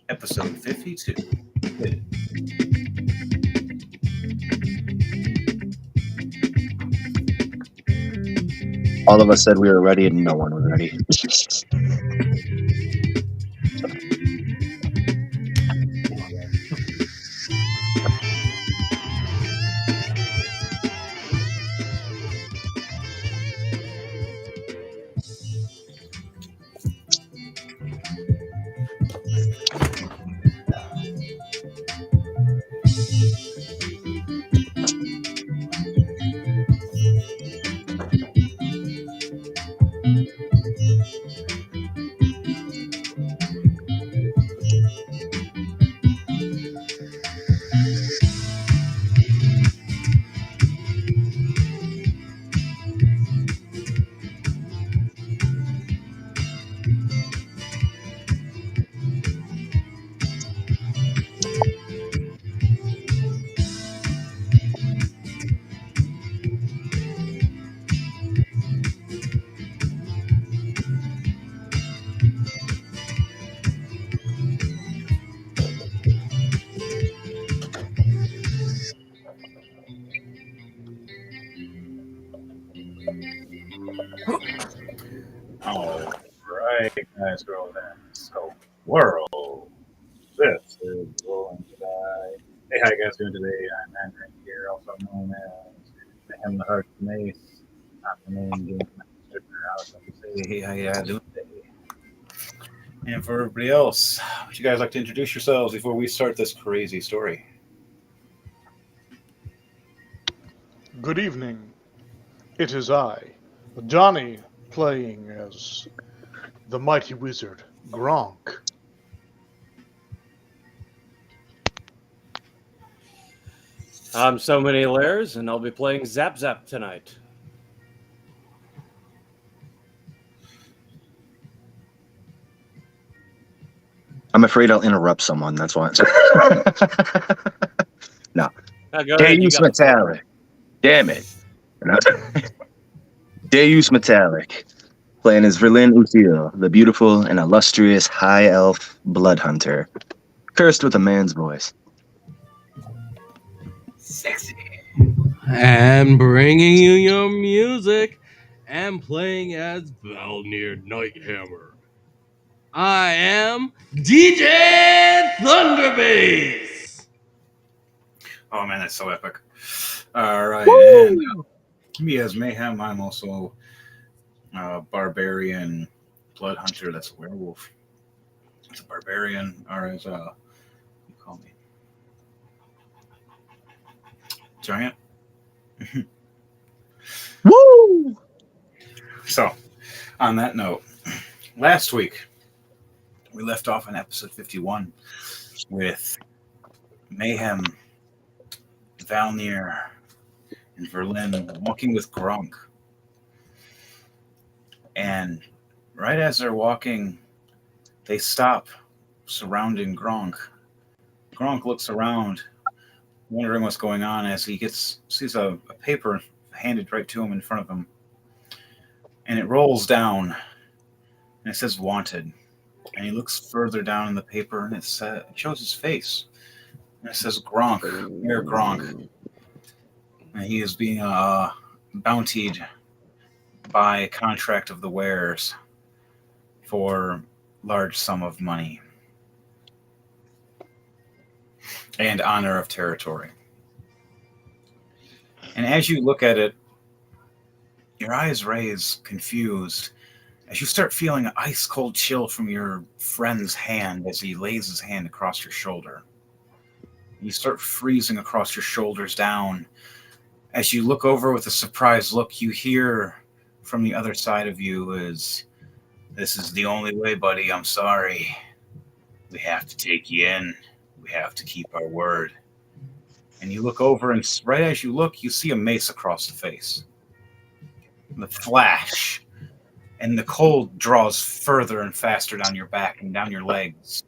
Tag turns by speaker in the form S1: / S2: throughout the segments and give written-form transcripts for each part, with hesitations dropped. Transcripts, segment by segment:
S1: episode 52.
S2: All of us said we were ready, and no one was ready.
S1: All right, guys, girls, and so world. This is Rolling Die. Hey, how you guys doing today? I'm Andrew here, also known as the Heart Mace. I'm the main game master. I was going to say, hey, how you doing today? And for everybody else, would you guys like to introduce yourselves before we start this crazy story?
S3: Good evening. It is I, Johnny, playing as the mighty wizard Gronk.
S4: I'm So Many Layers, and I'll be playing Zap Zap tonight.
S2: I'm afraid I'll interrupt someone. That's why. No.
S4: Go ahead, you
S2: Deus
S4: got the floor.
S2: Metallic. Damn it. Deus Metallic. Playing as Verlin Uthiel, the beautiful and illustrious high elf blood hunter. Cursed with a man's voice.
S1: Sexy.
S4: And bringing you your music and playing as Valnir Nighthammer. I am DJ Thunderbass.
S1: Oh man, that's so epic. All right, and me as Mayhem, I'm also barbarian blood hunter. That's a werewolf. It's a barbarian, or as you call me, giant.
S2: Woo!
S1: So, on that note, last week we left off in episode 51 with Mayhem, Valnir, and Verlin walking with Gronk. And right as they're walking, they stop surrounding Gronk. Gronk looks around, wondering what's going on as he sees a paper handed right to him in front of him. And it rolls down, and it says wanted. And he looks further down in the paper, and it shows his face. And it says Gronk, Mayor Gronk. And he is being bountied by a contract of the wares for large sum of money and honor of territory. And as you look at it, your eyes raise, confused, as you start feeling an ice-cold chill from your friend's hand as he lays his hand across your shoulder. You start freezing across your shoulders down. As you look over with a surprised look, you hear from the other side of you is, "This is the only way, buddy. I'm sorry. We have to take you in. We have to keep our word." And you look over, and right as you look, you see a mace across the face. The flash, and the cold draws further and faster down your back and down your legs.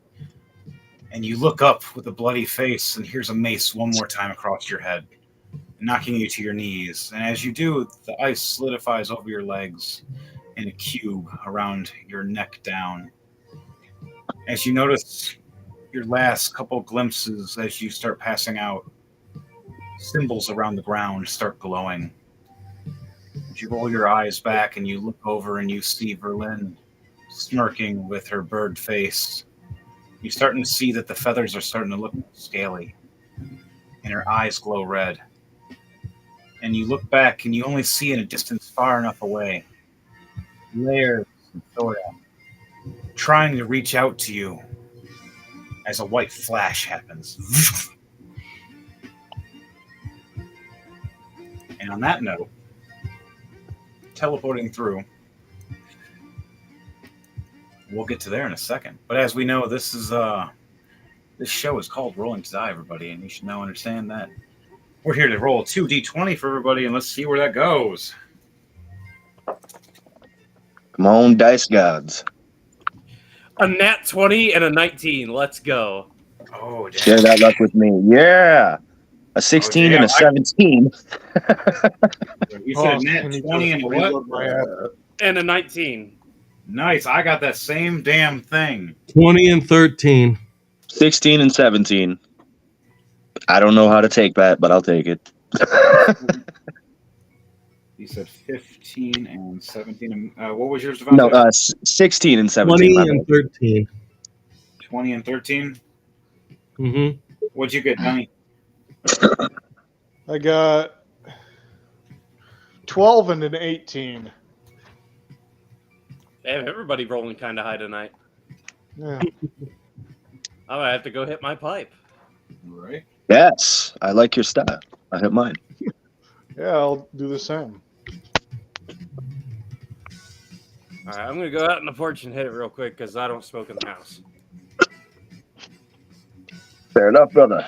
S1: And you look up with a bloody face, and here's a mace one more time across your head, knocking you to your knees. And as you do, the ice solidifies over your legs in a cube around your neck down. As you notice your last couple glimpses as you start passing out, symbols around the ground start glowing. As you roll your eyes back and you look over and you see Verlin smirking with her bird face. You're starting to see that the feathers are starting to look scaly, and her eyes glow red. And you look back and you only see in a distance far enough away Laird and Thora trying to reach out to you as a white flash happens. And on that note, teleporting through, we'll get to there in a second. But as we know, this show is called Rolling to Die, everybody, and you should now understand that. We're here to roll 2d20 for everybody, and let's see where that goes.
S2: Come on, dice gods.
S4: A nat 20 and a 19. Let's go.
S1: Oh, damn.
S2: Share that luck with me. Yeah. A 16 and a 17.
S1: You said nat 20 and what?
S4: And a 19.
S1: Nice. I got that same damn thing.
S5: 20 and 13.
S2: 16 and 17. I don't know how to take that, but I'll take it.
S1: You said 15 and 17. What was yours, Devontae?
S2: No, 16 and 17.
S5: 20 and 13.
S1: 20 and 13?
S5: Mm-hmm.
S1: What'd you get, Donnie?
S3: I got 12 and an 18.
S4: Damn, everybody rolling kind of high tonight.
S3: Yeah.
S4: I'm going to have to go hit my pipe.
S1: Right.
S2: Yes, I like your style. I hit mine.
S3: Yeah, I'll do the same.
S4: All right, I'm going to go out on the porch and hit it real quick because I don't smoke in the house.
S2: Fair enough, brother.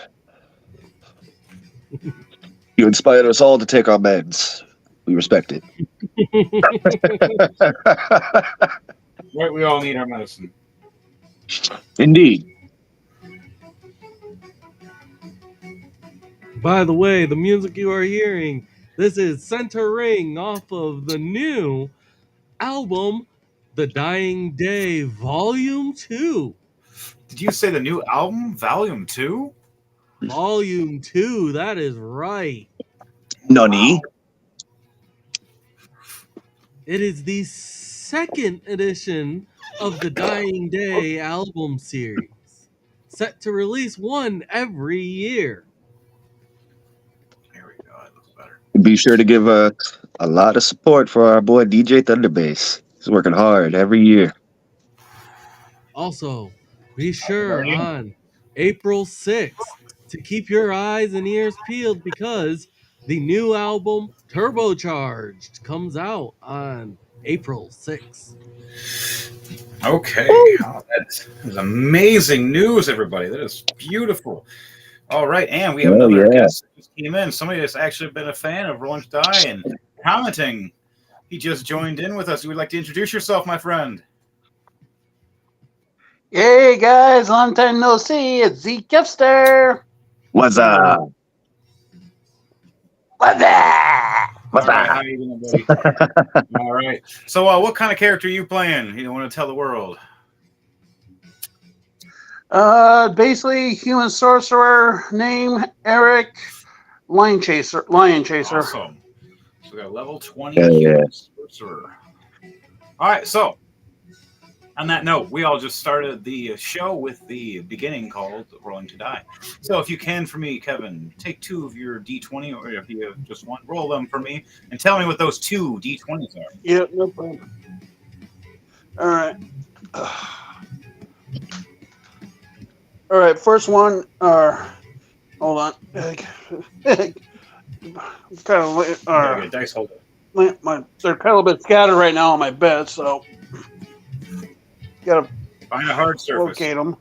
S2: You inspired us all to take our meds. We respect it.
S1: Right, we all need our medicine.
S2: Indeed.
S5: By the way, the music you are hearing, this is Center Ring off of the new album, The Dying Day, Volume 2.
S1: Did you say the new album, Volume 2?
S5: Volume 2, that is right.
S2: Nani?
S5: It is the second edition of the Dying Day album series, set to release one every year.
S1: There we go. That looks better.
S2: Be sure to give a lot of support for our boy DJ Thunderbase. He's working hard every year.
S5: Also, be sure on April 6th to keep your eyes and ears peeled because the new album Turbocharged comes out on April 6th.
S1: Okay. Oh, that is amazing news, everybody. That is beautiful. All right, and we have another guest that just came in. Somebody that's actually been a fan of Rolling to Die and commenting. He just joined in with us. You would like to introduce yourself, my friend?
S6: Hey guys, long time no see. It's Zeke Gifster.
S2: What's up?
S6: What's up?
S2: What's
S1: All right,
S2: up?
S1: how you doing, buddy? All right. So, what kind of character are you playing? You want to tell the world?
S6: Basically human sorcerer, name Eric, lion chaser.
S1: Awesome. So we got level 20 human sorcerer. All right, so on that note, we all just started the show with the beginning called Rolling to Die. So if you can for me, Kevin, take 2 of your D20, or if you have just one, roll them for me, and tell me what those 2 D20s are.
S6: Yep, no problem. All right. All right, first one are, hold on. Kind of,
S1: Gotta get a dice holder.
S6: they're kind of a bit scattered right now on my bed, so gotta
S1: Find a hard surface.
S6: locate them.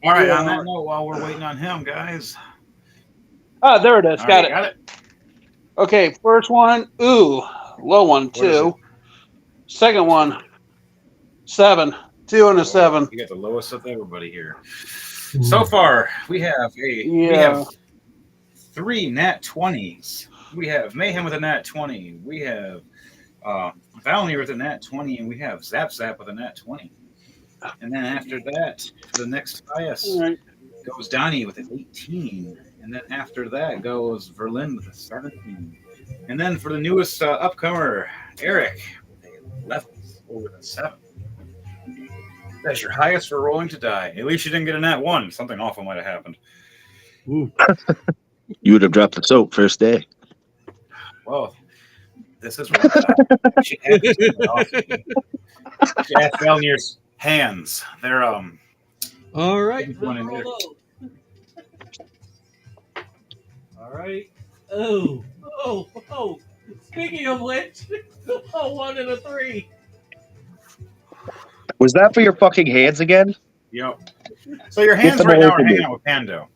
S1: All right,
S6: Yeah.
S1: on that note, while we're waiting on him, guys.
S6: Ah, there it is.
S1: All
S6: Got
S1: right,
S6: it.
S1: got it?
S6: Okay, first one, ooh, low one,
S1: What is
S6: 2. Second one, 7. 2 and a 7.
S1: You got the lowest of everybody here. So far, we have we have 3 nat 20s. We have Mayhem with a nat 20. We have Valnir with a nat 20, and we have Zap Zap with a nat 20. And then after that, the next highest
S6: All right.
S1: goes Donnie with an 18. And then after that goes Verlin with a 17. And then for the newest upcomer, Eric with a 11 with a 7. That's your highest for rolling to die. At least you didn't get a nat 1. Something awful might have happened.
S5: Ooh.
S2: You would have dropped the soap first day.
S1: Well, this is roll to die. She had Valnir's hands. They're
S5: All right.
S1: One in
S5: roll
S1: there.
S5: those. All right. Oh. Speaking of which, a 1 and a 3.
S2: Was that for your fucking hands again?
S1: Yep. So your hands
S2: them
S1: right
S2: away
S1: now are
S2: from
S1: hanging
S2: me.
S1: out with Pando.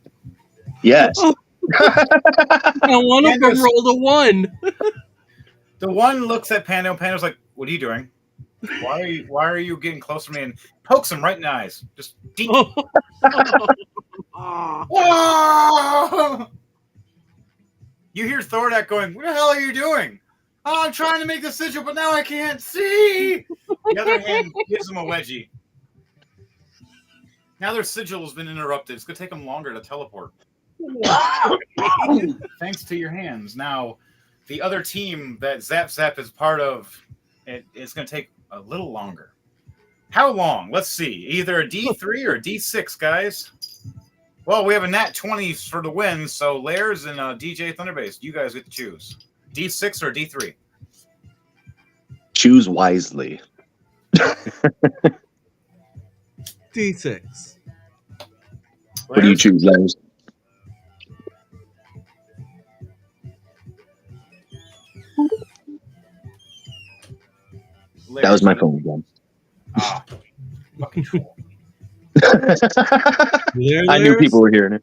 S2: Yes.
S5: Oh. Now one of them rolled a 1.
S1: The one looks at Pando. Pando's like, "What are you doing? Why are you getting close to me?" And pokes him right in the eyes. Just deep. Whoa! You hear Thordak going, "What the hell are you doing?" "Oh, I'm trying to make the sigil, but now I can't see." The other hand gives him a wedgie. Now their sigil has been interrupted. It's going to take them longer to teleport. Thanks to your hands. Now, the other team that Zap is part of, it's going to take a little longer. How long? Let's see. Either a D3 or a D6, guys. Well, we have a nat 20 for the win, so Lairs and DJ Thunderbase, you guys get to choose. D6 or D3?
S2: Choose wisely.
S5: D6.
S2: What do you choose, Lars? That was my phone again.
S1: Ah, fucking troll.
S2: I knew people were hearing it.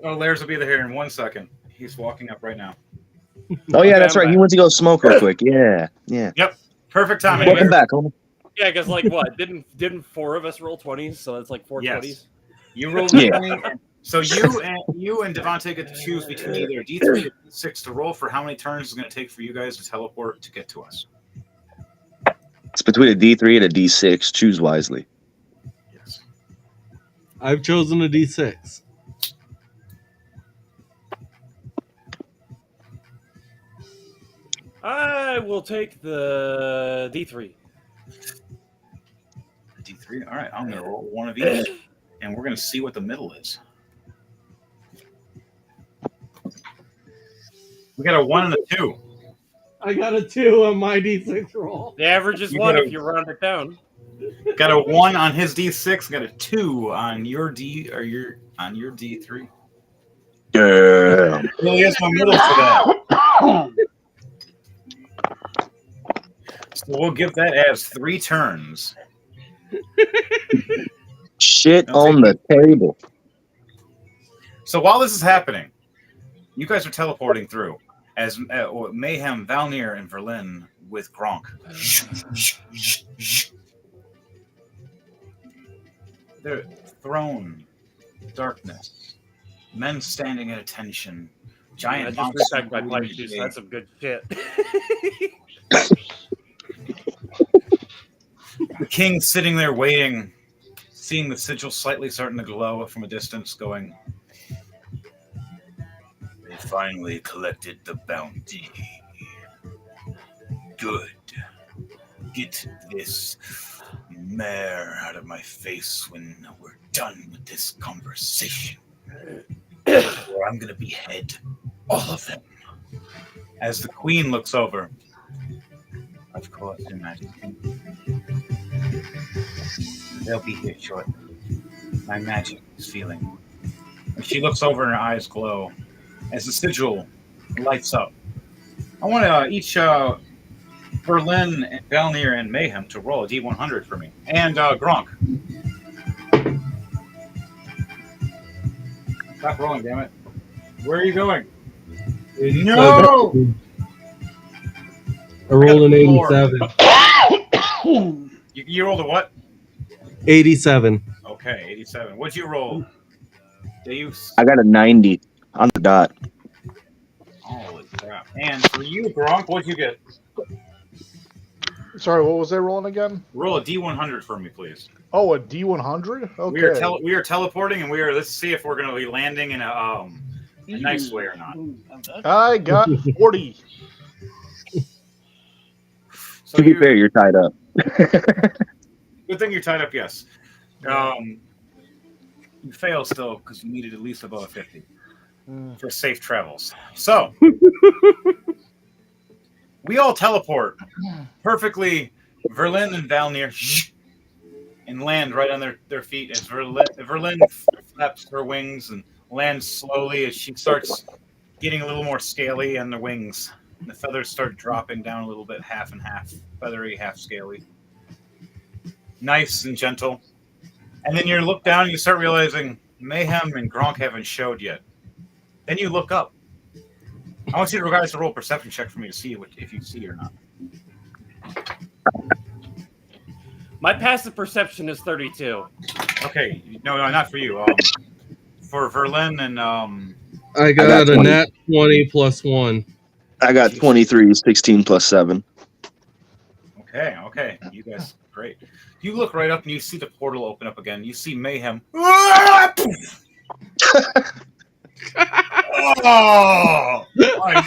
S1: Oh, Lairs will be there in 1 second. He's walking up right now.
S2: Oh yeah,
S1: Okay,
S2: that's
S1: I'm
S2: right.
S1: back.
S2: He went to go smoke real quick. Yeah.
S1: Yep, perfect timing.
S2: Welcome back, homie.
S4: Yeah, because like what? Didn't 4 of us roll 20s? So it's like 4
S1: Yes.
S4: 20s.
S1: You rolled
S2: Yeah.
S1: 20. So you and Devontae get to choose between either a D3 or D6 to roll for how many turns it's going to take for you guys to teleport to get to us.
S2: It's between a D3 and a D6. Choose wisely.
S1: Yes.
S5: I've chosen a D6.
S4: I will take the D3.
S1: D3. All right, I'm going to roll one of each, and we're going to see what the middle is. We got a 1 and a 2.
S5: I got a 2 on my D6 roll.
S4: The average is
S1: You
S4: 1
S1: gotta-
S4: if you round it down.
S1: Got a 1 on his D6. Got a 2 on your D3.
S2: Damn.
S1: Really is my middle for that. So we'll give that as 3 turns.
S2: Shit on the table.
S1: So while this is happening, you guys are teleporting through as Mayhem, Valnir, and Verlin with Gronk. They're throne, darkness, men standing at attention,
S4: I
S1: giant
S4: just
S1: monsters.
S4: respect my pipe juice. That's some good shit.
S1: The king sitting there waiting, seeing the sigil slightly starting to glow from a distance, going, "They finally collected the bounty. Good. Get this mare out of my face when we're done with this conversation. Or I'm going to behead all of them." As the queen looks over, "Of course, Your Majesty. They'll be here shortly. My magic is feeling." And she looks over and her eyes glow as the sigil lights up. I want each Berlin, Valnir, and Mayhem to roll a D100 for me. And Gronk. Stop rolling, damn it. Where are you going? No!
S5: I rolled an 87.
S1: You rolled a what?
S5: 87.
S1: Okay, 87. What'd you roll? Deus?
S2: I got a 90 on the dot.
S1: Holy crap. And for you, Gronk, what'd you get?
S3: Sorry, what was I rolling again?
S1: Roll a D100 for me, please.
S3: Oh, a D100? Okay.
S1: We are teleporting, and let's see if we're going to be landing in a nice way or not.
S3: I got 40.
S1: So
S2: To be fair, you're tied up.
S1: Good thing you're tied up, yes. You fail still because you needed at least above a 50 for safe travels. So, we all teleport perfectly. Verlin and Valnir and land right on their feet as Verlin flaps her wings and lands slowly as she starts getting a little more scaly on the wings. And the feathers start dropping down a little bit, half and half, feathery, half scaly. Nice and gentle. And then you look down and you start realizing Mayhem and Gronk haven't showed yet. Then you look up. I want you guys to roll a perception check for me to see if you see or not.
S4: My passive perception is 32.
S1: Okay, no, not for you. For Verlin and
S5: I got a nat 20 plus 1.
S2: I got 23, 16 plus 7.
S1: Okay, you guys, great. You look right up and you see the portal open up again. You see Mayhem. Oh, my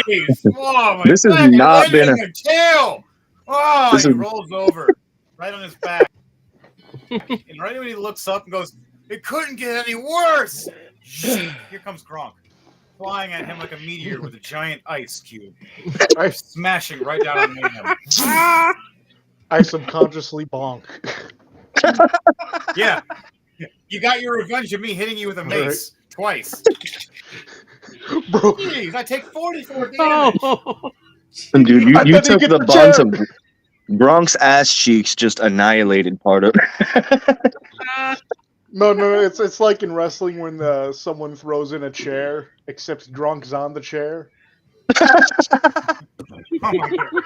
S1: face! Oh, my
S2: This has
S1: back,
S2: not
S1: right
S2: been
S1: in the tail. Oh, he rolls over right on his back, and right when he looks up and goes, "It couldn't get any worse." Here comes Gronk, flying at him like a meteor with a giant ice cube, smashing right down on Mayhem.
S3: I subconsciously bonk.
S1: Yeah, you got your revenge of me hitting you with a mace twice.
S3: Bro.
S1: Jeez, I take 44 damage.
S5: Oh,
S2: Dude, you
S3: then
S2: took
S3: he
S2: the
S3: gets
S2: buns of Gronk's ass cheeks, just annihilated part of
S3: No, it's like in wrestling when someone throws in a chair, except Gronk's on the chair.
S1: Oh my God.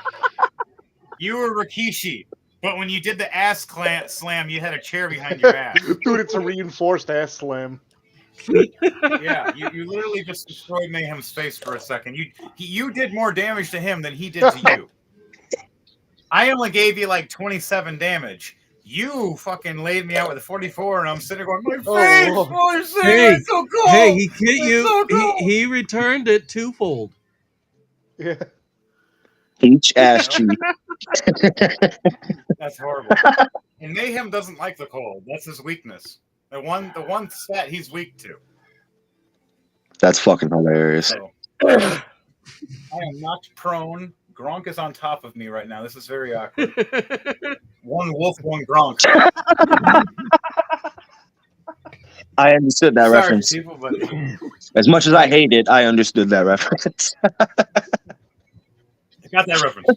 S1: You were Rikishi, but when you did the ass slam, you had a chair behind your ass.
S3: Dude, it's a reinforced ass slam.
S1: Yeah, you literally just destroyed Mayhem's face for a second. You did more damage to him than he did to you. I only gave you like 27 damage. You fucking laid me out with a 44, and I'm sitting there going, my face! Oh, it's so cool!
S5: Hey, he hit you.
S1: So cool.
S5: He returned it twofold.
S3: Yeah.
S2: each ass cheek.
S1: That's horrible. And Mayhem doesn't like the cold. That's his weakness. The one stat he's weak to.
S2: That's fucking hilarious.
S1: So, I am knocked prone. Gronk is on top of me right now. This is very awkward. One wolf, one Gronk.
S2: I understood that
S1: Sorry,
S2: reference.
S1: people, but
S2: As much as I hate it, I understood that reference.
S1: I got that reference.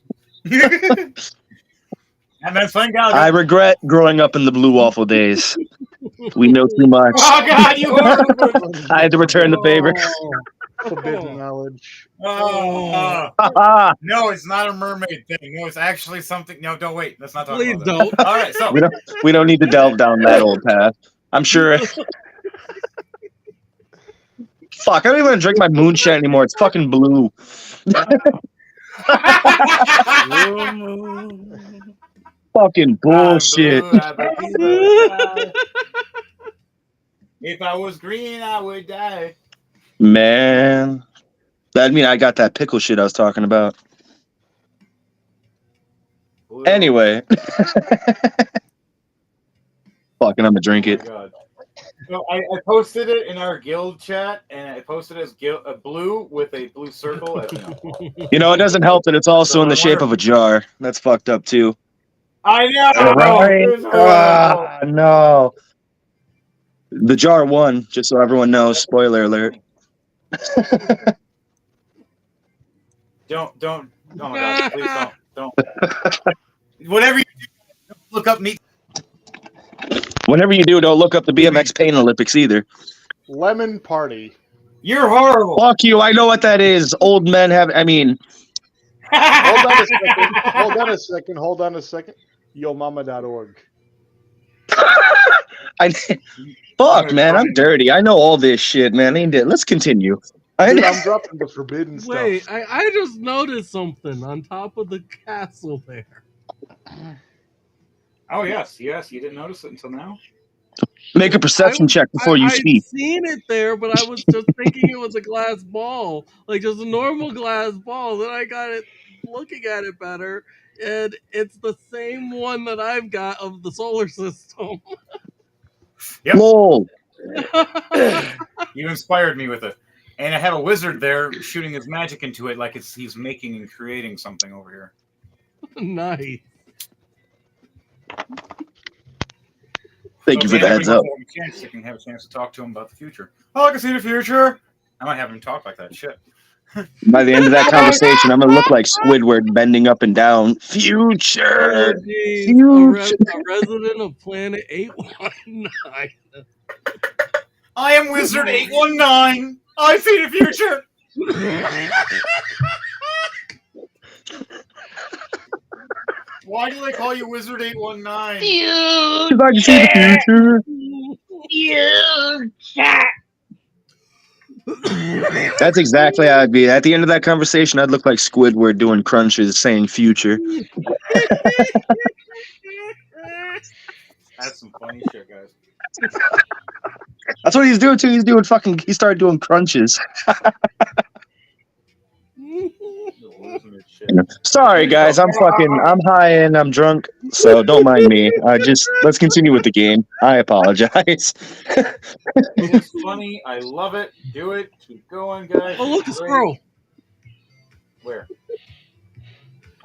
S1: And then thank God.
S2: I regret growing up in the Blue Waffle days. We know too much.
S1: Oh God, you horrible!
S2: I had to return the favor.
S3: Forbidden knowledge.
S1: No, it's not a mermaid thing. No, it's actually something. No, don't wait. Let's not talk
S5: Please
S1: about that.
S5: don't.
S1: All right, so
S2: we don't need to delve down that old path. I'm sure. Fuck, I don't even want to drink my moonshine anymore. It's fucking blue. Fucking bullshit.
S1: If I was green, I would die.
S2: Man. That mean I got that pickle shit I was talking about.
S1: Blue.
S2: Anyway. Fucking, I'm gonna drink
S1: Oh
S2: it.
S1: my God. So I posted it in our guild chat, and I posted it as a blue with a blue circle.
S2: You know, it doesn't help that it's also in the shape of a jar. That's fucked up too.
S1: I know.
S2: No. The jar won, just so everyone knows. Spoiler alert.
S1: Don't. Oh my God! Please don't. Whatever you do, don't look up me.
S2: Whenever you do, don't look up the BMX Pain Olympics either.
S3: Lemon party.
S1: You're horrible.
S2: Fuck you, I know what that is. Old men have, I mean.
S3: Hold on a second. YoMama.org.
S2: Fuck, man, I'm dirty. I know all this shit, man. Let's continue.
S3: Dude, I'm dropping the forbidden stuff.
S5: Wait, I just noticed something on top of the castle there.
S1: Oh yes, you didn't notice it until now.
S2: Make a perception check before you
S5: I'd
S2: see.
S5: seen it there, but I was just thinking it was a glass ball, like just a normal glass ball. Then I got it looking at it better, and it's the same one that I've got of the solar system.
S1: Yep.
S2: Lol.
S1: You inspired me with it, and I have a wizard there shooting his magic into it, like he's making and creating something over here.
S5: Nice.
S2: Thank you for the heads up.
S1: You can have a chance to talk to him about the future. Oh, I can see the future. I might have him talk like that. Shit.
S2: By the end of that conversation, I'm gonna look like Squidward bending up and down. Future.
S5: Oh, geez.
S2: Future.
S5: A resident of Planet 819.
S1: I am Wizard 819. I see the future. Why do they call you Wizard 819?
S2: Because I can see the future. That's exactly how I'd be. At the end of that conversation, I'd look like Squidward doing crunches saying future.
S1: That's some funny shit, guys.
S2: That's what he's doing too. He started doing crunches. Sorry guys, I'm high and I'm drunk, so don't mind me. Let's continue with the game. I apologize.
S1: It's funny. I love it. Do it. Keep going, guys.
S5: Oh, look, a squirrel.
S1: Where?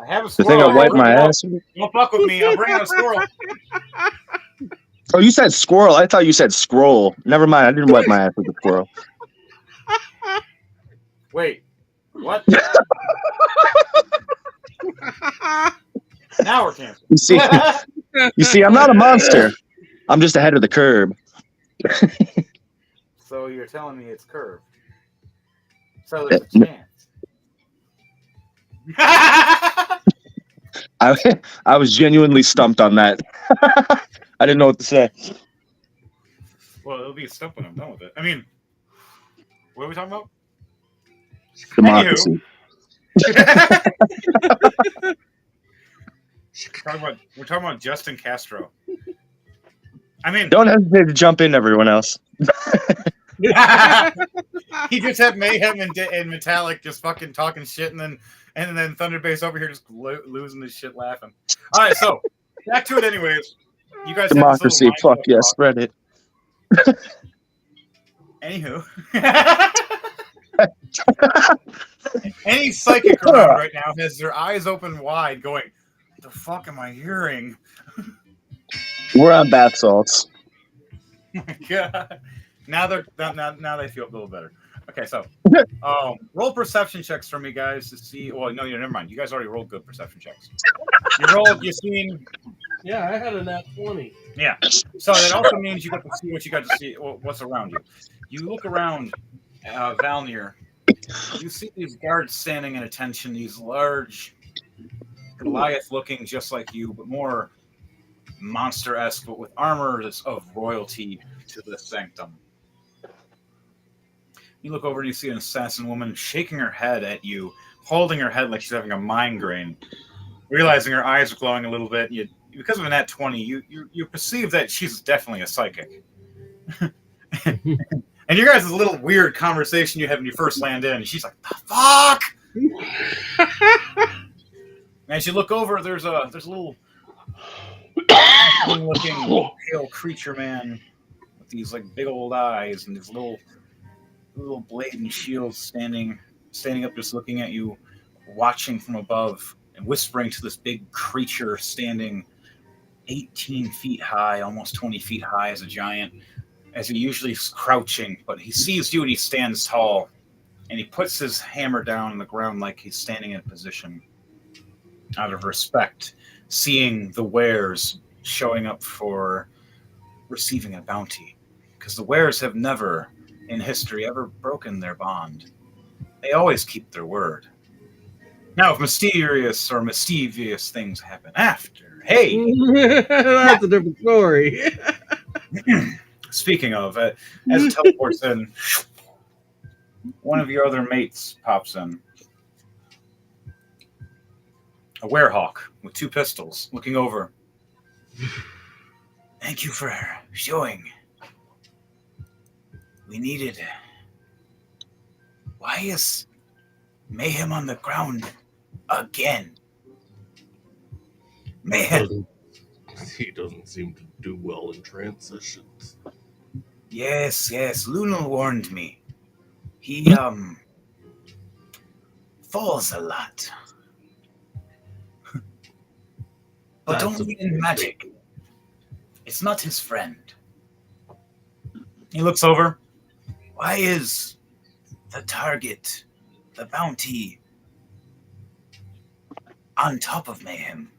S1: I have a
S2: The
S1: squirrel.
S2: thing I wipe my ass with?
S1: Don't fuck with me. I'm bringing a squirrel.
S2: Oh, you said squirrel. I thought you said scroll. Never mind. I didn't wipe my ass with a squirrel.
S1: Wait. What? Now we're canceled.
S2: You see, I'm not a monster. I'm just ahead of the curb.
S1: So you're telling me it's curved. So there's a chance.
S2: I was genuinely stumped on that. I didn't know what to say.
S1: Well, it'll be a stump when I'm done with it. I mean, what are we talking about?
S2: Democracy.
S1: We're talking about Justin Castro. I mean,
S2: Don't hesitate to jump in, everyone else.
S1: he just had Mayhem and Metallic just fucking talking shit, and then Thunderbase over here just losing his shit laughing. All right, so back to it, anyways. You guys
S2: Democracy. Fuck yes, Reddit.
S1: Anywho, any psychic around right now has their eyes open wide, going, "What the fuck am I hearing?"
S2: We're on bath salts.
S1: God. Now they feel a little better. Okay, so roll perception checks for me, guys, to see. Well, no, never mind. You guys already rolled good perception checks. You seen.
S5: Yeah, I had a nat 20.
S1: Yeah. So that also means you got to see what you got to see, what's around you. You look around Valnir. You see these guards standing in attention. These large Goliath looking just like you, but more monster-esque, but with armor of royalty to the sanctum. You look over and you see an assassin woman shaking her head at you, holding her head like she's having a migraine. Realizing her eyes are glowing a little bit, because of a nat 20, you perceive that she's definitely a psychic. And your guys' little weird conversation you have when you first land in, and she's like, "The fuck!" As you look over, there's a little looking pale creature man with these like big old eyes and these little blade and shield standing up, just looking at you, watching from above and whispering to this big creature standing 18 feet high, almost 20 feet high as a giant, as he usually is crouching, but he sees you and he stands tall, and he puts his hammer down on the ground like he's standing in a position out of respect, seeing the wares showing up for receiving a bounty, because the wares have never in history ever broken their bond. They always keep their word. Now, if mysterious or mischievous things happen after, hey!
S5: That's a different story.
S1: Speaking of, as it teleports in, one of your other mates pops in. a werehawk with 2 pistols looking over. Thank you for showing. We needed. Why is Mayhem on the ground again? Mayhem.
S5: He doesn't seem to do well in transitions.
S1: Yes. Luna warned me. He falls a lot. But
S5: That's
S1: only in magic. It's not his friend. He looks over. Why is the target, the bounty, on top of Mayhem?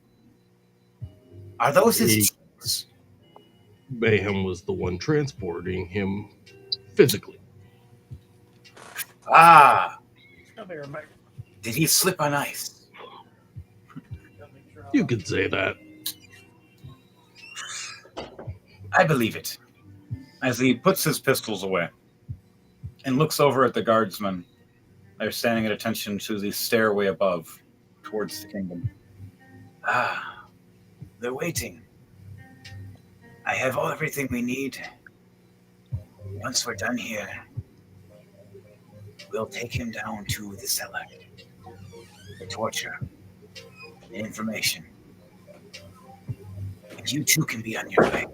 S1: Are those his teams?
S5: Mayhem was the one transporting him physically.
S1: Ah. Did he slip on ice?
S5: You could say that.
S1: I believe it. As he puts his pistols away and looks over at the guardsmen, they're standing at attention to the stairway above towards the kingdom. Ah, they're waiting. I have everything we need. Once we're done here, we'll take him down to the cellar. The torture. The information. And you two can be on your way.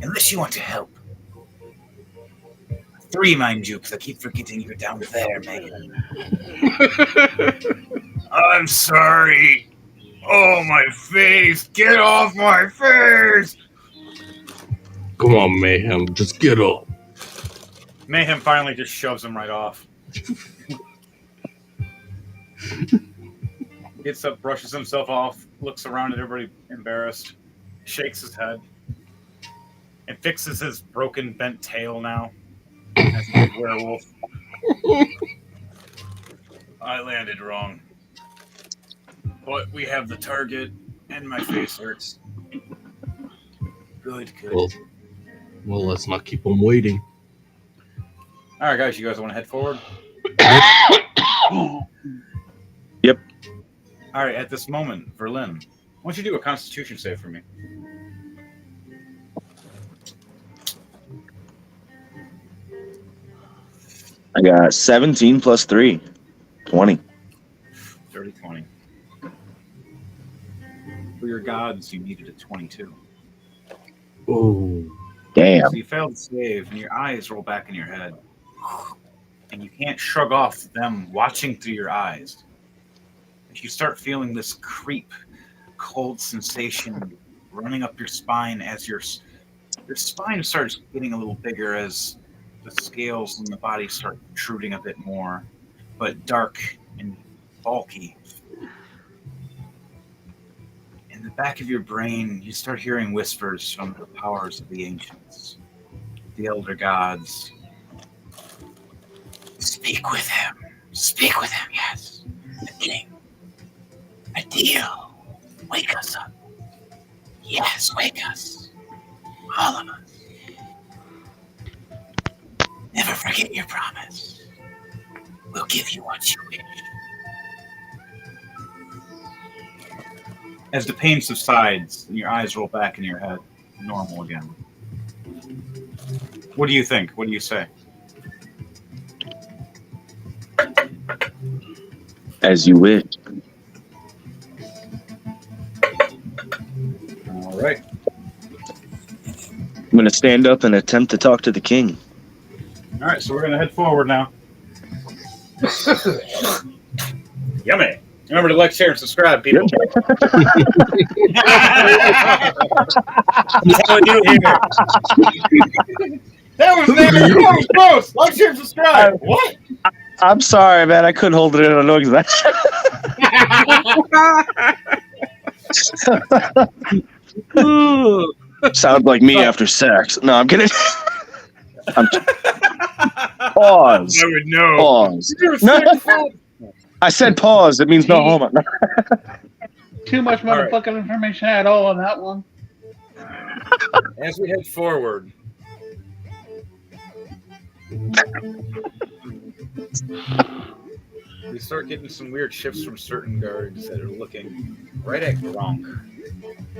S1: Unless you want to help. 3, mind you, because I keep forgetting you're down there, man. I'm sorry. Oh, my face. Get off my face.
S5: Come on, Mayhem, just get up.
S1: Mayhem finally just shoves him right off. Gets up, brushes himself off, looks around at everybody embarrassed, shakes his head, and fixes his broken, bent tail now as a big werewolf. I landed wrong. But we have the target, and my face hurts. Good.
S5: Well, let's not keep him waiting.
S1: All right, guys, you guys want to head forward?
S2: Yep.
S1: All right, at this moment, Verlin, why don't you do a Constitution save for me?
S2: I got 17 plus 3. 20.
S1: Dirty 20. For your gods, you needed a 22.
S5: Oh,
S2: Damn.
S1: So you failed to save, and your eyes roll back in your head. And you can't shrug off them watching through your eyes. If you start feeling this creep, cold sensation running up your spine as your spine starts getting a little bigger as the scales in the body start protruding a bit more, but dark and bulky. In the back of your brain, you start hearing whispers from the powers of the ancients, the elder gods. Speak with him, yes. The king. A deal. Wake us up. Yes, wake us. All of us. Never forget your promise. We'll give you what you wish. As the pain subsides and your eyes roll back in your head, normal again. What do you think? What do you say?
S2: As you wish.
S1: All right.
S2: I'm going to stand up and attempt to talk to the king.
S1: All right, so we're going to head forward now. Yummy. Remember to like, share, and subscribe, people. I'm telling you here. That was gross. Like, share, and subscribe. What?
S2: I'm sorry, man. I couldn't hold it in. I know exactly. Sounds like me after sex. No, I'm kidding. Pause.
S1: I would know.
S2: Pause. No. I said pause. It means no homo.
S6: Too much motherfucking information at all on that one.
S1: As we head forward, You start getting some weird shifts from certain guards that are looking right at Gronk.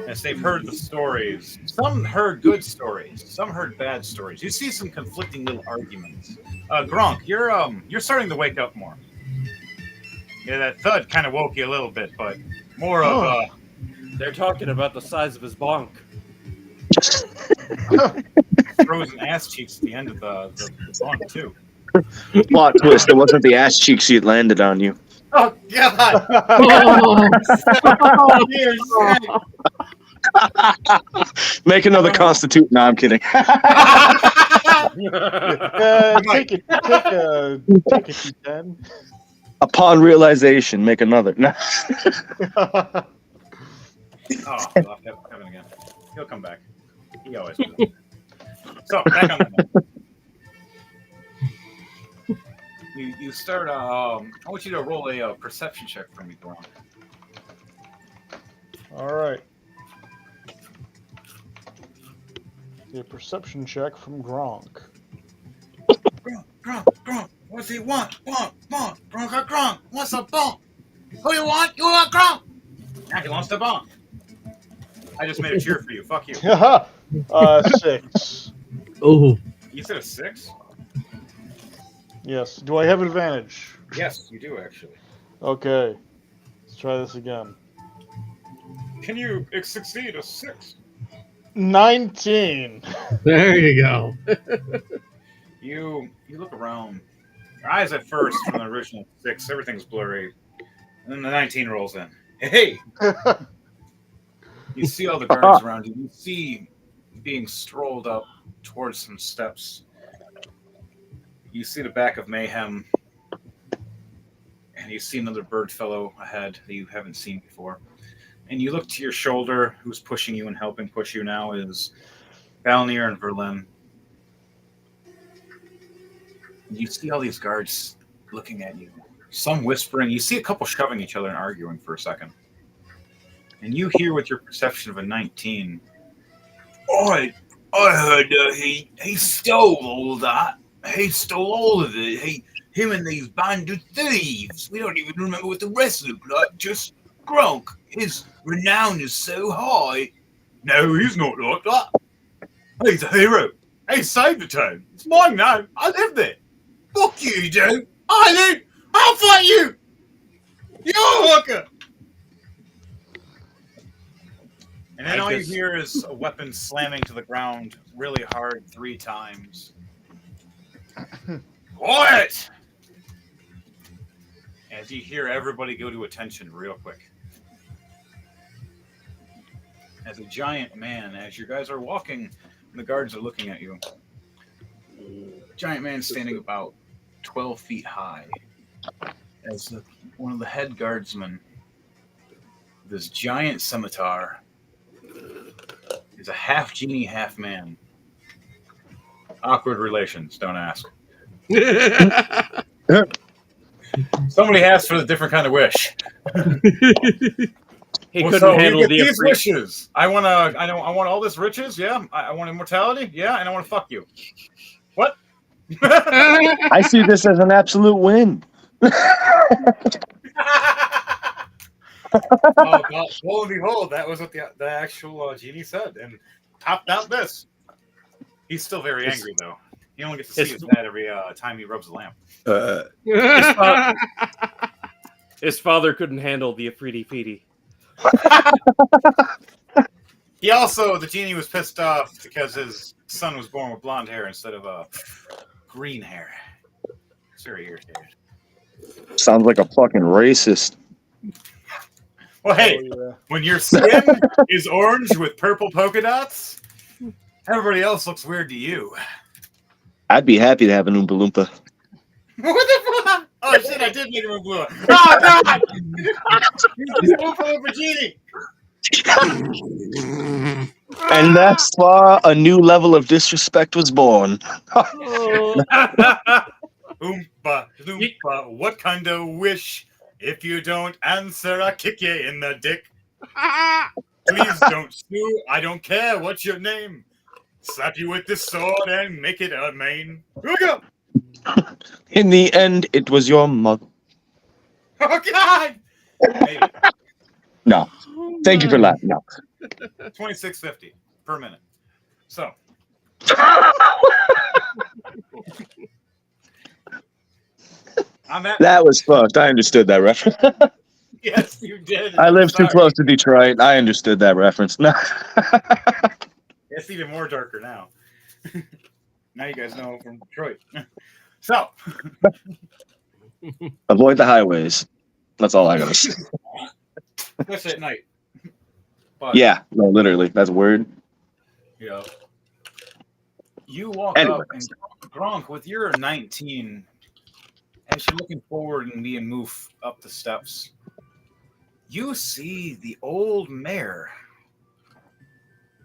S1: As they've heard the stories. Some heard good stories. Some heard bad stories. You see some conflicting little arguments. Gronk, you're starting to wake up more. Yeah, that thud kind of woke you a little bit, but more of
S4: They're talking about the size of his bonk.
S1: frozen ass cheeks at the end of the bunk too.
S2: Plot twist, it wasn't the ass cheeks it landed on you.
S1: Oh God!
S5: Oh,
S1: Dear shit.
S2: Make another constitute. No, I'm kidding.
S3: Take it, D10.
S2: Upon realization, make another. No.
S1: Oh, I'll have to have Kevin again. He'll come back. He always does. So back on that. You start. I want you to roll a perception check for me, Gronk.
S3: All right. A perception check from Gronk.
S1: Gronk. What's he want? Gronk. What's a bonk? Who you want? You want Gronk? Now he wants the bonk. I just made a cheer for you. Fuck you.
S3: 6.
S5: oh,
S1: You said a 6?
S3: Yes. Do I have advantage?
S1: Yes, you do actually.
S3: Okay. Let's try this again.
S1: Can you succeed a 6?
S3: 19.
S5: there you go.
S1: You look around. Your eyes at first from the original 6, everything's blurry. And then the 19 rolls in. Hey! You see all the guards around you. You see being strolled up towards some steps. You see the back of Mayhem. And you see another bird fellow ahead that you haven't seen before. And you look to your shoulder. Who's pushing you and helping push you now is Valnir and Verlin. You see all these guards looking at you. Some whispering. You see a couple shoving each other and arguing for a second. And you hear with your perception of a 19. I heard he stole all that. He stole all of it. Him and these band of thieves. We don't even remember what the rest look like. Just Gronk. His renown is so high. No, he's not like that. He's a hero. He saved the town. It's mine now. I live there. Fuck you, dude. I do. I'll fight you. You're a hooker. And then all you hear is a weapon slamming to the ground really hard 3 times. Quiet! As you hear everybody go to attention real quick. As a giant man, as you guys are walking, and the guards are looking at you. Giant man standing about 12 feet high. As one of the head guardsmen, this giant scimitar, is a half genie, half man. Awkward relations, don't ask. Somebody asked for a different kind of wish.
S4: He couldn't handle
S1: these wishes. I want all this riches, yeah. I want immortality, yeah, and I want to fuck you. What?
S2: I see this as an absolute win.
S1: Oh, God. Lo and behold, that was what the actual genie said, and topped out this. He's still very angry, though. He only gets to see his dad every time he rubs the lamp.
S4: His father couldn't handle the Afridi Fidi.
S1: The genie was pissed off because his son was born with blonde hair instead of green hair. It's very irritated.
S2: Sounds like a fucking racist.
S1: Well, hey, when your skin is orange with purple polka dots, everybody else looks weird to you.
S2: I'd be happy to have an Oompa Loompa.
S1: What the fuck? Oh, shit, I did make him a blue. Oh, God! He's an Oompa Loompa genie!
S2: And that's why a new level of disrespect was born.
S1: Oompa Loompa, what kind of wish? If you don't answer, I'll kick you in the dick. Please don't sue. I don't care what's your name. Slap you with this sword and make it a mane. Here we go.
S2: In the end, it was your mother.
S1: Oh God! Maybe
S2: No.
S5: Oh
S2: Thank you for
S5: my.
S2: laughing. No.
S1: 26.50 per minute. So on that,
S2: That was fucked. I understood that reference.
S1: yes, you did. And
S2: I
S1: I'm
S2: live too
S1: sorry.
S2: close to Detroit. I understood that reference. No.
S1: It's even more darker now. Now you guys know I'm from Detroit. So,
S2: Avoid the highways. That's all I gotta say.
S1: especially at night. But
S2: Yeah, no, literally. That's a word.
S1: you know, you walk
S2: Anyway.
S1: up and Gronk, with your 19, as you're looking forward and being moved up the steps, you see the old mayor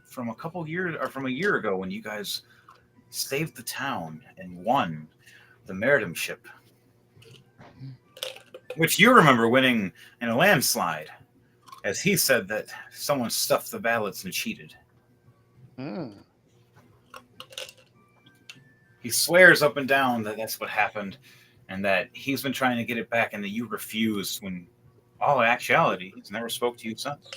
S1: from a year ago when you guys saved the town and won the mayordomship, which you remember winning in a landslide, as he said that someone stuffed the ballots and cheated. He swears up and down that that's what happened, and that he's been trying to get it back, and that you refused. When, all actuality, he's never spoke to you since.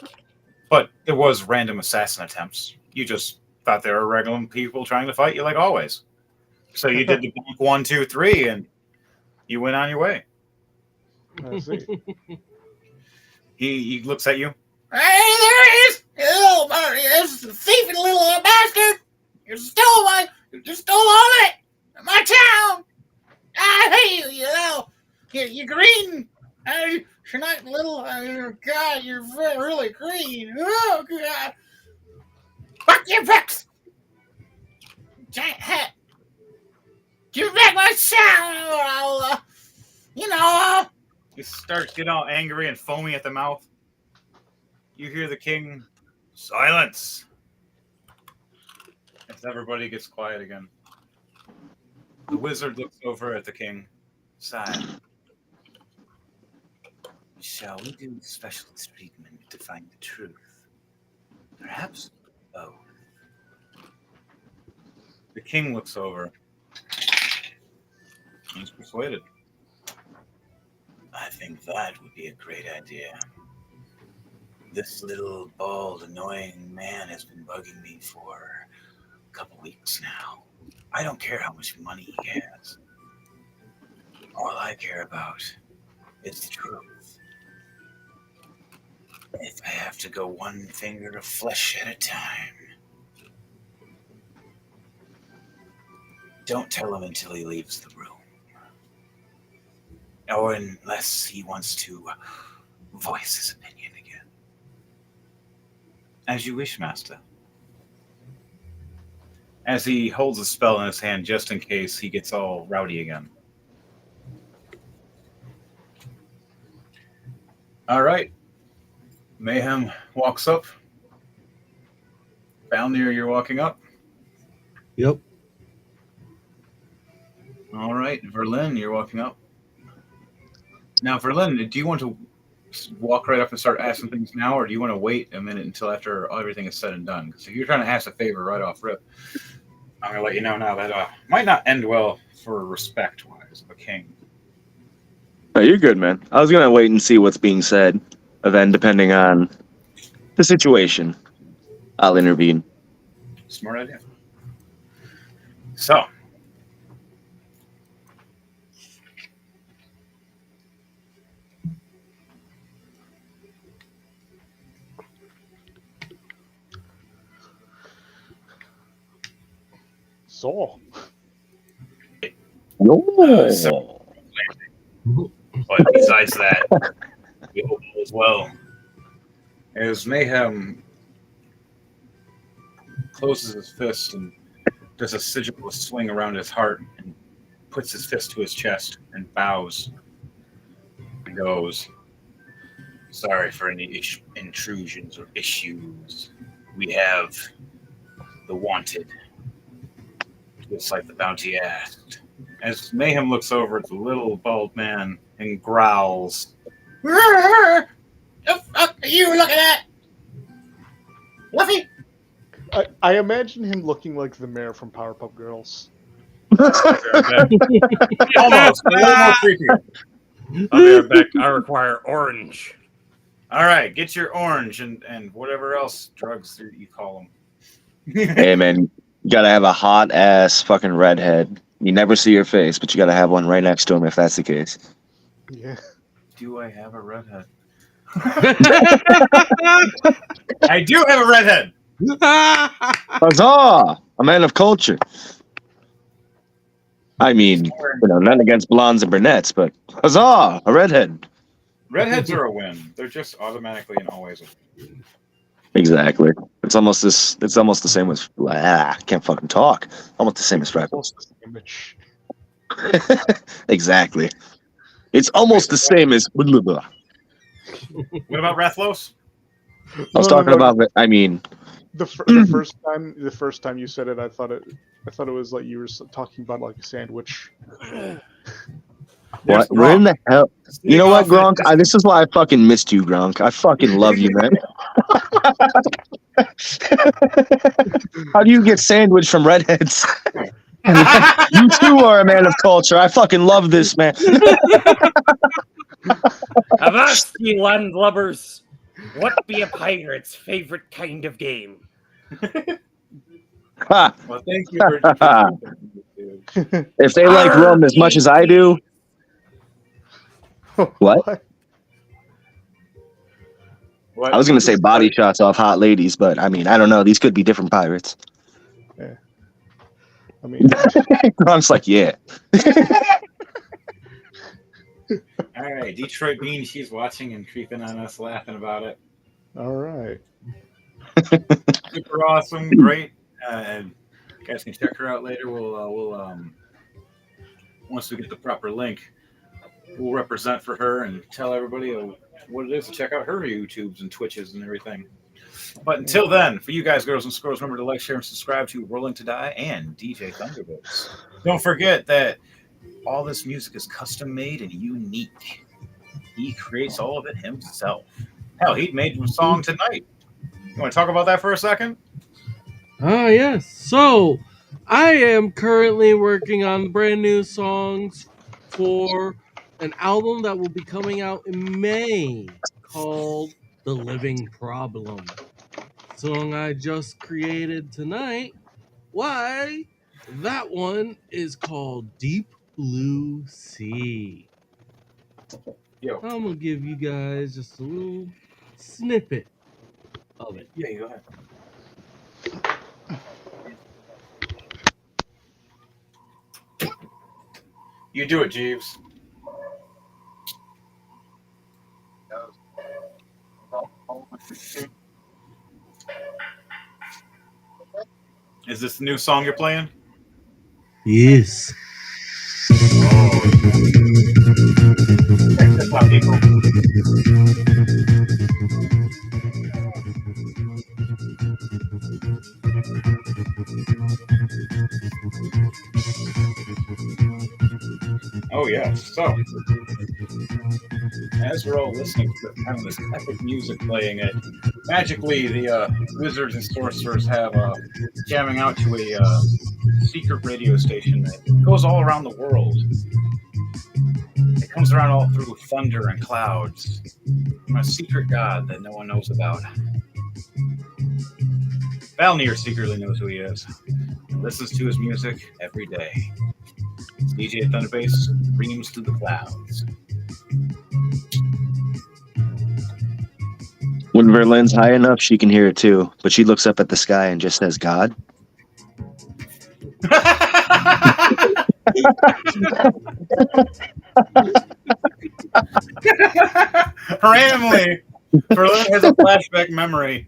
S1: But there was random assassin attempts. You just thought they were regular people trying to fight you, like always. So you did the 1, 2, 3, and you went on your way.
S3: I see.
S1: He looks at you. Hey, there he is! Oh, this thieving little bastard! You stole all it! My town! I hate you, you know! You're green! You're not little. God, you're really green. Oh, God. Fuck your picks! Giant hat! Give me back my town, or I'll, He starts getting all angry and foamy at the mouth. You hear the king, silence. As everybody gets quiet again. The wizard looks over at the king. Sire, shall we do special treatment to find the truth? Perhaps both. The king looks over. He's persuaded. I think that would be a great idea. This little, bald, annoying man has been bugging me for a couple weeks now. I don't care how much money he has. All I care about is the truth. If I have to go one finger of flesh at a time. Don't tell him until he leaves the room. Or unless he wants to voice his opinion again. As you wish, master. As he holds a spell in his hand just in case he gets all rowdy again. All right. Mayhem walks up. Balnir, you're walking up.
S5: Yep.
S1: All right. Verlin, you're walking up. Now, Verlin, do you want to walk right up and start asking things now, or do you want to wait a minute until after everything is said and done? Because if you're trying to ask a favor right off rip, I'm going to let you know now that might not end well for respect-wise of a king.
S2: No, you're good, man. I was gonna wait and see what's being said, and then depending on the situation, I'll intervene.
S1: Smart idea. So,
S3: So,
S2: Yo.
S1: but besides that, we hope all is well. As Mayhem closes his fist and does a sigil swing around his heart and puts his fist to his chest and bows and goes, sorry for any intrusions or issues. We have the wanted, just like the bounty asked. As Mayhem looks over at the little bald man and growls, "The fuck are you looking at? Luffy?"
S3: I imagine him looking like the mayor from Powerpuff Girls.
S1: Almost. A little more creepy.
S4: I'll be right back. I require orange.
S1: All right, get your orange and whatever else drugs you call them.
S2: Hey, man, you gotta have a hot ass fucking redhead. You never see her face, but you gotta have one right next to him if that's the case.
S3: Yeah.
S1: Do I have a redhead? I do have a redhead.
S2: Huzzah! A man of culture. I mean, nothing against blondes and brunettes, but huzzah! A redhead.
S1: Redheads are a win. They're just automatically and always a win.
S2: Exactly. It's almost this. It's almost the same as. I can't fucking talk. Almost the same as freckles.
S3: Image.
S2: Exactly. It's almost the same as.
S1: What about Rathlos?
S2: I was talking about. I mean,
S3: the first time you said it, I thought it was like you were talking about like a sandwich.
S2: what? Where in the hell? You know what, Gronk? This is why I fucking missed you, Gronk. I fucking love you, man. How do you get sandwich from redheads? You too are a man of culture. I fucking love this, man.
S4: Avast, ye landlubbers! What be a pirate's favorite kind of game?
S2: Ha.
S1: Well, thank you for
S2: If they like rum as much as I do, what?
S1: What?
S2: I was gonna say body shots off hot ladies, but I mean, I don't know. These could be different pirates.
S3: Yeah. I mean,
S2: Gronk's like, yeah.
S1: All right, Detroit Bean, she's watching and creeping on us, laughing about it.
S3: all right.
S1: Super awesome, great. You guys can check her out later. We'll once we get the proper link, we'll represent for her and tell everybody what it is to check out her YouTubes and Twitches and everything. But until then, for you guys, girls and squirrels, remember to like, share, and subscribe to Rolling to Die and DJ Thunderbolts. Don't forget that all this music is custom made and unique. He creates all of it himself. Hell, he made a song tonight. You want to talk about that for a second?
S5: Yes. So, I am currently working on brand new songs for an album that will be coming out in May called The Living Problem. Song I just created tonight. Why? That one is called Deep Blue Sea.
S1: Yo.
S5: I'm gonna give you guys just a little snippet of it.
S1: Yeah, you go ahead. You do it, Jeeves. Is this the new song you're playing?
S5: Yes.
S1: Check this out, people. Oh yeah. So, as we're all listening to kind of this epic music playing, it magically the wizards and sorcerers have jamming out to a secret radio station that goes all around the world. It comes around all through thunder and clouds from a secret god that no one knows about. Valnir secretly knows who he is and listens to his music every day. DJ Thunderbass screams through the clouds.
S2: When Verlin's high enough, she can hear it too, but she looks up at the sky and just says, God.
S1: Randomly, Berlin has a flashback memory,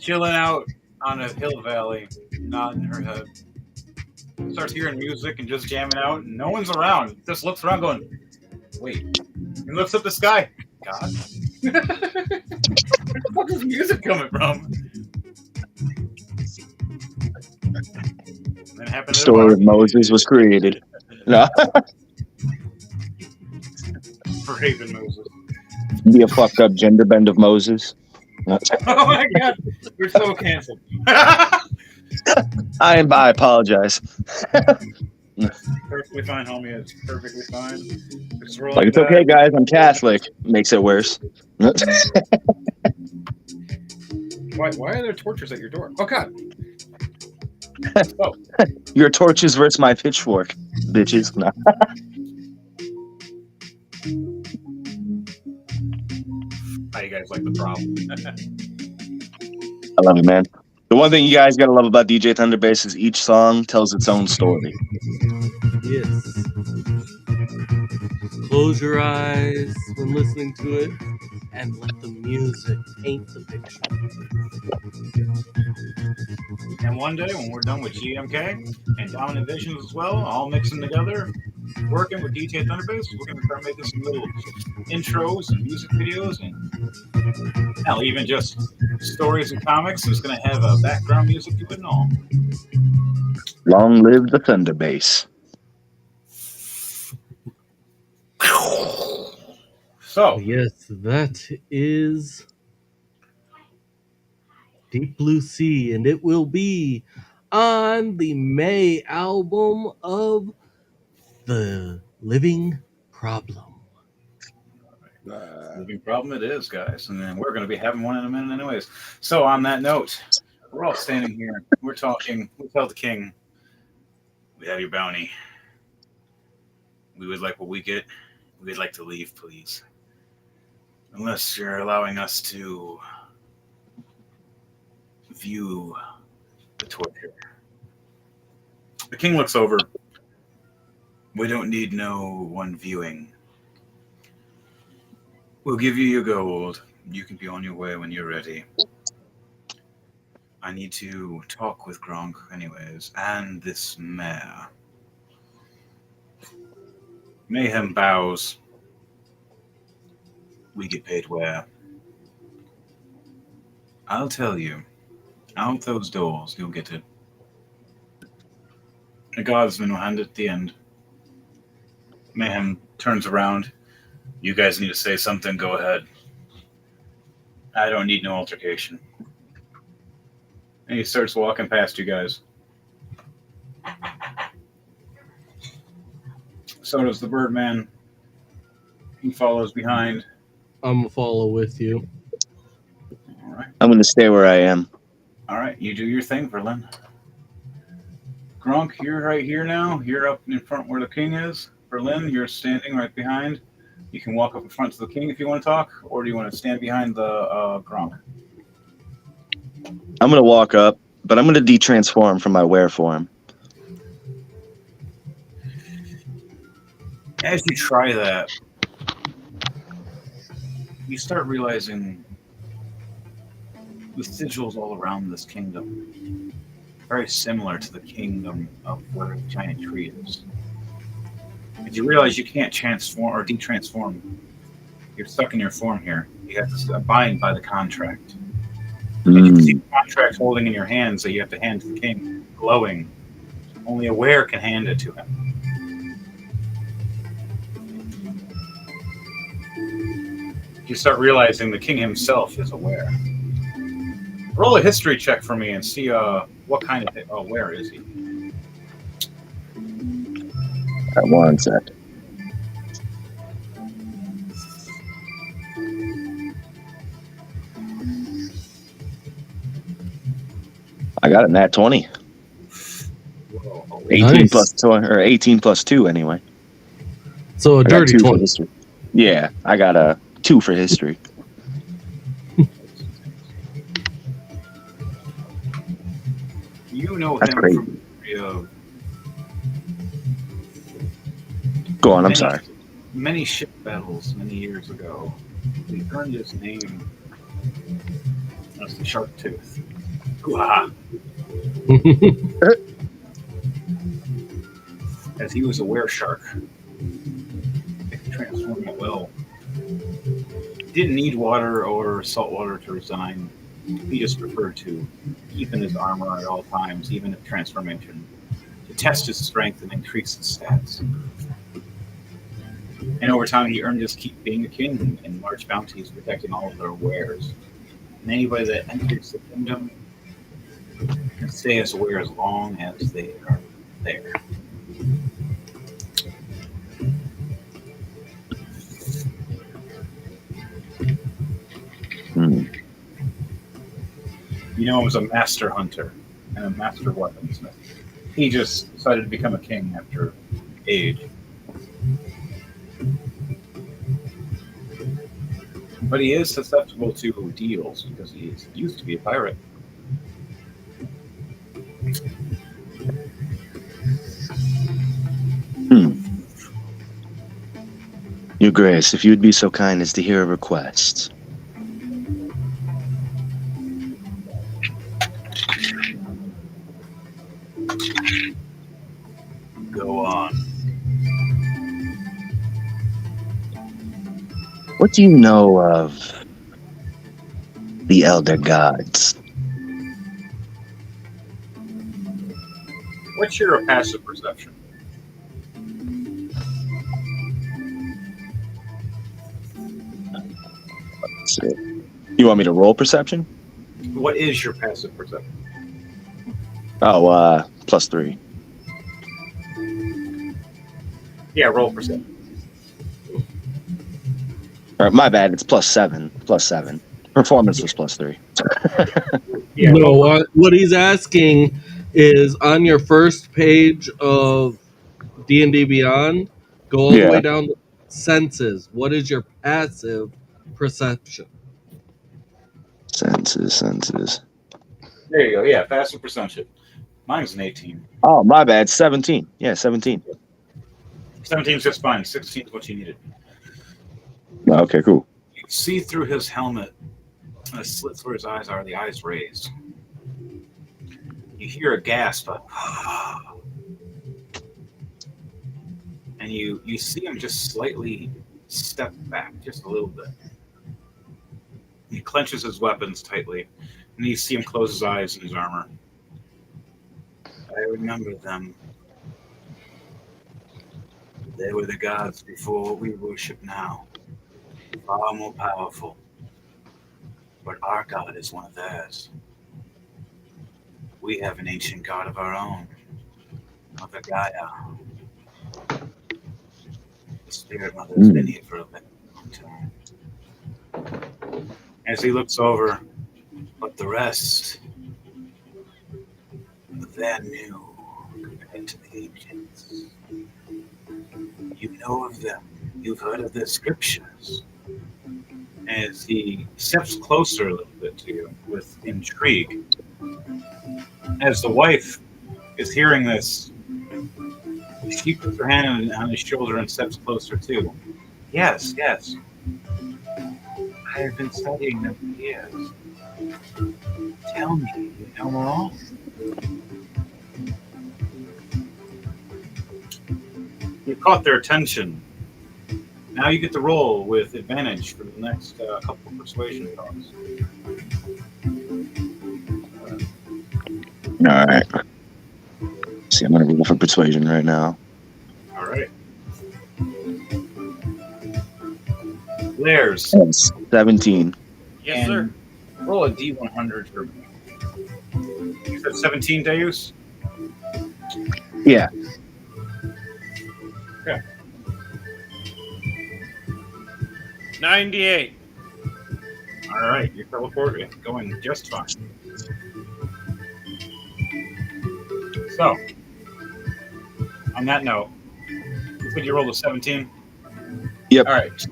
S1: chilling out on a hill valley, nodding her head. Starts hearing music and just jamming out, and no one's around. Just looks around going, wait. And looks up the sky. God? Where the fuck is music coming from? And then happened
S2: The story of Moses was created. No.
S1: For Raven Moses.
S2: Be a fucked up gender bend of Moses.
S1: Oh my god, we're so canceled.
S2: I apologize.
S1: Perfectly fine, homie. It's perfectly fine. Just roll
S2: Like,
S1: it
S2: it's okay,
S1: back.
S2: guys. I'm Catholic. Makes it worse.
S1: Why are there torches at your door? Oh God! Oh,
S2: Your torches versus my pitchfork, bitches. No.
S1: how you guys like the problem?
S2: I love it, man. The one thing you guys gotta love about DJ Thunderbass is each song tells its own story.
S5: Yes. Close your eyes when listening to it and let the music paint the picture.
S1: And one day when we're done with GMK and Dominant Visions as well, all mixing together, working with DJ Thunderbass, we're gonna start making some little intros and music videos and hell, even just stories and comics. It's gonna have background music to it and all.
S2: Long live the Thunderbass.
S1: So
S5: Yes, that is Deep Blue Sea, and it will be on the May album of The Living Problem.
S1: living problem it is, guys, and then we're gonna be having one in a minute, anyways. So on that note, we're all standing here. We're talking. We tell the king, "We have your bounty. We would like what we get. We'd like to leave, please. Unless you're allowing us to view the torture." The king looks over. "We don't need no one viewing. We'll give you your gold. You can be on your way when you're ready. I need to talk with Gronk anyways, and this mare." Mayhem bows. "We get paid where?" "I'll tell you. Out those doors, you'll get it." A guardsman will hand it at the end. Mayhem turns around. "You guys need to say something, go ahead. I don't need no altercation." And he starts walking past you guys. So does the Birdman. He follows behind.
S5: I'm gonna follow with you.
S1: All right.
S2: I'm gonna stay where I am.
S1: All right. You do your thing, Verlin. Gronk, you're right here now. You're up in front where the king is. Berlin, you're standing right behind. You can walk up in front to the king if you want to talk, or do you want to stand behind the Gronk?
S2: I'm gonna walk up, but I'm gonna de-transform from my wear form.
S1: As you try that, you start realizing the sigils all around this kingdom very similar to the kingdom of where the giant tree is. If you realize you can't transform or de-transform, you're stuck in your form here. You have to abide by the contract. And you can see the contract holding in your hands that you have to hand to the king, glowing. Only a wearer can hand it to him. You start realizing the king himself is aware. Roll a history check for me and see what kind of aware is he.
S2: One sec. I got it nat 20. 18
S5: Nice.
S2: plus 20, or 18 plus 2 anyway.
S5: So a
S2: I got
S5: dirty
S2: 2 for
S5: 20.
S2: history. Yeah, I got a 2 for history.
S1: You know
S2: That's
S1: him
S2: crazy.
S1: from the history of
S2: Go on, I'm sorry.
S1: many ship battles many years ago. He earned his name as the Shark Tooth. Hoo-ha. As he was a were shark. He could transform at will. Didn't need water or salt water to resign. He just preferred to keep in his armor at all times, even if transformation, to test his strength and increase his stats. And over time, he earned his keep being a king in large bounties, protecting all of their wares. And anybody that enters the kingdom can stay as a ware as long as they are there.
S2: Hmm.
S1: You know him as a master hunter and a master weaponsmith. He just decided to become a king after age. But he is susceptible to deals because he used to be a pirate.
S2: Your Grace, if you'd be so kind as to hear a request.
S1: Go on.
S2: What do you know of the Elder Gods?
S1: What's your passive perception?
S2: Let's see. You want me to roll perception?
S1: What is your passive perception?
S2: Oh, +3.
S1: Yeah, roll perception.
S2: All right, my bad. It's +7. +7. Performance was +3.
S1: Yeah,
S5: No, what he's asking is on your first page of D&D Beyond, go all the way down to senses. What is your passive perception?
S2: Senses.
S1: there you go. Yeah, passive perception. Mine's an 18.
S2: Oh, my bad. 17. Yeah, 17.
S1: 17 is just fine. 16 is what you needed.
S2: Oh, okay, cool.
S1: You see through his helmet, and the slits where his eyes are, the eyes raised. You hear a gasp, and you see him just slightly step back, just a little bit. He clenches his weapons tightly, and you see him close his eyes in his armor. I remember them. They were the gods before what we worship now. Far more powerful. But our God is one of theirs. We have an ancient god of our own, Mother Gaia. The spirit mother has been here for a long time. As he looks over, but the rest, they're new compared to the ancients. You know of them. You've heard of their scriptures. As he steps closer a little bit to you with intrigue, as the wife is hearing this, she puts her hand on his shoulder and steps closer too. Yes. I have been studying them for years. Tell me, you know them all? You caught their attention. Now you get to roll with advantage for the next couple of persuasion talks.
S2: All right. See, I'm going to roll for persuasion right now.
S1: All right. Blair's.
S2: 17.
S4: Yes, sir.
S1: Roll a D100 for me. You said 17, Deus?
S2: Yeah.
S1: Okay.
S4: 98.
S1: All right. You're going just fine. So, on that note, you said you rolled a 17?
S2: Yep.
S1: All right.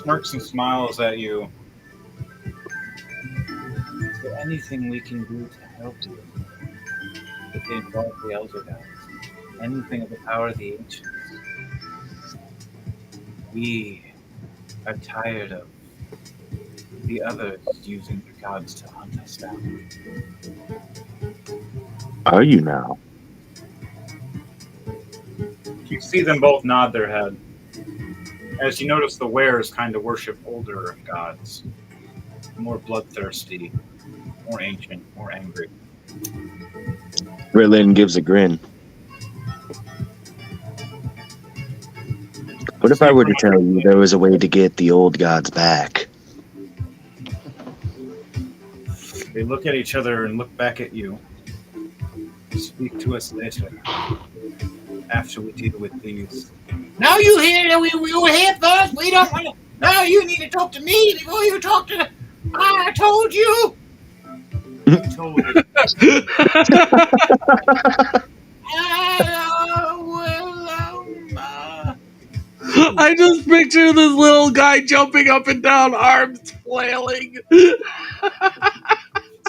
S1: Smirks and smiles at you. Is there anything we can do to help you? If they involve the Elder Gods? Anything of the power of the ancients? We are tired of the others using the gods to hunt us down.
S2: Are you now?
S1: You see them both nod their head. As you notice, the wearers kind of worship older gods. More bloodthirsty, more ancient, more angry.
S2: Berlin gives a grin. What if I were to tell you there was a way to get the old gods back?
S1: They look at each other and look back at you. speak to us later. After we deal with these. Now you hear we were here first. We don't want to. Now you need to talk to me before you talk to. I told you. You told me.
S5: I just picture this little guy jumping up and down, arms flailing.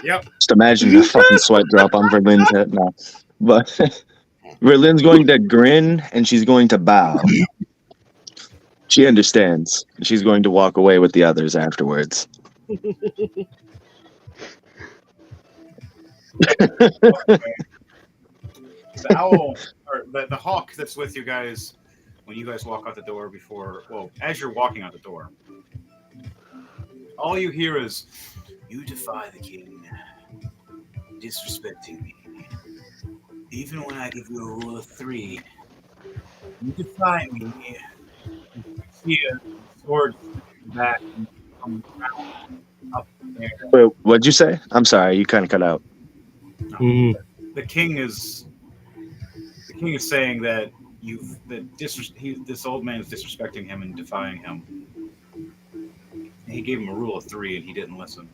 S1: Yep.
S2: Just imagine a fucking sweat drop on Verlin's head now. But Verlin's going to grin and she's going to bow. She understands. She's going to walk away with the others afterwards.
S1: The owl, or the hawk that's with you guys, when you guys walk out the door as you're walking out the door, all you hear is, "You defy the king, disrespecting me. Even when I give you a rule of 3, you defy me. Here, sword back from the ground up there."
S2: Wait, what'd you say? I'm sorry, you kind of cut out.
S1: The king is saying that this old man is disrespecting him and defying him. And he gave him a rule of 3 and he didn't listen.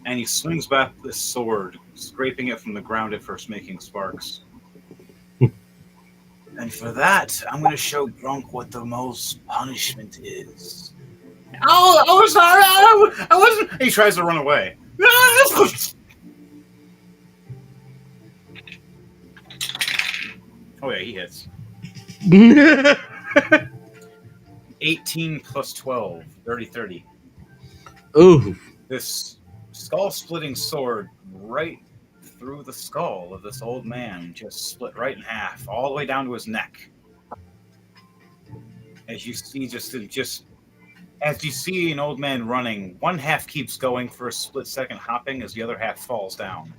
S1: And he swings back this sword, scraping it from the ground at first, making sparks. And for that, I'm going to show Grunk what the most punishment is. Oh, sorry, I wasn't. He tries to run away. Oh yeah, he hits. 18 plus 12, 30.
S5: Ooh.
S1: This skull-splitting sword right through the skull of this old man, just split right in half, all the way down to his neck. As you see, just as you see an old man running, one half keeps going for a split second, hopping, as the other half falls down.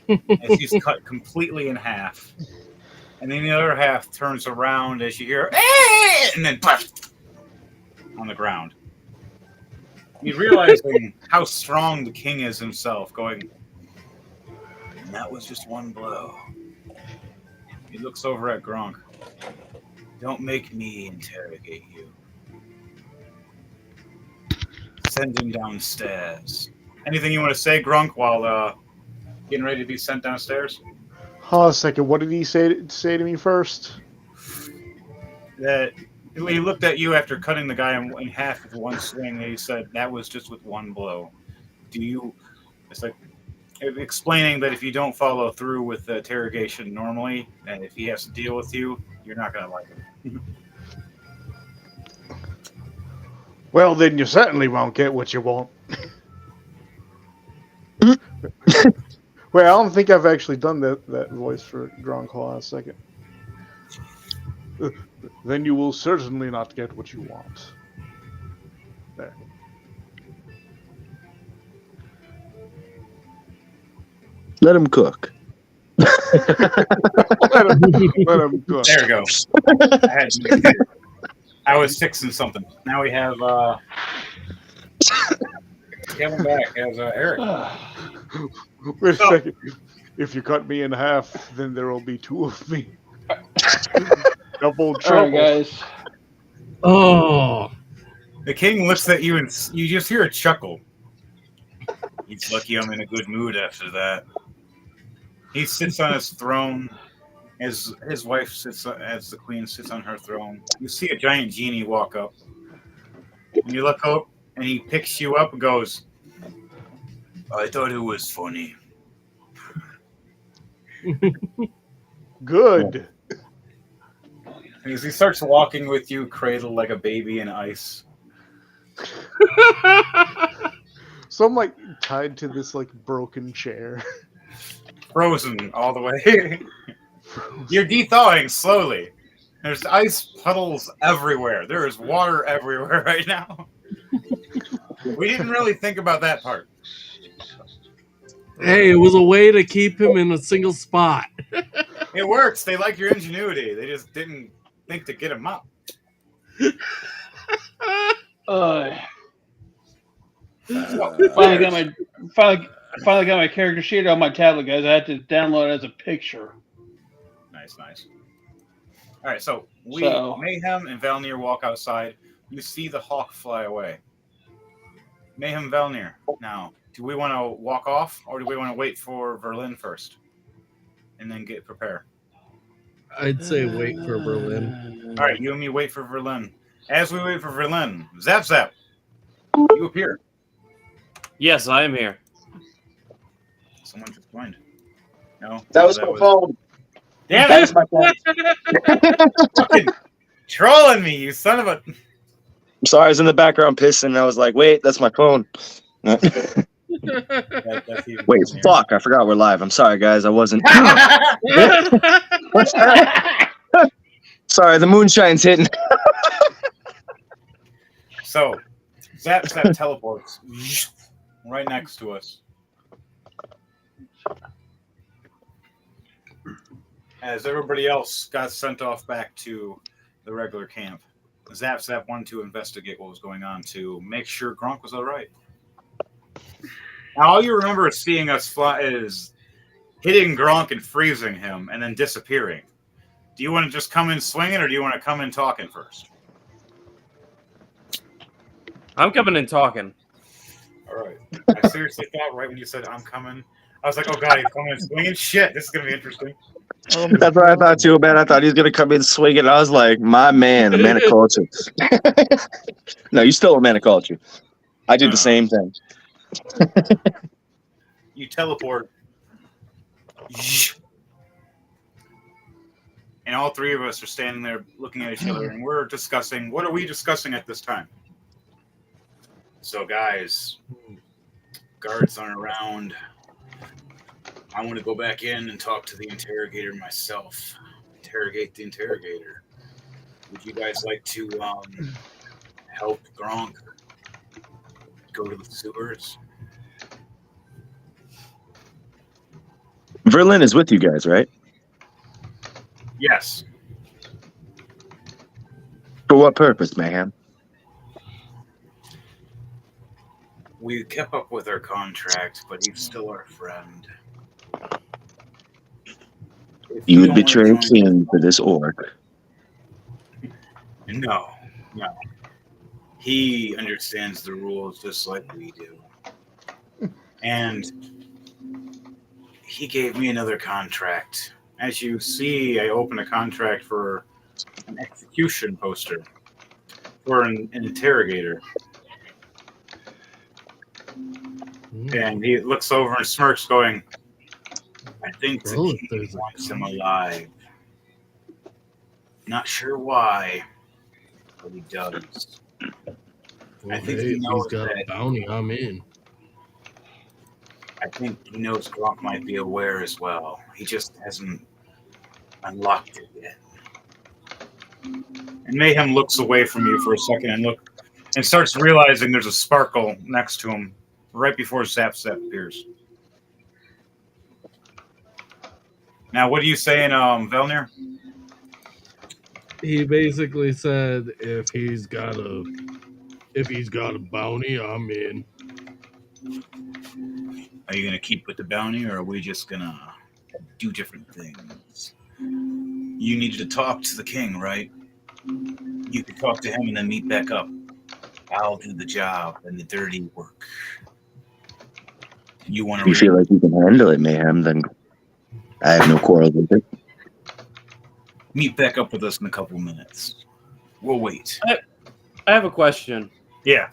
S1: As he's cut completely in half. And then the other half turns around as you hear, "Eh!" and then on the ground. You're realizing how strong the king is himself, going, "And that was just one blow." He looks over at Gronk. "Don't make me interrogate you. Send him downstairs." Anything you want to say, Gronk, while getting ready to be sent downstairs?
S3: Hold on a second. What did he say to me first?
S1: That he looked at you after cutting the guy in half with one swing, and he said, "That was just with one blow." It's like explaining that if you don't follow through with the interrogation normally, and if he has to deal with you, you're not going to like him.
S3: Well, then you certainly won't get what you want. Wait, I don't think I've actually done that voice for Gronk. Hold on a second. Then you will certainly not get what you want. There.
S2: Let him cook.
S3: Let him cook.
S1: There we go. I was fixing something. Now we have coming back as Eric.
S3: Wait a second. If you cut me in half, then there will be 2 of me. Double trouble.
S6: All right, guys.
S5: Oh.
S1: The king looks at you and you just hear a chuckle. He's lucky I'm in a good mood after that. He sits on his throne. His wife sits as the queen sits on her throne. You see a giant genie walk up. And you look up and he picks you up and goes, "I thought it was funny."
S3: Good.
S1: As he starts walking with you, cradled like a baby in ice.
S3: So I'm like tied to this like broken chair.
S1: Frozen all the way. You're de-thawing slowly. There's ice puddles everywhere. There is water everywhere right now. We didn't really think about that part.
S5: Hey, it was a way to keep him in a single spot.
S1: It works. They like your ingenuity. They just didn't think to get him up.
S6: Finally I finally got my character sheet on my tablet, guys. I had to download it as a picture.
S1: Nice. All right, so
S6: So-
S1: Mayhem and Valnir walk outside. You see the hawk fly away. Mayhem, Valnir. Now, do we want to walk off, or do we want to wait for Verlin first, and then prepare?
S5: I'd say wait for Berlin.
S1: All right, you and me wait for Verlin. As we wait for Verlin, Zap, you appear.
S4: Yes, I am here.
S1: Someone just joined. No,
S2: That was my phone.
S1: Damn
S2: That
S1: it!
S2: was my phone.
S1: Fucking trolling me, you son of a.
S2: I'm sorry, I was in the background pissing. And I was like, wait, that's my phone.
S1: That's even
S2: Wait,
S1: funnier.
S2: fuck! I forgot we're live. I'm sorry, guys. I wasn't. Sorry, the moonshine's hitting.
S1: So, Zap teleports right next to us. As everybody else got sent off back to the regular camp, Zap wanted to investigate what was going on to make sure Gronk was all right. Now, all you remember is seeing us fly is hitting Gronk and freezing him and then disappearing. Do you want to just come in swinging, or do you want to come in talking first?
S4: I'm coming in talking.
S1: All right. I seriously thought right when you said I'm coming, I was like, oh god, he's coming in swinging. Shit, this is gonna be interesting.
S2: That's what I thought too, man. I thought he was gonna come in swinging. I was like, my man, a man of culture. No, you still a man of culture. I did the same thing.
S1: You teleport. And all three of us are standing there looking at each other, and we're discussing, what are we discussing at this time? So, guys, guards aren't around. I want to go back in and talk to the interrogator myself. Interrogate the interrogator. Would you guys like to help Gronk go to the sewers?
S2: Verlin is with you guys, right?
S1: Yes.
S2: For what purpose, mayhem?
S1: We kept up with our contract, but he's still our friend. If
S2: You would
S1: don't wanna
S2: betray a
S1: join-
S2: king for this orc.
S1: No. He understands the rules just like we do. And he gave me another contract. As you see, I open a contract for an execution poster for an interrogator. And he looks over and smirks, going, I think the
S5: Oh,
S1: king
S5: there's a
S1: wants him alive. Not sure why, but he does.
S5: Well,
S1: I think
S5: hey,
S1: he
S5: if
S1: knows
S5: he's got a
S1: that-
S5: bounty, I'm in.
S1: I think he knows Gronk might be aware as well. He just hasn't unlocked it yet. And Mayhem looks away from you for a second and starts realizing there's a sparkle next to him right before Zap appears. Now, what are you saying, Velnir?
S5: He basically said if he's got a bounty, I'm in.
S1: Are you going to keep with the bounty, or are we just going to do different things? You needed to talk to the king, right? You could talk to him and then meet back up. I'll do the job and the dirty work. You want
S2: If you feel like you can handle it, mayhem, then I have no quarrel with it.
S1: meet back up with us in a couple minutes. We'll wait.
S4: I have a question.
S1: Yeah.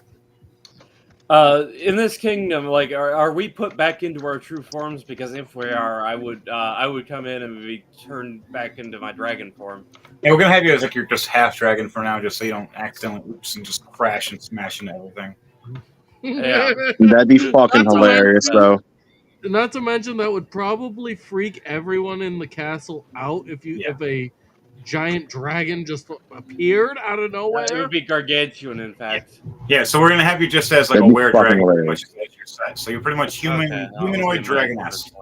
S4: In this kingdom, like, are we put back into our true forms? Because if we are, I would come in and be turned back into my dragon form.
S1: Yeah, we're gonna have you as like you're just half dragon for now, just so you don't accidentally oops and just crash and smash into everything.
S4: Yeah.
S2: That'd be fucking
S5: That's
S2: hilarious, though.
S5: Not to mention that would probably freak everyone in the castle out if a giant dragon just appeared out of nowhere.
S4: It would be gargantuan, in fact.
S1: Yeah, so we're gonna have you just as like
S2: That'd
S1: a
S2: be
S1: were
S2: fucking
S1: dragon, pretty
S2: hilarious.
S1: much as your set. So you're pretty much
S4: Okay,
S1: humanoid dragon-esque.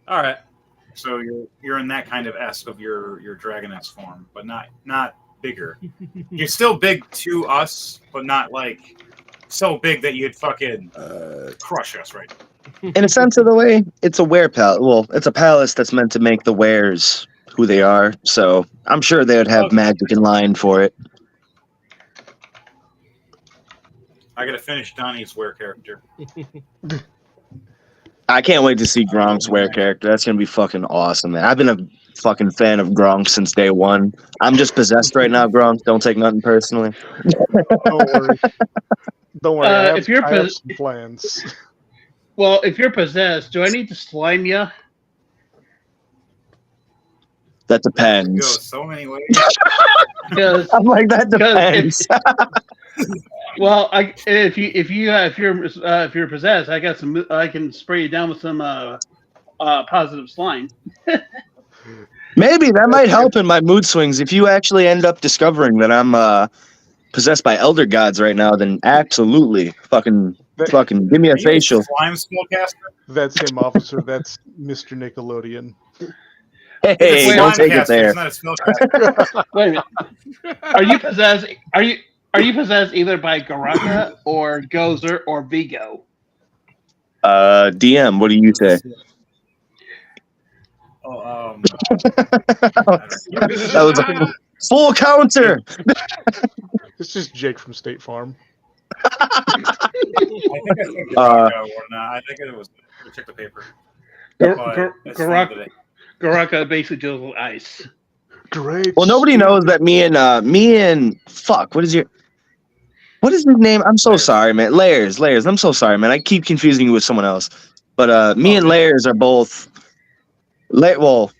S4: All right.
S1: So you're in that kind of esque of your dragon-esque form, but not bigger. You're still big to us, but not like so big that you'd fucking crush us, right?
S2: In a sense of the way, it's a were palace. Well, it's a palace that's meant to make the wares who they are. So I'm sure they would have
S4: Okay.
S2: magic in line for it.
S1: I gotta finish Donnie's wear character.
S2: I can't wait to see Gronk's wear character. That's gonna be fucking awesome, man. I've been a fucking fan of Gronk since day one. I'm just possessed right now, Gronk. Don't take nothing personally.
S3: Don't worry. Don't worry. I
S6: if you're
S3: have some plans.
S6: Well, if you're possessed, do I need to slime you?
S2: That
S1: It
S2: depends.
S1: goes so many ways.
S6: Because
S2: I'm like, that
S6: Because
S2: depends.
S6: well, if you're possessed, I got some. I can spray you down with some positive slime.
S2: Maybe that might help in my mood swings. If you actually end up discovering that I'm possessed by elder gods right now, then absolutely fucking give me a
S1: Are you
S2: facial.
S1: slime spellcaster?
S3: That's him, officer. That's Mr. Nickelodeon.
S2: Hey,
S1: It's a
S2: don't take
S1: slime
S2: it there.
S1: It's not a spellcaster.
S6: Wait a minute. Are you possessed? Are you possessed either by Garaka or Gozer or Vigo?
S2: DM, what do you say?
S1: Oh,
S2: That was a full counter.
S3: It's just Jake from State Farm.
S1: I think I said Garaka or not. I think it was. Check the paper.
S6: Garaka basically deals with ice.
S3: Great.
S2: Well, nobody knows that me and fuck. What is his name? I'm so
S1: Layers.
S2: sorry, man. Layers. I'm so sorry, man. I keep confusing you with someone else. But me and Layers are both. Well,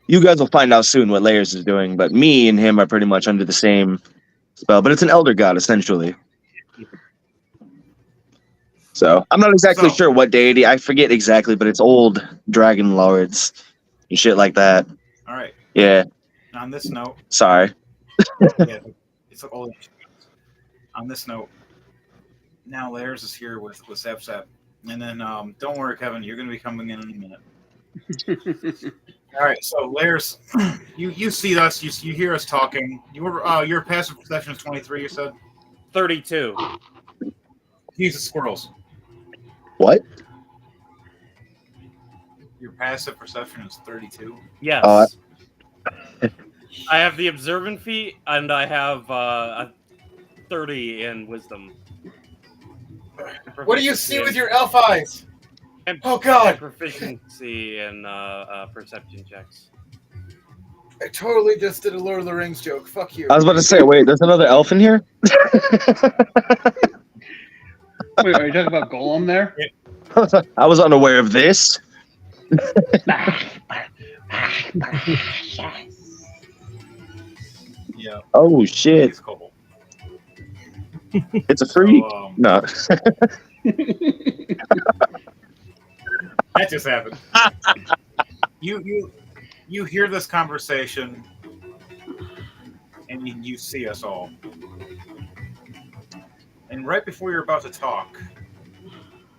S2: you guys will find out soon what Layers is doing. But me and him are pretty much under the same spell. But it's an elder god essentially. So I'm not exactly sure what deity. I forget exactly, but it's old dragon lords and shit like that.
S1: All right.
S2: Yeah.
S1: On this note,
S2: Sorry.
S1: yeah, it's all. On this note, now Layers is here with Zap Zap, and then don't worry, Kevin, you're going to be coming in a minute. All right, so Layers, you see us, you hear us talking. Your passive perception is 23. You said
S4: 32.
S1: Jesus, squirrels.
S2: What?
S1: Your passive perception is 32.
S4: Yes. I have the observant feat, and I have a 30 in wisdom.
S7: What do you see with your elf eyes?
S4: And
S7: Oh, God.
S4: proficiency in perception checks.
S7: I totally just did a Lord of the Rings joke. Fuck you.
S2: I was about to say, wait, there's another elf in here?
S6: Wait, are you talking about Golem there?
S2: I was unaware of this.
S1: Yeah.
S2: Oh shit!
S1: He's cool.
S2: It's a freak.
S1: So,
S2: No.
S1: that just happened. You hear this conversation, and you see us all. And right before you're about to talk,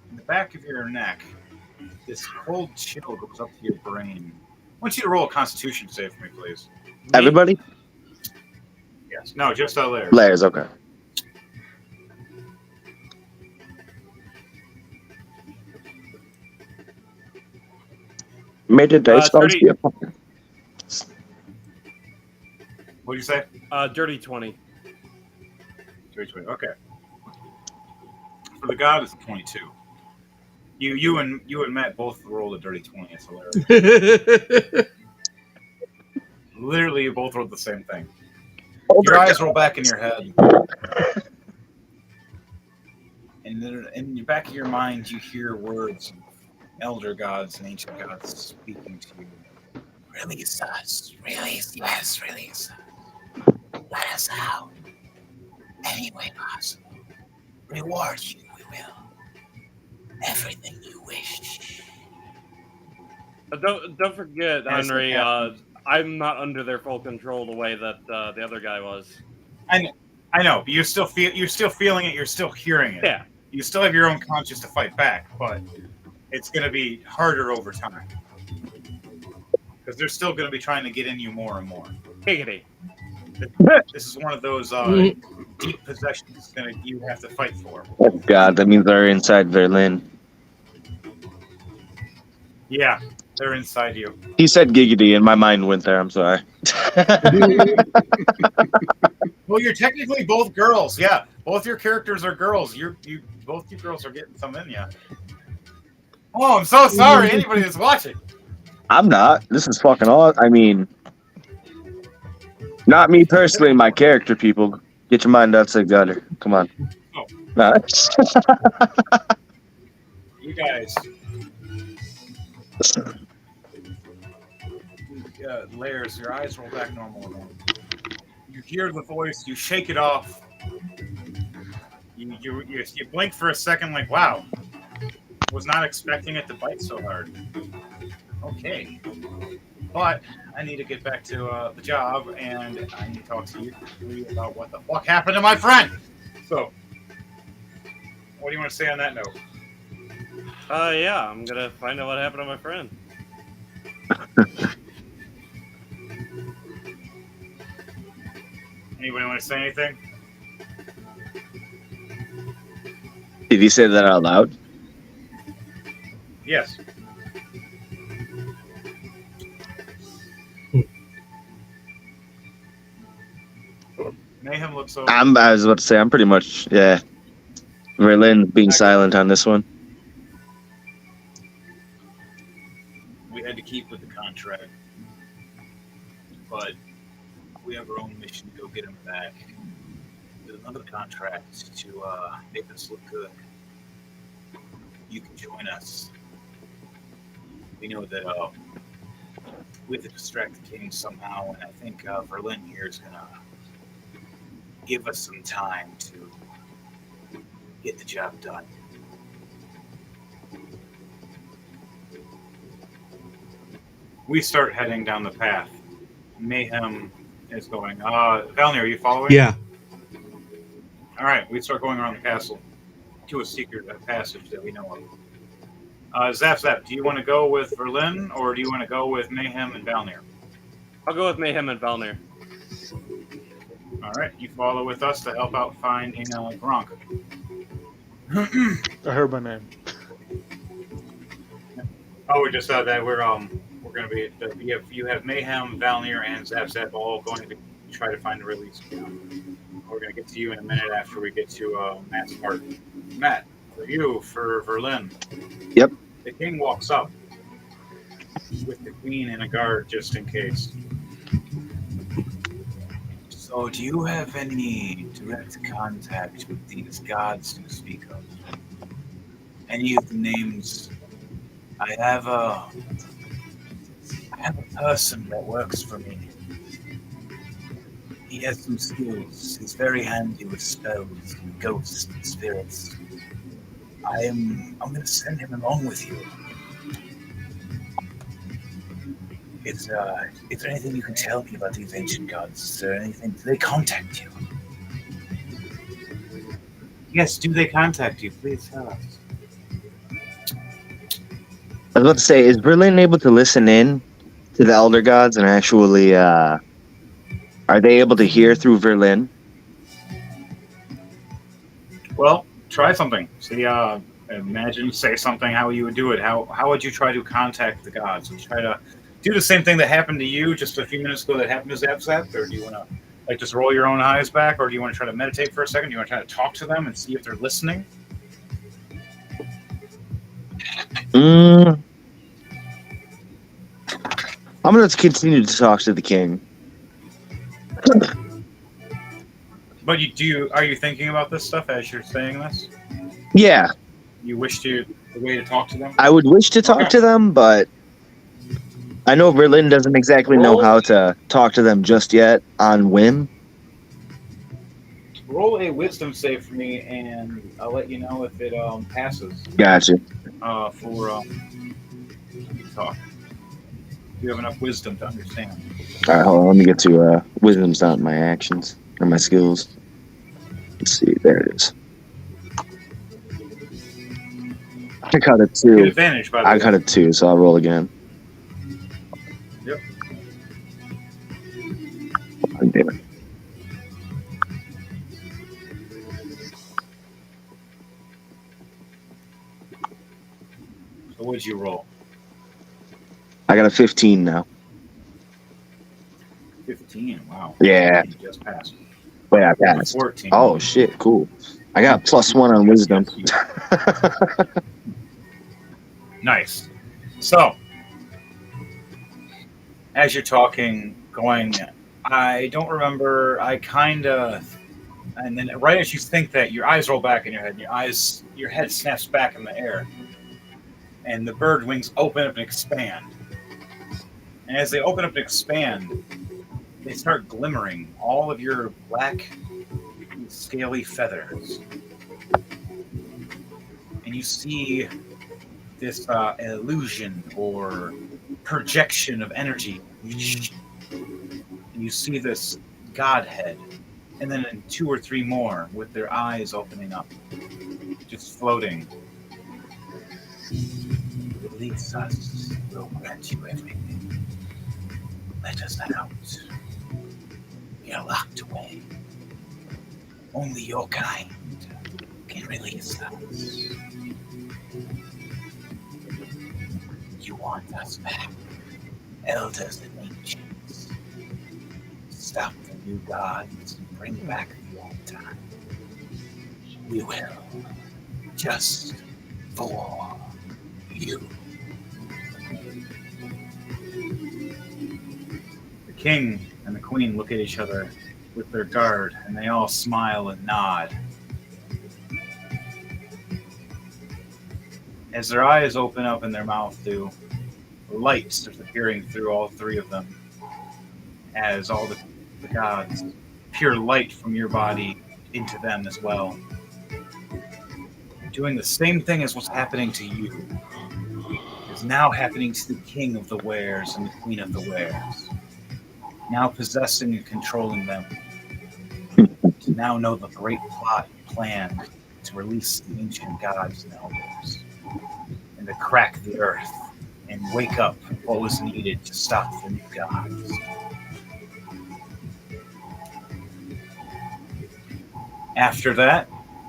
S1: in the back of your neck, this cold chill goes up to your brain. I want you to roll a Constitution save for me, please.
S2: Everybody?
S1: Yes. No, just Layers.
S2: Layers, okay. Made a dice
S4: 30.
S1: What did you say?
S4: Dirty 20.
S1: 320. Okay. For the god, it's a 22. You and Matt both rolled a dirty 20. It's hilarious. Literally, you both rolled the same thing. Your eyes roll back in your head. And then in the back of your mind, you hear words of elder gods and ancient gods speaking to you. Release us. Release us. Release us. Let us out. Any way possible. Reward you, we will. Everything you wish.
S4: Don't forget,
S1: Yes,
S4: Henry.
S1: it happens.
S4: I'm not under their full control the way that the other guy was.
S1: I know, but you're still feeling it. You're still hearing it.
S4: Yeah.
S1: You still have your own conscience to fight back, but it's going to be harder over time because they're still going to be trying to get in you more and more.
S4: Giggity.
S1: This is one of those deep possessions that you have to fight for.
S2: Oh god, that means they're inside Berlin.
S1: Yeah, they're inside you.
S2: He said giggity, and my mind went there. I'm sorry.
S1: Well, you're technically both girls. Yeah, both your characters are girls. Both you girls are getting some in you. Oh, I'm so sorry. Anybody that's watching.
S2: I'm not. This is fucking awesome. I mean, not me personally. My character, people. Get your mind out to the gutter. Come on.
S1: Oh.
S2: Nah.
S1: You guys. Layers, your eyes roll back normal again. You hear the voice, you shake it off. You blink for a second, like, wow, was not expecting it to bite so hard. Okay. But I need to get back to the job, and I need to talk to you three about what the fuck happened to my friend. So, what do you want to say on that note?
S4: Yeah, I'm gonna find out what happened to my friend.
S1: Anybody want to say anything?
S2: Did you say that out loud?
S1: Yes. Mayhem looks over.
S2: I was about to say, I'm pretty much, yeah. Verlin being silent on this one.
S1: We had to keep with the contract, but we have our own mission to go get him back. There's another contract to make us look good. You can join us. We know that we have to distract the king somehow, and I think Verlin here is gonna give us some time to get the job done. We start heading down the path. Mayhem is going. Valnir, are you following?
S5: Yeah.
S1: All right, we start going around the castle to a secret passage that we know of. Zap, do you want to go with Verlin, or do you want to go with Mayhem and Valnir?
S4: I'll go with Mayhem and Valnir.
S1: All right, you follow with us to help out finding Gronk.
S3: I heard my name.
S1: Oh, we just said that we're going to be you have Mayhem, Valnir, and Zap all going to try to find a release. We're going to get to you in a minute after we get to Matt's part. Matt, for Verlin.
S2: Yep.
S1: The king walks up with the queen and a guard just in case. So, do you have any direct contact with these gods you speak of? Any of the names? I have a person that works for me. He has some skills. He's very handy with spells and ghosts and spirits. I'm going to send him along with you. Is there anything you can tell me about these ancient gods? Is there anything? Do they contact you? Yes, do they contact you? Please tell us.
S2: I was about to say, is Berlin able to listen in to the Elder Gods and actually, are they able to hear through Verlin?
S1: Well, try something. See, imagine, say something, how you would do it. How would you try to contact the gods? Would you try to do the same thing that happened to you just a few minutes ago that happened to Zap? Or do you want to just roll your own eyes back? Or do you want to try to meditate for a second? Do you want to try to talk to them and see if they're listening?
S2: I'm going to continue to talk to the king.
S1: But are you thinking about this stuff as you're saying this?
S2: Yeah.
S1: You wish a way to talk to them?
S2: I would wish to talk to them, but I know Verlin doesn't exactly know how to talk to them just yet on whim.
S1: Roll a wisdom save for me, and I'll let you know if it passes.
S2: Gotcha.
S1: For talk. You have enough wisdom to understand.
S2: All right, hold on. Let me get to wisdom's not my actions or my skills. Let's see. There it is. I got a 2.
S1: Good advantage, by the way.
S2: I got a 2, so I'll roll again.
S1: Yep.
S2: Oh, damn it.
S1: So what'd you roll?
S2: I got a 15 now.
S1: 15. Wow.
S2: Yeah.
S1: You just passed.
S2: Wait, I
S1: You have a
S2: passed.
S1: 14.
S2: Oh shit, cool. I got +1 on wisdom.
S1: Yes, nice. So, as you're talking, going, I don't remember. And then right as you think that, your eyes roll back in your head. And your head snaps back in the air, and the bird wings open up and expand. And as they open up and expand, they start glimmering all of your black, scaly feathers, and you see this illusion or projection of energy. And you see this godhead, and then 2 or 3 more with their eyes opening up, just floating. Release us, we'll grant you everything. Let us out. We are locked away. Only your kind can release us. You want us back, elders and ancients. Stop the new gods and bring back the old time. We will. Just for you. The king and the queen look at each other with their guard, and they all smile and nod. As their eyes open up and their mouth do, light starts appearing through all 3 of them, as all the gods, pure light from your body into them as well. Doing the same thing as what's happening to you is now happening to the king of the wares and the queen of the wares. Now possessing and controlling them. To now know the great plot planned to release the ancient gods and elders. And to crack the earth and wake up what was needed to stop the new gods. After that,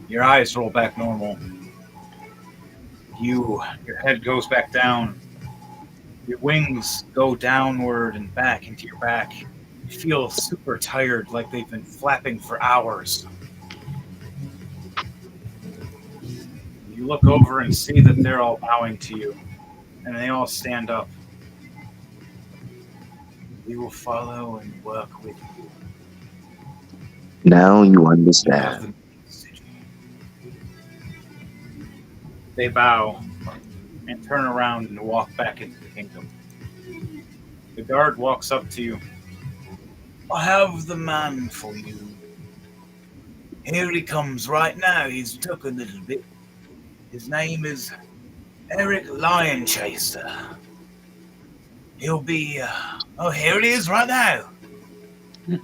S1: your eyes roll back normal. Your head goes back down. Your wings go downward and back into your back. You feel super tired, like they've been flapping for hours. You look over and see that they're all bowing to you, and they all stand up. We will follow and work with you.
S2: Now you
S1: You have
S2: understand.
S1: the decision. They bow and turn around and walk back into the kingdom. The guard walks up to you. I have the man for you. Here he comes right now. He's took a little bit. His name is Eric Lion Chaser. He'll be, oh, here he is right now. A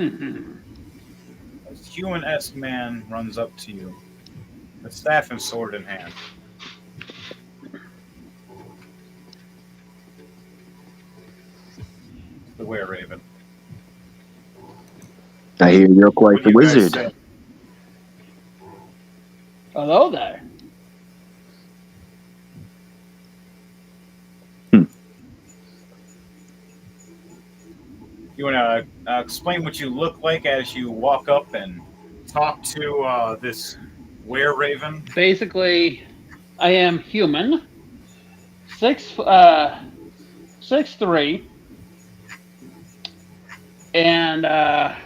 S1: human-esque man runs up to you, with staff and sword in hand. The Were-Raven.
S2: I hear you're quite
S1: What
S2: the
S1: do you guys
S2: wizard.
S1: say?
S6: Hello there.
S1: You want to explain what you look like as you walk up and talk to this Were-Raven?
S6: Basically, I am human, 6'3", and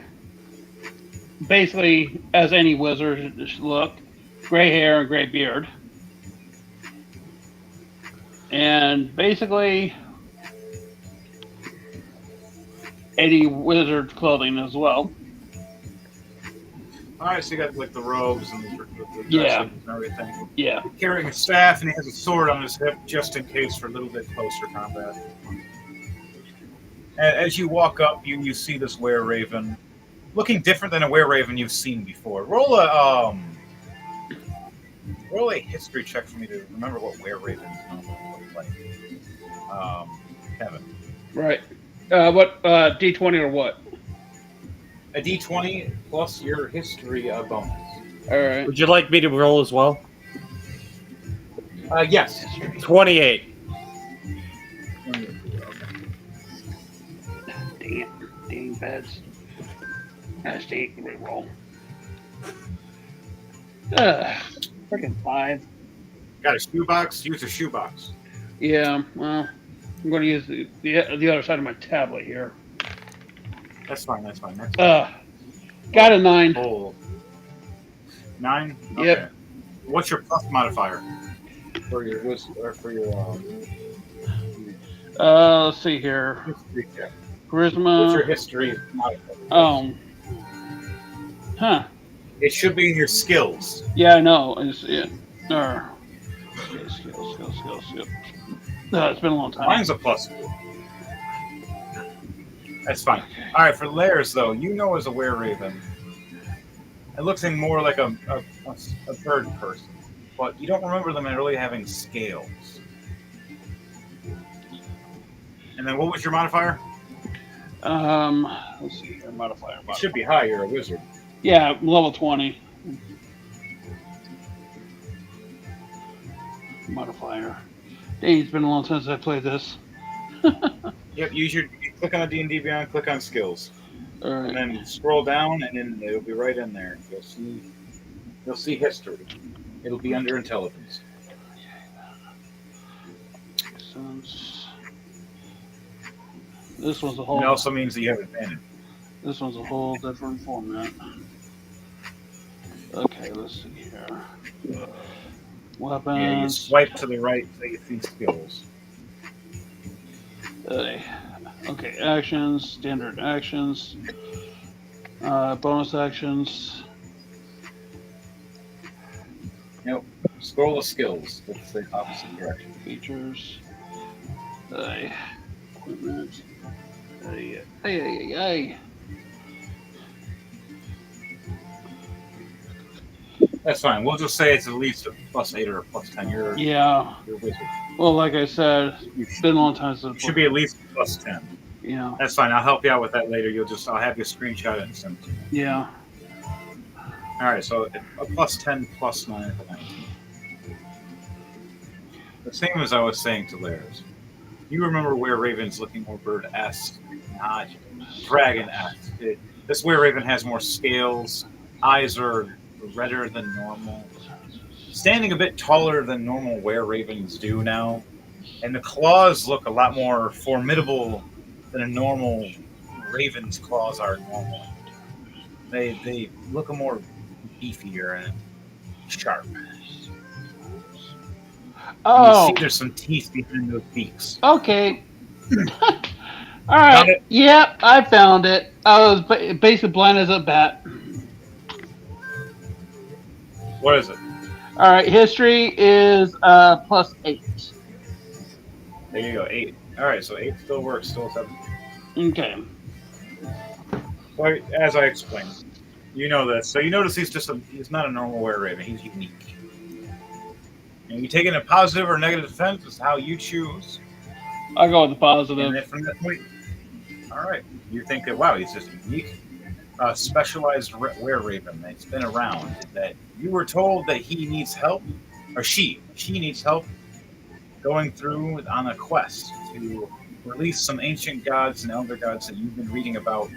S6: basically, as any wizard should look, gray hair and gray beard, and basically any wizard clothing as well.
S1: All right, so you got like the robes and the
S6: Yeah.
S1: dresses and everything.
S6: Yeah.
S1: Carrying a staff, and he has a sword on his hip just in case for a little bit closer combat. As you walk up, you see this Were-Raven, looking different than a Were-Raven you've seen before. Roll a history check for me to remember what Were-Ravens look like. Kevin.
S6: Right. What D20 or what?
S1: A D20 plus your history bonus.
S6: All right.
S4: Would you like me to roll as well?
S1: Yes.
S4: 28.
S6: Dang beds. That's the roll. Freaking 5.
S1: Got a shoebox? Use a shoebox.
S6: Yeah, well, I'm going to use the other side of my tablet here.
S1: That's fine. That's fine. That's
S6: Got a 9.
S1: Oh. 9? Okay.
S6: Yep.
S1: What's your plus modifier? For your or for your
S6: Let's see here.
S1: history check.
S6: Charisma.
S1: What's your history modifier?
S6: Huh.
S1: It should be in your skills.
S6: Yeah, I know. Skills. No, it's been a long time.
S1: Mine's a plus. That's fine. All right, for layers though, you know as a were-raven, it looks more like a bird person, but you don't remember them really having scales. And then what was your modifier?
S6: Let's see here. Modifier.
S1: It should be high. You're a wizard.
S6: Yeah, level 20. Modifier. Dang, it's been a long time since I played this.
S1: Yep. You click on the D&D Beyond. Click on skills.
S6: All right.
S1: And then scroll down, and then it'll be right in there. You'll see history. It'll be under intelligence.
S6: This one's a whole.
S1: It also means that you have advantage.
S6: This one's a whole different format. Okay, let's see here. Weapons.
S1: Yeah, you swipe to the right so you see skills.
S6: Okay, actions, standard actions, bonus actions.
S1: Nope. Scroll to skills. That's the opposite direction.
S6: Features. Equipment. Hey.
S1: That's fine. We'll just say it's at least a +8 or a +10. You're a wizard.
S6: Well, like I said, it's been a long time since.
S1: You should be at least +10.
S6: Yeah.
S1: That's fine. I'll help you out with that later. I'll have you screenshot it and send it to me.
S6: Yeah.
S1: All right. So a +10, +9, +19. The same as I was saying to Lairs. You remember where Raven's looking more bird-esque, not dragon-esque. This were-raven has more scales. Eyes are redder than normal. Standing a bit taller than normal were-ravens do now. And the claws look a lot more formidable than a normal raven's claws are normally. They look more beefier and sharp.
S6: Oh.
S1: You see there's some teeth behind those beaks.
S6: Okay. All right. Yep, I found it. I was basically blind as a bat.
S1: What is it?
S6: All right. History is +8.
S1: There you go, 8. All right, so 8 still works, still 7.
S6: Okay.
S1: Well, as I explained, you know this. So you notice he's not a normal were-raven. He's unique. And you take it in a positive or negative defense is how you choose.
S6: I'll go with the positive.
S1: And then from that point, all right, you think that, wow, he's just unique. Specialized were-raven that's been around, that you were told that he needs help, or she needs help going through on a quest to release some ancient gods and elder gods that you've been reading about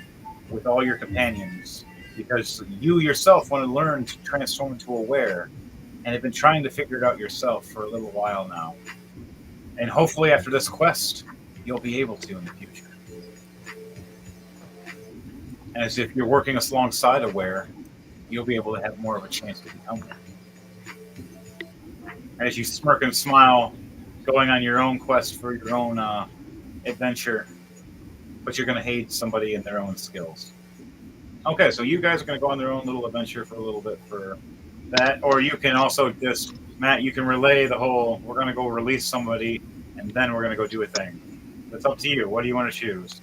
S1: with all your companions, because you yourself want to learn to transform into a were, and have been trying to figure it out yourself for a little while now. And hopefully after this quest, you'll be able to in the future. As if you're working alongside a were, you'll be able to have more of a chance to become one. As you smirk and smile, going on your own quest for your own adventure, but you're going to hate somebody in their own skills. Okay, so you guys are going to go on their own little adventure for a little bit for that, or you can also just, Matt, you can relay the whole, we're going to go release somebody, and then we're going to go do a thing. It's up to you. What do you want to choose?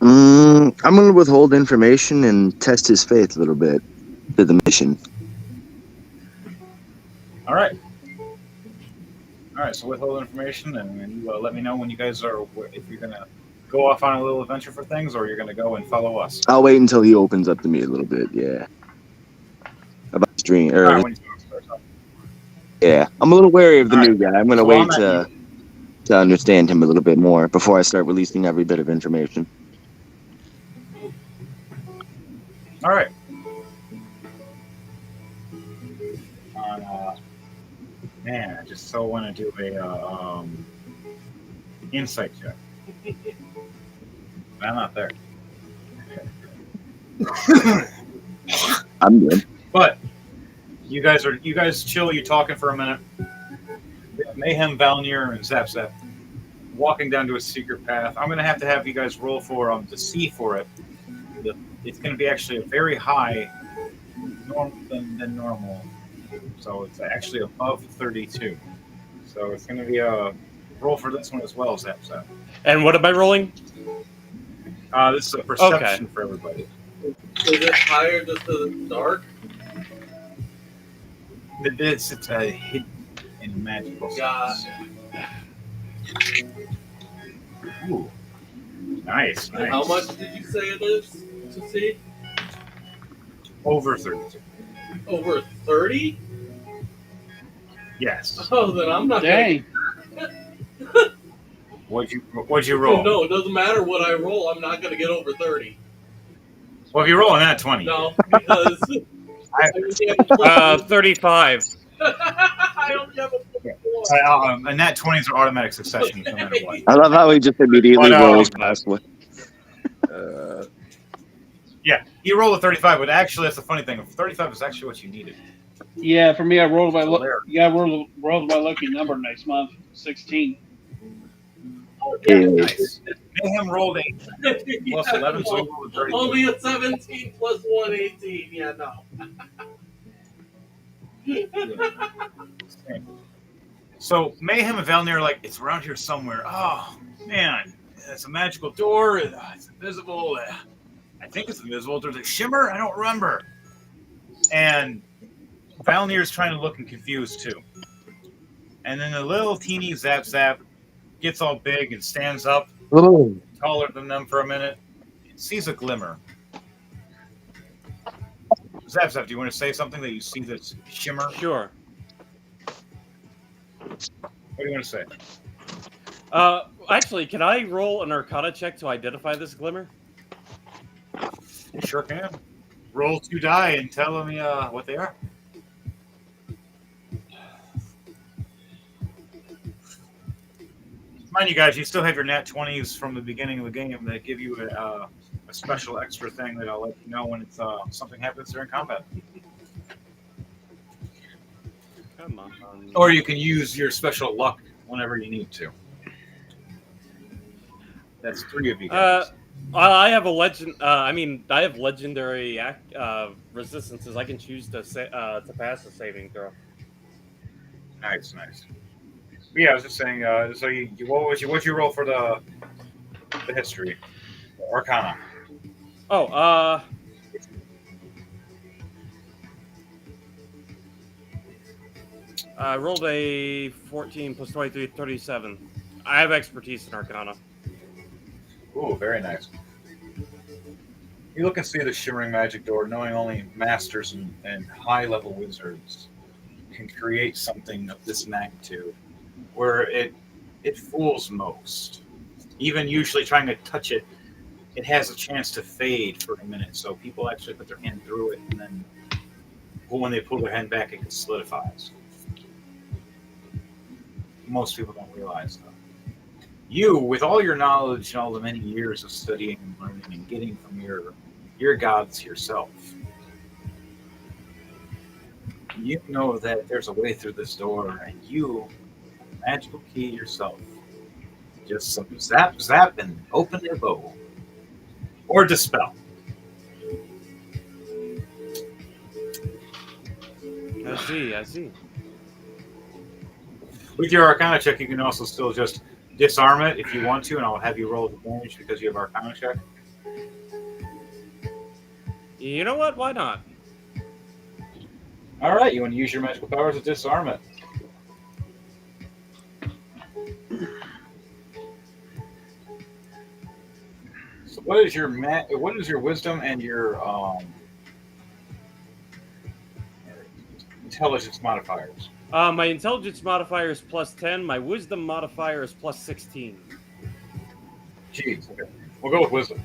S2: I'm going to withhold information and test his faith a little bit to the mission.
S1: All right. All right, so withhold information, and you let me know when you guys are, if you're going to go off on a little adventure for things, or you're going to go and follow us.
S2: I'll wait until he opens up to me a little bit, yeah. About his dream.
S1: All right, when you start off.
S2: Yeah, I'm a little wary of the new guy. I'm going to wait to understand him a little bit more before I start releasing every bit of information.
S1: All right. Man, I just so want to do a insight check. I'm not there.
S2: I'm good.
S1: But you guys chill. You talking for a minute. Mayhem, Valnir, and Zap Zap walking down to a secret path. I'm gonna have you guys roll for to see for it. It's gonna be actually a very high than normal. So it's actually above 32. So it's gonna be a roll for this one as well, Zap Zap.
S4: And what am I rolling?
S1: This is a perception for everybody.
S5: Is it higher just to the dark?
S1: It's a hidden in magical sense. Ooh. Nice.
S5: And how much did you say it is to see?
S1: Over 32.
S5: Over 30?
S1: Yes.
S5: Oh, then I'm not.
S6: Dang.
S1: What'd you roll?
S5: No, it doesn't matter what I roll. I'm not going to get over 30.
S1: Well, if you're rolling that 20.
S5: No, because I only have
S4: 35.
S5: I only have a 24.
S1: And that 20s are automatic succession no matter what.
S2: I love how he just immediately rolls past what.
S1: Yeah, you roll a 35, but actually that's the funny thing. 35 is actually what you needed.
S6: Yeah, for me, I rolled my rolled my lucky number next month, 16.
S1: Yeah, nice. Mayhem rolled 8 plus 11, so he rolled a 32.
S5: Only a 17 plus 1, 18. Yeah, no.
S1: So Mayhem and Valnir are like, it's around here somewhere. Oh, man, it's a magical door. It's invisible. I think it's invisible. There's a shimmer. I don't remember. And Valnir's trying to look and confused, too. And then the little teeny Zap Zap gets all big and stands up, taller than them for a minute, and sees a glimmer. Zap Zap, do you want to say something that you see this shimmer?
S4: Sure.
S1: What do you want to say?
S4: Actually, can I roll an Arcana check to identify this glimmer?
S1: You sure can. Roll 2 die and tell me what they are. Mind you guys, you still have your nat 20s from the beginning of the game that give you a special extra thing that I'll let you know when it's something happens during combat.
S4: Come on.
S1: Or you can use your special luck whenever you need to. That's 3 of you guys.
S4: I have a legend. I have legendary resistances. I can choose to pass a saving throw.
S1: Nice. Yeah, I was just saying. So what'd you roll for the history, the Arcana?
S4: Oh, I rolled a 14 plus 23, 37. I have expertise in Arcana.
S1: Ooh, very nice. You look and see the shimmering magic door, knowing only masters and high-level wizards can create something of this magnitude, where it fools most. Even usually trying to touch it, it has a chance to fade for a minute, so people actually put their hand through it, and then when they pull their hand back, it solidifies. Most people don't realize that. You, with all your knowledge and all the many years of studying and learning and getting from your gods yourself, you know that there's a way through this door, and you, magical key yourself, just some zap zap and open your bow, or dispel.
S4: I see.
S1: With your Arcana check, you can also still just disarm it if you want to, and I'll have you roll advantage because you have Arcana check.
S4: You know what? Why not?
S1: All right, you want to use your magical powers to disarm it. So, what is your wisdom and your intelligence modifiers?
S4: My intelligence modifier is +10. My wisdom modifier is +16.
S1: Jeez. Okay. We'll go with wisdom.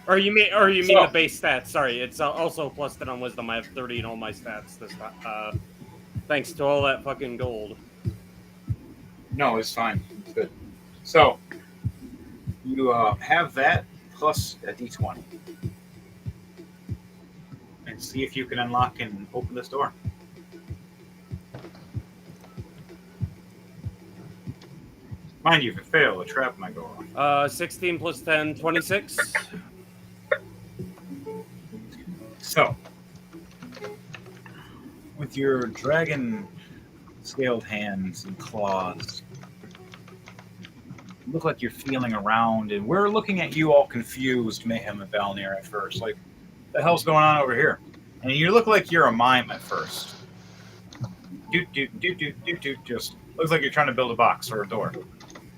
S4: Or you mean
S1: So-
S4: the base stats? Sorry, it's also +10 on wisdom. I have 30 in all my stats this time. Thanks to all that fucking gold.
S1: No, it's fine. It's good. So you have that plus a d20, and see if you can unlock and open this door. Mind you, if it fails, a trap might go off.
S4: 16 plus 10, 26.
S1: So, with your dragon scaled hands and claws, you look like you're feeling around, and we're looking at you all confused, Mayhem and Valnir at first. Like, the hell's going on over here? And you look like you're a mime at first. Doot, doot, doot, doot, doot, doot. Just looks like you're trying to build a box or a door.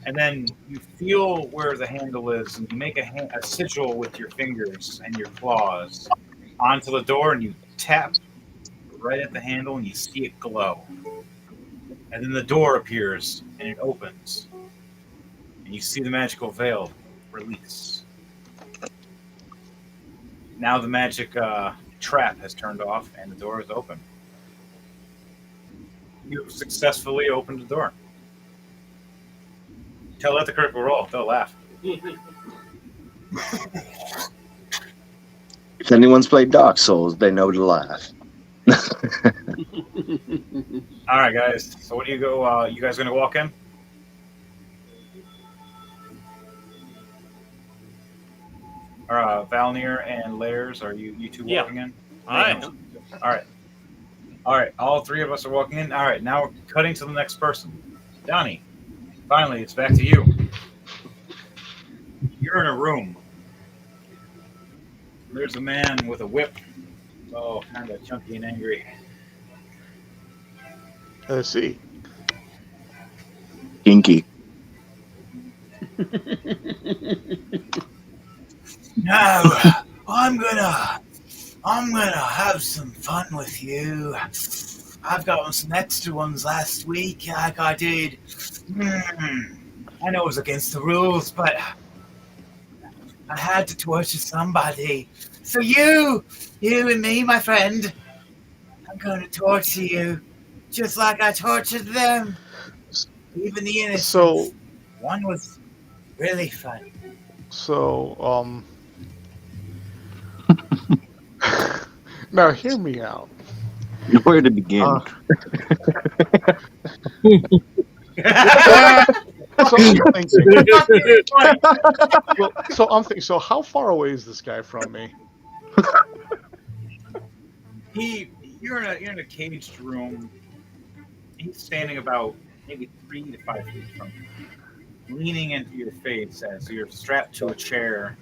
S1: And then you feel where the handle is, and you make a sigil with your fingers and your claws onto the door, and you tap right at the handle, and you see it glow. And then the door appears, and it opens. And you see the magical veil release. Now the magic trap has turned off, and the door is open. You've successfully opened the door. Tell that the critical roll. They'll laugh.
S2: If anyone's played Dark Souls, they know to laugh.
S1: All right, guys. So what do you go? You guys gonna walk in? Valnir and Lairs, are you two
S4: Yeah.
S1: walking in?
S4: I
S1: All right. All right. All three of us are walking in. All right. Now we're cutting to the next person. Donnie. Finally, it's back to you. You're in a room. There's a man with a whip. Oh, kind of chunky and angry.
S3: Let's see.
S2: Kinky.
S7: Now, I'm gonna have some fun with you. I've gotten some extra ones last week, like I did. I know it was against the rules, but I had to torture somebody. So you and me, my friend, I'm gonna torture you, just like I tortured them. Even the innocent.
S3: So,
S7: One was really fun.
S3: now hear me out.
S2: Where to begin?
S3: So I'm thinking. So how far away is this guy from me?
S1: You're in a caged room. He's standing about maybe 3 to 5 feet from you, leaning into your face as you're strapped to a chair,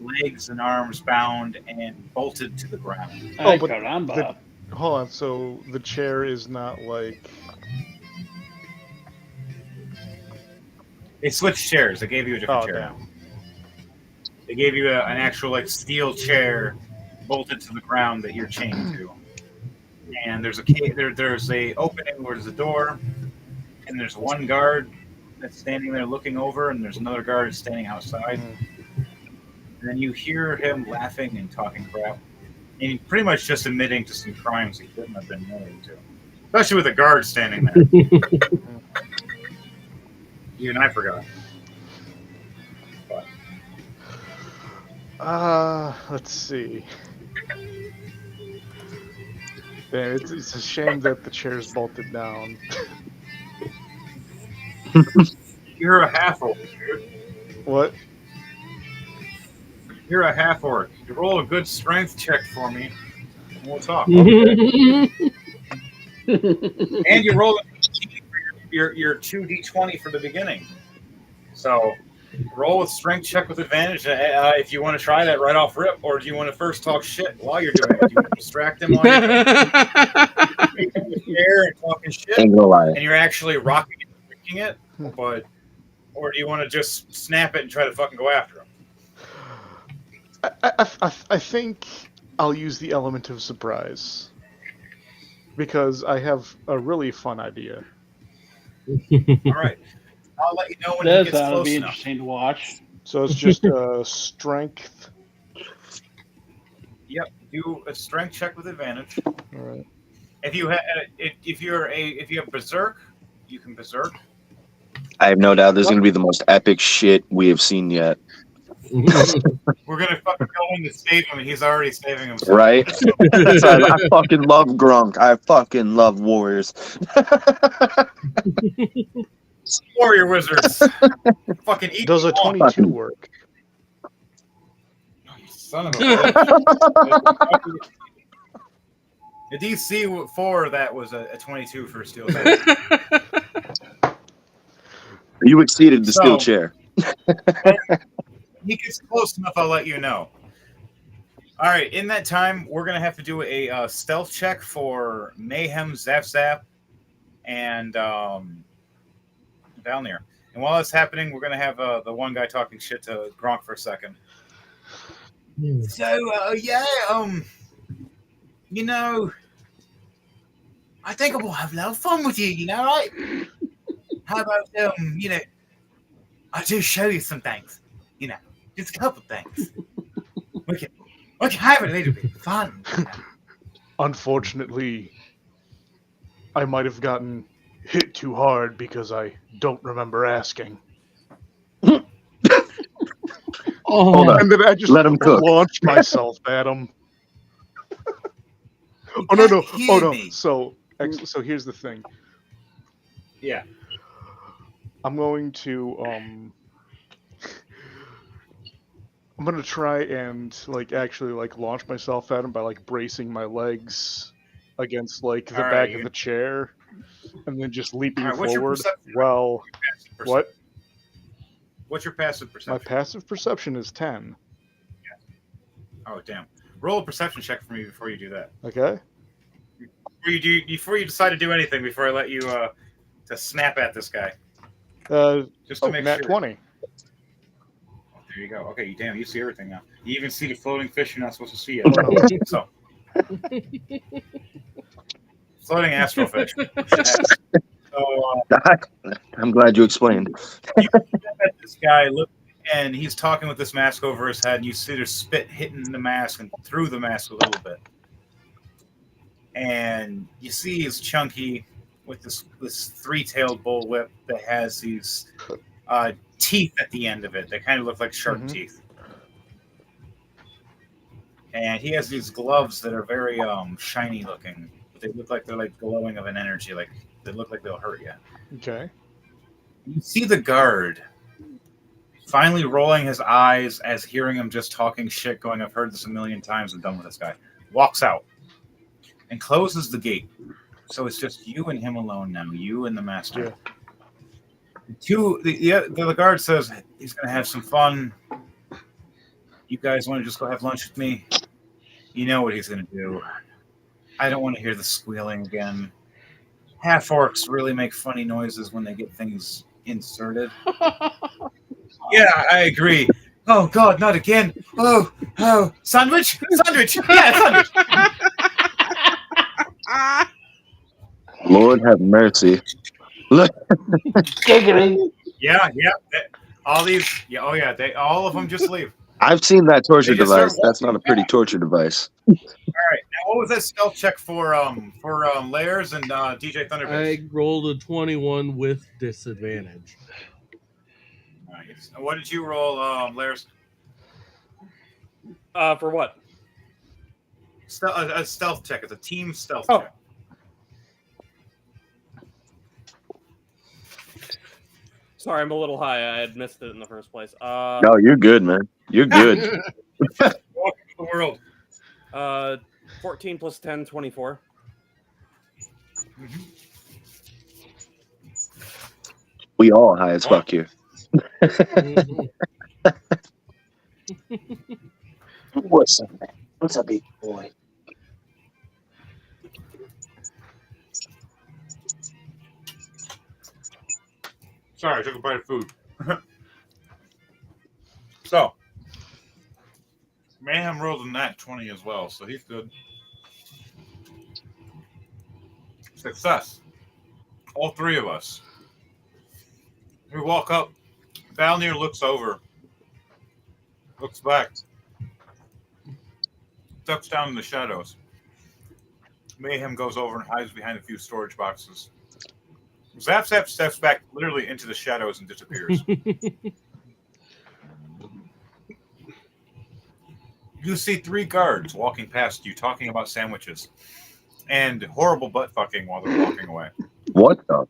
S1: legs and arms bound and bolted to the ground.
S3: Oh, but
S6: caramba.
S3: Hold on. So the chair is not like.
S1: They switched chairs. They gave you a different chair.
S3: Damn.
S1: They gave you an actual like steel chair bolted to the ground that you're chained to. And there's there's a opening where there's a door, and there's one guard that's standing there looking over, and there's another guard standing outside. And then you hear him laughing and talking crap, and pretty much just admitting to some crimes he shouldn't have been admitting to, especially with a guard standing there. Even I forgot. But
S3: Let's see. Damn, it's a shame that the chair's bolted down.
S1: you're a half orc, dude.
S3: What?
S1: You're a half orc. You roll a good strength check for me, and we'll talk. And you roll your 2d20 for the beginning. So roll with strength check with advantage if you want to try that right off rip, or do you want to first talk shit while you're doing it? Do you want to distract him while you're in the chair and talking shit,
S2: Ain't gonna lie.
S1: and you're actually rocking it and freaking it, or do you want to just snap it and try to fucking go after him?
S3: I think I'll use the element of surprise. because I have a really fun idea.
S1: All right. I'll let you know when he
S6: This
S1: gets
S6: ought to
S1: close
S6: be
S1: enough.
S6: interesting to watch.
S3: So it's just strength.
S1: Yep. Do a strength check with advantage.
S3: All right.
S1: If you have berserk, you can berserk.
S2: I have no doubt this is going to be the most epic shit we have seen yet.
S1: We're gonna fucking go in to save him, and he's already saving himself.
S2: Right? I fucking love Grunk. I fucking love warriors.
S1: Warrior wizards. Fucking eat.
S3: Does a
S1: them all.
S3: 22 work?
S1: Son of a bitch. The DC 4 that was a 22 for steel.
S2: You exceeded the steel chair.
S1: He gets close enough, I'll let you know. All right, in that time, we're going to have to do a stealth check for Mayhem, Zap Zap, and Valnir. And while that's happening, we're going to have the one guy talking shit to Gronk for a second. So, you know, I think I will have a lot of fun with you, you know, right? How about, you know, I do show you some things, you know, just a couple things. We can have a little bit of fun. You know?
S3: Unfortunately, I might have gotten hit too hard because I don't remember asking.
S2: Hold on.
S3: And then I just
S2: Let him cook.
S3: launched myself at him. Oh no! Oh no! So here's the thing.
S1: Yeah.
S3: I'm going to I'm gonna try and actually launch myself at him by bracing my legs against the back of the chair, and then just leaping forward. Well, what?
S1: What's your passive perception?
S3: My passive perception is 10.
S1: Yeah. Oh damn! Roll a perception check for me before you do that.
S3: Okay.
S1: Before you decide to do anything, before I let you to snap at this guy. Just to make
S3: nat
S1: sure.
S3: 20.
S1: There you go. Okay, damn, you see everything now. You even see the floating fish you're not supposed to see yet.
S3: Oh, no.
S1: So, floating astrofish. So,
S2: I'm glad you explained.
S1: you look at this guy, and he's talking with this mask over his head, and you see there's spit hitting the mask and through the mask a little bit. And you see he's chunky with this three-tailed bullwhip that has these teeth at the end of it. They kind of look like shark teeth. And he has these gloves that are very shiny looking. But they look like they're glowing of an energy. They look like they'll hurt you.
S3: Okay.
S1: You see the guard finally rolling his eyes as hearing him just talking shit, going, I've heard this a million times, I'm done with this guy. Walks out and closes the gate. So it's just you and him alone now. You and the master. Yeah. The guard says he's going to have some fun. You guys want to just go have lunch with me? You know what he's going to do. I don't want to hear the squealing again. Half-orcs really make funny noises when they get things inserted. Yeah, I agree. Oh, God, not again. Oh, sandwich? Sandwich! Yeah, sandwich!
S2: Lord have mercy. Look.
S1: Yeah. All these, all of them just leave.
S2: I've seen that torture
S1: They just
S2: device.
S1: start
S2: That's not a pretty torture device.
S1: All right. Now, what was that stealth check for Layers and DJ Thunderbird?
S5: I rolled a 21 with disadvantage.
S1: Nice. And what did you roll, Layers?
S4: For what?
S1: A stealth check. It's a team stealth check.
S4: Sorry, I'm a little high. I had missed it in the first place.
S2: No, you're good, man. You're good.
S1: Welcome to the world.
S4: 14 plus 10, 24.
S1: Mm-hmm.
S2: We all high as fuck here. What's up, man? What's up, big boy?
S1: Sorry, I took a bite of food. So, Mayhem rolled a nat 20 as well, so he's good. Success. All three of us. We walk up. Valnir looks over. Looks back. Ducks down in the shadows. Mayhem goes over and hides behind a few storage boxes. Zap Zap steps back literally into the shadows and disappears. You see 3 guards walking past you talking about sandwiches and horrible butt fucking while they're walking away.
S2: What the?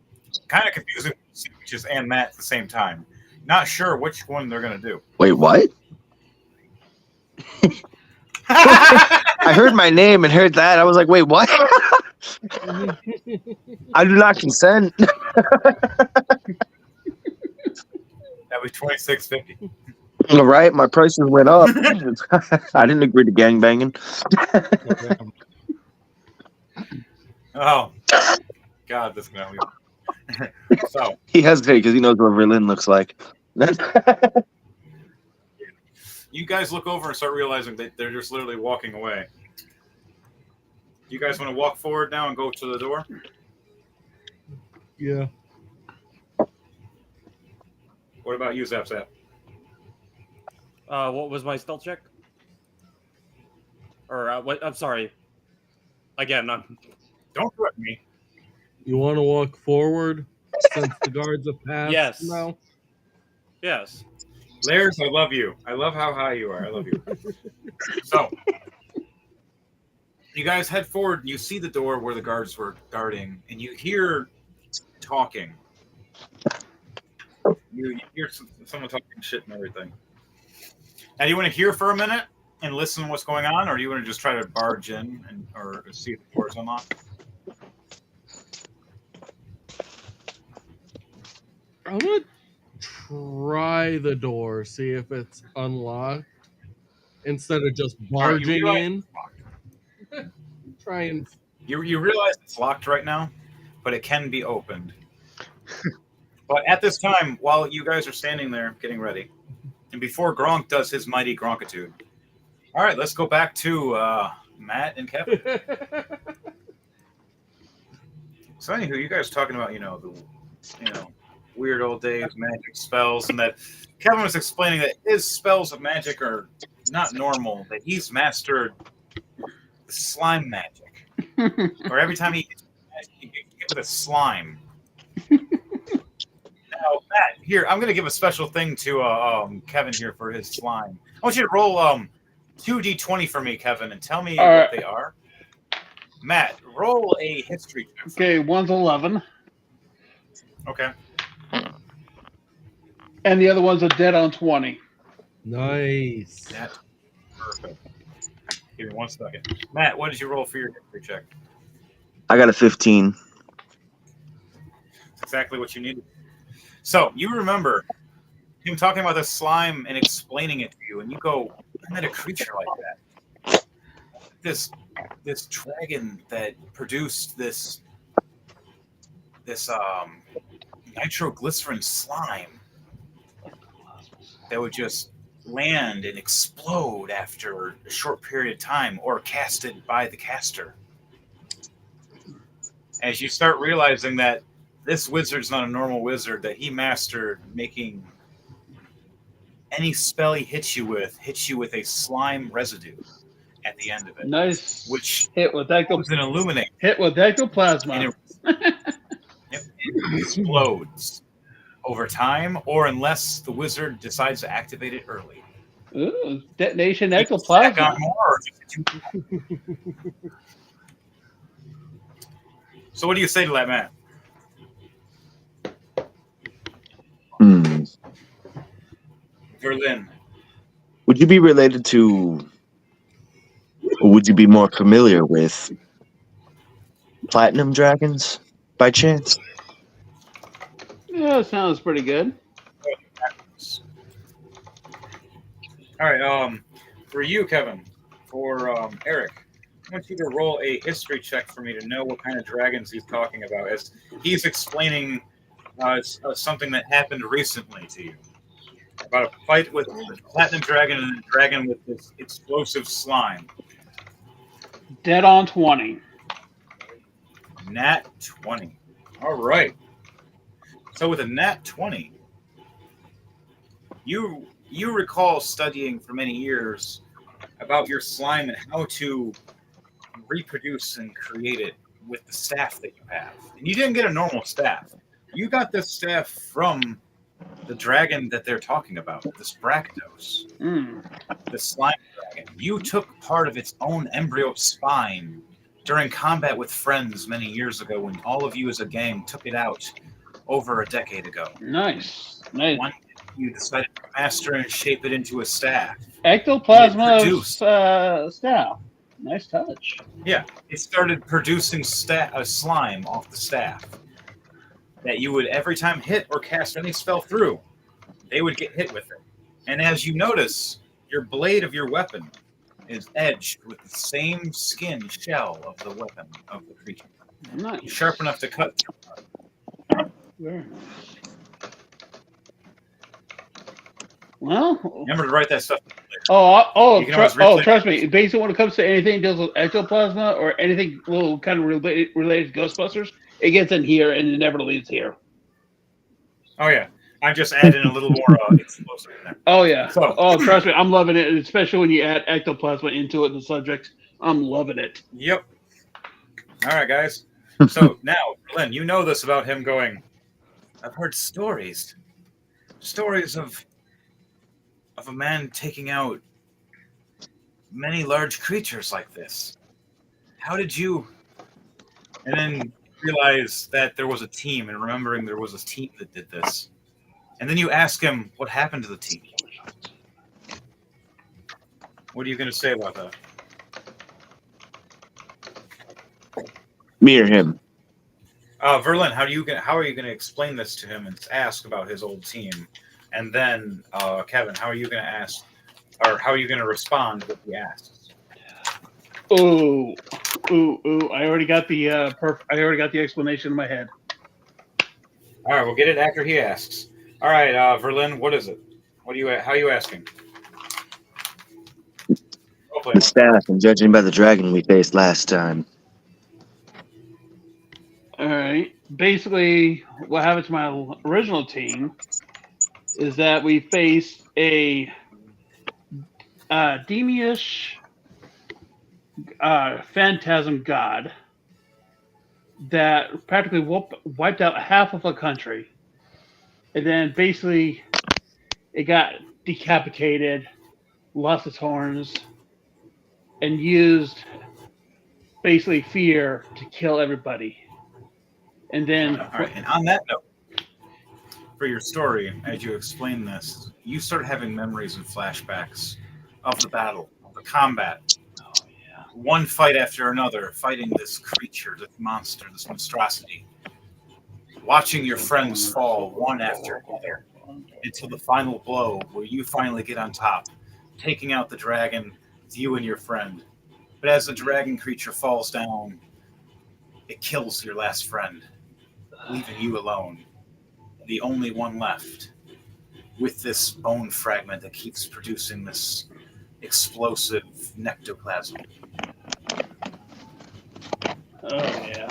S1: Kind of confusing sandwiches and Matt at the same time. Not sure which one they're going to do.
S2: Wait, what? I heard my name and heard that. I was like, wait, what? I do not consent.
S1: That was $26.50.
S2: All right, my prices went up. I didn't agree to gangbanging.
S1: Oh, God, this guy. So
S2: He hesitated because he knows what Berlin looks like.
S1: you guys look over and start realizing that they're just literally walking away. You guys want to walk forward now and go to the door?
S5: Yeah.
S1: What about you, Zap Zap?
S4: What was my stealth check? Or what? I'm sorry. Again,
S1: Don't correct me.
S5: You want to walk forward since the guards have passed?
S4: Yes.
S5: No.
S4: Yes.
S1: Lairs, I love you. I love how high you are. I love you. So, you guys head forward and you see the door where the guards were guarding, and you hear talking. You hear someone talking shit and everything. Now, do you want to hear for a minute and listen to what's going on, or do you want to just try to barge in or see if the door's unlocked?
S5: I'm gonna try the door, see if it's unlocked, instead of just barging in. Try and
S1: You realize it's locked right now, but it can be opened. But at this time, while you guys are standing there getting ready, and before Gronk does his mighty Gronkitude, all right, let's go back to Matt and Kevin. So anywho, you guys are talking about the weird old days, magic spells, and that Kevin was explaining that his spells of magic are not normal. That he's mastered the slime magic, or every time he gets with a slime. Now, Matt, here I'm going to give a special thing to Kevin here for his slime. I want you to roll 2d20 for me, Kevin, and tell me what they are. Matt, roll a history check.
S6: Okay, one's 11,
S1: Okay.
S6: and the other one's a dead on 20.
S5: nice.
S1: That's perfect. Give me 1 second. Matt, what did you roll for your history check?
S2: I got a 15.
S1: That's exactly what you needed. So you remember him talking about the slime and explaining it to you, and you go, I met a creature like that. This dragon that produced this nitroglycerin slime that would just land and explode after a short period of time, or casted by the caster. As you start realizing that this wizard's not a normal wizard, that he mastered making any spell he hits you with a slime residue at the end of it.
S6: Nice.
S1: Which
S6: hit with
S1: was an illuminate.
S6: Hit with ectoplasma.
S1: And it explodes over time, or unless the wizard decides to activate it early.
S6: Ooh, detonation
S1: You can stack
S6: ectoplasma.
S1: on more. So what do you say to that, man? Berlin.
S2: Would you be related to, or would you be more familiar with platinum dragons by chance?
S6: Yeah, sounds pretty good.
S1: All right. For you, Kevin, for Eric, I want you to roll a history check for me to know what kind of dragons he's talking about, as he's explaining something that happened recently to you about a fight with a platinum dragon and a dragon with this explosive slime.
S6: Dead on 20.
S1: Nat 20. All right. So with a nat 20, you recall studying for many years about your slime and how to reproduce and create it with the staff that you have. And you didn't get a normal staff. You got this staff from the dragon that they're talking about, this Bractos, the slime dragon. You took part of its own embryo spine during combat with friends many years ago when all of you as a gang took it out over a decade ago.
S6: Nice.
S1: One, you decided to master and shape it into a staff.
S6: Ectoplasma staff. Nice touch.
S1: Yeah, it started producing slime off the staff that you would every time hit or cast any spell through, they would get hit with it. And as you notice, your blade of your weapon is edged with the same skin shell of the weapon of the creature.
S6: Nice.
S1: Sharp enough to cut through.
S6: Very nice. Well,
S1: remember to write that stuff.
S6: Trust me. Basically, when it comes to anything that deals with ectoplasma or anything little kind of related to Ghostbusters, it gets in here and it never leaves here.
S1: Oh yeah, I'm just adding a little more explosive in there.
S6: Oh yeah. Trust me, I'm loving it, especially when you add ectoplasma into it, the subject. I'm loving it.
S1: Yep. All right, guys. So now, Glenn, you know this about him going. I've heard stories of a man taking out many large creatures like this. How did you? And then realize that there was a team, and remembering there was a team that did this. And then you ask him what happened to the team. What are you going to say about that?
S2: Me or him?
S1: Verlin, how are you going to explain this to him and ask about his old team? And then, Kevin, how are you going to ask, or how are you going to respond if he asks?
S6: Ooh! I already got the explanation in my head.
S1: All right, we'll get it after he asks. All right, Verlin, what is it? How are you asking?
S2: The staff, and judging by the dragon we faced last time.
S6: All right. Basically, what happened to my original team is that we faced a demonish phantasm god that practically wiped out half of a country. And then basically it got decapitated, lost its horns, and used basically fear to kill everybody. And then...
S1: All right, and on that note, for your story, as you explain this, you start having memories and flashbacks of the battle, of the combat. Oh, yeah. One fight after another, fighting this creature, this monster, this monstrosity. Watching your friends fall one after another until the final blow where you finally get on top, taking out the dragon with you and your friend. But as the dragon creature falls down, it kills your last friend, leaving you alone, the only one left, with this bone fragment that keeps producing this explosive nectoplasm.
S6: Oh, yeah.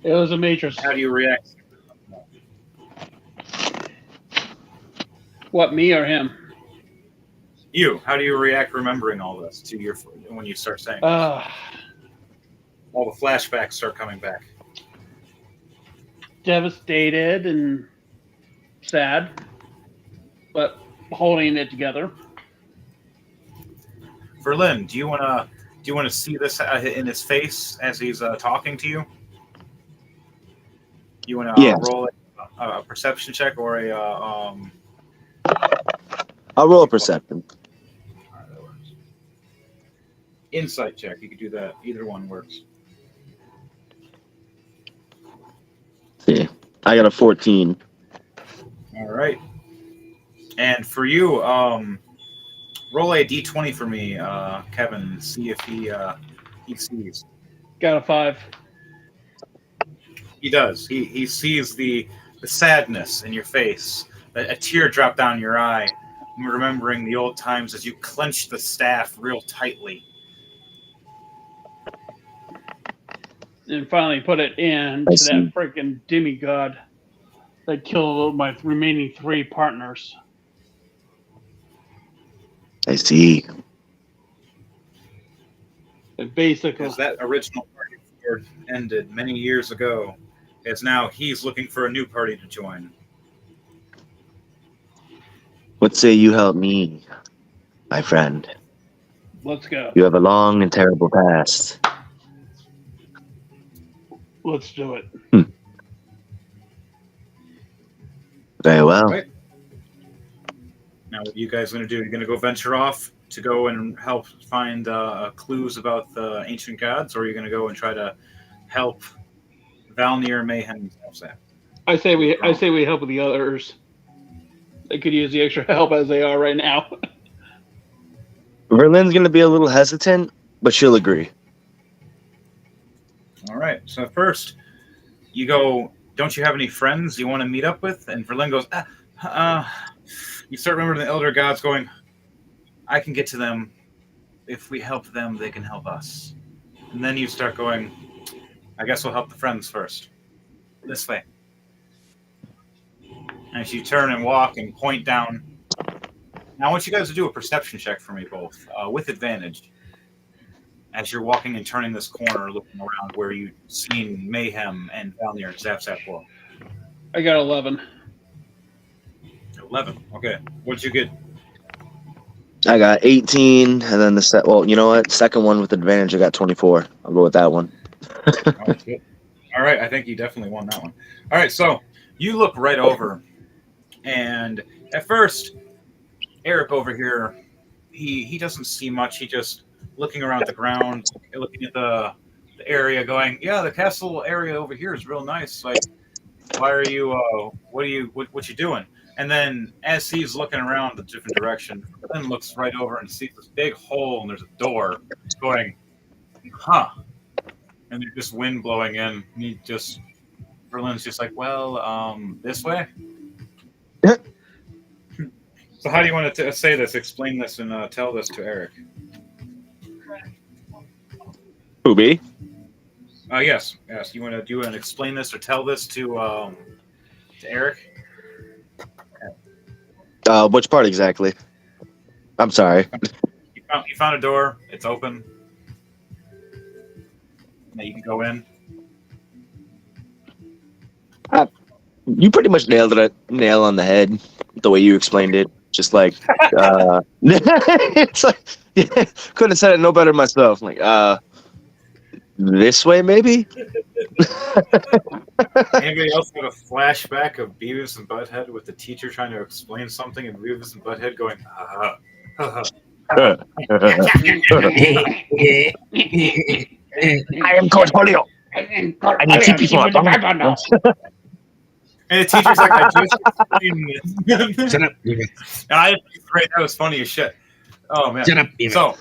S6: It was a matrix.
S1: How do you react?
S6: What, me or him?
S1: You. How do you react remembering all this to your when you start saying
S6: all
S1: the flashbacks start coming back?
S6: Devastated and sad, but holding it together.
S1: Verlin, do you want to see this in his face as he's talking to you? You want to roll a perception check or a?
S2: I'll roll a perception.
S1: All right, that works. Insight check. You could do that. Either one works.
S2: See, I got a 14.
S1: All right. And for you, roll a d20 for me, Kevin, and see if he sees.
S6: Got a 5.
S1: He does. He sees the sadness in your face, a tear drop down your eye, remembering the old times as you clenched the staff real tightly.
S6: and finally put it in
S2: I
S6: to
S2: see.
S6: that freaking demigod that killed my remaining 3 partners.
S2: I see.
S6: And basically,
S1: As that original party board ended many years ago, as now he's looking for a new party to join.
S2: What say you help me, my friend?
S6: let's go.
S2: You have a long and terrible past.
S6: Let's do it.
S2: Very well.
S1: Right. Now, what are you guys going to do? You're going to go venture off to go and help find clues about the ancient gods, or are you going to go and try to help Valnir, Mayhem, and Selfsap?
S6: I say we help the others. They could use the extra help as they are right now.
S2: Verlin's going to be a little hesitant, but she'll agree.
S1: All right. So first, you go, don't you have any friends you want to meet up with? And Verlin goes, you start remembering the elder gods going, I can get to them. If we help them, they can help us. And then you start going, I guess we'll help the friends first. This way. As you turn and walk and point down. Now I want you guys to do a perception check for me both, with advantage. As you're walking and turning this corner, looking around where you've seen Mayhem and Valnir and Zap walk.
S6: I got 11.
S1: 11. Okay. What'd you get?
S2: I got 18, and then well, you know what? Second one with advantage, I got 24. I'll go with that one.
S1: Oh, good. All right. I think you definitely won that one. All right. So you look right over, and at first, Eric over here, he doesn't see much. He just looking around the ground, looking at the area, going, yeah, the castle area over here is real nice. Like, why are you? What you doing? And then as he's looking around the different direction, then looks right over and sees this big hole, and there's a door going, huh? And there's just wind blowing in. And Berlin's just like, well, this way. So how do you want to say this? Explain this and tell this to Eric.
S2: Who, me?
S1: Yes. You want to do and explain this or tell this to Eric?
S2: Which part exactly? I'm sorry.
S1: You found a door. It's open. Now you can go in.
S2: You pretty much nailed it. Nail on the head. The way you explained it, just like it's like couldn't have said it no better myself. Like this way maybe.
S1: Anybody else have a flashback of Beavis and Butthead with the teacher trying to explain something and Beavis and Butthead going,
S2: I am Cornholio. I need to keep you.
S1: And the teacher's like, I just explained this.
S5: Shut up.
S1: And I think it's great. That was funny as shit. Oh, man.
S5: Shut up.
S1: So,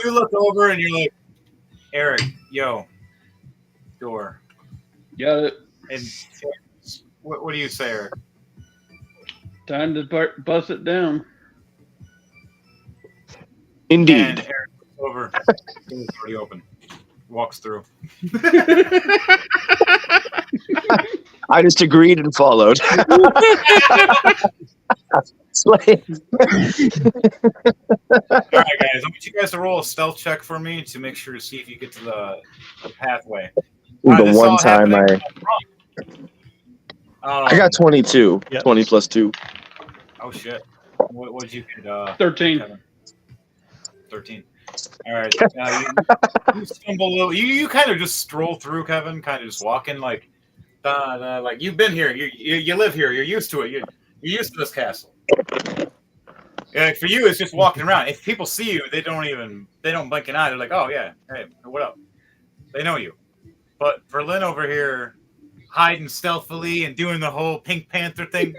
S1: you look over and you're like, Eric, yo, door.
S6: Got it.
S1: And what do you say, Eric?
S6: Time to bust it down.
S2: Indeed.
S1: And Eric looks over. It's already open. Walks through.
S2: I just agreed and followed.
S1: All right, guys. I want you guys to roll a stealth check for me to make sure to see if you get to the pathway.
S2: The one time I got 22.
S3: Yep.
S2: 20 plus 2.
S1: Oh shit! What'd you get?
S6: 13.
S1: Kevin? 13. All right. You stumble a little. You kind of just stroll through, Kevin. Kind of just walking like you've been here. You live here. You're used to it. You're used to this castle. Yeah, for you, it's just walking around. If people see you, they don't blink an eye. They're like, oh yeah, hey, what up? They know you. But for Lynn over here, hiding stealthily and doing the whole Pink Panther thing,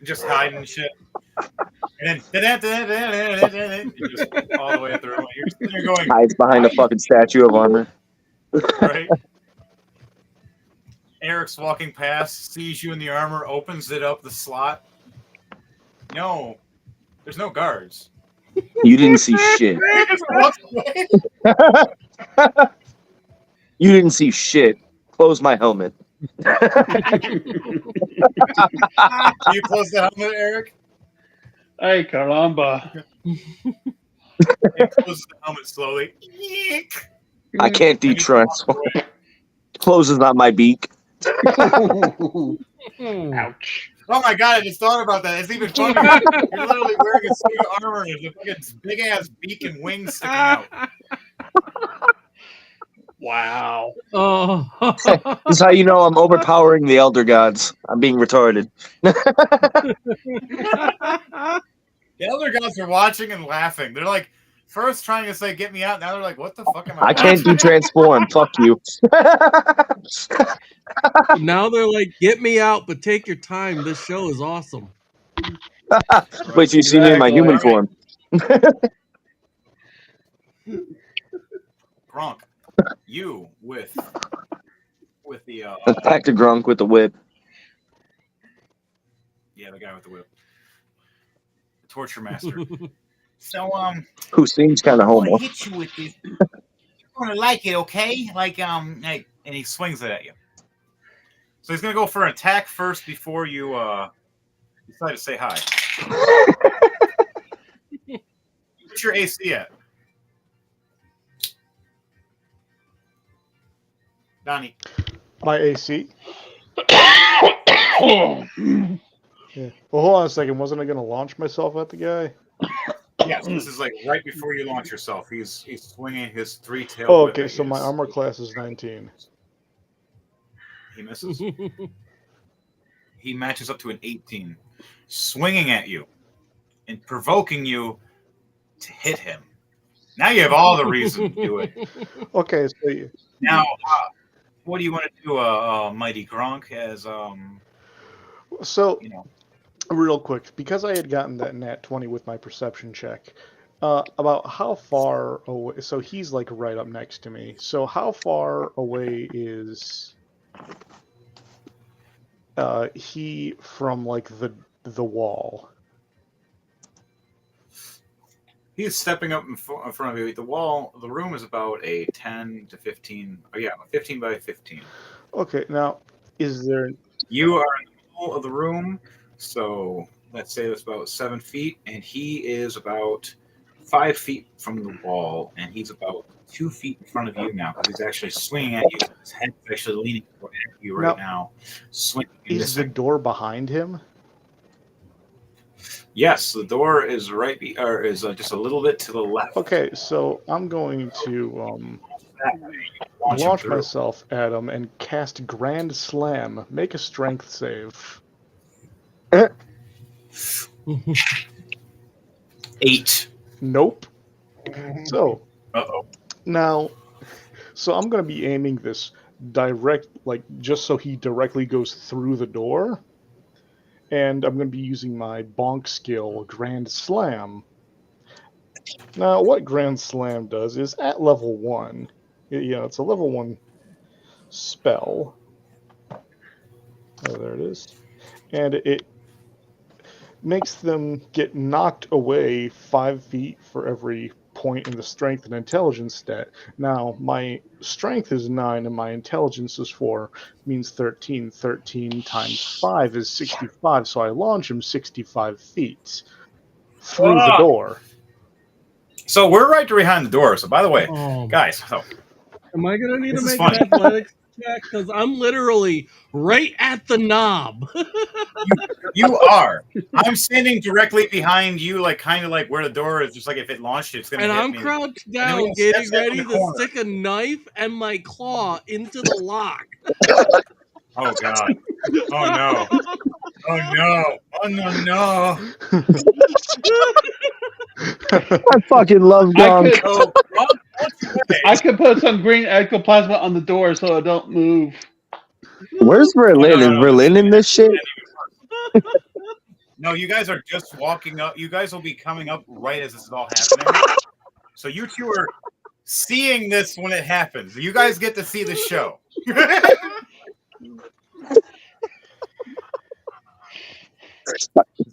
S1: just hiding shit. And then just all the way through. You're going
S2: Hides behind a fucking statue of armor.
S1: right. Eric's walking past, sees you in the armor, opens it up the slot. No, There's no guards.
S2: You didn't see shit. You didn't see shit. Close my helmet.
S1: Do you close the helmet, Eric?
S6: Ay, caramba.
S1: And closes the helmet slowly.
S2: I can't de-transform. Closes on my beak.
S6: Ouch.
S1: Oh my god, I just thought about that. It's even funnier. You're literally wearing a suit of armor and there's a fucking big ass beak and wings sticking out.
S6: Wow.
S5: Oh.
S2: This is how you know I'm overpowering the elder gods. I'm being retarded.
S1: The elder gods are watching and laughing. They're like, first trying to say, get me out. Now they're like, what the fuck am I
S2: I can't
S1: watching?
S2: de-transform. Fuck you.
S5: Now they're like, get me out, but take your time. This show is awesome.
S2: Wait till you see me in my human form.
S1: Gronk, you with the
S2: Back to Grunk with the whip.
S1: yeah, the guy with the whip. The torture master. So
S2: Who seems kind of
S7: I'm gonna
S2: homo.
S7: hit you with this. You're gonna like it, okay? Like
S1: and he swings it at you. So he's gonna go for an attack first before you decide to say hi. What's your AC at? Donnie.
S3: My AC. Yeah. Well, hold on a second. Wasn't I going to launch myself at the guy?
S1: Yes, this is like right before you launch yourself. He's swinging his three-tailed
S3: Oh,
S1: whip
S3: okay.
S1: at
S3: So
S1: you.
S3: my armor class is 19.
S1: He misses. He matches up to an 18, swinging at you and provoking you to hit him. Now you have all the reason to do it.
S3: Okay, so you,
S1: Now, what do you want to do, Mighty Gronk? As
S3: so
S1: you know,
S3: real quick, because I had gotten that nat 20 with my perception check, about how far away? So he's like right up next to me. So how far away is he from like the wall?
S1: he's stepping up in front of you. The wall, the room is about a 10 to 15. Oh yeah, 15 by 15.
S3: Okay, now is there?
S1: You are in the middle of the room, so let's say that's about 7 feet, and he is about 5 feet from the wall, and he's about 2 feet in front of you now because he's actually swinging at you. His head is actually leaning at you right now, swinging.
S3: Is the door behind him?
S1: Yes, the door is right, or is just a little bit to the left.
S3: Okay, so I'm going to
S1: That way, you can launch him
S3: launch
S1: through.
S3: myself at him and cast Grand Slam. Make a strength save.
S1: 8.
S3: Nope. So
S1: Uh-oh.
S3: now, so I'm going to be aiming this direct, like just so he directly goes through the door. And I'm going to be using my bonk skill, Grand Slam. Now, what Grand Slam does is at level 1, it's a level 1 spell. Oh, there it is. And it makes them get knocked away 5 feet for every point in the strength and intelligence stat. Now, my strength is 9 and my intelligence is 4, means 13. 13 times 5 is 65, so I launch him 65 feet through the door.
S1: So we're right behind the door. So by the way, guys, so
S5: Am I going to need to
S1: This is
S5: make
S1: funny.
S5: an athletics check? Because I'm literally right at the knob.
S1: you are. I'm standing directly behind you, like kind of like where the door is. Just like if it launched, it's gonna
S5: And
S1: hit
S5: I'm
S1: me.
S5: crouched
S1: then
S5: down,
S1: we
S5: getting
S1: step in
S5: ready
S1: the
S5: to
S1: corner.
S5: stick a knife and my claw into the lock.
S1: Oh god. Oh no. Oh no. Oh no no.
S2: I fucking love Gronk.
S1: Oh,
S6: I could put some green ectoplasma on the door so it don't move.
S2: Where's Berlin?
S1: no,
S2: Is Berlin in this shit?
S1: No, you guys are just walking up. You guys will be coming up right as this is all happening. So you two are seeing this when it happens. You guys get to see the show.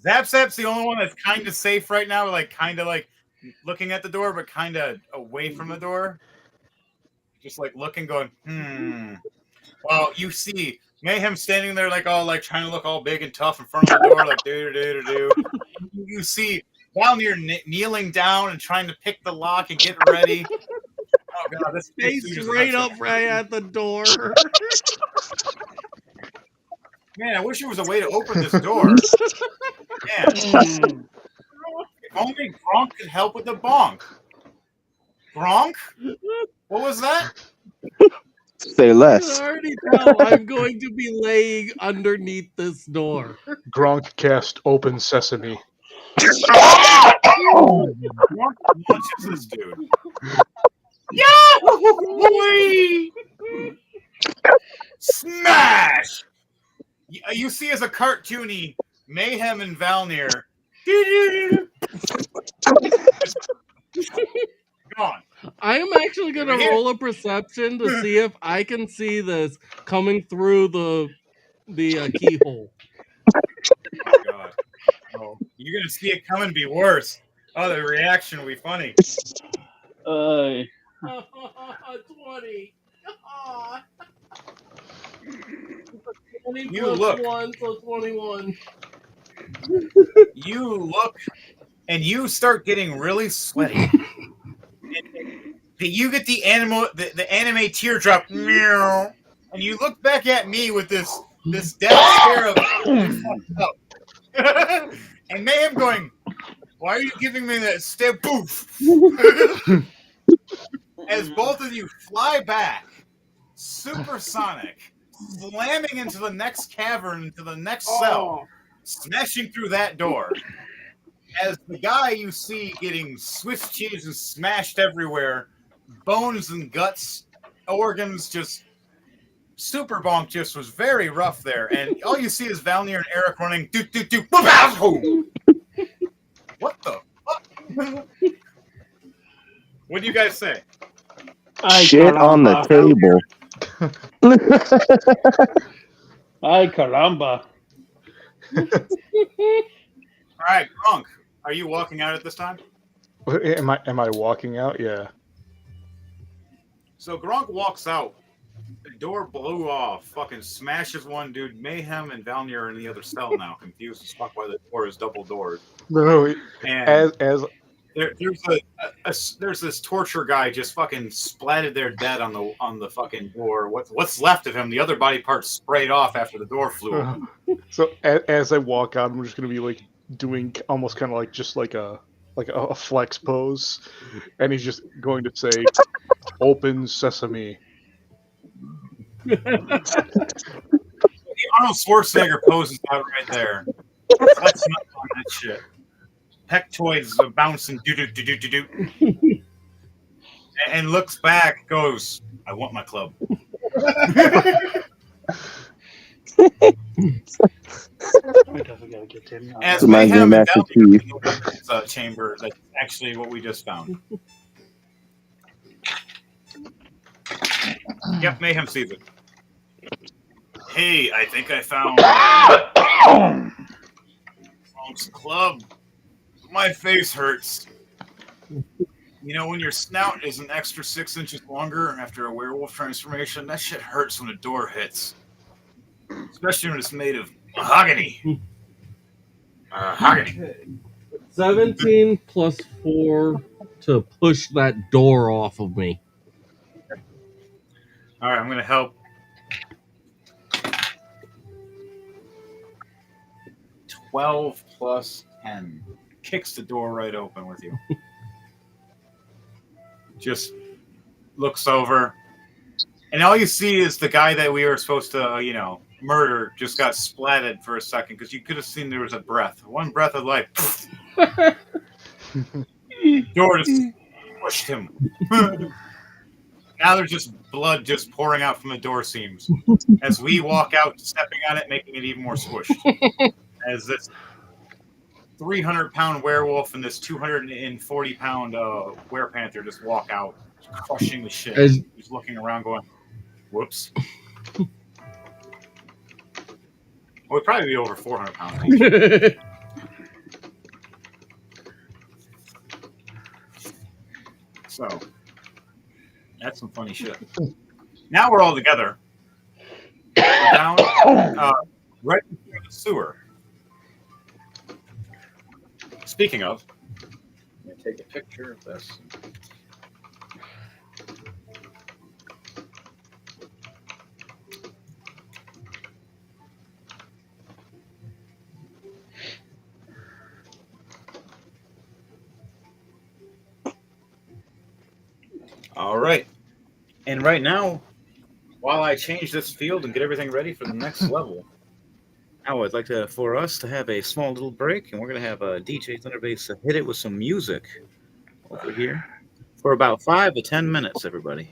S1: Zap's the only one that's kind of safe right now, like kind of like looking at the door, but kind of away from the door. Just like looking, going, Well, you see Mayhem standing there like all like trying to look all big and tough in front of the door, like do. You see Valnir kneeling down and trying to pick the lock and get ready. Oh god, this
S5: Face right up right at the door.
S1: Man, I wish there was a way to open this door. Man. If only Gronk could help with the bonk. Gronk? What was that?
S2: Say
S5: You
S2: less.
S5: already know I'm going to be laying underneath this door.
S3: Gronk cast Open Sesame.
S1: Gronk launches this dude. Yahoo! Smash! You see as a cartoony Mayhem and Valnir. Gone.
S5: I am actually going to roll a perception to see if I can see this coming through the keyhole.
S1: Oh god. Oh, you're gonna see it coming be worse. Oh, the reaction will be funny.
S5: 20.
S1: You look.
S5: 1 plus 21.
S1: You look, and you start getting really sweaty. You get the anime teardrop, meow, and you look back at me with this death stare of and Mayhem going, why are you giving me that stare? Poof! As both of you fly back, supersonic, slamming into the next cavern, into the next cell, smashing through that door. As the guy you see getting Swiss cheese and smashed everywhere, bones and guts, organs, just super bonk just was very rough there. And all you see is Valnir and Eric running, what the fuck? What do you guys say?
S2: Shit on the table.
S6: Ay, caramba.
S1: All right, Gronk, are you walking out at this time?
S3: Am I walking out? Yeah.
S1: So Gronk walks out. The door blew off. Fucking smashes one dude. Mayhem and Valnir are in the other cell now, confused as fuck why the door is double doors.
S3: No,
S1: And
S3: as
S1: there's this torture guy just fucking splatted there dead on the fucking door. What's left of him? The other body parts sprayed off after the door flew open.
S3: So as I walk out, I'm just gonna be like doing almost kind of like just like a flex pose, and he's just going to say, "Open sesame."
S1: Arnold Schwarzenegger poses out right there, flexing up on that shit. Pectoids bouncing, do, and looks back, goes, "I want my club." As Mayhem and Valnir chamber, that's actually what we just found. Yep, Mayhem sees it. Hey, I think I found Gronk's club. My face hurts. You know, when your snout is an extra 6 inches longer after a werewolf transformation, that shit hurts when a door hits. Especially when it's made of mahogany. Mahogany.
S5: 17 plus 4 to push that door off of me.
S1: All right, I'm going to help. 12 plus 10. Kicks the door right open with you. Just looks over. And all you see is the guy that we were supposed to, murder just got splatted for a second because you could have seen there was a breath. One breath of life. Door just pushed him. Now there's just blood just pouring out from the door seams. As we walk out, stepping on it, making it even more squished. As this 300-pound werewolf and this 240-pound werepanther just walk out, crushing the shit. He's looking around going, whoops. Well, it'd probably be over 400 pounds each. So that's some funny shit. Now we're all together. We're down right before the sewer. Speaking of, let me take a picture of this. All right. And right now, while I change this field and get everything ready for the next level, I would like for us to have a small little break, and we're going to have a DJ Thunderbase hit it with some music over here for about 5 to 10 minutes, everybody.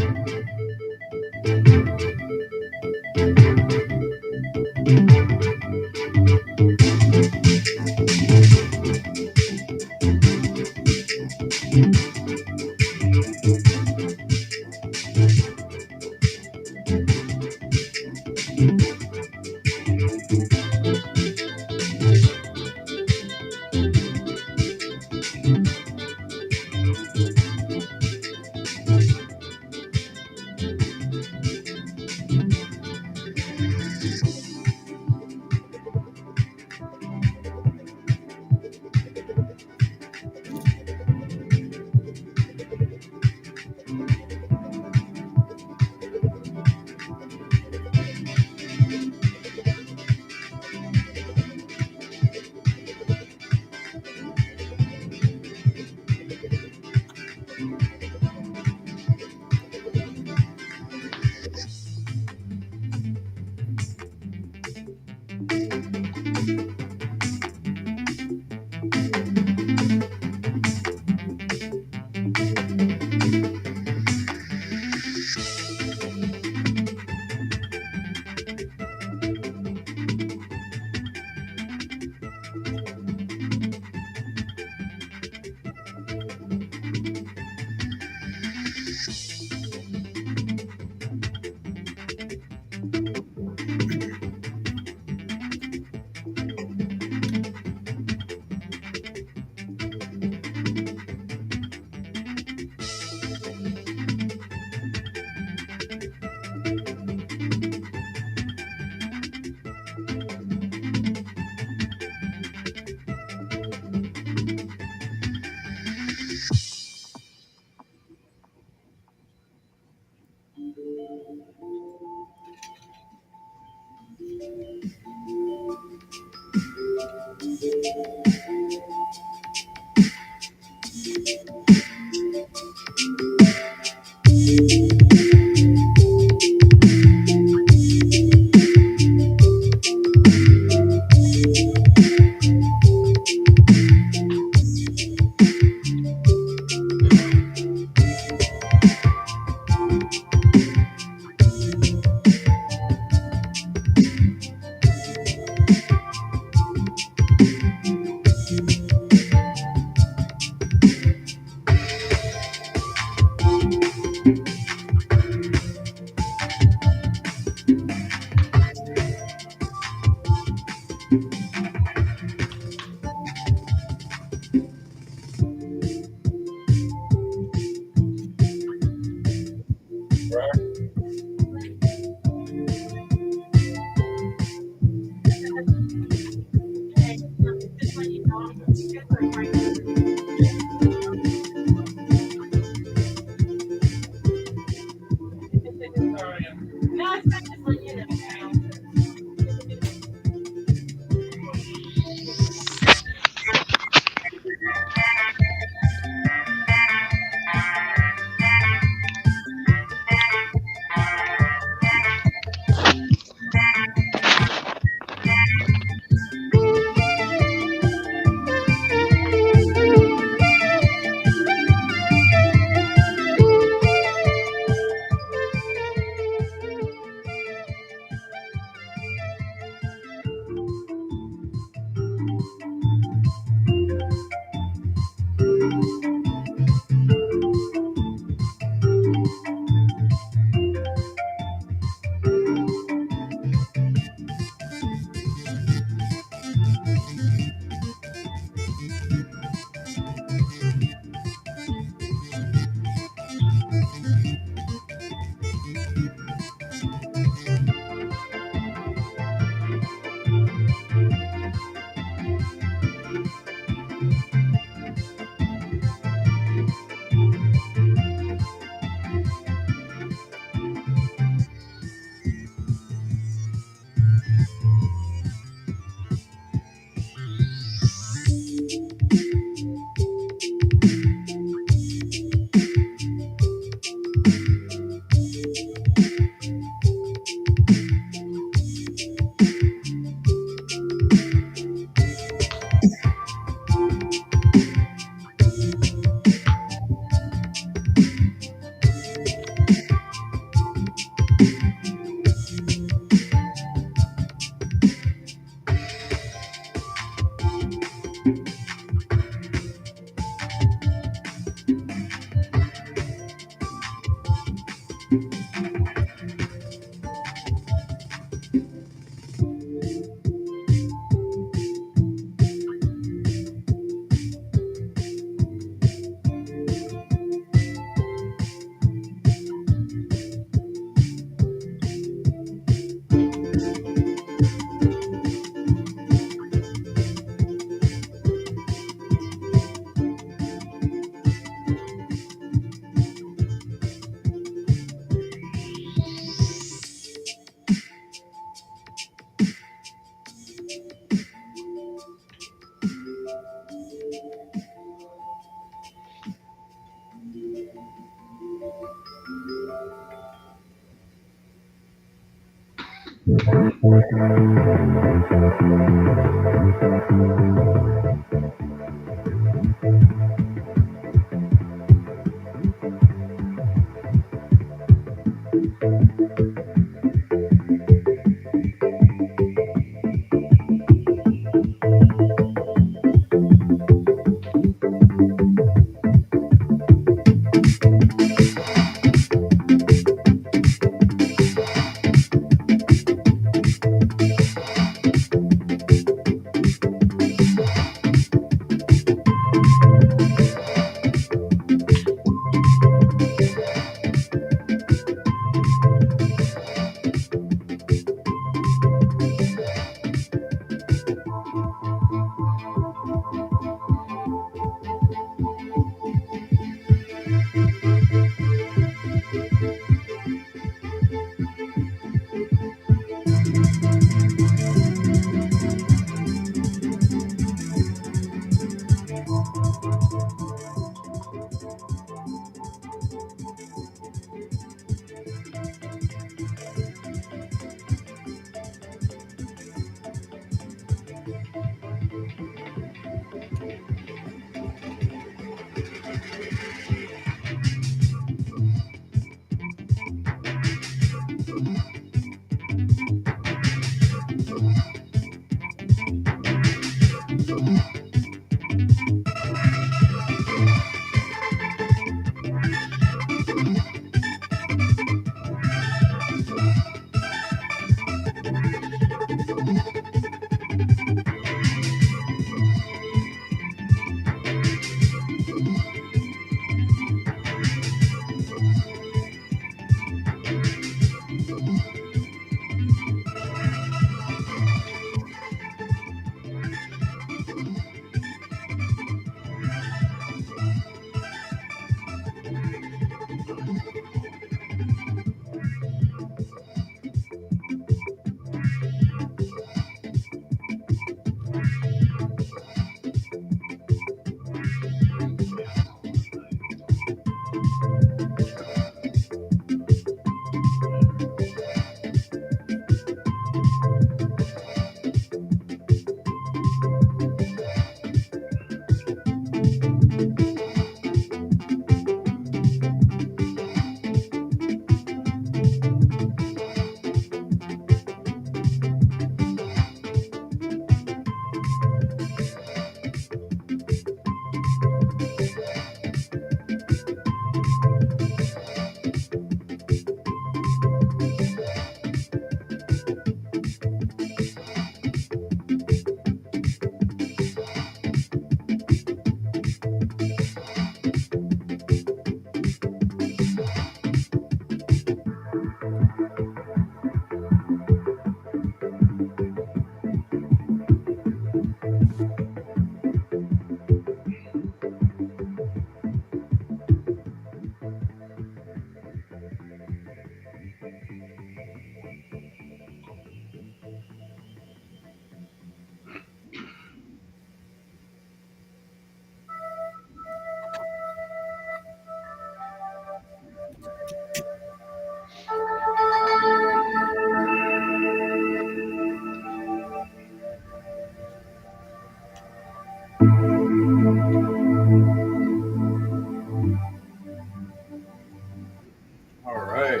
S1: All right.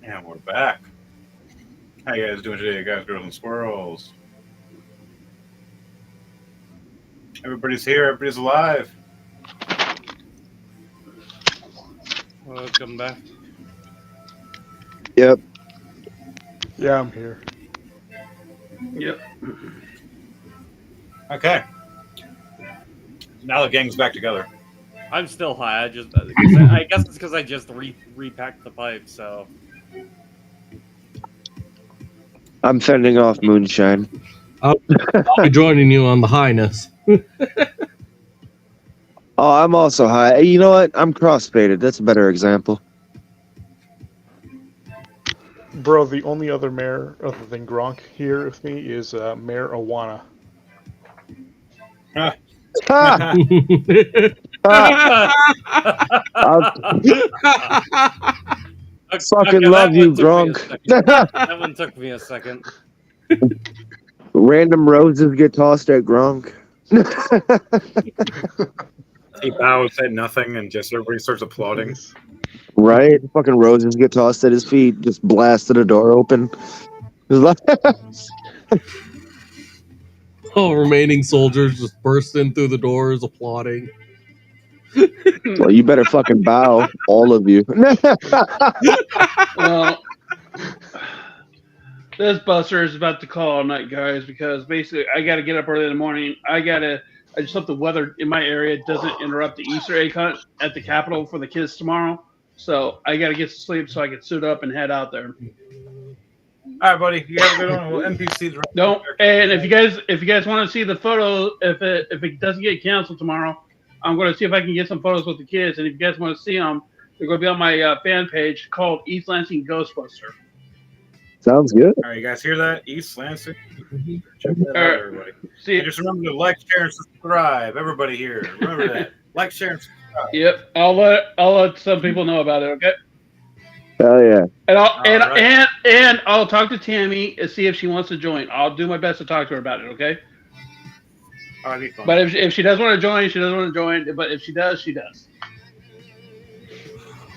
S1: And we're back. How you guys doing today, guys, girls, and squirrels? Everybody's here. Everybody's alive.
S4: Welcome back.
S2: Yep.
S3: Yeah, I'm here.
S6: Yep.
S1: Okay. Now the gang's back together.
S4: I'm still high. I guess it's because I just repacked the pipe. So
S2: I'm fending off moonshine.
S5: I'll be joining you on the highness.
S2: Oh, I'm also high. You know what? I'm cross-faded. That's a better example.
S3: Bro, the only other mayor other than Gronk here with me is Mayor Awana.
S2: Ha! Ha! Fucking
S4: that
S2: love
S4: one
S2: you,
S4: took me a
S2: Gronk.
S4: second. That one took me a second.
S2: Random roses get tossed at Gronk.
S1: He bows at nothing, and just everybody starts applauding.
S2: Right? Fucking roses get tossed at his feet. Just blasted a door open.
S5: All remaining soldiers just burst in through the doors, applauding.
S2: Well, you better fucking bow, all of you.
S6: Well, this buster is about to call all night, guys, because basically I got to get up early in the morning. I just hope the weather in my area doesn't interrupt the Easter egg hunt at the Capitol for the kids tomorrow. So I got to get to sleep so I can suit up and head out there.
S1: All right, buddy. You have a good one. Well, NPCs.
S6: Don't. And if you guys want to see the photo, if it doesn't get canceled tomorrow, I'm going to see if I can get some photos with the kids. And if you guys want to see them, they're going to be on my fan page called East Lansing Ghostbuster.
S2: Sounds good.
S1: All right, you guys hear that? East Lansing.
S5: Mm-hmm.
S1: Check that out, everybody.
S6: See,
S1: And just remember to like, share, and subscribe. Everybody here, remember that. Like, share, and subscribe.
S6: yep. I'll let some people know about it. Okay.
S2: Hell yeah.
S6: And I'll
S1: right.
S6: and I'll talk to Tammy and see if she wants to join. I'll do my best to talk to her about it. Okay.
S1: All right, fun.
S6: But if she does want to join, she doesn't want to join. But if she does, she does.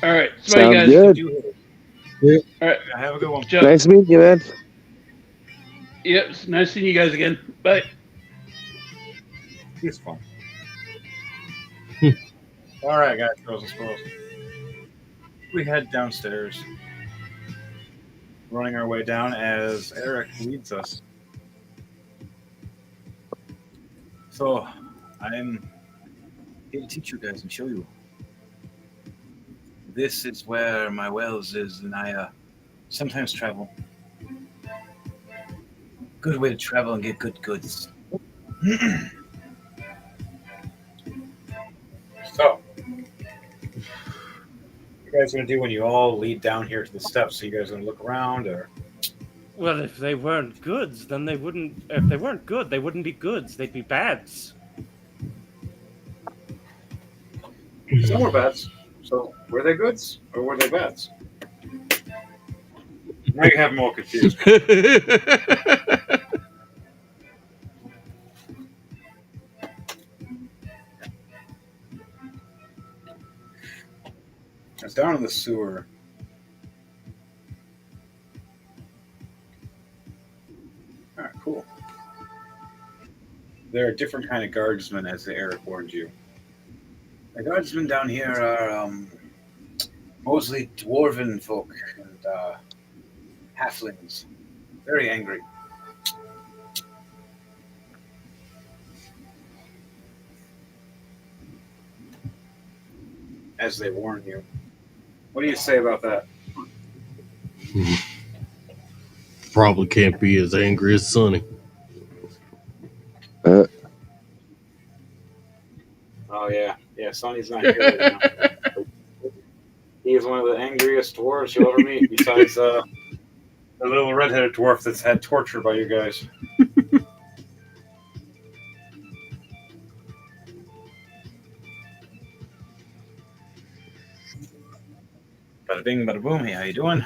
S6: All right. So
S2: Sounds
S6: you guys.
S2: good.
S5: Yep.
S6: All right.
S1: Have a good one.
S2: Nice meeting you, man.
S6: Yep. It's nice seeing you guys again. Bye.
S1: It's fun. All right, guys, girls and squirrels. We head downstairs, running our way down as Eric leads us. So, I'm here to teach you guys and show you. This is where my wells is, and I sometimes travel. Good way to travel and get good goods. So, what you guys gonna do when you all lead down here to the steps? So you guys gonna look around, or?
S4: Well, if they weren't goods, then they wouldn't. If they weren't good, they wouldn't be goods. They'd be bads.
S1: Some were bads. So were they goods or were they bads? Now you have me all confused. It's down in the sewer. All right, cool. There are different kind of guardsmen, as Eric warned you. The guardsmen down here are mostly dwarven folk and halflings. Very angry. As they warn you. What do you say about that?
S5: Probably can't be as angry as Sonny.
S1: Oh, yeah. Yeah, Sonny's not here right now. He is one of the angriest dwarves you'll ever meet, besides the little redheaded dwarf that's had torture by you guys. Bada bing, bada boom. Hey, how you doing?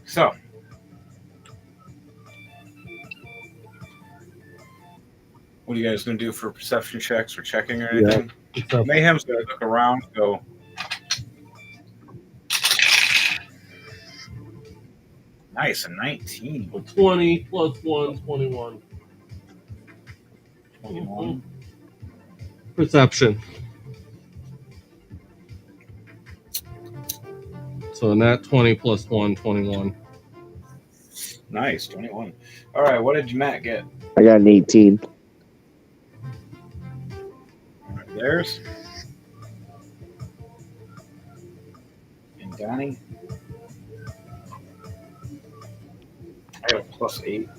S1: So, what are you guys going to do for perception checks or checking or anything?
S5: Yeah.
S1: Mayhem's going to look around, go. Nice, a 19.
S5: 20 plus 1, 21.
S1: 21.
S5: Perception. So nat 20 plus 1, 21.
S1: Nice, 21. All right, what did Matt get?
S2: I got an 18.
S1: All right, theirs. And Donnie? I got a plus 8.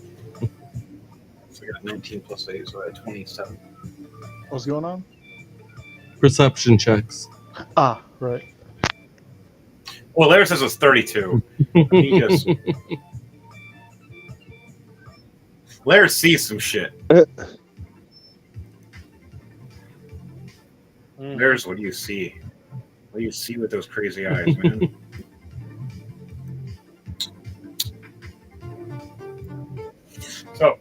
S1: So I got 19 plus 8, so I got 27.
S3: What's going on?
S5: Perception checks.
S3: Ah, right.
S1: Well, theirs says it was 32. He just... Lair sees some shit. There's what do you see? What do you see with those crazy eyes, man? So,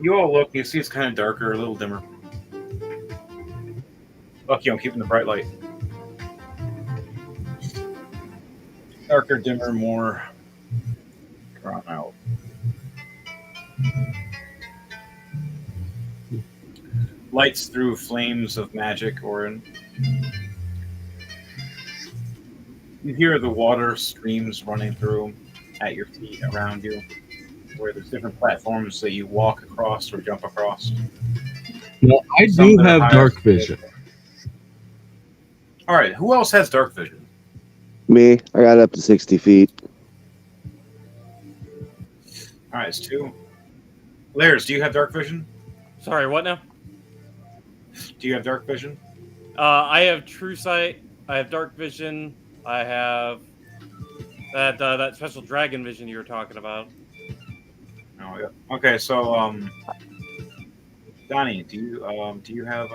S1: you all look, you see it's kind of darker, a little dimmer. Lucky I'm keeping the bright light. Darker, dimmer, more drawn out. Lights through flames of magic, Orin. You hear the water streams running through at your feet around you, where there's different platforms that you walk across or jump across.
S5: Now, I
S1: Some
S5: do
S1: that are
S5: have
S1: higher.
S5: dark vision.
S1: All right, who else has dark vision?
S2: Me, I got up to 60 feet.
S1: All right, it's 2. Lairs, do you have dark vision?
S4: Sorry, what now?
S1: Do you have dark vision?
S4: I have true sight. I have dark vision. I have that special dragon vision you were talking about.
S1: Oh, yeah. Okay, so Donnie, do you have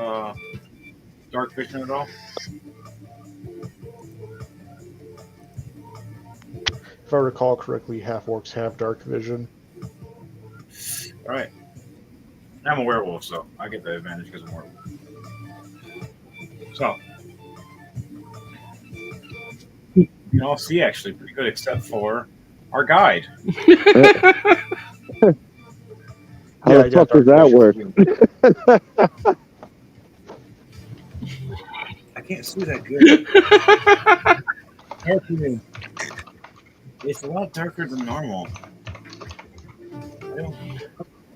S1: dark vision at all?
S3: If I recall correctly, half-orcs have dark vision.
S1: All right. I'm a werewolf, so I get the advantage because I'm a werewolf. So, you can all see actually pretty good, except for our guide.
S2: How the fuck does that work?
S1: I can't see that good. It's a lot darker than normal.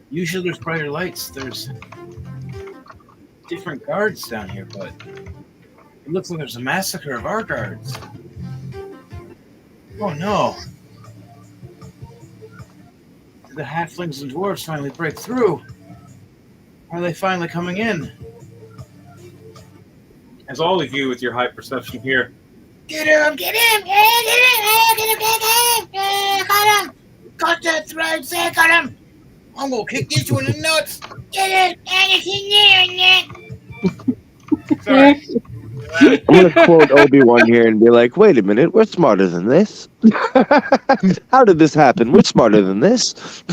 S1: Usually there's brighter lights. There's different guards down here, but it looks like there's a massacre of our guards. Oh no. Did the halflings and dwarves finally break through? Are they finally coming in? As all of you with your high perception here,
S7: Get him! Get him! Get him! Get him! Get him! Got him! Cut that throat, say, got him! I'm gonna kick this one in the nuts! Get him! Anything there,
S1: sorry.
S2: I'm gonna quote Obi-Wan here and be like, wait a minute, we're smarter than this. How did this happen? We're smarter than this.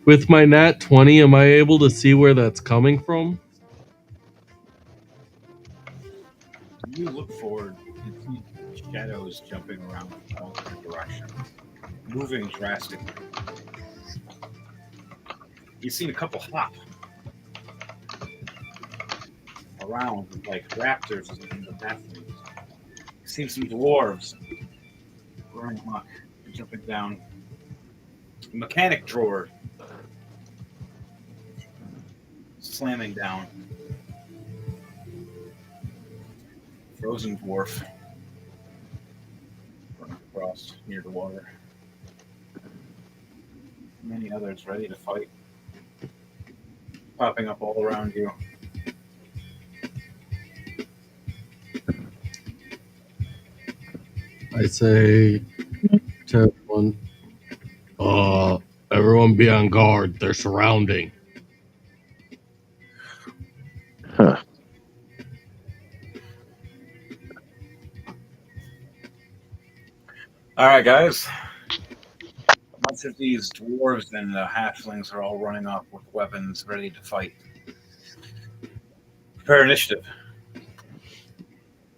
S5: With my nat 20, am I able to see where that's coming from?
S1: You look forward and see shadows jumping around all different directions, moving drastically. You've seen a couple hop around like raptors and the halflings. You've seen some dwarves running amok, jumping down. A mechanic drawer slamming down. Frozen dwarf running across near the water. Many others ready to fight, popping up all around you.
S5: I say to everyone, everyone be on guard. They're surrounding.
S2: Huh.
S1: All right, guys. A bunch of these dwarves and halflings are all running up with weapons, ready to fight. Prepare initiative.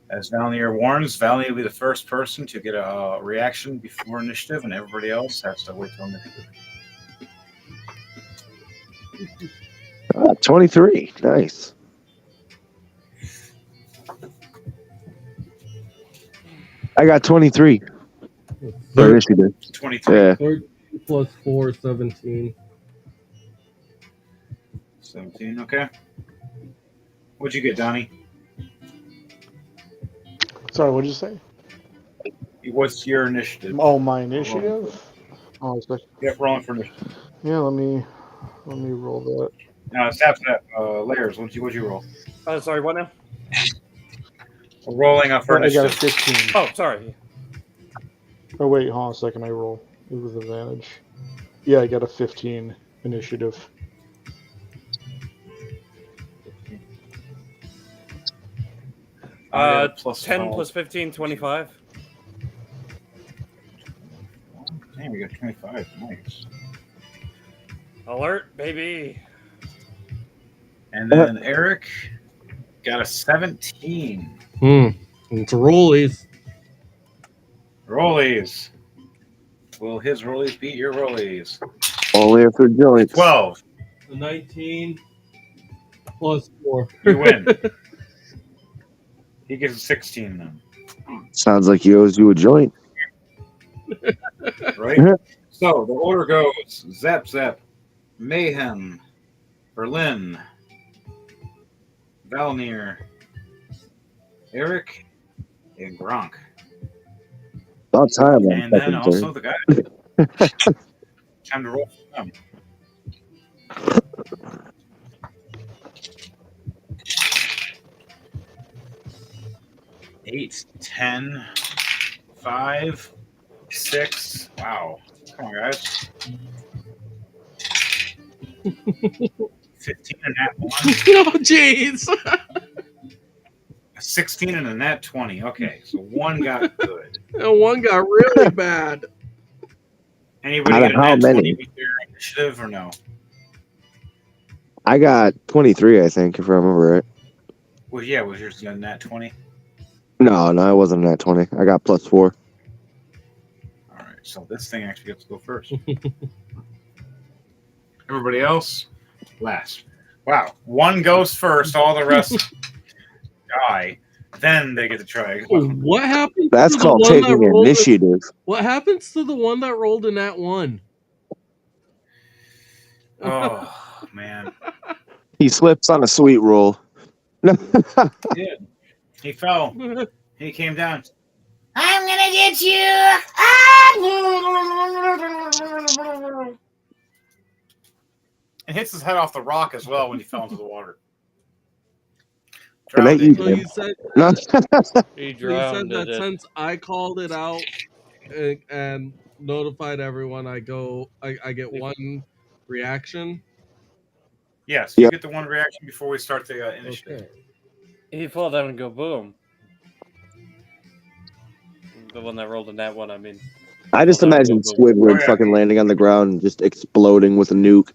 S1: As Valnier warns, Valnier will be the first person to get a reaction before initiative, and everybody else has to wait till initiative.
S2: 23. Nice. I got 23. For initiative.
S1: 23.
S2: Yeah.
S5: 13 plus 4, 17.
S1: 17, okay. What'd you get, Donnie?
S3: Sorry, what did you say?
S1: What's your initiative?
S3: Oh, my initiative? Oh, it's like,
S1: Yep, rolling for initiative.
S3: yeah, let me roll that.
S1: Snap, Layers, what'd you roll?
S4: Sorry, what now?
S1: We're rolling up for
S3: I got a
S1: initiative.
S3: 15.
S4: Oh, sorry.
S3: Oh, wait, hold on a second. I roll with advantage. Yeah, I got a 15 initiative.
S1: plus
S4: 10
S1: 5.
S4: plus 15, 25.
S1: Damn, we got 25. Nice.
S4: Alert, baby.
S1: And then Eric got a 17.
S5: It's rollies.
S1: Rollies. Will his rollies beat your rollies?
S2: Only if they're joints.
S1: 12.
S5: 19 plus 4.
S1: You win. He gets a 16 then.
S2: Sounds like he owes you a joint.
S1: Right? So the order goes Zap Zap, Mayhem, Berlin, Valnir, Eric, and Gronk.
S2: About time.
S1: And then also the guy. Time to roll for them. Eight, 10, 5, 6. Wow. Come on, guys. 15 and a nat 1.
S5: Oh, jeez.
S1: A 16 and a nat 20. Okay, so one got good.
S5: And one got really bad.
S1: Anybody
S2: Out
S1: get
S2: of
S1: a
S2: how
S1: nat
S2: many?
S1: 20 with their initiative or no?
S2: I got 23, I think, if I remember right.
S1: Well, yeah, was yours a nat 20?
S2: No, it wasn't a nat 20. I got plus 4.
S1: All right, so this thing actually gets to go first. Everybody else, last. Wow, one goes first, all the rest die. Then they get to try.
S5: What happened?
S2: That's
S5: to the
S2: called
S5: one that
S2: taking
S5: rolled
S2: initiative.
S5: What happens to the one that rolled in that one?
S1: Oh, man.
S2: He slips on a sweet roll.
S1: He did. He fell. He came down. I'm gonna get you. And hits his head off the rock as well when he fell into the water.
S2: Good night, you
S5: So you said
S2: No.
S4: He
S5: you said
S4: drowned
S5: that
S4: it.
S5: since I called it out and notified everyone, I get one reaction.
S1: Yes, you
S2: Yep.
S1: get the one reaction before we start the initiative.
S5: Okay.
S4: He fall down and go boom. The one that rolled in that one, I mean.
S2: I just
S4: Well,
S2: imagine
S4: that-
S2: Squidward
S1: Oh, yeah.
S2: fucking landing on the ground and just exploding with a nuke.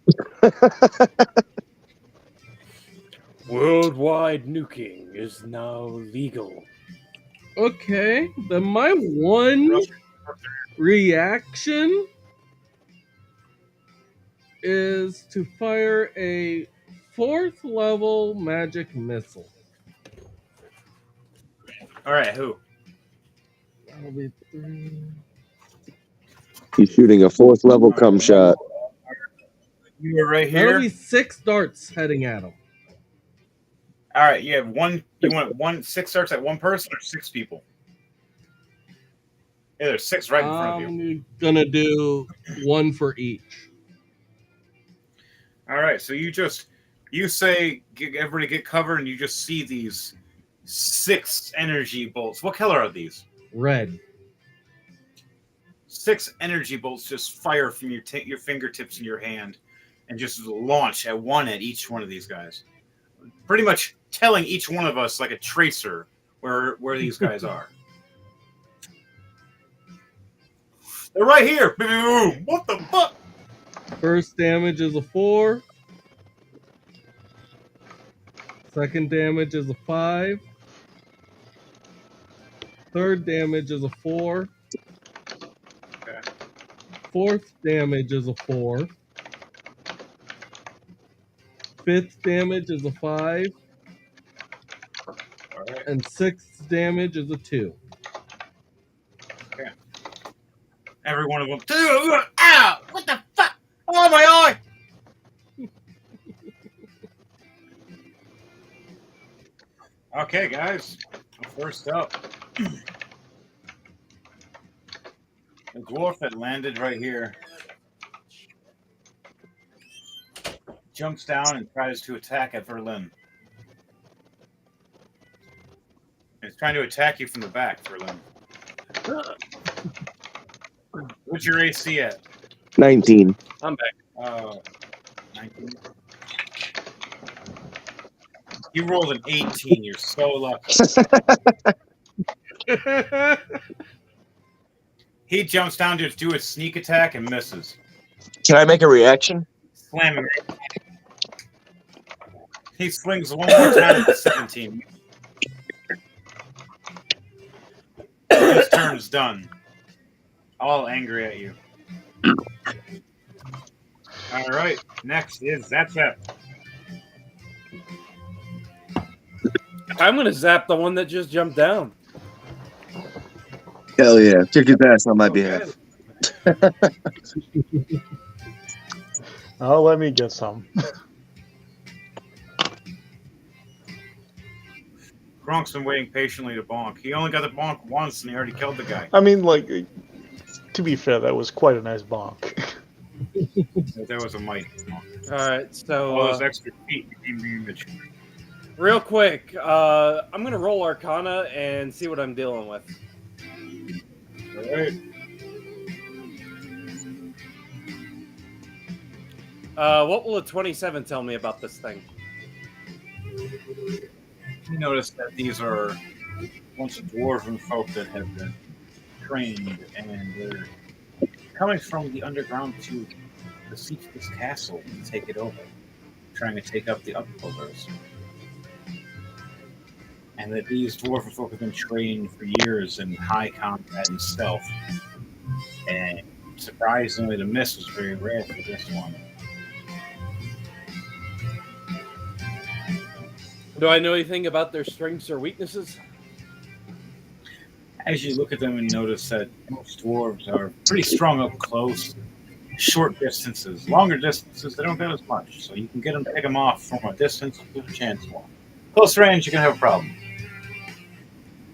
S4: Worldwide nuking is now legal.
S5: Okay. Then my one reaction is to fire a 4th level magic missile.
S1: All right, who?
S5: That'll be 3.
S2: He's shooting a 4th level cum shot.
S1: You were right
S5: That'll
S1: here.
S5: be 6 darts heading at him.
S1: All right, you have one. You want 6 darts at one person or 6 people? Yeah, there's 6 right in front of you.
S5: I'm gonna do 1 for each.
S1: All right, so you say everybody get cover, and you just see these 6 energy bolts. What color are these?
S5: Red.
S1: 6 energy bolts just fire from your fingertips in your hand, and just launch at each one of these guys. Pretty much telling each one of us like a tracer where these guys are. They're right here. Boom! What the fuck?
S5: First damage is a 4. Second damage is a 5. Third damage is a 4.
S1: Okay.
S5: Fourth damage is a 4. Fifth damage is a 5.
S1: All right.
S5: And sixth damage is a 2.
S1: Every one of them. Ow! What the fuck? Oh, my eye! Okay, guys. First up, the dwarf that landed right here jumps down and tries to attack at Berlin. He's trying to attack you from the back, Berlin. What's your AC at?
S2: 19.
S4: I'm back.
S1: 19. You rolled an 18. You're so lucky. He jumps down to do a sneak attack and misses.
S2: Can I make a reaction?
S1: Slamming. He swings one more time at the 17. His turn's done. All angry at you. All right. Next is Zap.
S4: I'm gonna zap the one that just jumped down.
S2: Hell yeah. Kick his ass on my behalf.
S3: Oh, let me get some.
S1: Gronk's been waiting patiently to bonk. He only got the bonk once, and he already killed the guy.
S3: I mean, like, to be fair, that was quite a nice bonk.
S1: That was a mighty bonk.
S4: All right, so
S1: All those extra feet became the image.
S4: real quick, I'm gonna roll Arcana and see what I'm dealing with.
S1: All right.
S4: What will a 27 tell me about this thing?
S1: You notice that these are a bunch of dwarven folk that have been trained, and they're coming from the underground to besiege this castle and take it over, trying to take up the upbuilders. And that these dwarven folk have been trained for years in high combat and stealth. And surprisingly, the miss was very rare for this one.
S4: Do I know anything about their strengths or weaknesses?
S1: As you look at them and notice that most dwarves are pretty strong up close, short distances. Longer distances, they don't get as much. So you can get them, pick them off from a distance, there's a chance for them. Close range, you can have a problem.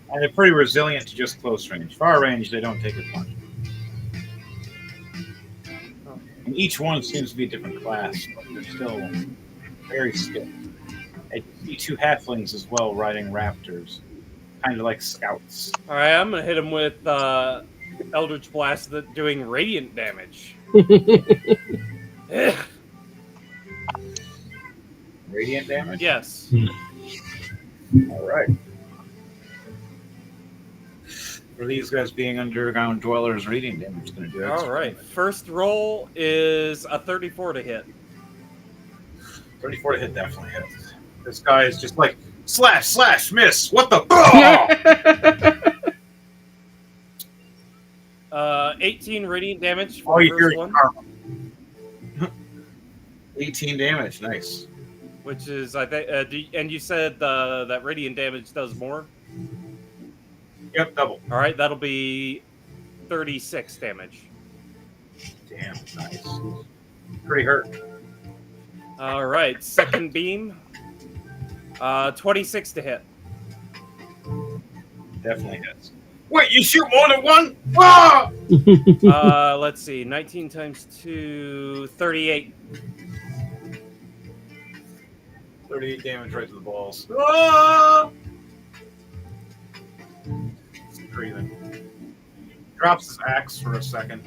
S1: And they're pretty resilient to just close range. Far range, they don't take as much. And each one seems to be a different class, but they're still very skilled. And you see two halflings as well riding raptors, kind of like scouts.
S4: All right, I'm gonna hit him with Eldritch Blast doing radiant damage.
S1: Radiant damage?
S4: Yes.
S1: All right. For these guys being underground dwellers, radiant damage is going to do it.
S4: All right. First roll is a 34 to hit.
S1: 34 to hit definitely hits. This guy is just like, slash, miss. What the?
S4: 18 radiant damage for
S1: Oh,
S4: the first one.
S1: 18 damage, nice.
S4: Which is, I think, and you said that radiant damage does more?
S1: Yep, double.
S4: All right, that'll be 36 damage.
S1: Damn, nice. Pretty hurt.
S4: All right, second beam. 26 to hit.
S1: Definitely hits. Wait, you shoot more than one? Ah!
S4: Let's see, 19 times 2, 38.
S1: 38 damage right to the balls. Ah! Breathing. Drops his axe for a second.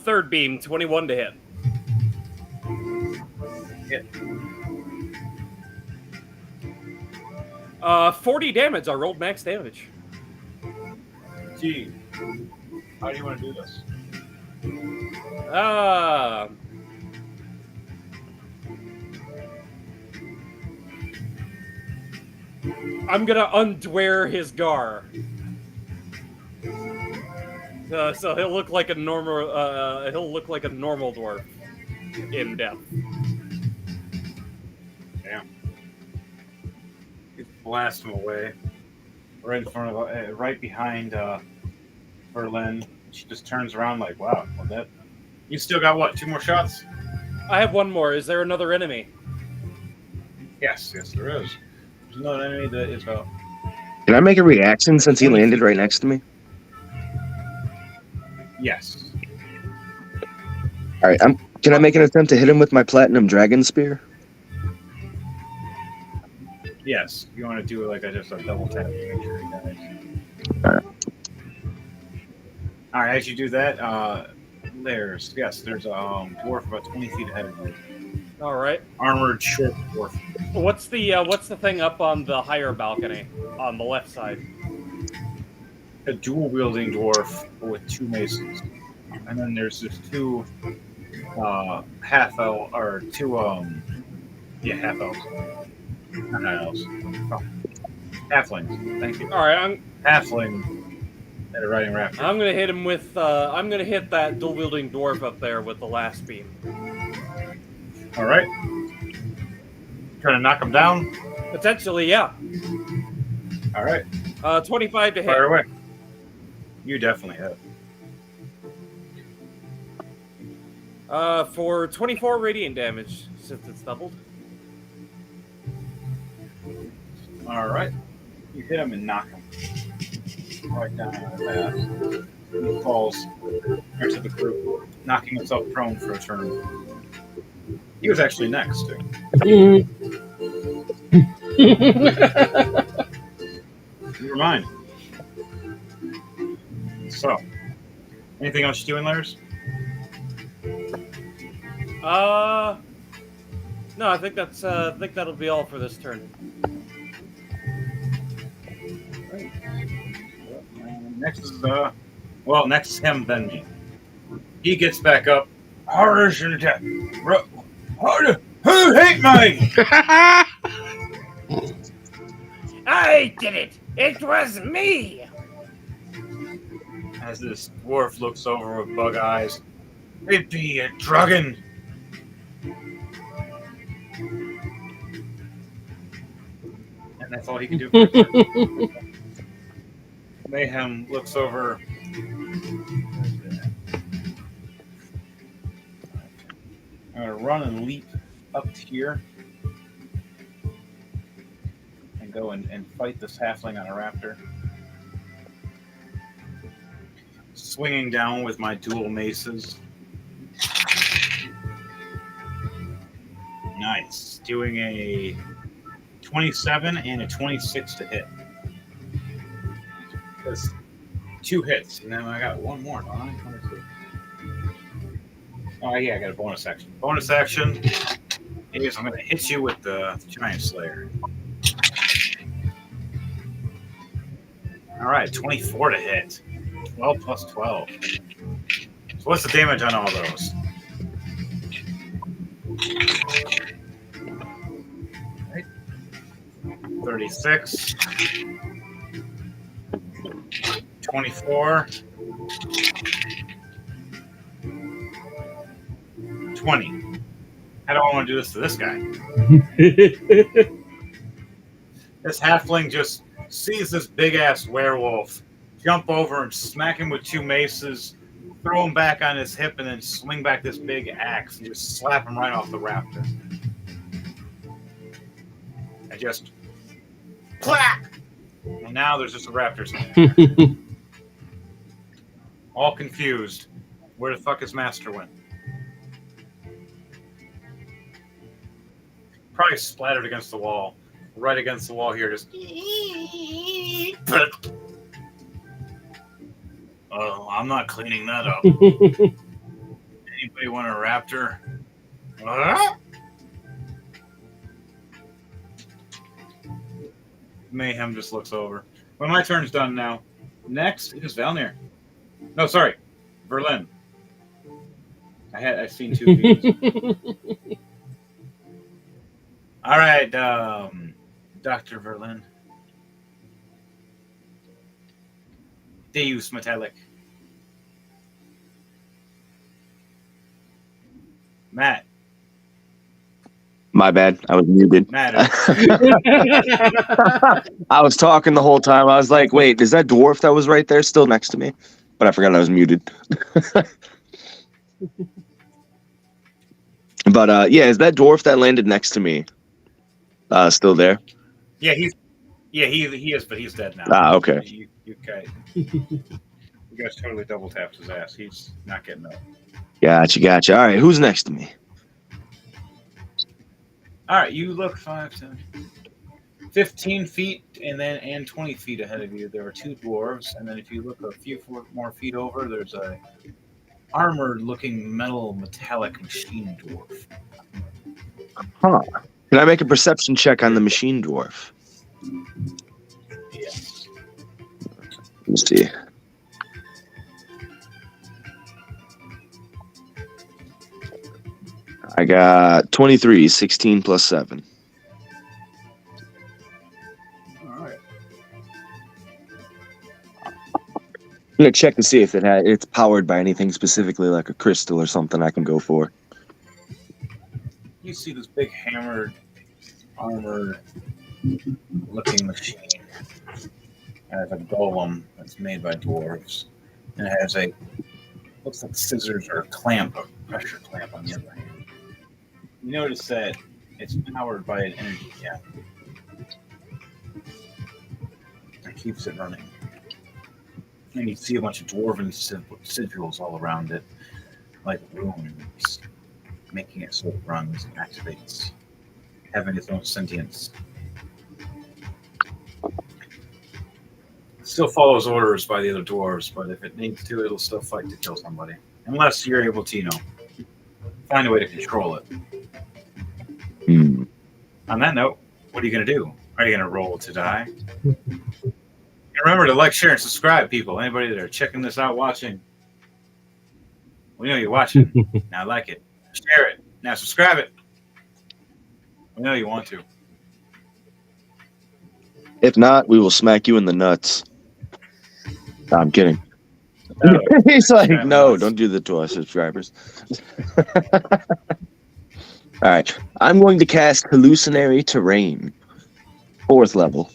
S4: Third beam, 21 to hit.
S1: Hit.
S4: 40 damage. I rolled max damage.
S1: Gee, how do you want to do this?
S4: I'm gonna undwear his gar. So he'll look like a normal. He'll look like a normal dwarf in depth.
S1: Damn. You blast him away. Right in front of, right behind Berlin. She just turns around like, wow, well, that. You still got what? 2 more shots?
S4: I have one more. Is there another enemy?
S1: Yes, there is. There's another enemy that is about.
S2: Can I make a reaction since he landed right next to me?
S1: Yes.
S2: All right. Can I make an attempt to hit him with my platinum dragon spear?
S1: Yes. You want to do like just a double tap to make sure he dies. All right. As you do that, there's a dwarf about 20 feet ahead of you.
S4: All right.
S1: Armored short dwarf.
S4: What's the thing up on the higher balcony on the left side?
S1: A dual wielding dwarf with 2 maces. And then there's just 2 half elf or 2 half elves. Not elves. Oh, halflings. Thank you.
S4: All right,
S1: Halfling that are riding raptor.
S4: I'm gonna hit him with. I'm gonna hit that dual wielding dwarf up there with the last beam.
S1: All right. Trying to knock him down.
S4: Potentially, yeah.
S1: All right.
S4: 25 to hit.
S1: Fire away. You definitely hit.
S4: For 24 radiant damage, since it's doubled.
S1: All right. You hit him and knock him right down on his ass. He falls into the group, knocking himself prone for a turn. He was actually next, too. Never mind. So, anything else you doing, Lars?
S4: No, I think that's. I think that'll be all for this turn.
S1: Right. Next is next is him, then me. He gets back up. Harsh and attack. Who hate me?
S4: I did it! It was me!
S1: As this dwarf looks over with bug eyes. It be a dragon. And that's all he can do for a turn. Mayhem looks over. I'm going to run and leap up here and go and fight this halfling on a raptor. Swinging down with my dual maces. Nice. Doing a 27 and a 26 to hit. That's 2 hits, and then I got 1 more, don't I? Oh, yeah, I got a bonus action. Bonus action is I'm going to hit you with the Giant Slayer. All right, 24 to hit. 12 plus 12. So what's the damage on all those? Right. 36. 24. 20. How do I want to do this to this guy? This halfling just sees this big-ass werewolf jump over and smack him with 2 maces, throw him back on his hip, and then swing back this big axe and just slap him right off the raptor. And just clack! And now there's just a raptor standing there. All confused. Where the fuck is Master went? Probably splattered against the wall. Right against the wall here, just. Oh, I'm not cleaning that up. Anybody want a raptor? Mayhem just looks over. Well, my turn's done now. Next is Valnir. No, sorry, Berlin. I've seen 2 views. All right, Dr. Verlin. Deus Metallic. Matt.
S2: My bad. I was muted.
S1: Matt.
S2: I was talking the whole time. I was like, wait, is that dwarf that was right there still next to me? But I forgot I was muted. But yeah, is that dwarf that landed next to me still there?
S1: Yeah, he is, but he's dead now.
S2: Ah, okay.
S1: You guys totally double tapped his ass. He's not getting up.
S2: Gotcha. All right, who's next to me?
S1: All right, you look 5, 10, 15 feet and 20 feet ahead of you. There are 2 dwarves, and then if you look a few more feet over, there's a armored-looking metallic machine dwarf.
S2: Huh. Can I make a perception check on the machine dwarf?
S1: Yes.
S2: Let's see. I got 23, 16 plus 7.
S1: All right.
S2: I'm going to check to see if it's powered by anything specifically like a crystal or something I can go for.
S1: You see this big hammered, armored-looking machine. It has a golem that's made by dwarves, and it has looks like scissors or a pressure clamp on the other hand. You notice that it's powered by an energy gap. It keeps it running. And you see a bunch of dwarven sigils all around it, like runes, making it so it runs and activates, having its own sentience. It still follows orders by the other dwarves, but if it needs to, it'll still fight to kill somebody. Unless you're able to, find a way to control it. On that note, what are you going to do? Are you going to roll to die? And remember to like, share, and subscribe, people. Anybody that are checking this out, watching. We know you're watching. Now like it. Share it. Now subscribe it. We know you want to.
S2: If not, we will smack you in the nuts. No, I'm kidding.
S1: No.
S2: He's like, no, don't do that to our subscribers. All right. I'm going to cast Hallucinatory Terrain. 4th level.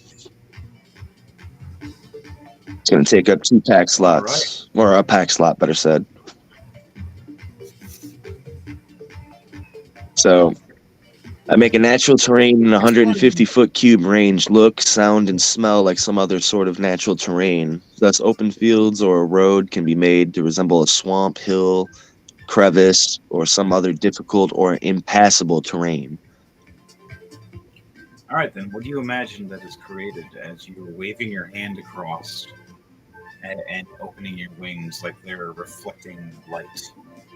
S2: It's going to take up 2 pack slots. Right. Or a pack slot, better said. So, I make a natural terrain in a 150-foot cube range look, sound, and smell like some other sort of natural terrain. Thus, open fields or a road can be made to resemble a swamp, hill, crevice, or some other difficult or impassable terrain.
S1: All right, then. What do you imagine that is created as you're waving your hand across and opening your wings like they're reflecting light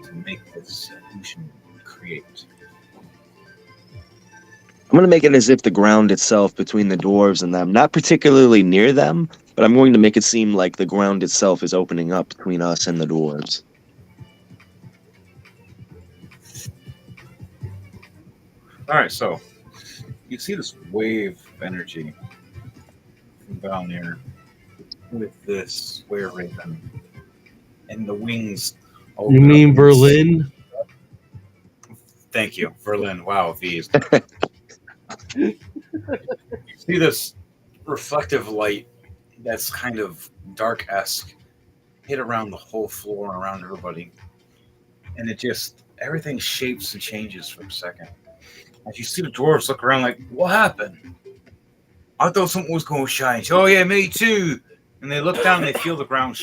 S1: to make this illusion create?
S2: I'm going to make it as if the ground itself between the dwarves and them, not particularly near them, but I'm going to make it seem like the ground itself is opening up between us and the dwarves.
S1: All right, so you see this wave of energy from Valnir with this were-raven and the wings.
S5: You mean Berlin?
S1: Thank you, Berlin. Wow, V's. You see this reflective light that's kind of dark-esque hit around the whole floor and around everybody. And it just, everything shapes and changes for a second. As you see the dwarves look around like, what happened? I thought something was going to change. Oh, yeah, me too. And they look down and they feel the ground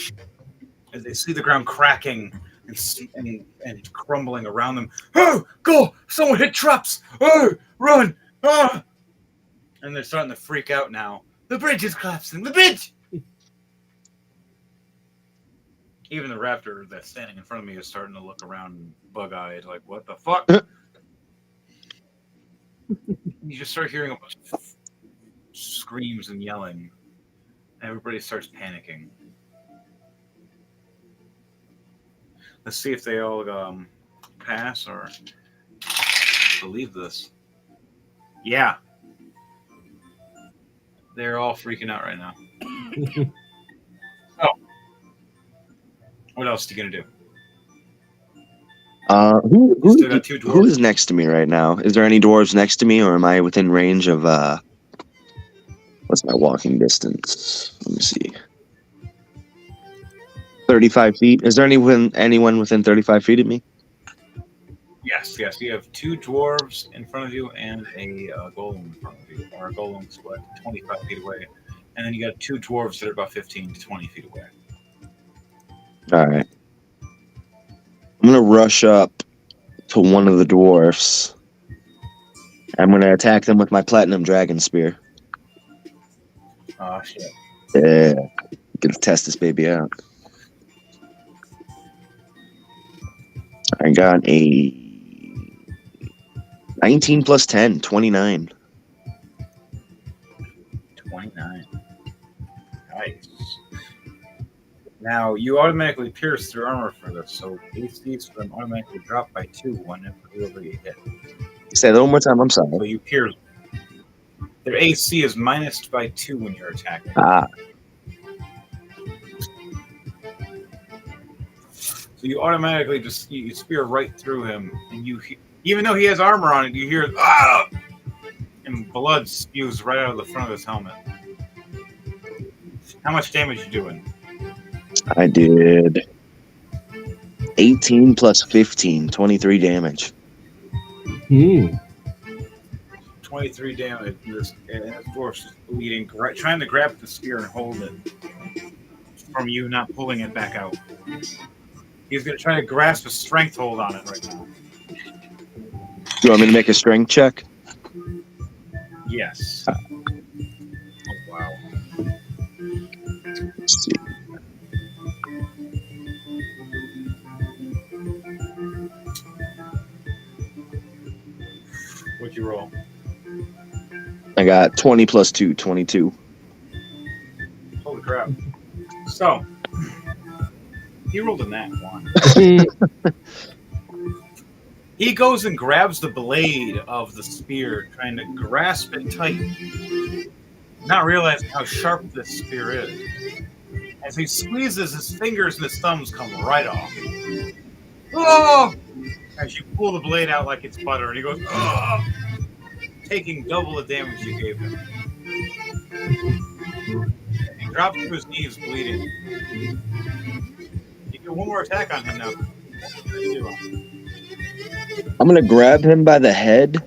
S1: as they see the ground cracking and crumbling around them. Oh, go! Someone hit traps! Oh, run! Ah! And they're starting to freak out now. The bridge is collapsing! The bridge! Even the raptor that's standing in front of me is starting to look around bug-eyed, like, what the fuck? You just start hearing a bunch of screams and yelling. Everybody starts panicking. Let's see if they all pass or believe this. Yeah. They're all freaking out right now. So, what else are you going to do?
S2: Who is next to me right now? Is there any dwarves next to me, or am I within range of, what's my walking distance? Let me see. 35 feet. Is there anyone within 35 feet of me?
S1: Yes. You have 2 dwarves in front of you and a golem in front of you. Or a golem's 25 feet away. And then you got 2 dwarves that are about 15 to 20 feet away.
S2: All right. I'm going to rush up to one of the dwarfs. I'm going to attack them with my platinum dragon spear.
S1: Oh, shit.
S2: Yeah. Gonna test this baby out. I got a 19 plus 10, 29.
S1: 29. Nice. Now, you automatically pierce through armor for this, so ACs for them automatically drop by 2 whenever you hit.
S2: Say that one more time. I'm sorry.
S1: So you pierce. Their AC is minus by 2 when you're attacking.
S2: Ah.
S1: So you automatically just you spear right through him, and even though he has armor on it, you hear ah, and blood spews right out of the front of his helmet. How much damage you doing?
S2: I did 18 plus 15, 23 damage.
S1: 23 damage. And this dwarf's just bleeding, trying to grab the spear and hold it from you, not pulling it back out. He's going to try to grasp a strength hold on it right now.
S2: You want me to make a strength check?
S1: Yes. Oh, wow.
S2: Let's see.
S1: What'd you roll?
S2: I got 20 plus 2, 22.
S1: Holy crap. So, he rolled a nat 1. He goes and grabs the blade of the spear, trying to grasp it tight, not realizing how sharp this spear is. As he squeezes, his fingers and his thumbs come right off. Oh! As you pull the blade out like it's butter, and he goes, oh! Taking double the damage you gave him. And he drops to his knees, bleeding. You get one more attack on him now.
S2: I'm going to grab him by the head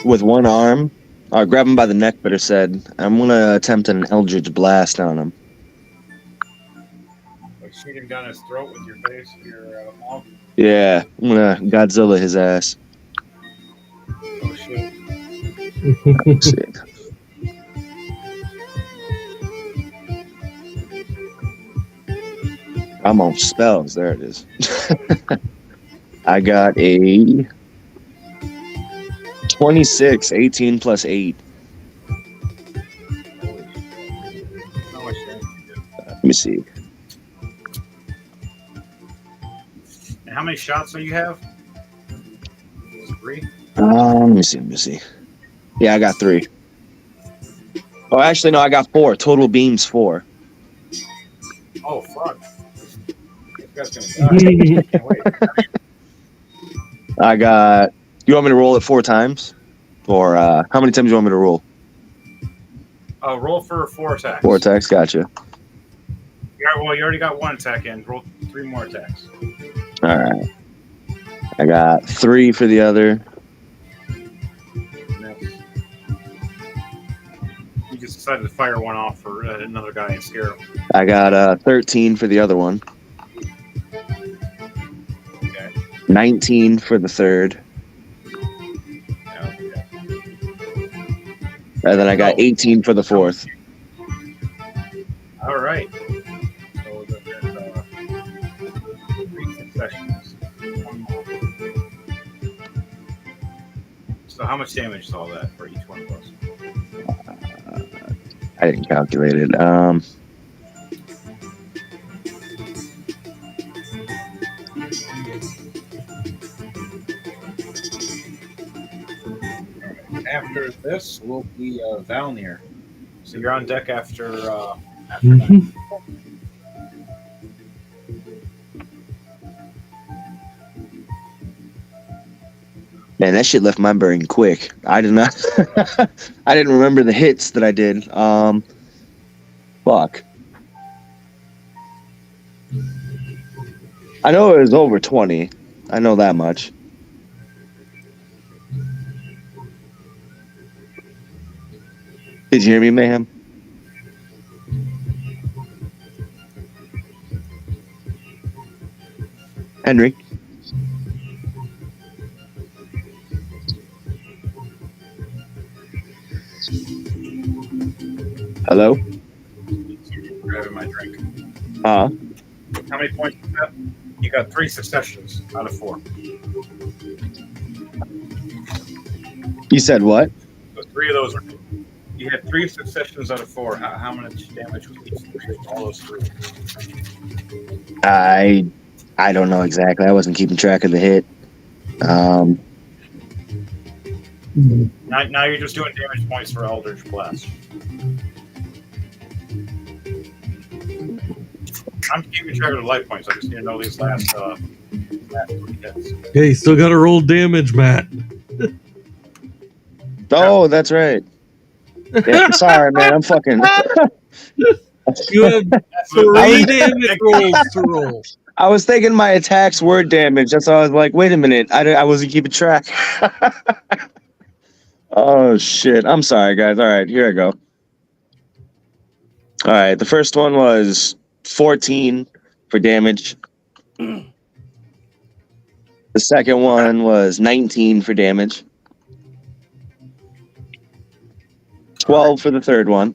S2: with one arm. Or grab him by the neck, better said. I'm going to attempt an Eldritch Blast on him.
S1: Like shoot him down his throat with your face, your mouth.
S2: Yeah, I'm going to Godzilla his ass.
S1: Oh, shit.
S2: Let's see. I'm on spells. There it is. I got a 26, 18 plus 8.
S1: How much damage you do?
S2: Let me see.
S1: And how many shots do you have? 3?
S2: Let me see. Yeah, I got 3. Oh, actually, no, I got 4. Total beams 4.
S1: Oh, fuck. This guy's gonna die. Can't wait.
S2: I got... You want me to roll it 4 times? Or how many times do you want me to roll?
S1: Roll for 4 attacks.
S2: 4 attacks, gotcha.
S1: Well, you already got 1 attack in. Roll 3 more attacks.
S2: All right. I got 3 for the other.
S1: You just decided to fire one off for another guy and scare him.
S2: I got 13 for the other one.
S1: Okay.
S2: 19 for the third.
S1: Okay.
S2: And then I got 18 for the fourth.
S1: All right. So there's 3 successions. 1 more. So how much damage is all that for each one of those?
S2: I didn't calculate it.
S1: After this will be Valnir. So you're on deck after that.
S2: Man, that shit left my brain quick. I did not. I didn't remember the hits that I did. Fuck. I know it was over 20. I know that much. Did you hear me, Mayhem? Henry? Hello?
S1: Grabbing my drink.
S2: Huh?
S1: How many points you got? You got 3 successions out of 4.
S2: You said what?
S1: So 3 of those were. You had 3 successions out of 4. How much damage was each 3 of all those 3?
S2: I don't know exactly. I wasn't keeping track of the hit.
S1: Now you're just doing damage points for Eldritch Blast. I'm keeping track of the life points. I just need to know these last 3 hits.
S5: Yeah, you still got to roll damage, Matt.
S2: Oh, that's right. Yeah, sorry, man. I'm fucking.
S5: You have 3 damage rolls to roll.
S2: I was thinking my attacks were damage. That's why I was like, wait a minute. I wasn't keeping track. Oh, shit. I'm sorry, guys. All right, here I go. All right, the first one was 14 for damage. The second one was 19 for damage. 12 for the third one.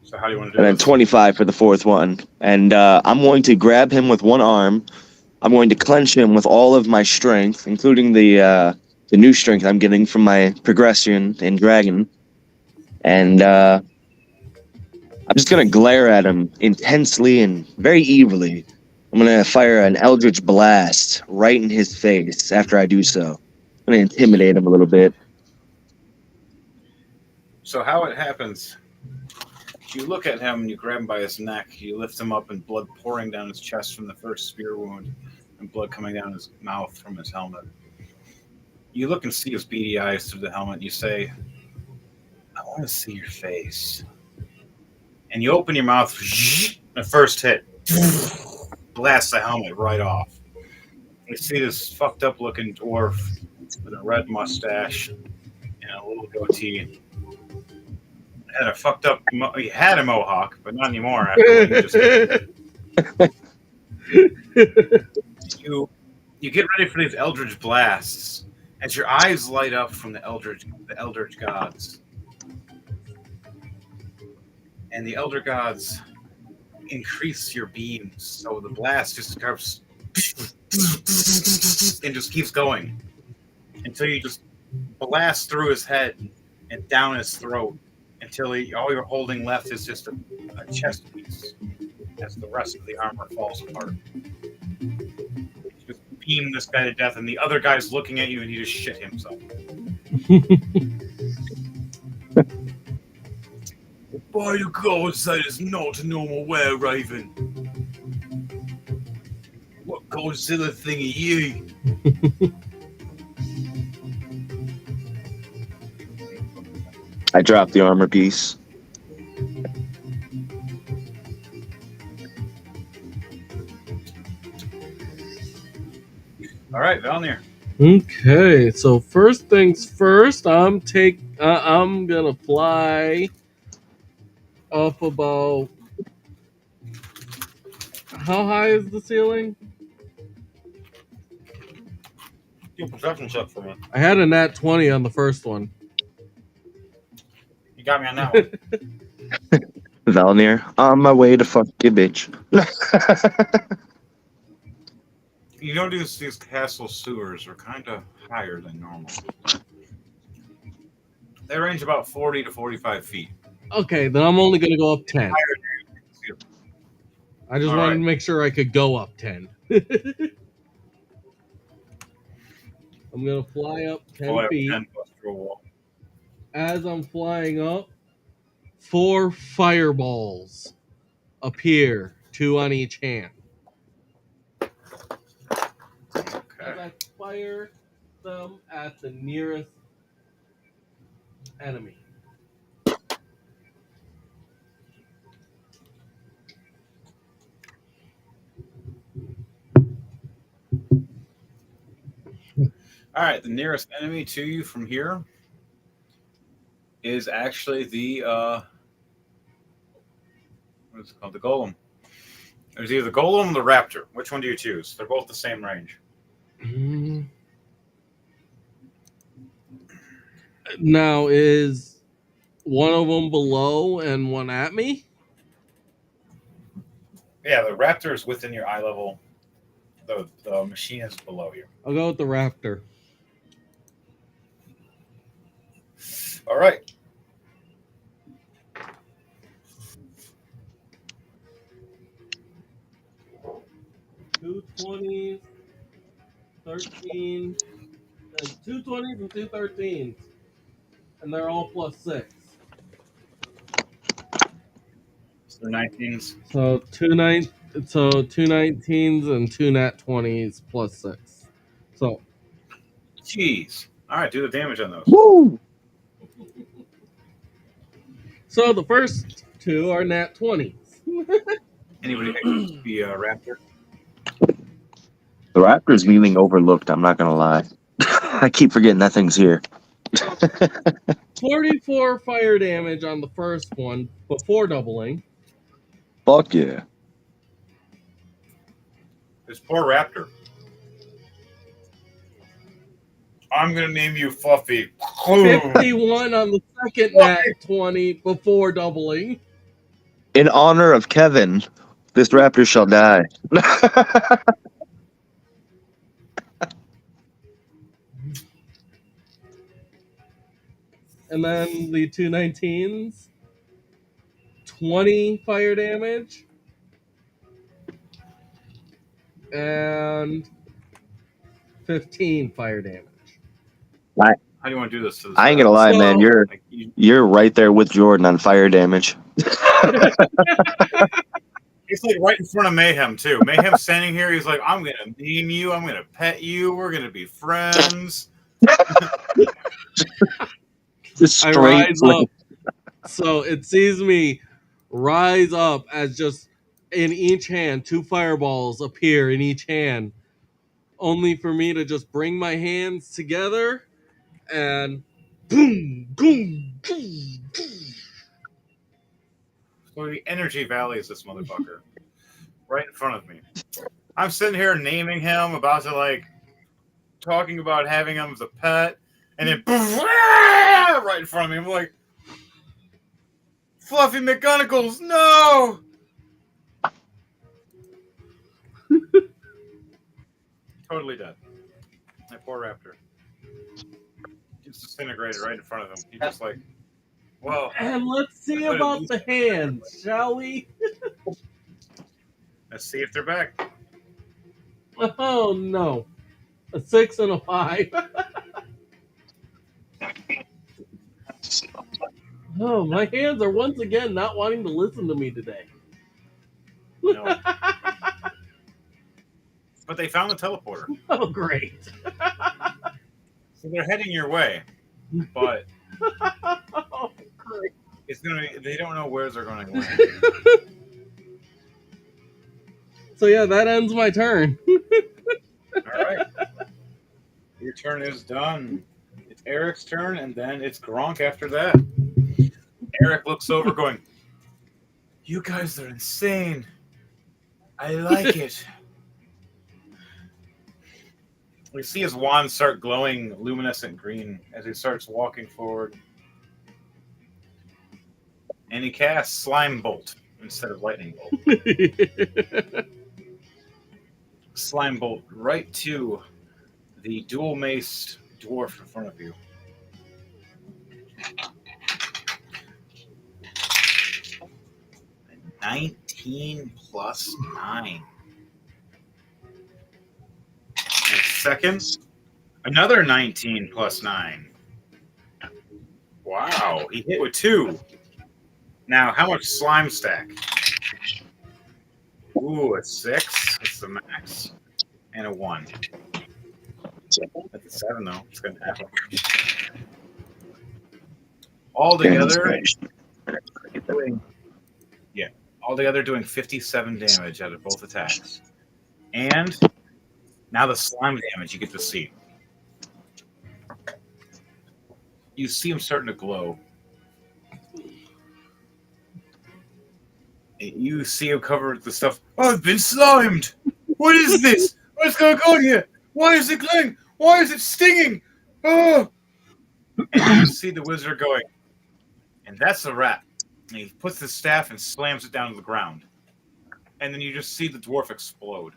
S1: So how do you want to do
S2: And then
S1: this?
S2: 25 for the fourth one. And I'm going to grab him with one arm. I'm going to clench him with all of my strength, including the new strength I'm getting from my progression in Dragon. And I'm just going to glare at him intensely and very evilly. I'm going to fire an Eldritch Blast right in his face after I do so. I'm going to intimidate him a little bit.
S1: So how it happens, you look at him and you grab him by his neck, you lift him up and blood pouring down his chest from the first spear wound and blood coming down his mouth from his helmet. You look and see his beady eyes through the helmet and you say, I want to see your face. And you open your mouth, the first hit blasts the helmet right off. You see this fucked up looking dwarf with a red mustache and a little goatee. Had a fucked up. He had a mohawk, but not anymore. After you get ready for these eldritch blasts as your eyes light up from the eldritch gods, and the elder gods increase your beams, so the blast just starts and just keeps going until you just blast through his head and down his throat. Until all you're holding left is just a chest piece as the rest of the armor falls apart. You just beam this guy to death, and the other guy's looking at you, and he just shit himself. By the gods, that is not a normal were raven. What Godzilla thing are you?
S2: I dropped the armor piece.
S1: All right, Valnir.
S5: Okay, so first things first, I'm gonna fly up about. How high is the ceiling?
S1: Do a perception check for me.
S5: I had a nat 20 on the first one.
S1: You got me on that one.
S2: Valnir, on my way to fuck you, bitch.
S1: You notice these castle sewers are kind of higher than normal. They range about 40 to 45 feet.
S5: Okay, then I'm only gonna go up 10. I just wanted to make sure I could go up 10. I'm gonna fly up 10 feet.
S1: 10 plus your wall.
S5: As I'm flying up, 4 fireballs appear, 2 on each hand. As I fire them at the nearest enemy.
S1: All right, the nearest enemy to you from here is actually the what is it called? The golem. There's either the golem or the raptor. Which one do you choose? They're both the same range.
S5: Now, is one of them below and one at me?
S1: Yeah, the raptor is within your eye level. The machine is below you.
S5: I'll go with the raptor.
S1: All right.
S5: 2 20s, 13, 2 20s and 2 13s. And they're all +6.
S1: So 19s.
S5: So 2 19s and 2 nat 20s +6. So
S1: Jeez. All right, do the damage on those.
S2: Woo!
S5: so the first two are nat 20s.
S1: Anybody be a raptor?
S2: The raptor's being overlooked, I'm not gonna lie. I keep forgetting that thing's here.
S5: 44 fire damage on the first one before doubling.
S2: Fuck yeah.
S1: This poor raptor. I'm gonna name you Fluffy.
S5: 51 on the second nat 20 before doubling.
S2: In honor of Kevin, this raptor shall die.
S5: And then the 2 19s, 20 fire damage. And 15 fire damage.
S1: How do you want to do this? To this
S2: I ain't gonna lie,
S5: So-
S2: man. You're right there with Jordan on fire damage.
S1: He's like right in front of Mayhem too. Mayhem's standing here. He's like, "I'm gonna name you. I'm gonna pet you. We're gonna be friends."
S2: Just
S5: I
S2: straight.
S5: rise up. So it sees me rise up as just in each hand, 2 fireballs appear in each hand, only for me to just bring my hands together and boom, boom, boom, boom.
S1: So the energy valley is this motherfucker right in front of me. I'm sitting here naming him, about to like talking about having him as a pet, and then right in front of me. I'm like, Fluffy McGonagles, no! Totally dead. That poor raptor. Just disintegrated right in front of him. He's just like, whoa.
S5: And let's see about the hands, shall we?
S1: Let's see if they're back.
S5: Oh no. A 6 and a 5. Oh, my hands are once again not wanting to listen to me today.
S1: No. But they found the teleporter.
S5: Oh, great.
S1: So they're heading your way. But
S5: Oh, great.
S1: it's gonna be, they don't know where they're gonna land.
S5: So yeah, that ends my turn.
S1: Alright. Your turn is done. It's Eric's turn, and then it's Gronk after that. Eric looks over going, "You guys are insane. I like it." We see his wand start glowing luminescent green as he starts walking forward. And he casts Slime Bolt instead of Lightning Bolt. Slime Bolt right to the dual mace dwarf in front of you. A 19 plus 9. And second, another 19 plus 9. Wow, he hit with 2. Now, how much slime stack? Ooh, a 6. That's the max. And a 1. That's a 7, though. It's going to happen. All together, doing 57 damage out of both attacks. And now the slime damage you get to see. You see him starting to glow. You see him covered with the stuff. "I've been slimed! What is this? What's going on here? Why is it glowing? Why is it stinging? Oh!" And you see the wizard going, "And that's a rat." And he puts the staff and slams it down to the ground. And then you just see the dwarf explode.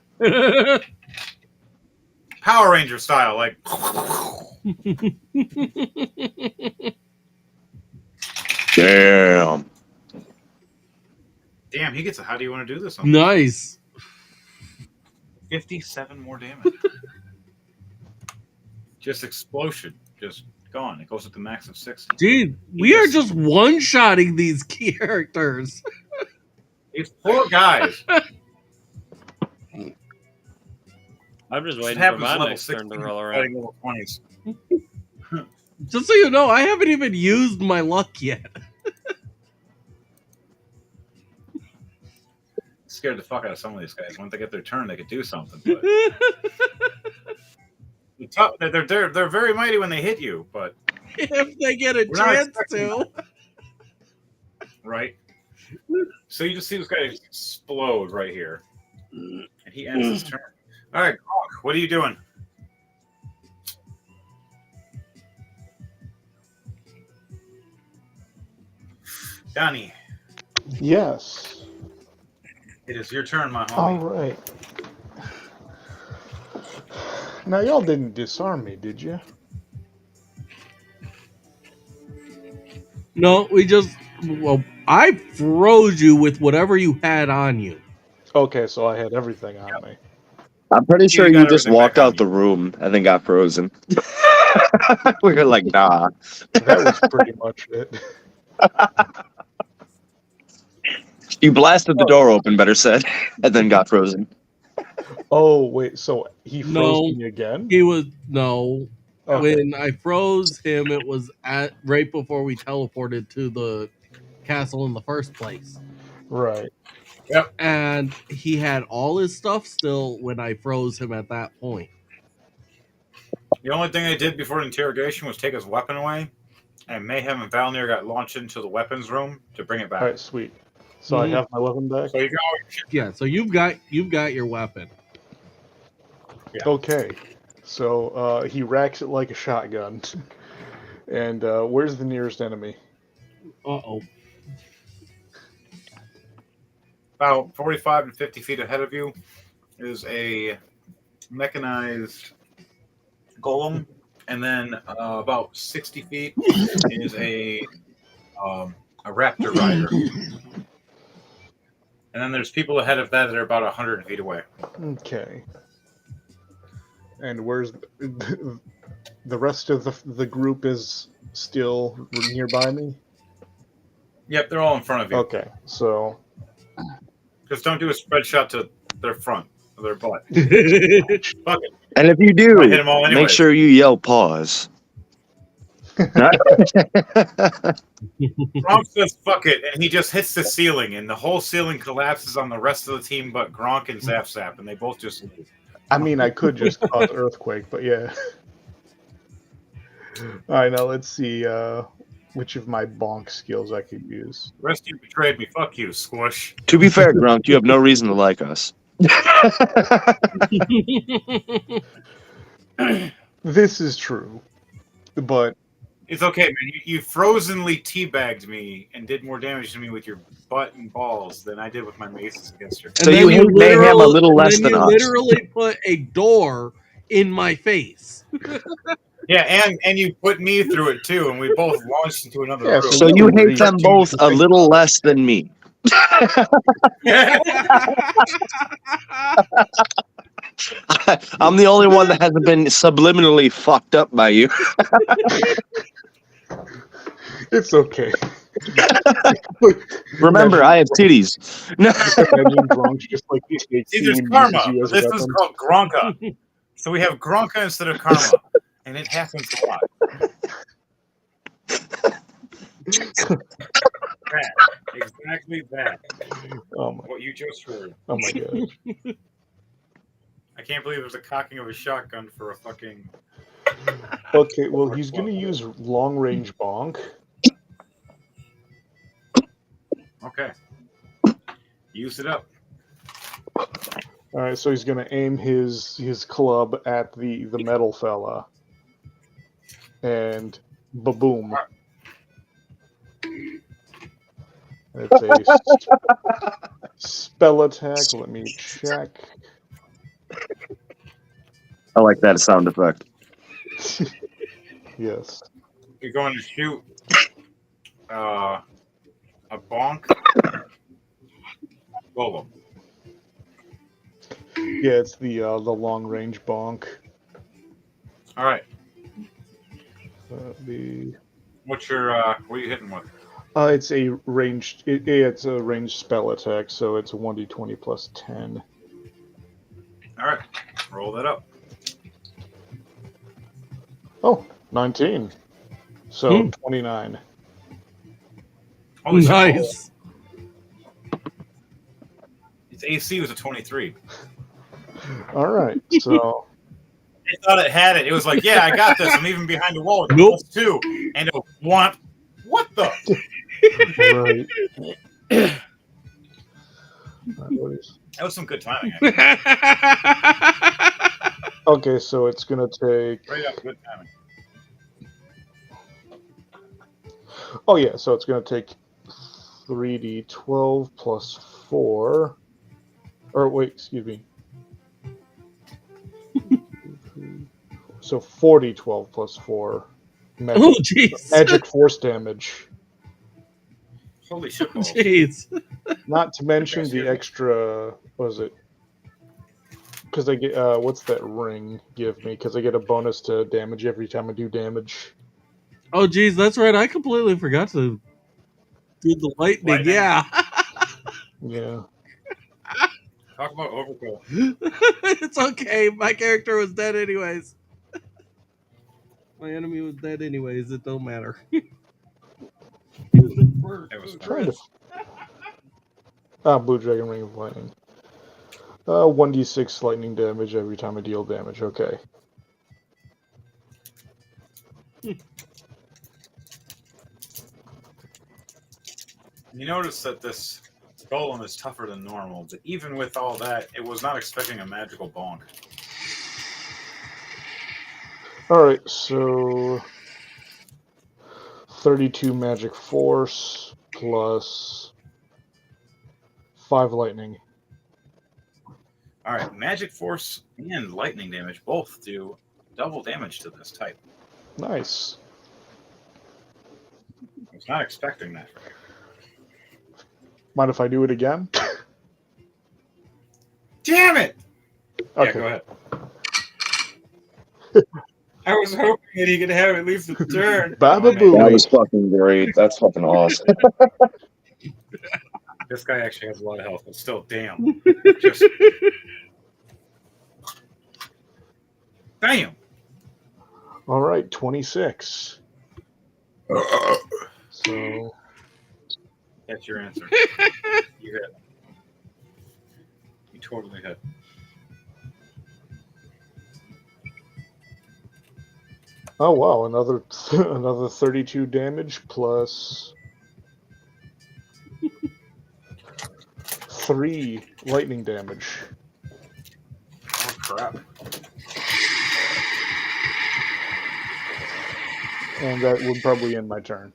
S1: Power Ranger style, like.
S2: Damn.
S1: Damn, he gets a how do you want to do this one?
S5: Nice.
S1: 57 more damage. Just explosion. Just gone. It goes up to max of 60.
S5: Dude, we are just one-shotting these characters.
S1: These poor guys.
S4: I'm just waiting for my next turn to roll around.
S1: Level 20s.
S5: Just so you know, I haven't even used my luck yet.
S1: Scared the fuck out of some of these guys. Once they get their turn, they could do something. But they're very mighty when they hit you, but
S5: if they get a chance to.
S1: Right? So you just see this guy explode right here. And he ends his turn. All right, Gronk, what are you doing? Donnie.
S3: Yes.
S1: It is your turn, my homie.
S3: All right. Now, y'all didn't disarm me, did you?
S5: No, we just... Well, I froze you with whatever you had on you.
S3: Okay, so I had everything on me.
S2: I'm pretty sure
S1: You
S2: you
S1: got
S2: just
S1: everything
S2: walked
S1: back on
S2: out the room and then got frozen. We were like, nah.
S3: That was pretty much it.
S2: You blasted the door open, better said, and then got frozen.
S3: Oh, wait, so he froze
S5: No.
S3: me again?
S5: He was... No.
S3: Okay.
S5: When I froze him, it was right before we teleported to the castle in the first place.
S3: Right.
S1: Yep.
S5: And he had all his stuff still when I froze him at that point.
S1: The only thing I did before the interrogation was take his weapon away, and Mayhem and Valnir got launched into the weapons room to bring it back.
S3: All right, sweet. So I have my weapon back?
S1: So you go.
S5: Yeah, so you've got your weapon.
S1: Yeah.
S3: Okay. So he racks it like a shotgun. And where's the nearest enemy?
S5: Uh-oh.
S1: About 45 to 50 feet ahead of you is a mechanized golem, and then about 60 feet is a raptor rider. And then there's people ahead of that are about 100 feet away.
S3: Okay. And where's the rest of the group is still nearby me?
S1: Yep, they're all in front of you.
S3: Okay, so...
S1: Just don't do a spread shot to their front, or their butt. Fuck it.
S2: And if you do,
S1: Might hit 'em all
S2: make
S1: anyways.
S2: sure you yell pause.
S1: Gronk says fuck it, and he just hits the ceiling, and the whole ceiling collapses on the rest of the team but Gronk and Zap Zap, and they both just leave.
S3: I mean, I could just cause earthquake, but yeah. Alright, now let's see which of my bonk skills I could use.
S1: The rest of you betrayed me. Fuck you, Squish.
S2: To be fair, Grunk, you have no reason to like us.
S3: This is true, but...
S1: It's okay, man. You frozenly teabagged me and did more damage to me with your butt and balls than I did with my maces against her.
S2: So you hate Mayhem a little less than us.
S5: You literally put a door in my face.
S1: Yeah, and you put me through it too, and we both launched into another room.
S2: So you hate them both a little less than me. I'm the only one that hasn't been subliminally fucked up by you.
S3: It's okay.
S2: Remember, I have titties.
S1: See, there's karma. This is called Gronka. So we have Gronka instead of karma. And it happens a lot. That. Exactly that.
S3: Oh my.
S1: What you just heard.
S3: Oh my god.
S1: I can't believe there's a cocking of a shotgun for a fucking...
S3: Okay, well, he's going to use long-range bonk.
S1: Okay. Use it up.
S3: Alright, so he's going to aim his club at the metal fella. And ba-boom. It's a spell attack. Let me check.
S2: I like that sound effect.
S3: Yes.
S1: You're going to shoot a bonk golem.
S3: Yeah, it's the long range bonk.
S1: All right.
S3: What
S1: are you hitting with?
S3: It's a ranged. It's a ranged spell attack, so it's a 1d20 plus 10.
S1: All right, roll that up.
S3: Oh, 19. So 29.
S1: Holy shit.
S5: Nice.
S1: Its AC was a 23.
S3: All right, so
S1: I thought it had it. It was like, yeah, I got this. I'm even behind the wall.
S5: Nope.
S1: +2. And it want. What the?
S3: right.
S1: That was some good timing.
S3: Okay, so it's gonna take.
S1: Right up, good timing.
S3: Oh yeah, so it's gonna take 3d12 plus 4. Or wait, excuse me. So 4d12 plus 4.
S5: Oh, jeez.
S3: Magic force damage.
S1: Holy shit balls.
S5: Jeez.
S3: Not to mention the extra. What is it? Because I get what's that ring give me? Because I get a bonus to damage every time I do damage.
S5: Oh, jeez, that's right. I completely forgot to do the lightning. Yeah.
S3: Yeah.
S1: Talk about overkill.
S5: It's okay. My character was dead anyways. My enemy was dead anyways. It don't matter.
S1: It was
S3: Trying to. Blue Dragon Ring of Lightning. 1d6 lightning damage every time I deal damage. Okay.
S1: You notice that this golem is tougher than normal, but even with all that, it was not expecting a magical bonk.
S3: Alright, so 32 magic force plus 5 lightning.
S1: Alright, magic force and lightning damage both do double damage to this type.
S3: Nice.
S1: I was not expecting that.
S3: Mind if I do it again?
S1: Damn it!
S3: Okay.
S1: Yeah, go ahead. I was hoping that he could have at least a turn.
S3: Baba
S1: Okay.
S3: Booey.
S2: That was fucking great. That's fucking awesome.
S1: This guy actually has a lot of health, but still, damn. Just... Damn!
S3: Alright, 26. So...
S1: That's your answer. You hit. You totally hit.
S3: Oh wow, another 32 damage plus 3 lightning damage.
S1: Oh crap.
S3: And that would probably end my turn.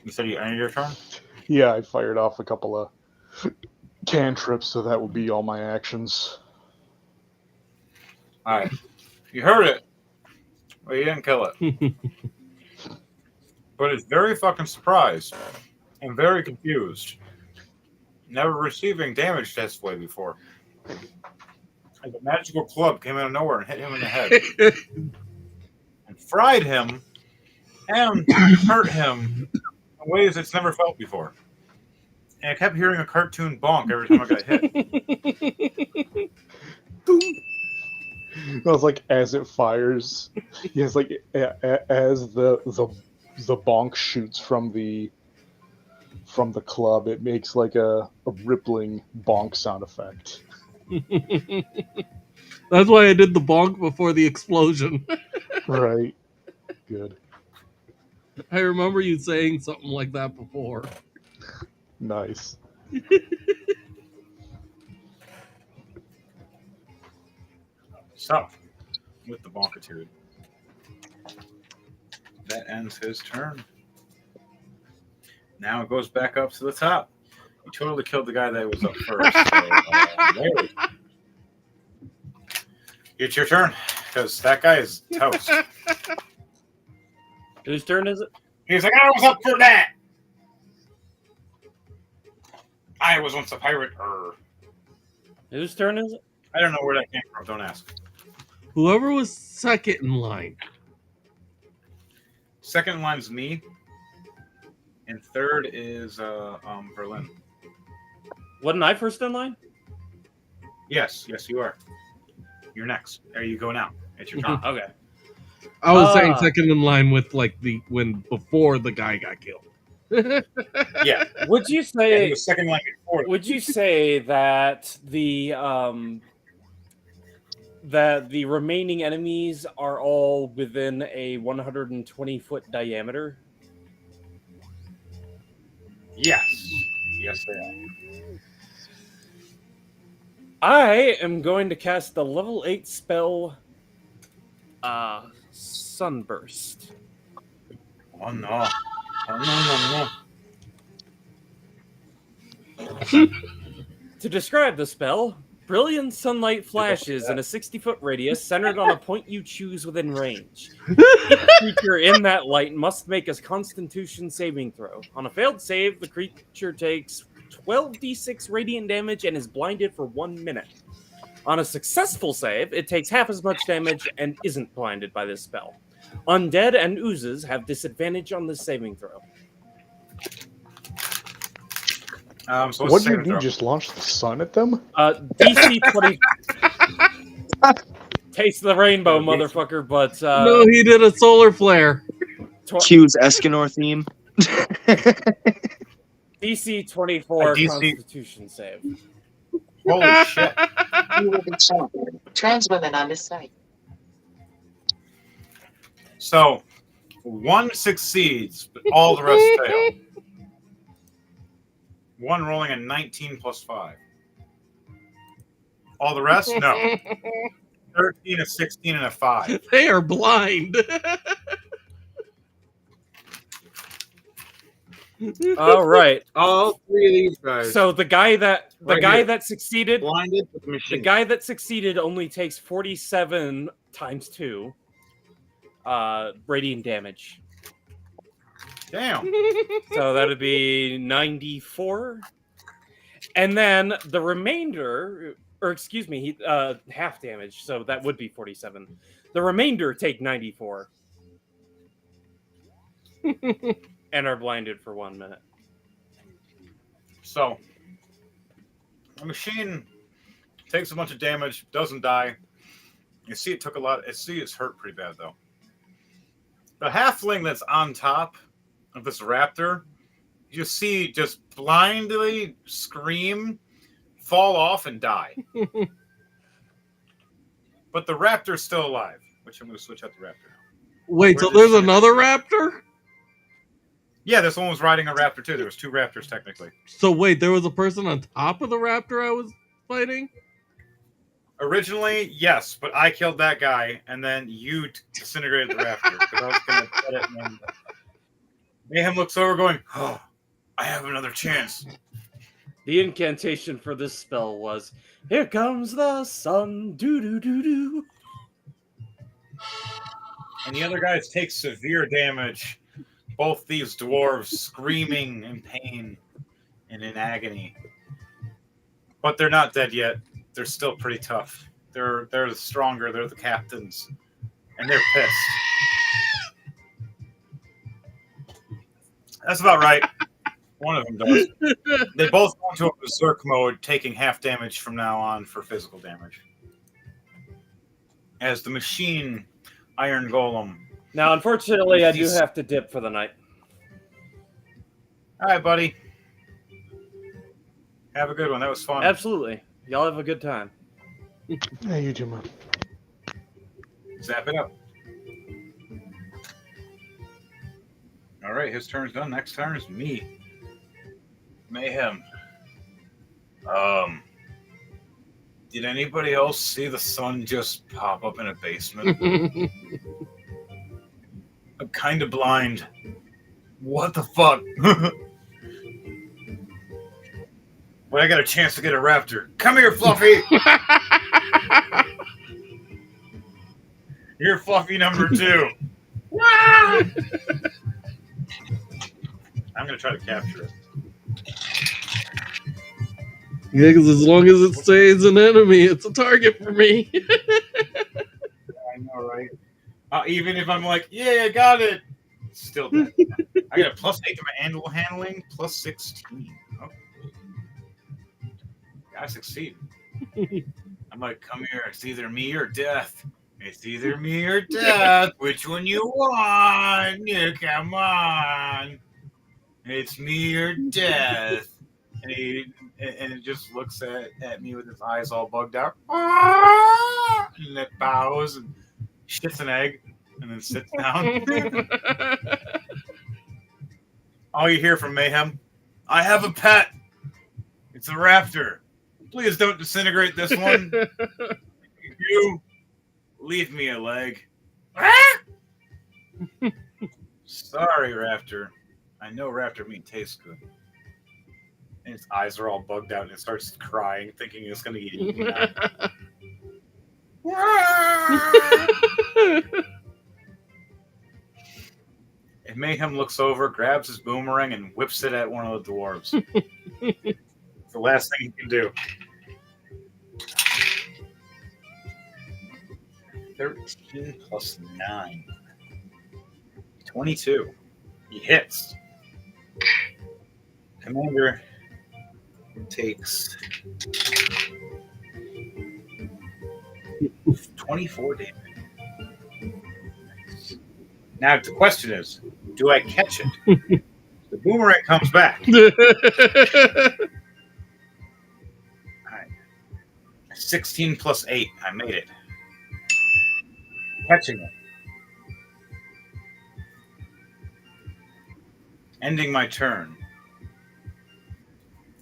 S1: You said you ended your turn?
S3: Yeah, I fired off a couple of cantrips, so that would be all my actions.
S1: Alright. You heard it. Well, you didn't kill it. But it's very fucking surprised and very confused. Never receiving damage this way before. And the magical club came out of nowhere and hit him in the head. And fried him and hurt him in ways it's never felt before. And I kept hearing a cartoon bonk every time I got hit.
S3: It was like as it fires, yes, like as the bonk shoots from the club, it makes like a rippling bonk sound effect.
S5: That's why I did the bonk before the explosion.
S3: Right. Good.
S5: I remember you saying something like that before.
S3: Nice.
S1: So, with the bonkitude, that ends his turn. Now it goes back up to the top. You totally killed the guy that was up first. So, Larry. It's your turn, because that guy is toast.
S4: Whose turn is it?
S1: He's like, I was up for that. I was once a pirate.
S4: Whose turn is it?
S1: I don't know where that came from. Don't ask.
S5: Whoever was second in line.
S1: Second in line is me, and third is Berlin.
S4: Wasn't I first in line?
S1: Yes, you are. You're next. There you go now. It's your turn.
S4: Okay.
S5: I was saying second in line with like before the guy got killed.
S1: Yeah.
S4: Would you
S1: Yeah,
S4: say
S1: he was second in line before.
S4: Would you say that the remaining enemies are all within a 120-foot diameter?
S1: Yes. Yes, they are.
S4: I am going to cast the level 8 spell Sunburst.
S1: Oh no. Oh no.
S4: To describe the spell, brilliant sunlight flashes in a 60-foot radius centered on a point you choose within range. Each creature in that light must make a Constitution saving throw. On a failed save, the creature takes 12d6 radiant damage and is blinded for 1 minute. On a successful save, it takes half as much damage and isn't blinded by this spell. Undead and oozes have disadvantage on this saving throw.
S1: So
S3: what did you do? Just launch the sun at them?
S4: DC 20. Taste the rainbow, motherfucker, but...
S5: no, he did a solar flare.
S2: Q's Escanor theme.
S4: DC 24
S1: DC.
S4: Constitution save.
S1: Holy shit.
S8: You will be champion. Trans women on this site.
S1: So, one succeeds, but all the rest fail. One rolling a 19 plus 5. All the rest? No. 13, a 16, and a 5.
S5: They are blind.
S4: All right.
S9: All three of these guys.
S4: So the guy that
S9: here.
S4: that succeeded,
S9: Blinded with the
S4: the
S9: machine.
S4: guy that succeeded only takes 47 times 2 radiant damage.
S1: Damn.
S4: So that'd be 94. And then the remainder, or excuse me, half damage. So that would be 47. The remainder take 94. And are blinded for 1 minute.
S1: So, the machine takes a bunch of damage, doesn't die. You see it took a lot. You see it's hurt pretty bad, though. The halfling that's on top of this raptor, you see just blindly scream, fall off, and die. But the raptor's still alive, which I'm going to switch out the raptor now.
S5: Wait, so there's another raptor?
S1: Yeah, this one was riding a raptor, too. There was 2 raptors, technically.
S5: So wait, there was a person on top of the raptor I was fighting?
S1: Originally, yes, but I killed that guy, and then you disintegrated the raptor. Because I was going to get it, and then Mayhem looks over going, oh, I have another chance.
S4: The incantation for this spell was, here comes the sun, doo-doo-doo-doo.
S1: And the other guys take severe damage. Both these dwarves screaming in pain and in agony. But they're not dead yet. They're still pretty tough. They're stronger. They're the captains. And they're pissed. That's about right. One of them does. They both go into a berserk mode, taking half damage from now on for physical damage. As the machine Iron Golem.
S4: Now, unfortunately, I do have to dip for the night.
S1: All right, buddy. Have a good one. That was fun.
S4: Absolutely. Y'all have a good time.
S3: Yeah, you too, man.
S1: Zap it up. All right, his turn's done. Next turn is me. Mayhem. Did anybody else see the sun just pop up in a basement? I'm kind of blind. What the fuck? But I got a chance to get a raptor. Come here, Fluffy! You're fluffy number 2. I'm gonna try to capture it.
S5: Yeah, because as long as it stays an enemy, it's a target for me.
S1: I know, right? Even if I'm like, yeah, I got it. Still dead. I got a +8 to my animal handling, +16. Oh. I succeed. I'm like, come here. It's either me or death. It's either me or death. Which one you want? Yeah, come on. It's me or death. And it just looks at me with his eyes all bugged out. And it bows and shits an egg and then sits down. All you hear from Mayhem, I have a pet. It's a raptor. Please don't disintegrate this one. You leave me a leg. Sorry, raptor. I know raptor meat tastes good. And its eyes are all bugged out and it starts crying, thinking it's going to get eaten. And Mayhem looks over, grabs his boomerang, and whips it at one of the dwarves. It's the last thing he can do. 13 plus 9. 22. He hits. Commander takes 24 damage. Now the question is, do I catch it? The boomerang comes back. Alright. 16 plus 8. I made it. Catching it. Ending my turn.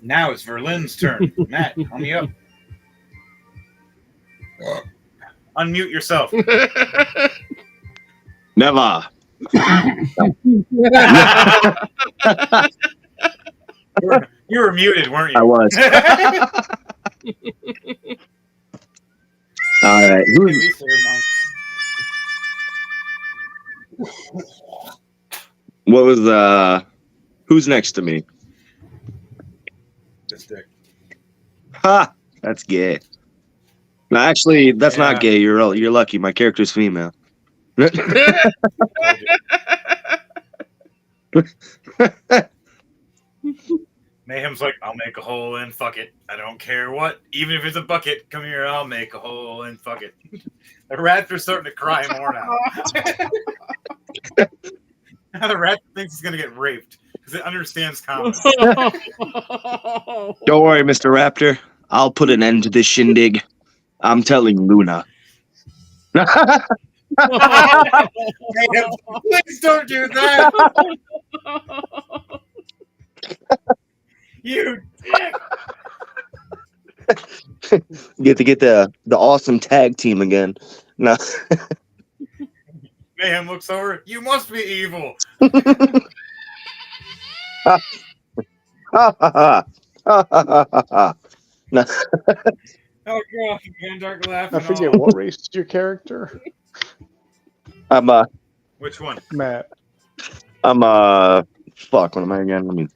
S1: Now it's Verlin's turn. Matt, help me up. Unmute yourself.
S2: Never.
S1: You were muted, weren't you?
S2: I was. All right. What was who's next to me?
S1: This dick.
S2: Ha! That's gay. No, actually, that's not gay. You're lucky. My character's female.
S1: Mayhem's like, I'll make a hole and fuck it. I don't care what. Even if it's a bucket, come here, I'll make a hole and fuck it. The raptor's starting to cry more now. Now the raptor thinks he's going to get raped because it understands comedy.
S2: Don't worry, Mr. Raptor. I'll put an end to this shindig. I'm telling Luna.
S1: Mayhem, please don't do that. You dick.
S2: Get to get the awesome tag team again. No.
S1: Mayhem looks over. You must be evil.
S2: No.
S1: Oh god, Gandark laughing.
S3: I forget what race is your character.
S2: I'm
S1: Which one?
S3: Matt.
S2: I'm fuck. What am I again?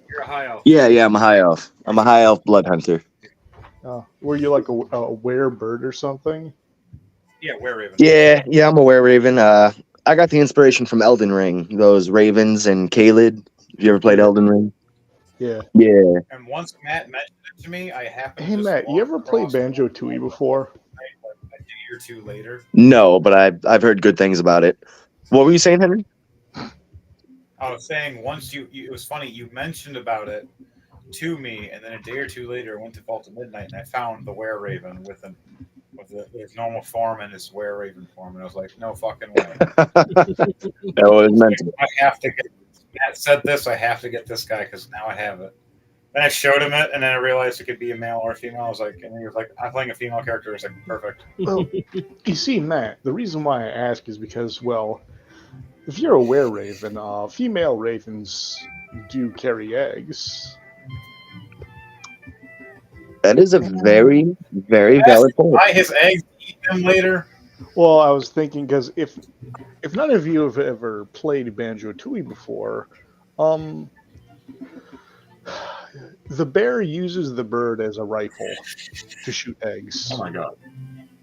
S1: You're a high elf.
S2: Yeah, I'm a high elf. I'm a high elf blood hunter.
S3: Were you like a werebird or something?
S1: Yeah, were-raven.
S2: Yeah, I'm a were-raven. I got the inspiration from Elden Ring. Those ravens and Caelid. Have you ever played Elden Ring?
S3: Yeah.
S2: Yeah.
S1: And once Matt mentioned it to me, I happened to
S3: Hey Matt, you ever played Banjo-Tooie before?
S1: A day or two later.
S2: No, but I've heard good things about it. What were you saying, Henry?
S1: I was saying once it was funny, you mentioned about it to me, and then a day or two later I went to Vault of Midnight and I found the were-raven with his normal form and his were-raven form, and I was like, no fucking way.
S2: That was meant to.
S1: I have to get Matt said this, I have to get this guy because now I have it. Then I showed him it, and then I realized it could be a male or a female. I was like, and he was like, I'm playing a female character. I was like, perfect.
S3: Well, you see, Matt, the reason why I ask is because, well, if you're a were-raven, female ravens do carry eggs.
S2: That is a very, very valid point.
S1: Buy his eggs, eat them later.
S3: Well, I was thinking because if none of you have ever played Banjo-Tooie before, the bear uses the bird as a rifle to shoot eggs.
S1: Oh my god!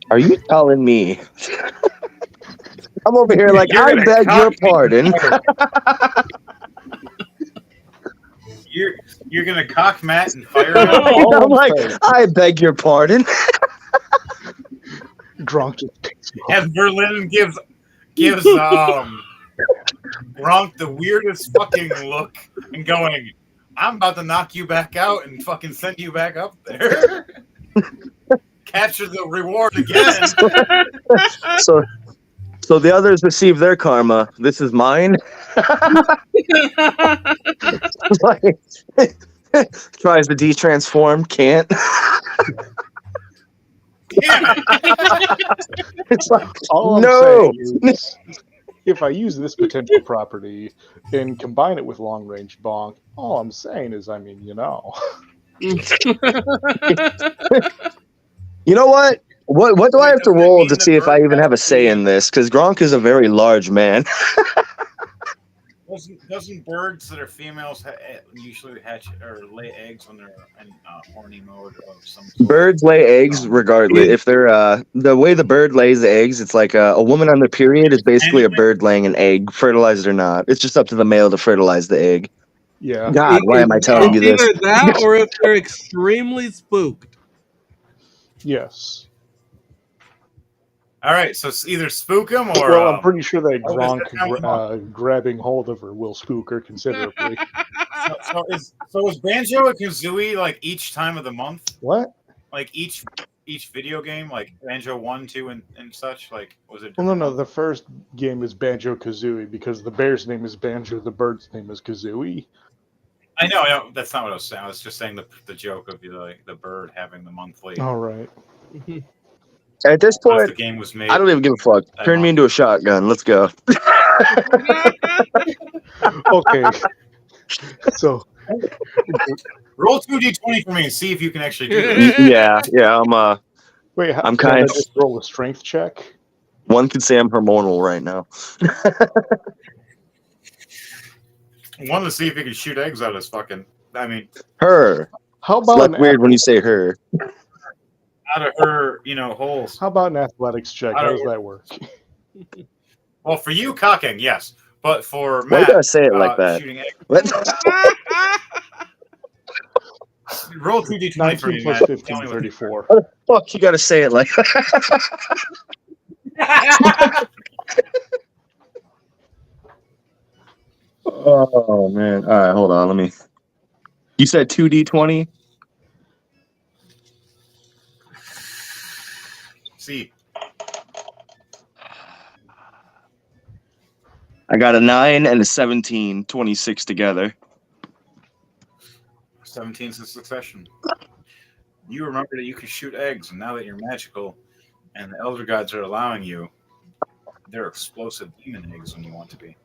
S2: Are you telling me? I'm over here like,
S1: You're
S2: I
S1: gonna
S2: beg your
S1: cock me.
S2: pardon.
S1: You're gonna cock Matt and fire him.
S3: All
S2: I'm like,
S3: saying,
S2: I beg your pardon.
S3: Gronk just picks him up.
S1: As Berlin gives Gronk the weirdest fucking look and going, I'm about to knock you back out and fucking send you back up there. Capture the reward again.
S2: So the others receive their karma. This is mine. Like, tries to de-transform, can't.
S1: Damn it.
S2: It's like,
S3: All I'm
S2: no.
S3: saying is, if I use this potential property and combine it with long range bonk, all I'm saying is, I mean, you know.
S2: You know what? What do I have to roll to see if I even have a say in this? Because Gronk is a very large man.
S1: Doesn't birds that are females usually hatch or lay eggs when they're in horny mode of some sort?
S2: Birds lay eggs regardless. If they're the way the bird lays the eggs, it's like a woman on their period is basically a bird laying an egg, fertilized or not. It's just up to the male to fertilize the egg.
S3: Yeah.
S2: God, why am I telling you this?
S5: Either that or if they're extremely spooked.
S3: Yes.
S1: All right, so it's either spook him or.
S3: Well, I'm pretty sure that
S1: oh,
S3: Gronk grabbing hold of her will spook her considerably.
S1: So is Banjo and Kazooie like each time of the month?
S3: What?
S1: Like each video game, like Banjo 1, 2, and such? Like, was it?
S3: Well, no. The first game is Banjo-Kazooie because the bear's name is Banjo, the bird's name is Kazooie.
S1: I know. That's not what I was saying. I was just saying the joke of the bird having the monthly.
S3: All right.
S2: At this point,
S1: the game was made.
S2: I don't even give a fuck. Turn me into a shotgun. Let's go.
S3: Okay. So
S1: roll 2d20 for me and see if you can actually do this.
S2: Yeah.
S3: wait,
S2: I'm
S3: can I
S2: kind.
S3: just roll a strength check?
S2: One could say I'm hormonal right now.
S1: One to see if he can shoot eggs out of his fucking. I mean,
S2: her.
S3: How
S2: It's
S3: about
S2: like weird when you say her.
S1: out of her, holes.
S3: How about an athletics check? How does that work?
S1: Well, for you, cocking, yes, but for
S2: Why
S1: Matt,
S2: you gotta say it like that?
S1: shooting eggs.
S2: What?
S1: Roll 2d20 for
S3: 19
S1: me,
S3: plus
S1: Matt.
S3: 15, 34.
S2: What the fuck you gotta say it like that? Oh man! All right, hold on. Let me. You said 2d20.
S1: See,
S2: I got a 9 and a 17, 26 together.
S1: 17's in succession. You remember that you can shoot eggs, and now that you're magical, and the elder gods are allowing you, they're explosive demon eggs when you want to be.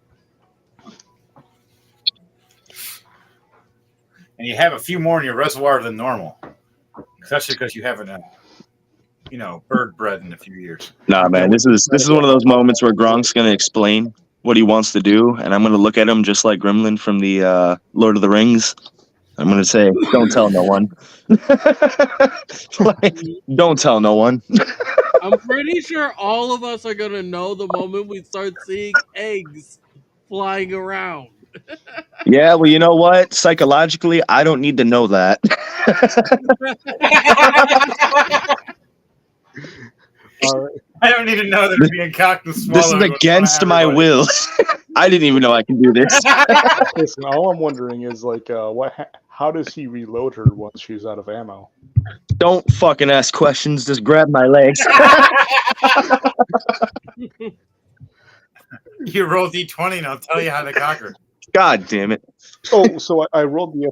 S1: And you have a few more in your reservoir than normal, especially because you haven't, bird bred in a few years.
S2: Nah, man, this is one of those moments where Gronk's gonna explain what he wants to do, and I'm gonna look at him just like Gremlin from the Lord of the Rings. I'm gonna say, "Don't tell no one." Like, don't tell no one.
S5: I'm pretty sure all of us are gonna know the moment we start seeing eggs flying around.
S2: Yeah, well, you know what? Psychologically, I don't need to know that.
S1: I don't need to know that it's being cocked and swallowed.
S2: This is against my will. I didn't even know I can do this.
S3: Listen, all I'm wondering is how does he reload her once she's out of ammo?
S2: Don't fucking ask questions. Just grab my legs.
S1: You roll d20 and I'll tell you how to cock her.
S2: God damn it!
S3: Oh, so I rolled the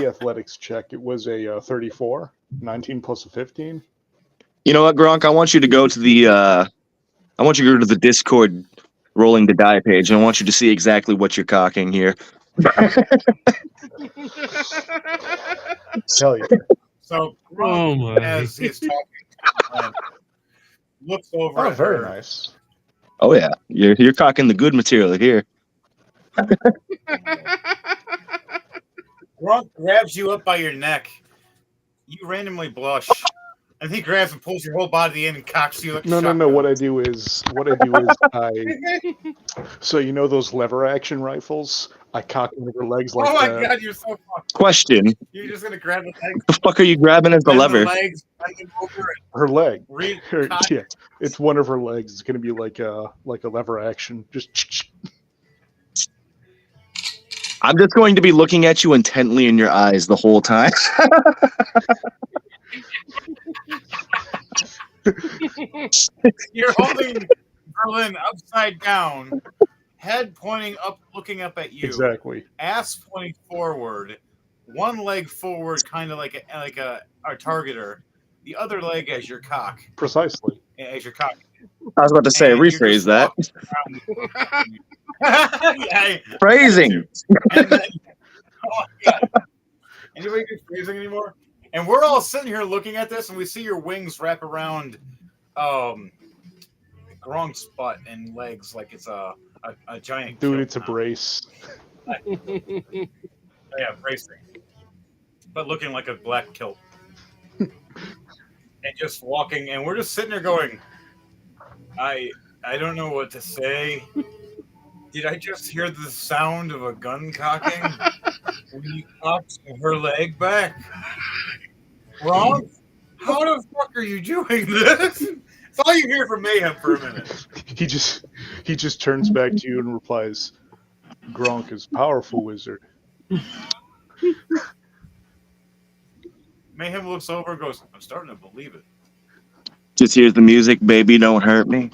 S3: athletics check. It was a 34, 19 plus a 15.
S2: You know what, Gronk? I want you to go to the Discord rolling the die page, and I want you to see exactly what you're cocking here.
S3: Tell you.
S1: So,
S5: Oh my.
S1: as he's talking, looks over
S3: Oh,
S1: at
S3: very
S1: her.
S3: nice.
S2: Oh yeah, you're cocking the good material here.
S1: Grunk grabs you up by your neck. You randomly blush. And he grabs and pulls your whole body in and cocks you like a
S3: No.
S1: shotgun.
S3: What I do is so you know those lever action rifles? I cock one of her legs like
S1: Oh my
S3: that.
S1: god, you're so fucked.
S2: Question:
S1: You're just gonna grab the legs,
S2: What the fuck are you grabbing as the
S1: bend
S2: lever?
S1: the legs, bend them over,
S3: Her leg.
S1: and cock.
S3: Yeah, it's one of her legs. It's gonna be like a lever action. Just
S2: I'm just going to be looking at you intently in your eyes the whole time.
S1: You're holding Berlin upside down, head pointing up, looking up at you.
S3: exactly.
S1: Ass pointing forward, one leg forward, kind of like a targeter. The other leg as your cock.
S3: Precisely.
S1: As your cock.
S2: I was about to say,
S1: And you're
S2: rephrase
S1: just
S2: that.
S1: walking around. Yeah,
S2: Phrasing.
S1: and then, oh my god. Anybody do phrasing anymore? And we're all sitting here looking at this, and we see your wings wrap around Gronk's butt and legs like it's a giant.
S3: Dude,
S1: kilt
S3: it's a
S1: now.
S3: brace.
S1: Yeah, bracing. But looking like a black kilt. And just walking, and we're just sitting there going, I don't know what to say. Did I just hear the sound of a gun cocking? When you cocked her leg back? Wrong? How the fuck are you doing this? It's all you hear from Mayhem for a minute.
S3: He just turns back to you and replies, Gronk is powerful wizard.
S1: Mayhem looks over and goes, I'm starting to believe it.
S2: Just hears the music, baby, don't hurt me.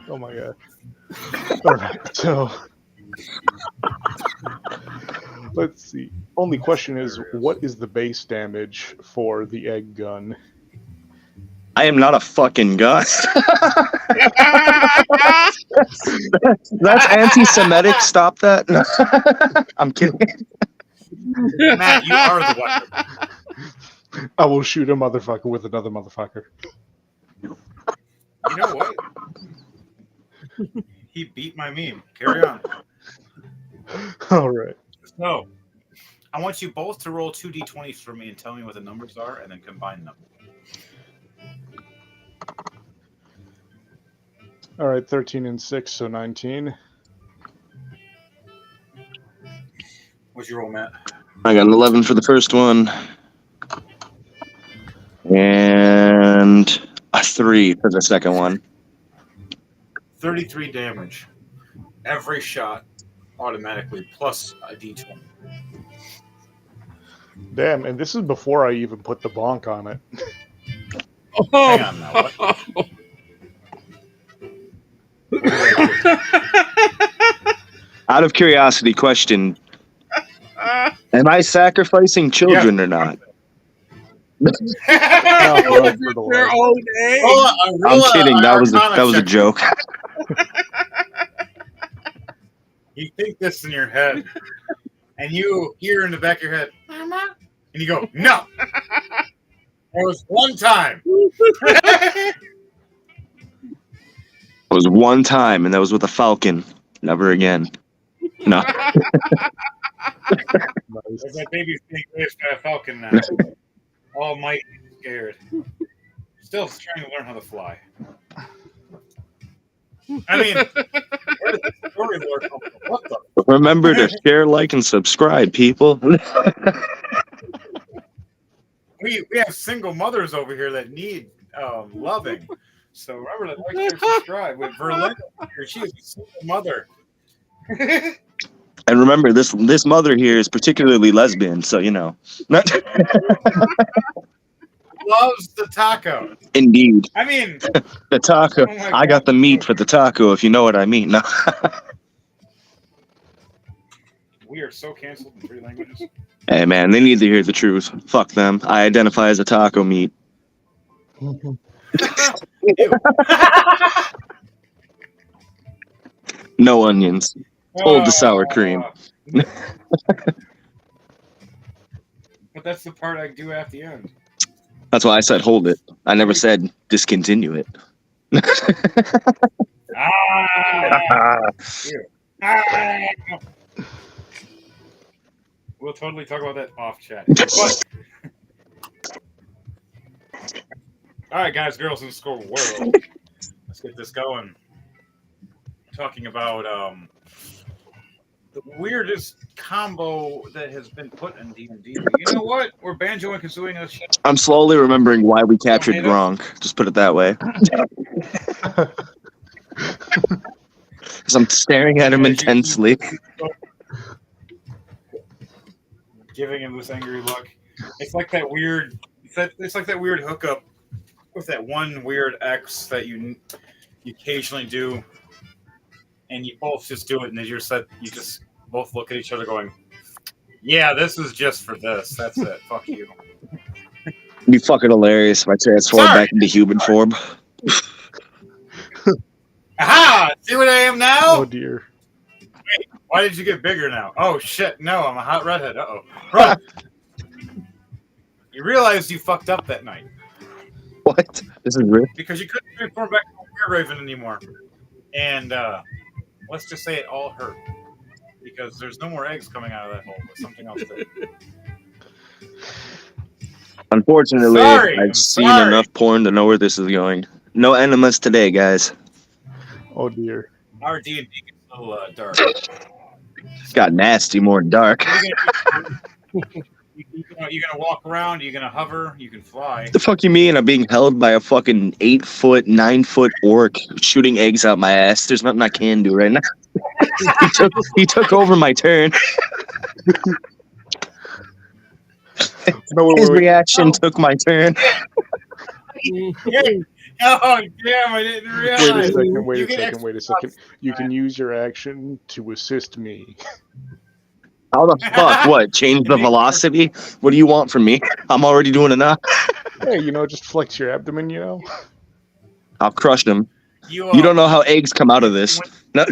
S3: Oh my god. Alright, so let's see. Only question is, what is the base damage for the egg gun?
S2: I am not a fucking gun. That's anti-Semitic. Stop that. I'm kidding.
S1: Matt, you are the weapon.
S3: I will shoot a motherfucker with another motherfucker.
S1: You know what? He beat my meme. Carry on.
S3: Alright.
S1: So, I want you both to roll 2d20s for me and tell me what the numbers are and then combine them.
S3: Alright, 13 and 6, so 19.
S1: What's your roll, Matt?
S2: I got an 11 for the first one. And a 3 for the second one.
S1: 33 damage. Every shot automatically plus a d20.
S3: Damn, and this is before I even put the bonk on it.
S1: Hang on now. What?
S2: Out of curiosity, question: am I sacrificing children or not?
S5: Their own egg.
S2: I'm kidding. That was a joke.
S1: You think this in your head, and you hear in the back of your head, "Mama," and you go, "No." There was one time.
S2: It was one time, and that was with a falcon. Never again. No.
S1: There's that baby's being raised by a falcon now. All mighty and scared. Still trying to learn how to fly. I mean, where did the story lore come from? What the?
S2: Remember to share, like, and subscribe, people.
S1: We have single mothers over here that need loving. So remember to like, share, subscribe. With Berlin here, she is a single mother.
S2: And remember, this mother here is particularly lesbian, so you know.
S1: Loves the taco.
S2: Indeed.
S1: I mean,
S2: The taco.
S1: Oh my
S2: I got
S1: God.
S2: the meat for the taco, if you know what I mean. No.
S1: we are so canceled in 3 languages.
S2: Hey, man, they need to hear the truth. Fuck them. I identify as a taco meat.
S1: Ew.
S2: No onions. Hold the sour cream.
S1: What
S9: But that's the part I do at the end.
S2: That's why I said hold it. I never said discontinue it.
S9: Ew. Ah! We'll totally talk about that off chat. But, all right, guys, girls in the score world. Let's get this going. Talking about the weirdest combo that has been put in D&D. You know what? We're Banjo and Kazooing this shit.
S2: I'm slowly remembering why we captured Gronk. Just put it that way. Because I'm staring at him intensely.
S9: Giving him this angry look. It's like that weird. It's like that weird hookup with that one weird X that you occasionally do, and you both just do it, and you just both look at each other, going, "Yeah, this is just for this. That's it. Fuck you."
S2: It'd be fucking hilarious if I transformed back into human form.
S9: Aha! See what I am now?
S3: Oh dear.
S9: Wait, why did you get bigger now? Oh shit! No, I'm a hot redhead. Uh oh. Run! You realized you fucked up that night.
S2: What? This is real?
S9: Because you couldn't transform back to a Weird Raven anymore. And let's just say it all hurt. Because there's no more eggs coming out of that hole, but something else did.
S2: Unfortunately,
S9: Sorry,
S2: I've seen enough porn to know where this is going. No enemas today, guys.
S3: Oh dear.
S9: Our D&D gets a little dark.
S2: It's got nasty more than dark.
S9: You're gonna walk around, you're gonna hover, you can fly.
S2: The fuck you mean? I'm being held by a fucking 8-foot, 9-foot orc shooting eggs out my ass. There's nothing I can do right now. he took over my turn. His reaction took my turn.
S9: Oh damn! I didn't realize.
S3: Wait a second. You can use your action to assist me.
S2: How the fuck? What? Change the velocity? What do you want from me? I'm already doing enough.
S3: Hey, just flex your abdomen,
S2: I'll crush them. You don't know how eggs come out of this. No.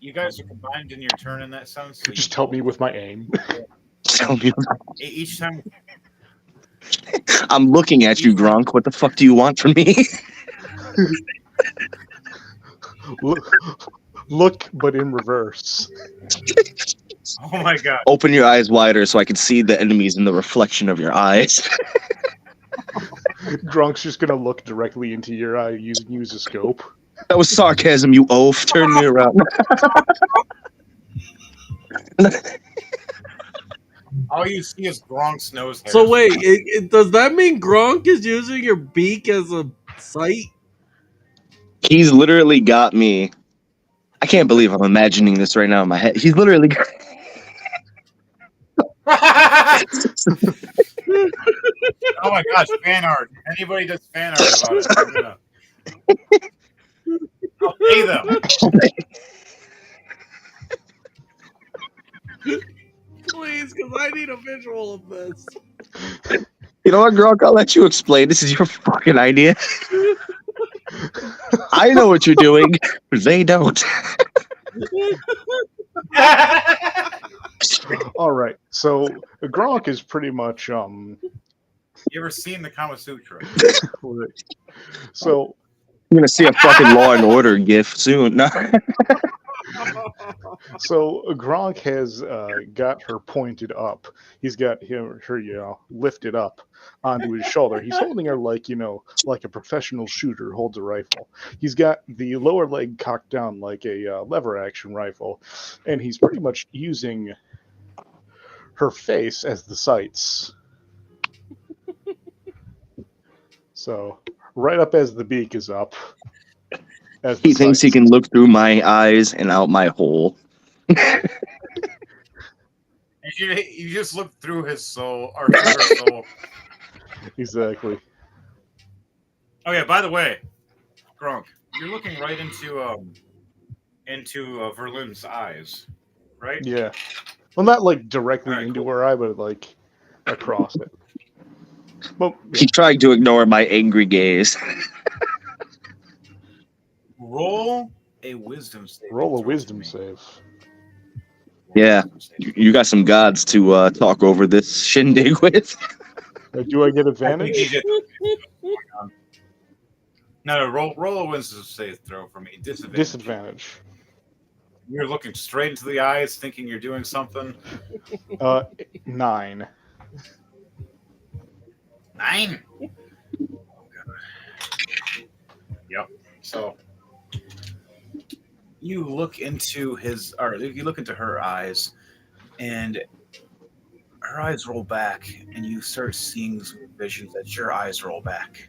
S9: You guys are combined in your turn in that sense. So
S3: just help me with my aim.
S2: Tell me.
S9: Each time.
S2: I'm looking at you, Gronk. What the fuck do you want from me?
S3: Look, but in reverse.
S9: Oh my god.
S2: Open your eyes wider so I can see the enemies in the reflection of your eyes.
S3: Gronk's just gonna look directly into your eye using use a scope.
S2: That was sarcasm, you oaf. Turn me around.
S9: All you see is Gronk's nose hair.
S5: So wait, does that mean Gronk is using your beak as a sight?
S2: He's literally got me. I can't believe I'm imagining this right now in my head. He's literally got...
S9: Oh my gosh, fan art. Anybody does fan art about it, I'll pay them.
S5: Please, because I need a visual of this.
S2: You know what, Gronk? I'll let you explain. This is your fucking idea. I know what you're doing. They don't.
S3: All right. So Gronk is pretty much
S9: You ever seen the Kama Sutra?
S3: So
S2: I'm gonna see a fucking Law and Order gif soon. No.
S3: So Gronk has got her pointed up. He's got her lifted up onto his shoulder. He's holding her like a professional shooter holds a rifle. He's got the lower leg cocked down like a lever action rifle, and he's pretty much using her face as the sights. So right up as the beak is up.
S2: He thinks he can look through my eyes and out my hole.
S9: You just look through his soul, or through her soul.
S3: Exactly.
S9: Oh yeah, by the way, Gronk, you're looking right into Verlin's eyes, right?
S3: Yeah. Well, not like directly into her eye, but like across it. Well,
S2: He tried to ignore my angry gaze.
S9: Roll a wisdom save.
S3: Roll a wisdom save.
S2: Yeah, you got some gods to talk over this shindig with.
S3: Do I get
S9: I think
S3: advantage?
S9: he just. No, roll a wisdom save throw for me.
S3: Disadvantage.
S9: You're looking straight into the eyes, thinking you're doing something.
S3: 9.
S9: 9. Yep. So you look into her eyes, and her eyes roll back, and you start seeing some visions as your eyes roll back.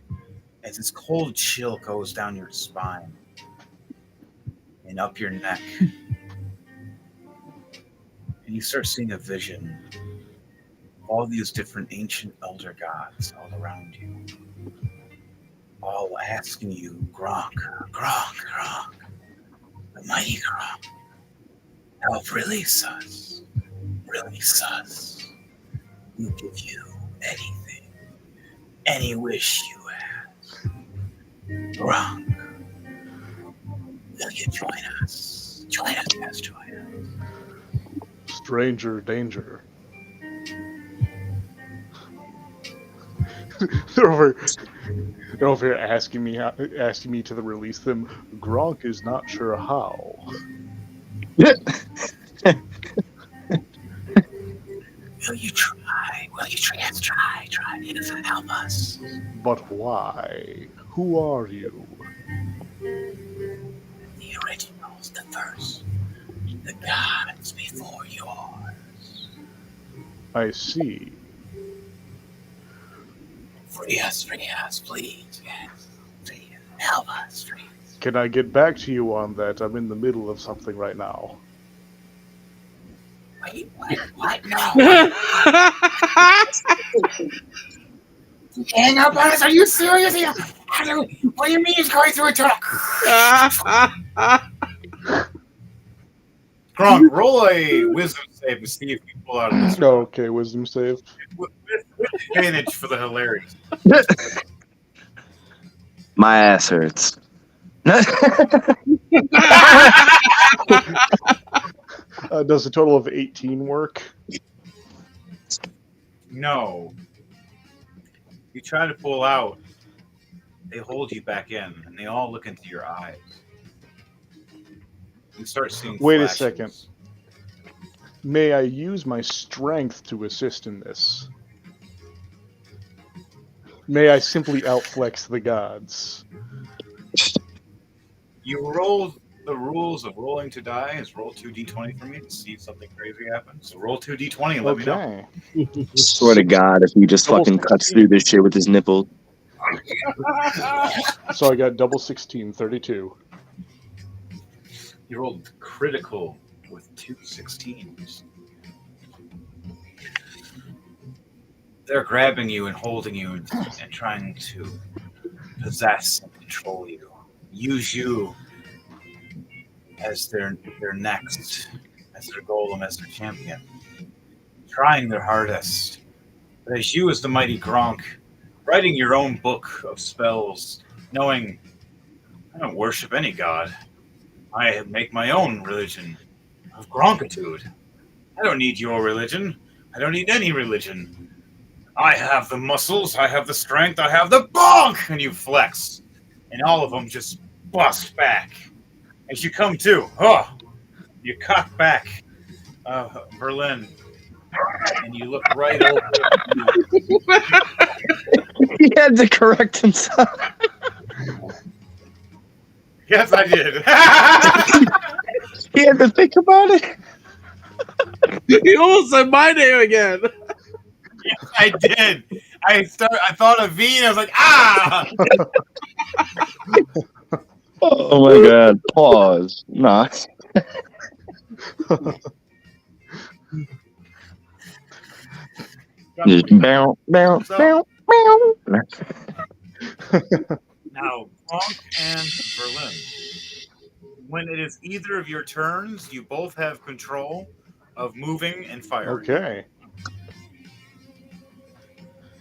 S9: As this cold chill goes down your spine and up your neck. And you start seeing a vision of all these different ancient elder gods all around you. All asking you, Gronk, Gronk, Gronk, the mighty Gronk, help release us. Release us. We'll give you anything, any wish you ask. Gronk, will you join us? Join us, yes, join us.
S3: Stranger danger. They're over here asking me to release them. Gronk is not sure how.
S7: Will you try? Will you try? Yes, try. Yes, help us.
S3: But why? Who are you?
S7: The originals, the first. The gods before yours.
S3: I see.
S7: Free us, please. Yes. Free us. Help us, please.
S3: Can I get back to you on that? I'm in the middle of something right now.
S7: Wait, what? No. Hang up on us? Are you serious? What do you mean he's going through a tunnel?
S9: Gronk, roll a wisdom save to see if you pull out of this.
S3: Okay, wisdom save.
S9: With advantage for the hilarious.
S2: My ass hurts.
S3: Does a total of 18 work?
S9: No. You try to pull out, they hold you back in, and they all look into your eyes. You start seeing
S3: Wait
S9: flashes.
S3: a second. May I use my strength to assist in this? May I simply outflex the gods?
S9: You roll the rules of rolling to die is roll 2d20 for me to see if something crazy happens. So roll 2d20 and let me know.
S2: Swear to God, if he just fucking cuts through this shit with his nipple.
S3: So I got double 16, 32.
S9: You rolled critical with 2 16s. They're grabbing you and holding you and trying to possess and control you. Use you as their next, as their golem, as their champion. Trying their hardest. But as you, as the mighty Gronk, writing your own book of spells, knowing I don't worship any god. I make my own religion of Gronkitude. I don't need your religion. I don't need any religion. I have the muscles, I have the strength, I have the bonk! And you flex. And all of them just bust back. As you come to, you cock back, Berlin, and you look right over.
S2: He had to correct himself.
S9: Yes, I did.
S2: He had to think about it.
S5: He almost said my name again.
S9: Yes, I did. I thought of V, and I was like, ah!
S2: Oh my God! Pause. Nah. Just bounce, bounce, bounce, bounce.
S9: Now, Gronk and Berlin. When it is either of your turns, you both have control of moving and firing.
S3: Okay.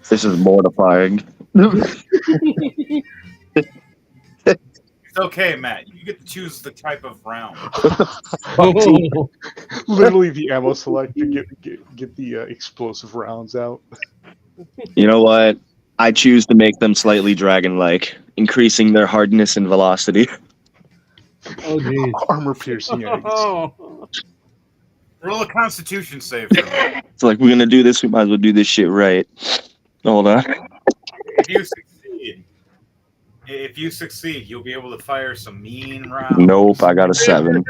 S2: This is mortifying.
S9: You okay, Matt. You get to choose the type of round.
S5: Oh,
S3: Literally, the ammo selector get the explosive rounds out.
S2: You know what? I choose to make them slightly dragon-like, increasing their hardness and velocity.
S5: oh, geez.
S3: Armor piercing eggs.
S5: Oh.
S9: Roll a Constitution save for me.
S2: It's like, we're gonna do this, we might as well do this shit right. Hold on.
S9: If you succeed, you'll be able to fire some mean rounds.
S2: Nope, I got a 7.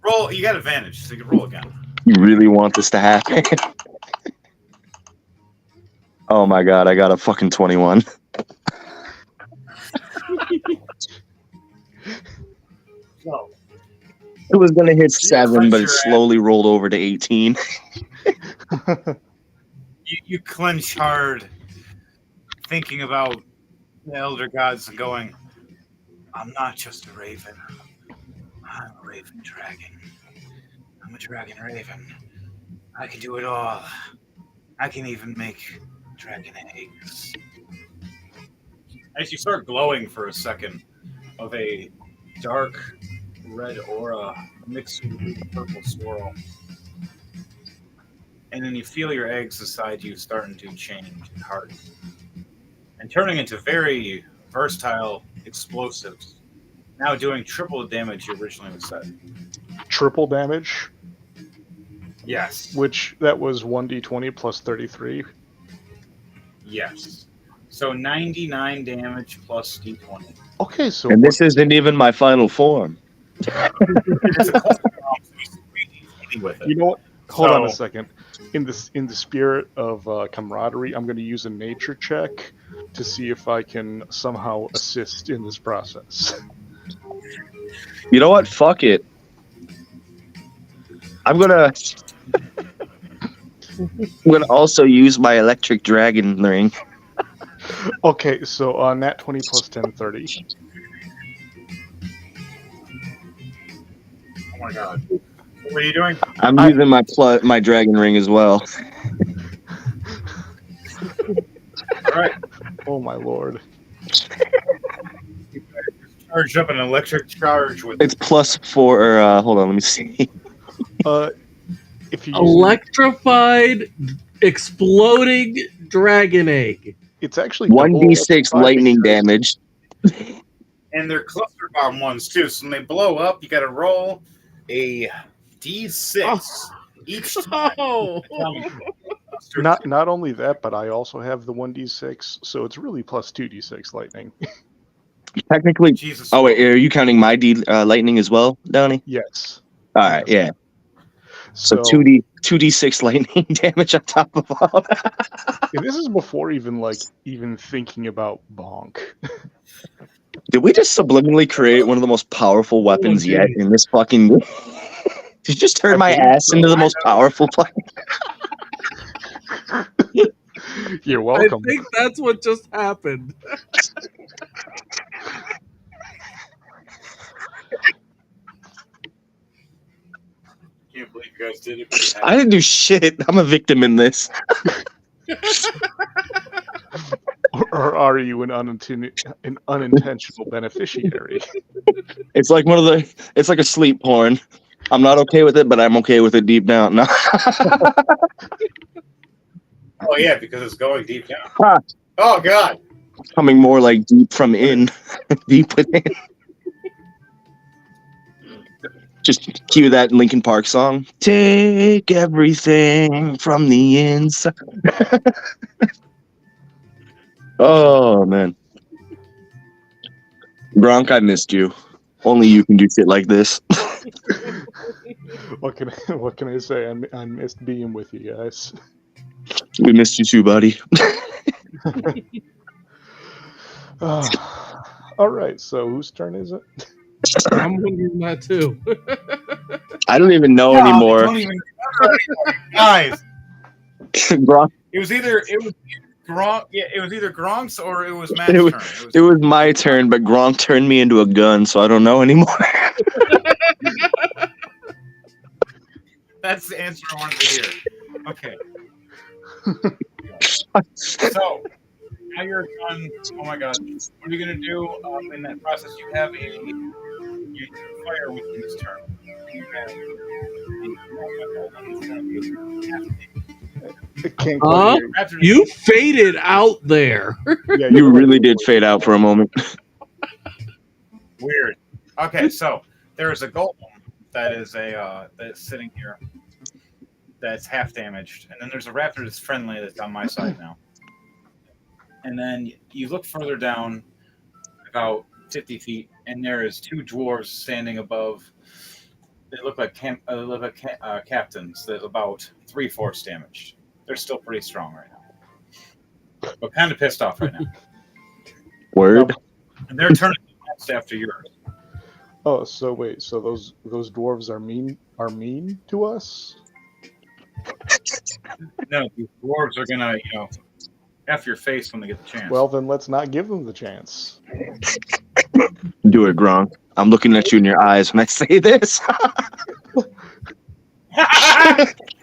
S9: Roll. You got advantage, so you can roll again.
S2: You really want this to happen? Oh my god, I got a fucking 21.
S9: So,
S2: It was gonna hit 7, but it slowly rolled over to 18.
S9: you clench hard, thinking about the elder gods and going, I'm not just a raven. I'm a raven dragon. I'm a dragon raven. I can do it all. I can even make dragon eggs. As you start glowing for a second of a dark red aura mixed with a purple swirl. And then you feel your eggs inside you starting to change and harden. And turning into very versatile explosives. Now doing triple the damage you originally said.
S3: Triple damage?
S9: Yes.
S3: Which, that was 1d20 plus 33.
S9: Yes. So 99 damage plus d20.
S3: Okay, so...
S2: And this isn't even my final form.
S9: It's a cluster bomb, so he's really eating with it.
S3: You know what? Hold on a second. In the spirit of camaraderie, I'm going to use a nature check to see if I can somehow assist in this process.
S2: You know what? Fuck it. I'm gonna also use my electric dragon ring.
S3: Okay, so nat 20 plus 10, 30.
S9: Oh my god. What are you doing?
S2: I'm using my dragon ring as well.
S9: Alright.
S3: Oh my lord.
S9: Charge up an electric charge with
S2: It's plus 4. Hold on, let me see.
S3: If you
S5: Electrified, exploding dragon egg.
S3: It's actually
S2: 1d6 lightning damage.
S9: And they're cluster bomb ones too. So when they blow up, you got to roll a d6 each time.
S5: Oh.
S3: Not only that, but I also have the 1d6, so it's really plus 2d6 lightning.
S2: Technically.
S9: Jesus.
S2: Oh wait, are you counting my lightning as well, Donnie?
S3: Yes.
S2: All right, yeah. So 2d6 lightning damage on top of all that.
S3: And this is before even thinking about bonk.
S2: Did we just subliminally create one of the most powerful weapons yet in this fucking... Did you just turn my ass into the most powerful fucking...
S3: You're welcome.
S5: I think that's what just happened.
S9: Can't believe you guys did it.
S2: I didn't do shit. I'm a victim in this.
S3: Or are you an unintentional beneficiary?
S2: It's like it's like a sleep porn. I'm not okay with it, but I'm okay with it deep down. No.
S9: Oh yeah, because it's going deep down.
S2: Ah.
S9: Oh god.
S2: Coming more like deep from in, deep within. Just cue that Linkin Park song. Take everything from the inside. Oh man, Gronk, I missed you. Only you can do shit like this.
S3: What can I say? I missed being with you guys.
S2: We missed you too, buddy.
S3: All right, so whose turn is it?
S5: I'm wondering that too.
S2: I don't even know anymore.
S9: Don't even guys.
S2: Gronk.
S9: It was either Gronk. Yeah, it was either Gronk's or it was Matt's turn.
S2: It was my turn, but Gronk turned me into a gun, so I don't know anymore.
S9: That's the answer I wanted to hear. Okay. So, now you're done. Oh my god. What are you going to do in that process? You have you fire within this turn. You have in front of you.
S3: I can't quite hear you.
S5: You faded out there.
S3: Yeah,
S2: You really did fade out for a moment.
S9: Weird. Okay, so there's a golem that is that's sitting here that's half damaged, and then there's a raptor that's friendly that's on my side now. And then you look further down, about 50 feet, and there is two dwarves standing above. They look like captains. That about 3/4 damaged. They're still pretty strong right now, but kind of pissed off right now.
S2: Word.
S9: And they're turning next after yours.
S3: Oh, so wait, so those dwarves are mean to us?
S9: No, these dwarves are gonna, F your face when they get the chance.
S3: Well, then let's not give them the chance.
S2: Do it, Gronk. I'm looking at you in your eyes when I say this.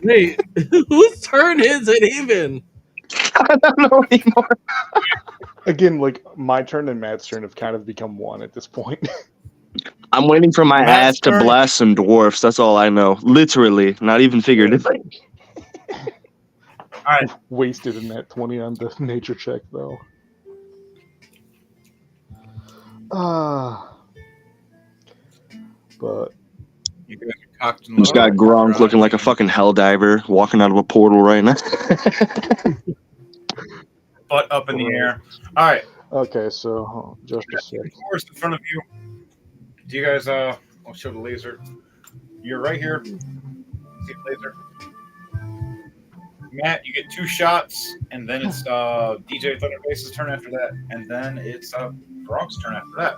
S5: Wait, whose turn is it even?
S2: I don't know anymore.
S3: Again, like my turn and Matt's turn have kind of become one at this point.
S2: I'm waiting for my
S9: Matt's
S2: ass to
S9: turn.
S2: blast some dwarfs. That's all I know. Literally, not even figuratively.
S9: All right.
S3: Wasted in that 20 on the nature check, though. But
S9: You guys are cocked and
S2: Just got Gronk looking like a fucking helldiver walking out of a portal right now.
S9: butt up in the air. All right.
S3: okay, so just a sec.
S9: Dwarves in front of you. Do you guys? I'll show the laser. You're right here. See the laser. Matt, you get 2 shots, and then it's DJ Thunderface's turn after that, and then it's Gronk's turn after that.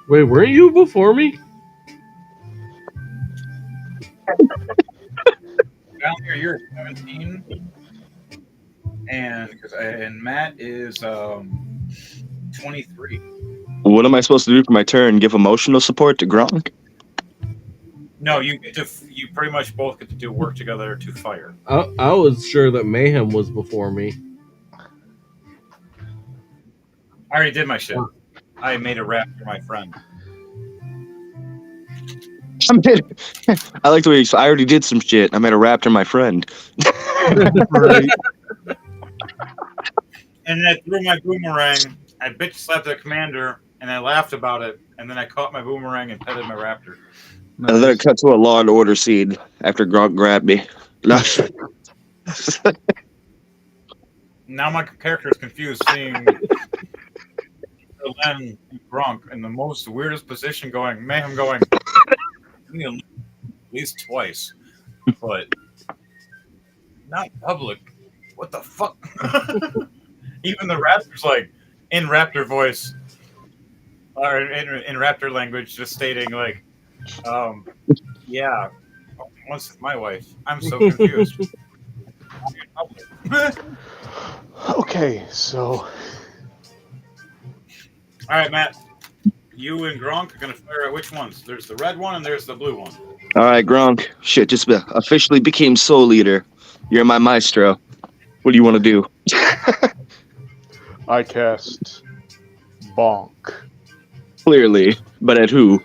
S5: Wait, weren't you before me?
S9: Down here, you're 17, and Matt is 23.
S2: What am I supposed to do for my turn? Give emotional support to Gronk?
S9: No, you pretty much both get to do work together to fire.
S5: I was sure that Mayhem was before me.
S9: I already did my shit. I made a rap for my friend.
S2: I like the way I already did some shit. I made a raptor my friend.
S3: Right.
S9: And then I threw my boomerang. I bitch slapped the commander, and I laughed about it. And then I caught my boomerang and petted my raptor.
S2: And then it cut to a Law and Order scene after Gronk grabbed me.
S9: Now my character is confused seeing Len and Gronk in the most weirdest position going, Mayhem going, at least twice, but not public. What the fuck? Even the raptor's like, in raptor voice, or in raptor language, just stating like, yeah, once with my wife. I'm so confused.
S3: Okay, so
S9: All right, Matt. You and Gronk are going to fire at which ones? There's the red one and there's the blue one.
S2: All right, Gronk. Shit, just officially became Soul Leader. You're my maestro. What do you want to do?
S3: I cast Bonk.
S2: Clearly, but at who?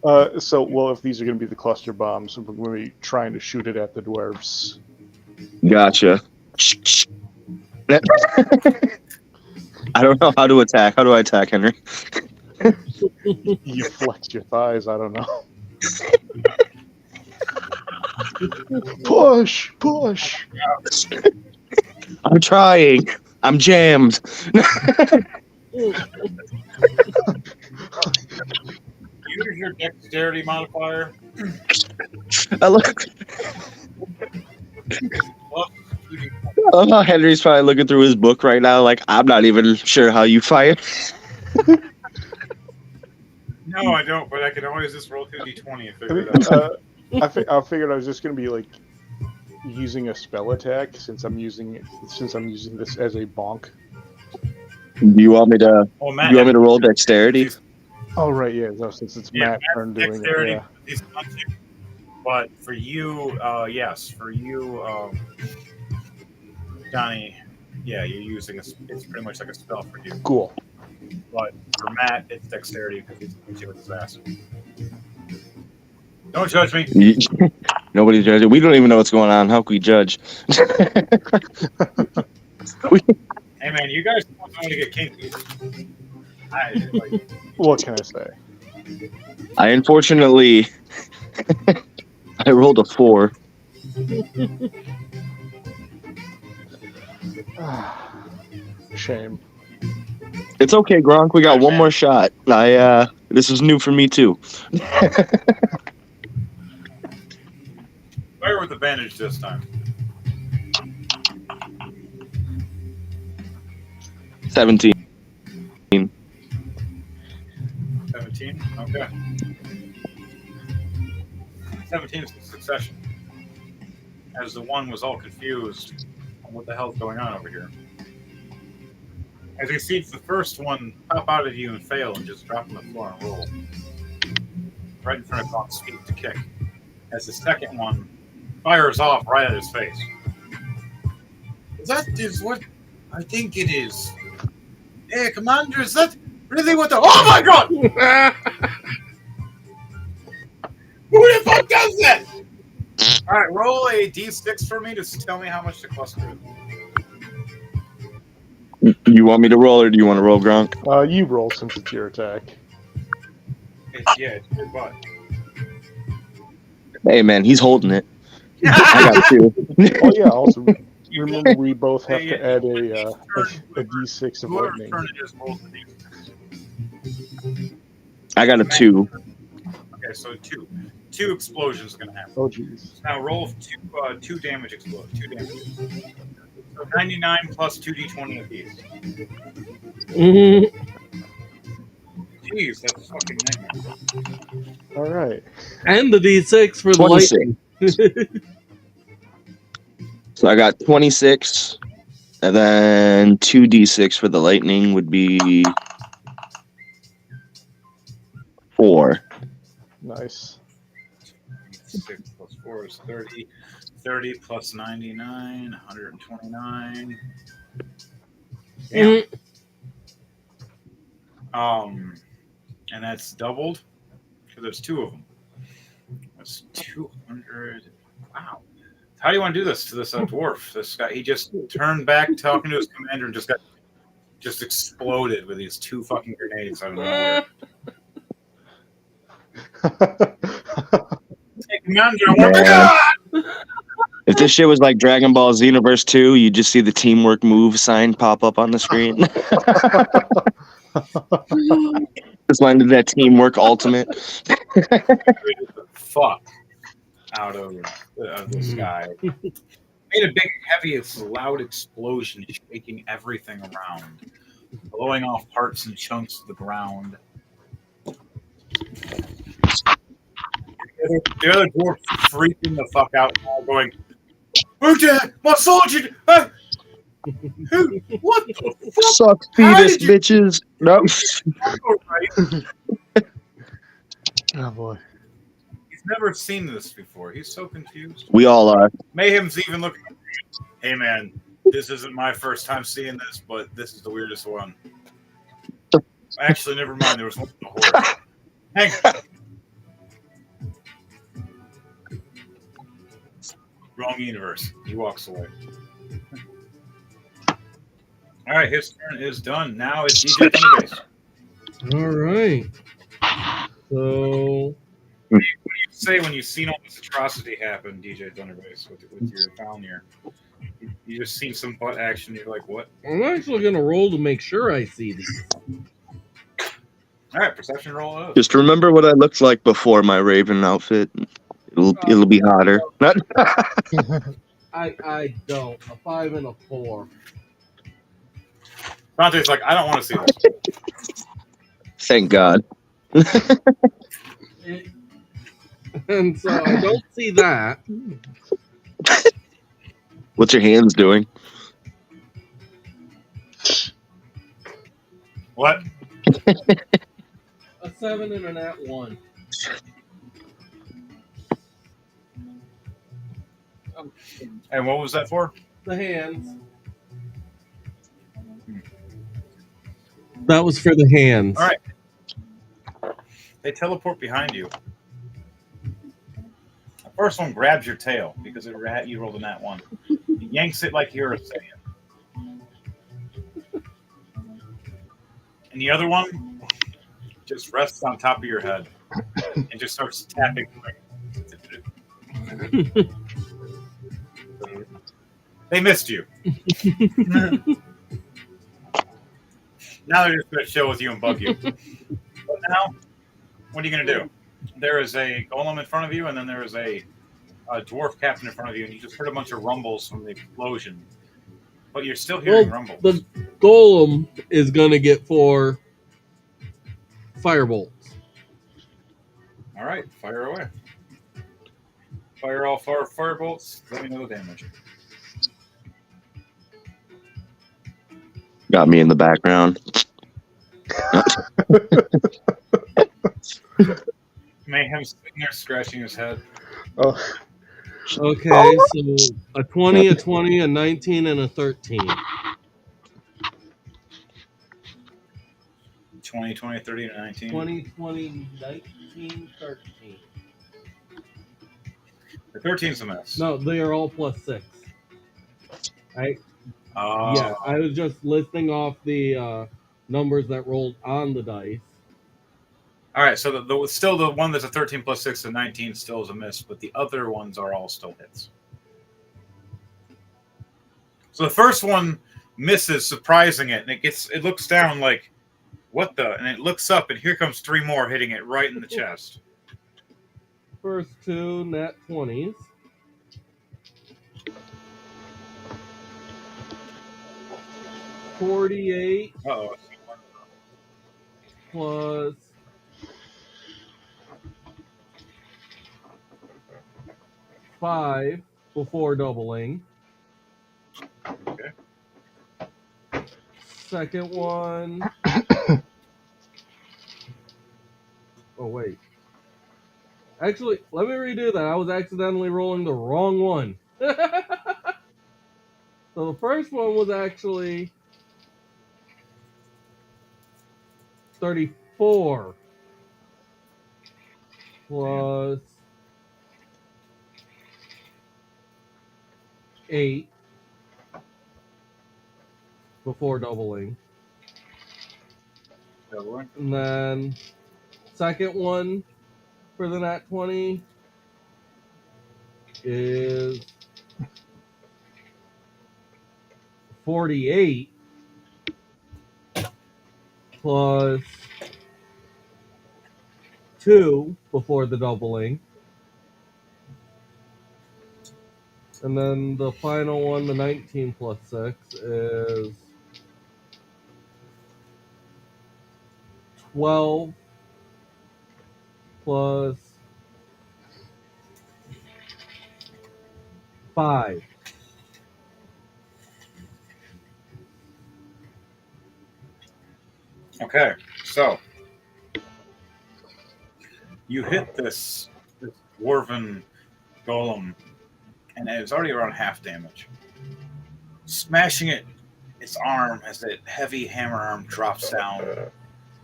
S3: Well, if these are going to be the cluster bombs, we're going to be trying to shoot it at the dwarves.
S2: Gotcha. I don't know how to attack. How do I attack, Henry?
S3: You flex your thighs, I don't know. Push!
S2: I'm trying. I'm jammed.
S9: Use your dexterity modifier.
S2: I love how Henry's probably looking through his book right now. Like, I'm not even sure how you fight.
S9: No, I don't, but I can always just roll 2d20 and figure it out.
S3: I figured I was just going to be like using a spell attack since I'm using this as a bonk.
S2: Do you want me to?
S9: Oh, Matt,
S2: you want me to roll dexterity?
S3: Oh right, yeah. No, since it's Matt's turn doing
S9: dexterity,
S3: it. Yeah.
S9: But for you, yes, for you, Johnny, Yeah, you're using it's pretty much like a spell for you.
S3: Cool.
S9: But for Matt, it's dexterity because he's hitting with his ass. Don't judge me.
S2: Nobody's judging. We don't even know what's going on. How can we judge?
S9: Hey man, you guys don't want to get kinky.
S3: What can I say?
S2: I unfortunately, I rolled a 4.
S3: Shame.
S2: It's okay, Gronk. We got one more shot. This is new for me too.
S9: Fire with advantage this time.
S2: 17.
S9: 17? Okay. 17 is succession. As the one was all confused on what the hell's going on over here. As you see the first one pop out at you and fail and just drop on the floor and roll. Right in front of Gronk's feet to kick. As the second one fires off right at his face. That is what I think it is. Hey, Commander, is that really what the... Oh my god! Who the fuck does that? Alright, roll a d6 for me to tell me how much the cluster is.
S2: You want me to roll or do you want to roll, Gronk?
S3: You roll since it's your attack.
S9: It's your butt.
S2: Hey, man, he's holding it. I got 2.
S3: Oh, yeah, also, remember we both have to add a d6 of lightning.
S2: I got a 2.
S9: Okay, so 2. 2 explosions are going to happen.
S3: Oh, jeez.
S9: Now roll 2 damage explode. 2 damage. So 99 plus 2d20 apiece. Jeez, that's fucking nightmare.
S3: All right.
S5: And the d6 for the
S2: 26.
S5: lightning.
S2: So I got 26, and then 2d6 for the lightning would be 4.
S3: Nice.
S9: 6 plus 4 is 30. 30 plus 99, 129. Yeah. And that's doubled because there's 2 of them. That's 200. Wow. How do you want to do this to this dwarf? This guy, he just turned back talking to his commander and just exploded with these 2 fucking grenades out of nowhere. Hey, Commander, I want to...
S2: If this shit was like Dragon Ball Xenoverse 2, you just see the teamwork move sign pop up on the screen. Just landed that teamwork ultimate.
S9: Fuck out of the sky. Made a big, heavy, loud explosion, shaking everything around, blowing off parts and chunks of the ground. The other dwarf freaking the fuck out now, going, "Okay, my soldier! Who? What the fuck?
S2: Suck fetus, bitches!" No.
S3: Oh boy.
S9: He's never seen this before. He's so confused.
S2: We all are.
S9: Mayhem's even looking at me. Hey man, this isn't my first time seeing this, but this is the weirdest one. Actually, never mind. There was one in the horse. Hang on. Wrong universe. He walks away. All right, his turn is done. Now it's DJ Thunderbase.
S5: All right. So,
S9: What do you say when you've seen all this atrocity happen, DJ Thunderbase, with your Falnir? You just seen some butt action. You're like, what?
S5: I'm actually going to roll to make sure I see these.
S9: All right, perception roll up.
S2: Just remember what I looked like before my Raven outfit. It'll be hotter.
S5: I don't. A 5 and a 4.
S9: Dante's like, I don't want to see this.
S2: Thank God.
S5: And so I don't see that.
S2: What's your hands doing?
S9: What?
S5: A 7 and a nat 1.
S9: And what was that for?
S5: The hands. That was for the hands.
S1: All right. They teleport behind you. The first one grabs your tail because you rolled a nat 1. He yanks it like you're a Saiyan. And the other one just rests on top of your head and just starts tapping. They missed you. Now they're just going to chill with you and bug you. But now, what are you going to do? There is a golem in front of you, and then there is a dwarf captain in front of you, and you just heard a bunch of rumbles from the explosion. But you're still hearing rumbles.
S5: The golem is going to get 4 firebolts.
S1: All right, fire away. Fire all 4 firebolts. Let me know the damage.
S2: Got me in the background.
S1: Mayhem's sitting there scratching his head.
S3: Oh.
S5: Okay, so a 20, a 20, a 19, and a 13.
S1: 20, 20, 30, and 19.
S5: 20, 20, 19, 13.
S1: The 13's a miss.
S5: No, they are all +6. Right?
S1: Oh.
S5: Yeah, I was just listing off the numbers that rolled on the dice.
S1: All right, so still the one that's a 13 plus 6 to 19 still is a miss, but the other ones are all still hits. So the first one misses, surprising it, and it looks down like, what the? And it looks up, and here comes 3 more hitting it right in the chest.
S5: First 2 nat 20s. $48 plus 5 before doubling.
S1: Okay.
S5: Second one. Oh, wait. Actually, let me redo that. I was accidentally rolling the wrong one. So the first one was actually 34 plus 8 before doubling. And then second one for the nat 20 is 48 plus 2 before the doubling. And then the final one, the 19 plus 6, is 12 plus 5.
S1: Okay, so you hit this dwarven golem, and it's already around half damage. Smashing it, its arm, as that heavy hammer arm drops down.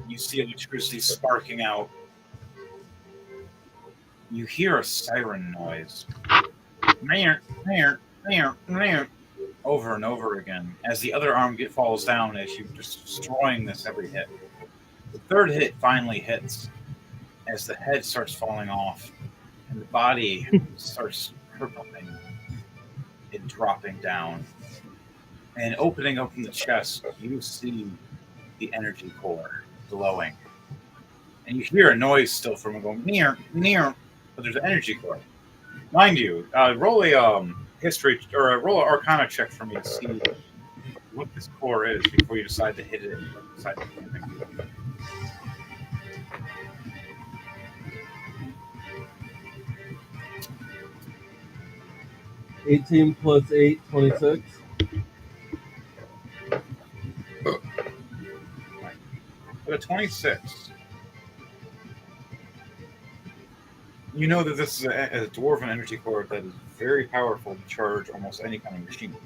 S1: You see electricity sparking out. You hear a siren noise. Over and over again, as the other arm falls down as you're just destroying this every hit. The third hit finally hits as the head starts falling off and the body starts purpling and dropping down. And opening up in the chest, you see the energy core glowing. And you hear a noise still from it going near, but there's an energy core. Mind you, roll a history or roll an Arcana check for me to see what this core is before you decide to hit it. Decide to hit it.
S5: 18 plus 8, 26.
S1: With a 26, you know that this is a dwarven energy core that is very powerful to charge almost any kind of machine.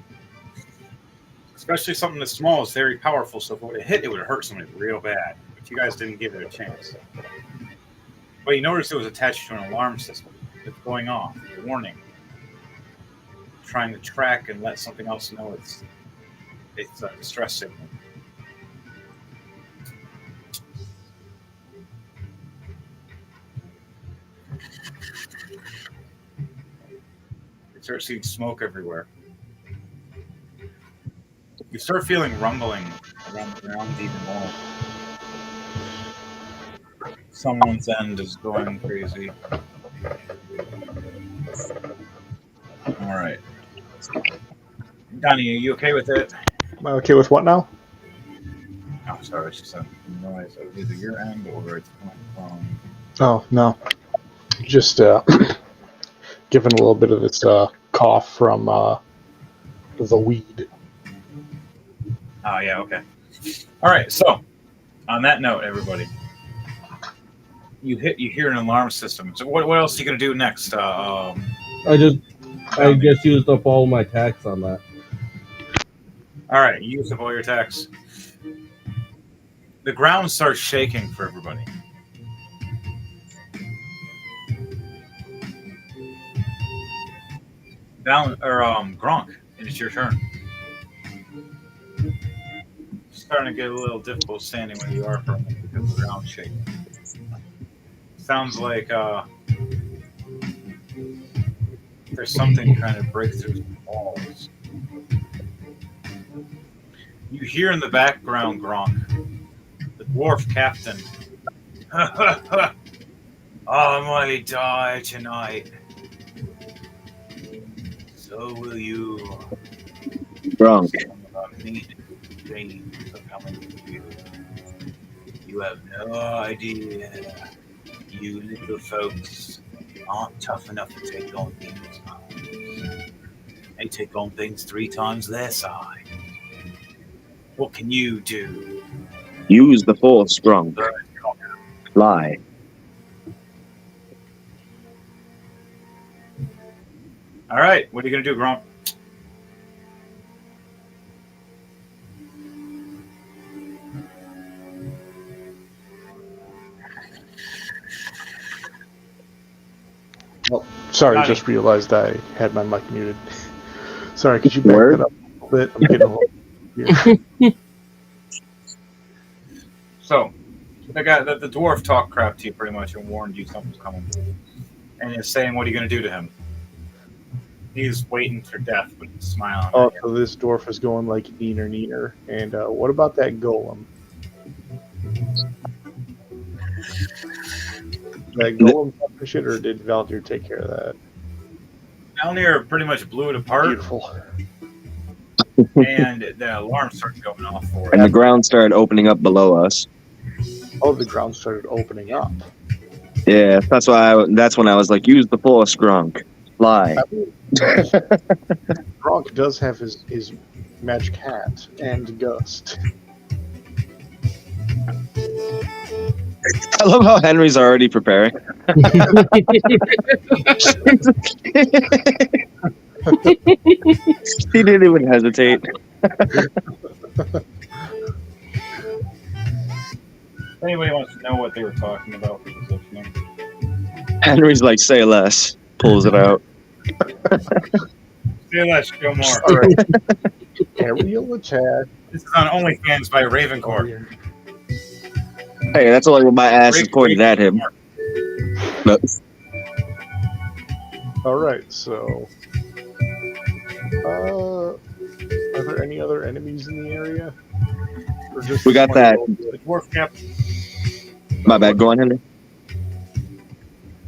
S9: Especially something that's small is very powerful, so if it would have hit, it would have hurt somebody real bad. But you guys didn't give it a chance. But you noticed it was attached to an alarm system. It's going off. Warning. Trying to track and let something else know it's a distress signal. You start seeing smoke everywhere. You start feeling rumbling around the ground even more. Someone's end is going crazy. All right. Donnie, are you okay with it?
S3: Am I okay with what now?
S9: Oh, sorry, it's just a noise of either your end or it's coming from.
S3: Oh, no. Just giving a little bit of this cough from the weed.
S9: Oh, yeah, okay. All right, so on that note, everybody, you hear an alarm system. So what else are you gonna do next?
S5: I just used up all my tax on that.
S9: All right, you used up all your attacks. The ground starts shaking for everybody. Gronk, it's your turn. It's starting to get a little difficult standing where you are for a minute because the ground's shaking. Sounds like there's something trying to break through the walls. You hear in the background, Gronk, the dwarf captain. I might die tonight. So will you.
S2: Gronk.
S7: Dreams are coming to you. You have no idea. You little folks aren't tough enough to take on things. They take on things 3 times their size. What can you do?
S2: Use the force, Gronk. Fly.
S9: All right, what are you going to do, Gronk?
S3: Oh, sorry,
S9: Howdy.
S3: just realized I had my mic muted. Sorry, could you back that up a little bit? I'm getting a little here.
S9: So, the guy, the dwarf talked crap to you pretty much and warned you something's coming. And he's saying, what are you going to do to him? He's waiting for death, but he's smiling.
S3: Oh, so this dwarf is going like neener neener. And what about that golem? That golem for shit, or did Valdir take care of that?
S9: Valdir pretty much blew it apart.
S3: Beautiful.
S9: And the alarm started going off for it.
S2: And the ground started opening up below us.
S3: Oh, the ground started opening up.
S2: Yeah, that's when I was like, use the force, Gronk. Fly.
S3: Gronk does have his magic hat and gust.
S2: I love how Henry's already preparing. He didn't even hesitate.
S9: If anybody wants to know what they were talking about, who's listening.
S2: Henry's like, say less. Pulls it out.
S9: Say less, show more.
S3: All right. Aerial attack.
S9: This is on OnlyFans by Ravencore.
S2: Hey, that's only when my ass is pointed at him. But
S3: All right, so are there any other enemies in the area? Or just
S2: we got that.
S9: The dwarf captain.
S2: My bad. Go on, Henry.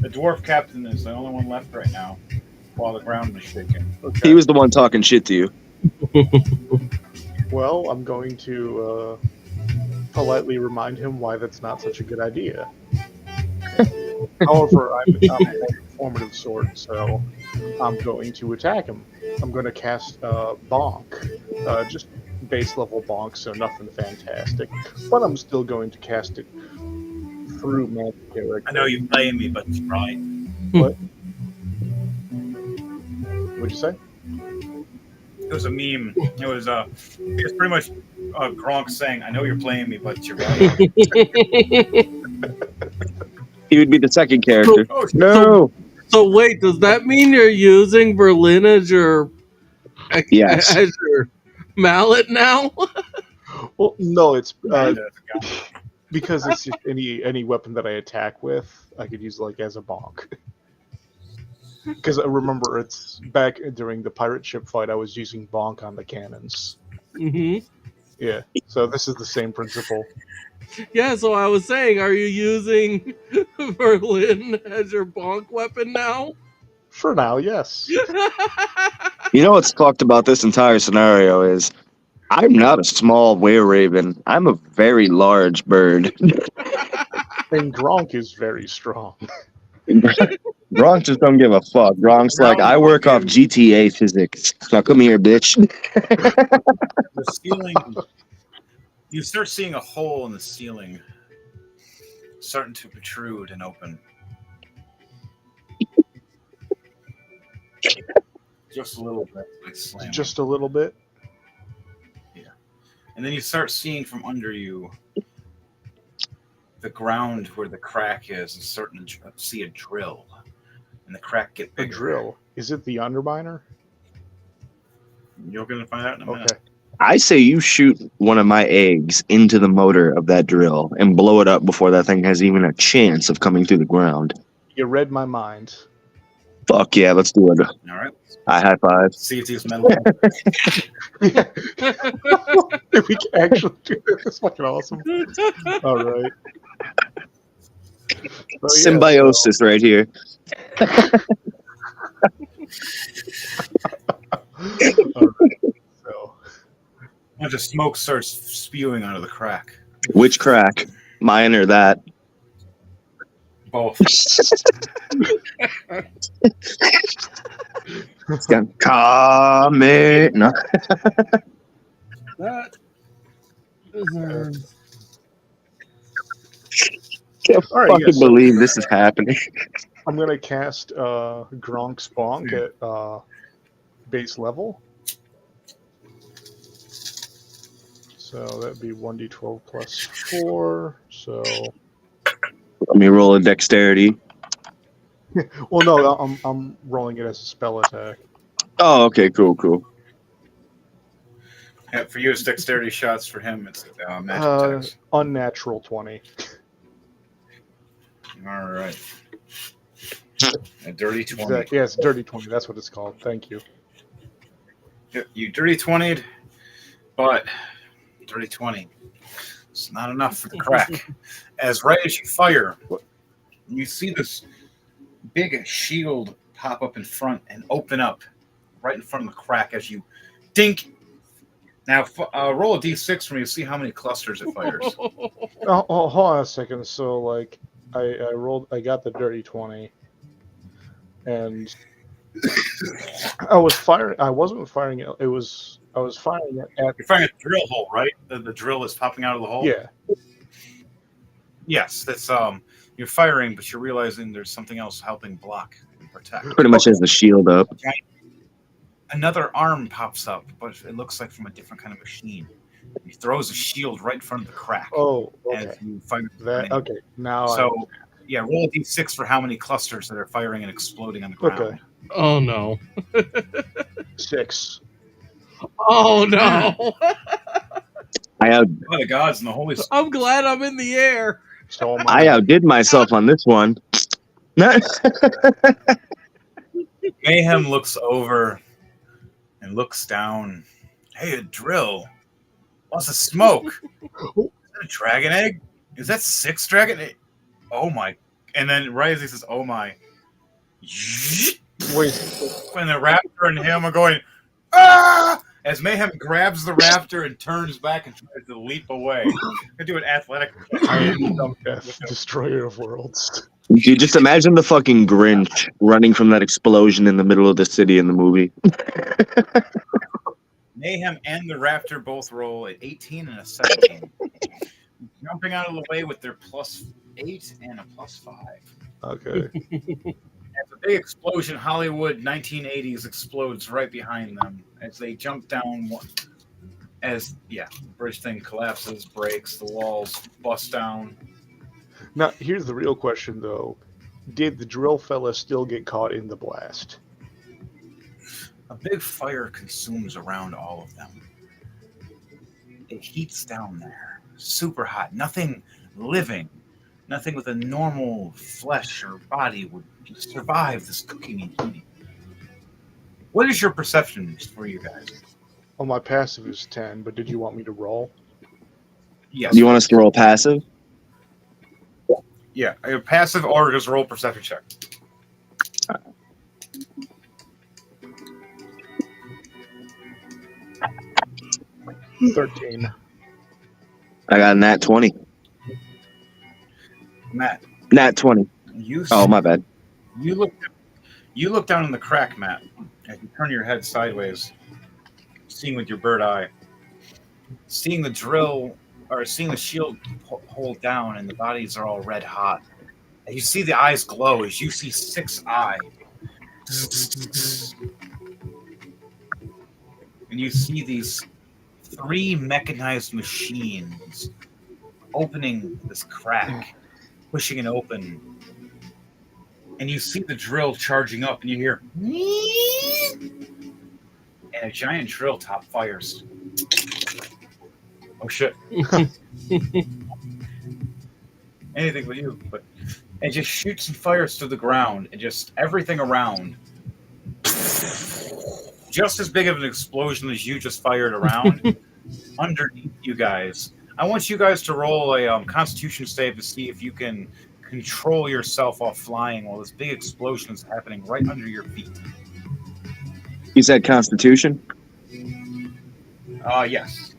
S9: The dwarf captain is the only one left right now, while the ground is shaking.
S3: Okay.
S2: He was the one talking shit to you.
S3: Well, I'm going to politely remind him why that's not such a good idea. However, I'm a formative sword, so I'm going to attack him. I'm going to cast Bonk, just base level Bonk, so nothing fantastic. But I'm still going to cast it through magic character.
S7: I know you blame me, but it's right.
S3: What? What'd you say?
S9: It was a meme. It was pretty much Gronk saying, "I know you're playing me, but you're right."
S2: He would be the second character.
S9: Oh, shit.
S2: No.
S5: So wait, does that mean you're using Berlin as your
S2: Yes.
S5: mallet now?
S3: Well, no, it's
S9: Kinda.
S3: because it's just any weapon that I attack with, I could use like as a bonk. Because I remember it's back during the pirate ship fight, I was using bonk on the cannons.
S5: Mm-hmm.
S3: Yeah, so this is the same principle.
S5: Yeah, so I was saying, are you using Berlin as your bonk weapon now?
S3: For now, yes.
S2: You know what's fucked about this entire scenario is I'm not a small were-raven. I'm a very large bird.
S3: And Gronk is very strong.
S2: Gronk just don't give a fuck. Gronk's like, I work off GTA physics. Now come here, bitch.
S1: The ceiling. You start seeing a hole in the ceiling, starting to protrude and open. Just a little bit, like slamming.
S3: Just a little bit.
S1: And then you start seeing from under you the ground where the crack is, and starting to see a drill, and the crack get
S3: A
S1: bigger.
S3: drill. Is it the underminer?
S1: You're gonna find out in a minute.
S3: Okay.
S2: I say you shoot one of my eggs into the motor of that drill and blow it up before that thing has even a chance of coming through the ground.
S3: You read my mind.
S2: Fuck yeah, let's do it.
S1: All right.
S2: I high five.
S1: See if these metal.
S3: We can actually do this. That's fucking awesome. All right. So,
S2: Symbiosis right here.
S3: All right. So,
S1: A bunch of smoke starts spewing out of the crack.
S2: Which crack? Mine or that?
S1: Both.
S2: Comment. No.
S5: That deserves.
S2: Can't
S3: All right,
S2: fucking
S3: yeah, so-
S2: believe this is happening.
S3: I'm gonna cast Gronk's Bonk at base level. So that'd be 1d12 plus 4. So,
S2: Let me roll a dexterity.
S3: well, no, I'm rolling it as a spell attack.
S2: Oh, okay, cool.
S1: Yeah, for you, it's dexterity shots. For him, it's magic attacks.
S3: Unnatural 20.
S1: All right. A dirty 20.
S3: Exactly. Yeah, it's dirty 20. That's what it's called. Thank you.
S1: You dirty 20'd, but dirty 20. It's not enough for the crack. As right as you fire, you see this big shield pop up in front and open up right in front of the crack as you dink. Now, roll a d6 for me to see how many clusters it fires.
S3: Oh, hold on a second. So, like, I got the dirty 20, and I wasn't firing it. I was firing it at.
S1: You're firing a drill hole, right? The drill is popping out of the hole.
S3: Yeah.
S1: Yes, that's You're firing, but you're realizing there's something else helping block and protect.
S2: Pretty much has the shield up.
S1: Another arm pops up, but it looks like from a different kind of machine. He throws a shield right in front of the crack.
S3: Oh, okay.
S1: As you fire
S3: That okay. Now,
S1: so yeah, roll a d6 for how many clusters that are firing and exploding on the ground.
S3: Okay.
S5: Oh no.
S3: 6.
S5: Oh no.
S2: I
S1: By the gods and the holy.
S5: I'm glad I'm in the air.
S3: So
S2: I outdid myself on this one.
S1: Mayhem looks over and looks down. Hey, a drill. Lots of smoke. Is that a dragon egg? Is that 6 dragon egg? Oh my. And then right as he says, oh my.
S3: Wait.
S1: When the raptor and him are going, ah! As Mayhem grabs the raptor and turns back and tries to leap away. I do an athletic.
S3: I am Dumb Death, Destroyer of Worlds.
S2: You just imagine the fucking Grinch running from that explosion in the middle of the city in the movie.
S1: Mayhem and the raptor both roll at 18 and a 17. Jumping out of the way with their +8 and a +5.
S3: Okay.
S1: As a big explosion, Hollywood 1980s explodes right behind them as they jump down. The bridge thing collapses, breaks, the walls bust down.
S3: Now, here's the real question, though. Did the drill fella still get caught in the blast?
S1: A big fire consumes around all of them. It heats down there, super hot. Nothing living, nothing with a normal flesh or body would survive this cooking and heating. What is your perception for you guys?
S3: Well, my passive is 10, but did you want me to roll?
S1: Yes.
S2: Do you want us to roll passive?
S1: Yeah, a passive or just roll perception check.
S3: Hmm. 13.
S2: I got a nat 20.
S1: Matt.
S2: Nat 20. Oh, my bad.
S1: You look down in the crack, Matt, as you turn your head sideways, seeing with your bird eye, seeing the drill or seeing the shield hold down, and the bodies are all red hot. And you see the eyes glow as you see 6 eyes. And you see these 3 mechanized machines opening this crack, pushing it open. And you see the drill charging up, and you hear, and a giant drill top fires. Oh shit. Anything but you, but it just shoots and fires to the ground, and just everything around. Just as big of an explosion as you just fired around underneath you guys. I want you guys to roll a Constitution save to see if you can control yourself while flying while this big explosion is happening right under your feet.
S2: You said Constitution?
S1: Yes.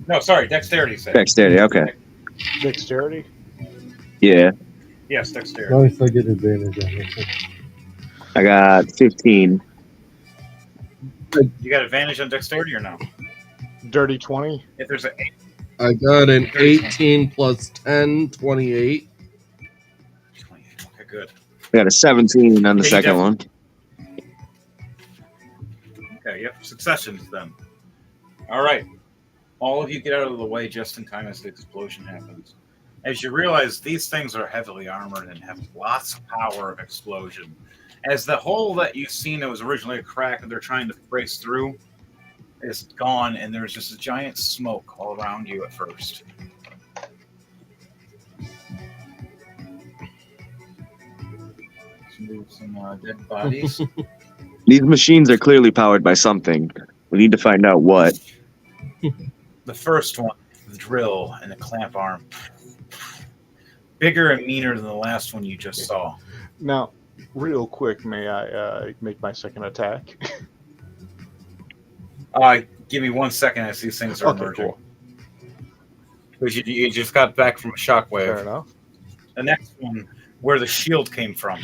S1: No, sorry, Dexterity save.
S2: Dexterity, okay.
S3: Dexterity?
S2: Yeah.
S1: Yes, Dexterity.
S10: Nice, I get advantage on this.
S2: I got 15.
S1: You got advantage on Dexterity or no?
S3: Dirty 20?
S1: If there's a
S5: I got an 18 plus 10, 28.
S1: 28. Okay, good.
S2: I got a 17 on the second one.
S1: Okay, yep. Successions then. All right. All of you get out of the way just in time as the explosion happens. As you realize these things are heavily armored and have lots of power of explosion. As the hole that you've seen that was originally a crack that they're trying to brace through is gone, and there's just a giant smoke all around you at first. Let's move some dead bodies.
S2: These machines are clearly powered by something. We need to find out what.
S1: The first one, the drill and the clamp arm. Bigger and meaner than the last one you just saw.
S3: Now, real quick, may I make my second attack?
S1: Give me 1 second as these things are emerging.
S3: Cool.
S1: Because you just got back from a shockwave.
S3: Fair enough.
S1: The next one, where the shield came from.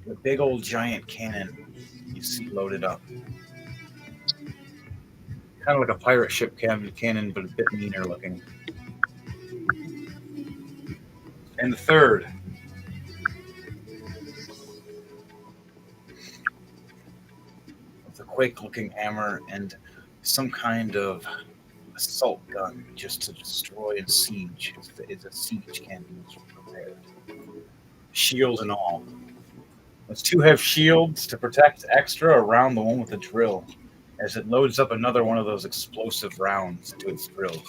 S1: The big old giant cannon you see loaded up. Kind of like a pirate ship cannon, but a bit meaner looking. And the third. With a quake-looking hammer and some kind of assault gun just to destroy and siege. It's a siege cannon prepared. Shield and all. Those 2 have shields to protect extra around the one with the drill as it loads up another one of those explosive rounds to its drill.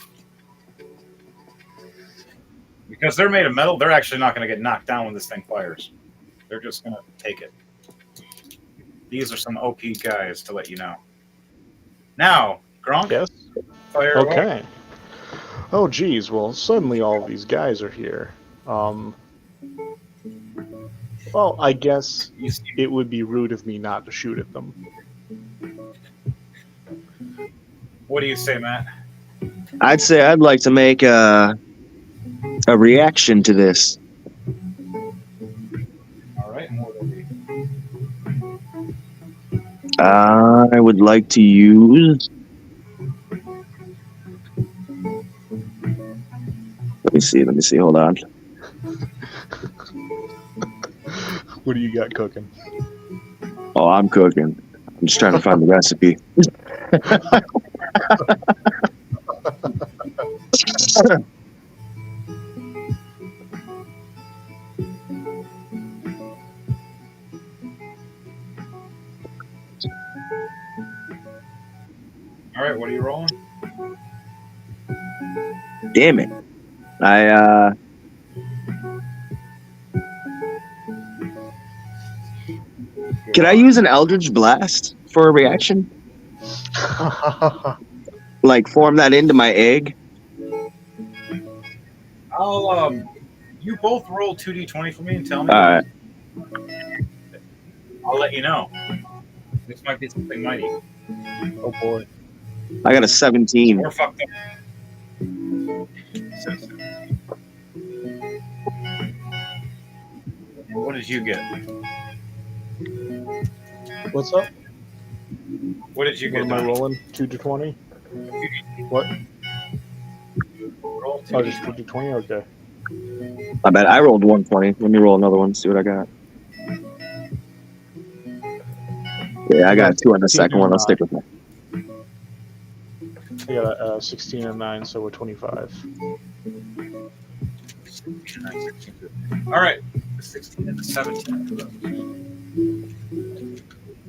S1: Because they're made of metal, they're actually not going to get knocked down when this thing fires. They're just going to take it. These are some OP guys to let you know. Now, Gronk?
S3: Yes?
S1: Fire
S3: Okay.
S1: away.
S3: Oh, geez. Well, suddenly all of these guys are here. Well, I guess it would be rude of me not to shoot at them.
S1: What do you say, Matt?
S2: I'd say I'd like to make a reaction to this.
S1: All right, and what will be?
S2: I would like to use. Let me see. Hold on.
S3: What do you got cooking?
S2: Oh, I'm cooking. I'm just trying to find the recipe.
S9: All right, what are you rolling?
S2: Damn it. Can I use an Eldritch Blast for a reaction? Like form that into my egg?
S9: You both roll 2d20 for me and tell me.
S2: All right.
S9: I'll let you know. This might be something mighty.
S3: Oh boy.
S2: I got a 17.
S9: Or fucked up. What did you get?
S3: What's up?
S9: What did you
S3: What
S9: get?
S3: am I rolling? 2d20? What?
S9: Roll
S3: Oh, just 2d20? Okay.
S2: I bet I rolled 120. Let me roll another one, see what I got. Yeah, I got 2 on the second one. I'll stick with that.
S3: I got a 16 and 9, so we're 25.
S9: All right, the 16 and the 17.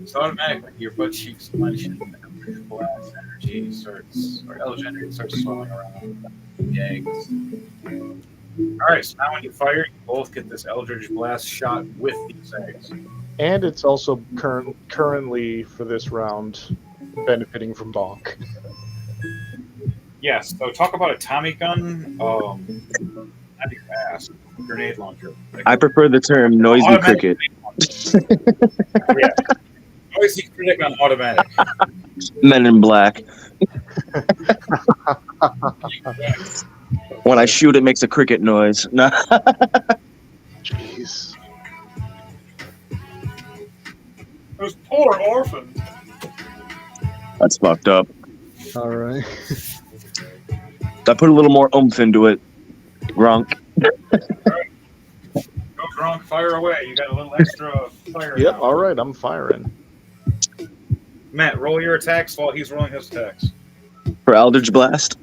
S9: So automatically, your butt cheeks clench and Eldritch Blast energy starts, or Eldritch energy starts swirling around the eggs. All right, so now when you fire, you both get this Eldritch Blast shot with these eggs.
S3: And it's also currently, for this round, benefiting from bonk.
S9: Yes, so talk about a Tommy gun. That'd be fast. Grenade launcher.
S2: I prefer the term noisy cricket.
S9: Yeah. Noisy cricket on automatic.
S2: Men in Black. When I shoot, it makes a cricket noise.
S3: Jeez.
S9: Those poor orphans.
S2: That's fucked up.
S3: All right.
S2: I put a little more oomph into it. Gronk.
S9: Go drunk, fire away. You got a little extra fire.
S3: Yep,
S9: now.
S3: all right, I'm firing.
S9: Matt, roll your attacks while he's rolling his attacks.
S2: For Eldritch Blast?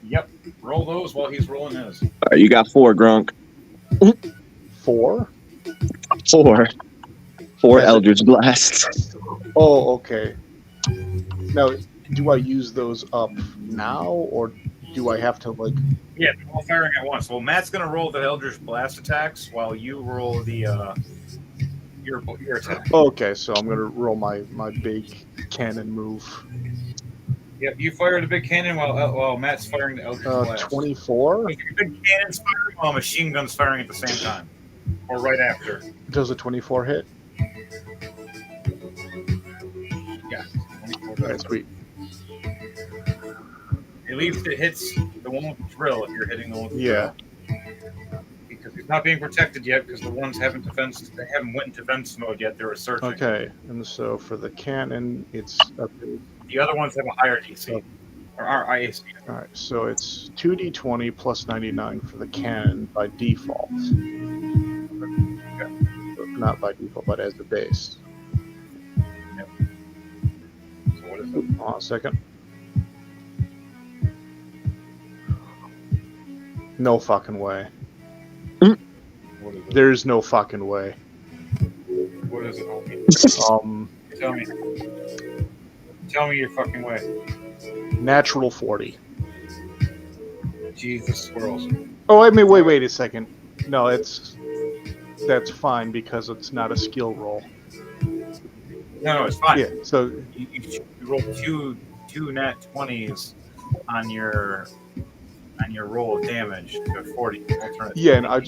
S9: Yep, roll those while he's rolling his.
S2: All right, you got 4, Gronk.
S3: 4?
S2: 4 Eldritch Blasts.
S3: Oh, okay. Now, do I use those up now, or do I have to, like...
S9: Yeah, they're all firing at once. Well, Matt's going to roll the Eldritch Blast attacks while you roll the your attack.
S3: Okay, so I'm going to roll my big cannon move.
S9: Yep, you fire the big cannon while Matt's firing the Eldritch Blast.
S3: 24?
S9: Your big cannon's firing while machine gun's firing at the same time. Or right after.
S3: Does a 24 hit?
S9: Yeah.
S3: Alright, sweet.
S9: At least it hits the one with the drill if you're hitting the one with the
S3: Yeah.
S9: drill. Because he's not being protected yet because the ones they haven't went into defense mode yet, they're searching.
S3: Okay, and so for the cannon, it's up to...
S9: The other ones have a higher DC. Or our IAC.
S3: Alright, so it's 2d20 plus 99 for the cannon by default. Not by default, but as the base.
S9: Yep. So what is it?
S3: Hold on a second. No fucking way.
S9: What is it?
S3: There's no fucking way.
S9: What is it? Tell me your fucking way.
S3: Natural 40.
S9: Jesus squirrels.
S3: Oh, I mean, wait a second. No, that's fine because it's not a skill roll.
S9: No, it's fine.
S3: Yeah, so
S9: you roll two nat 20s on your roll of damage to 40.
S3: yeah, and I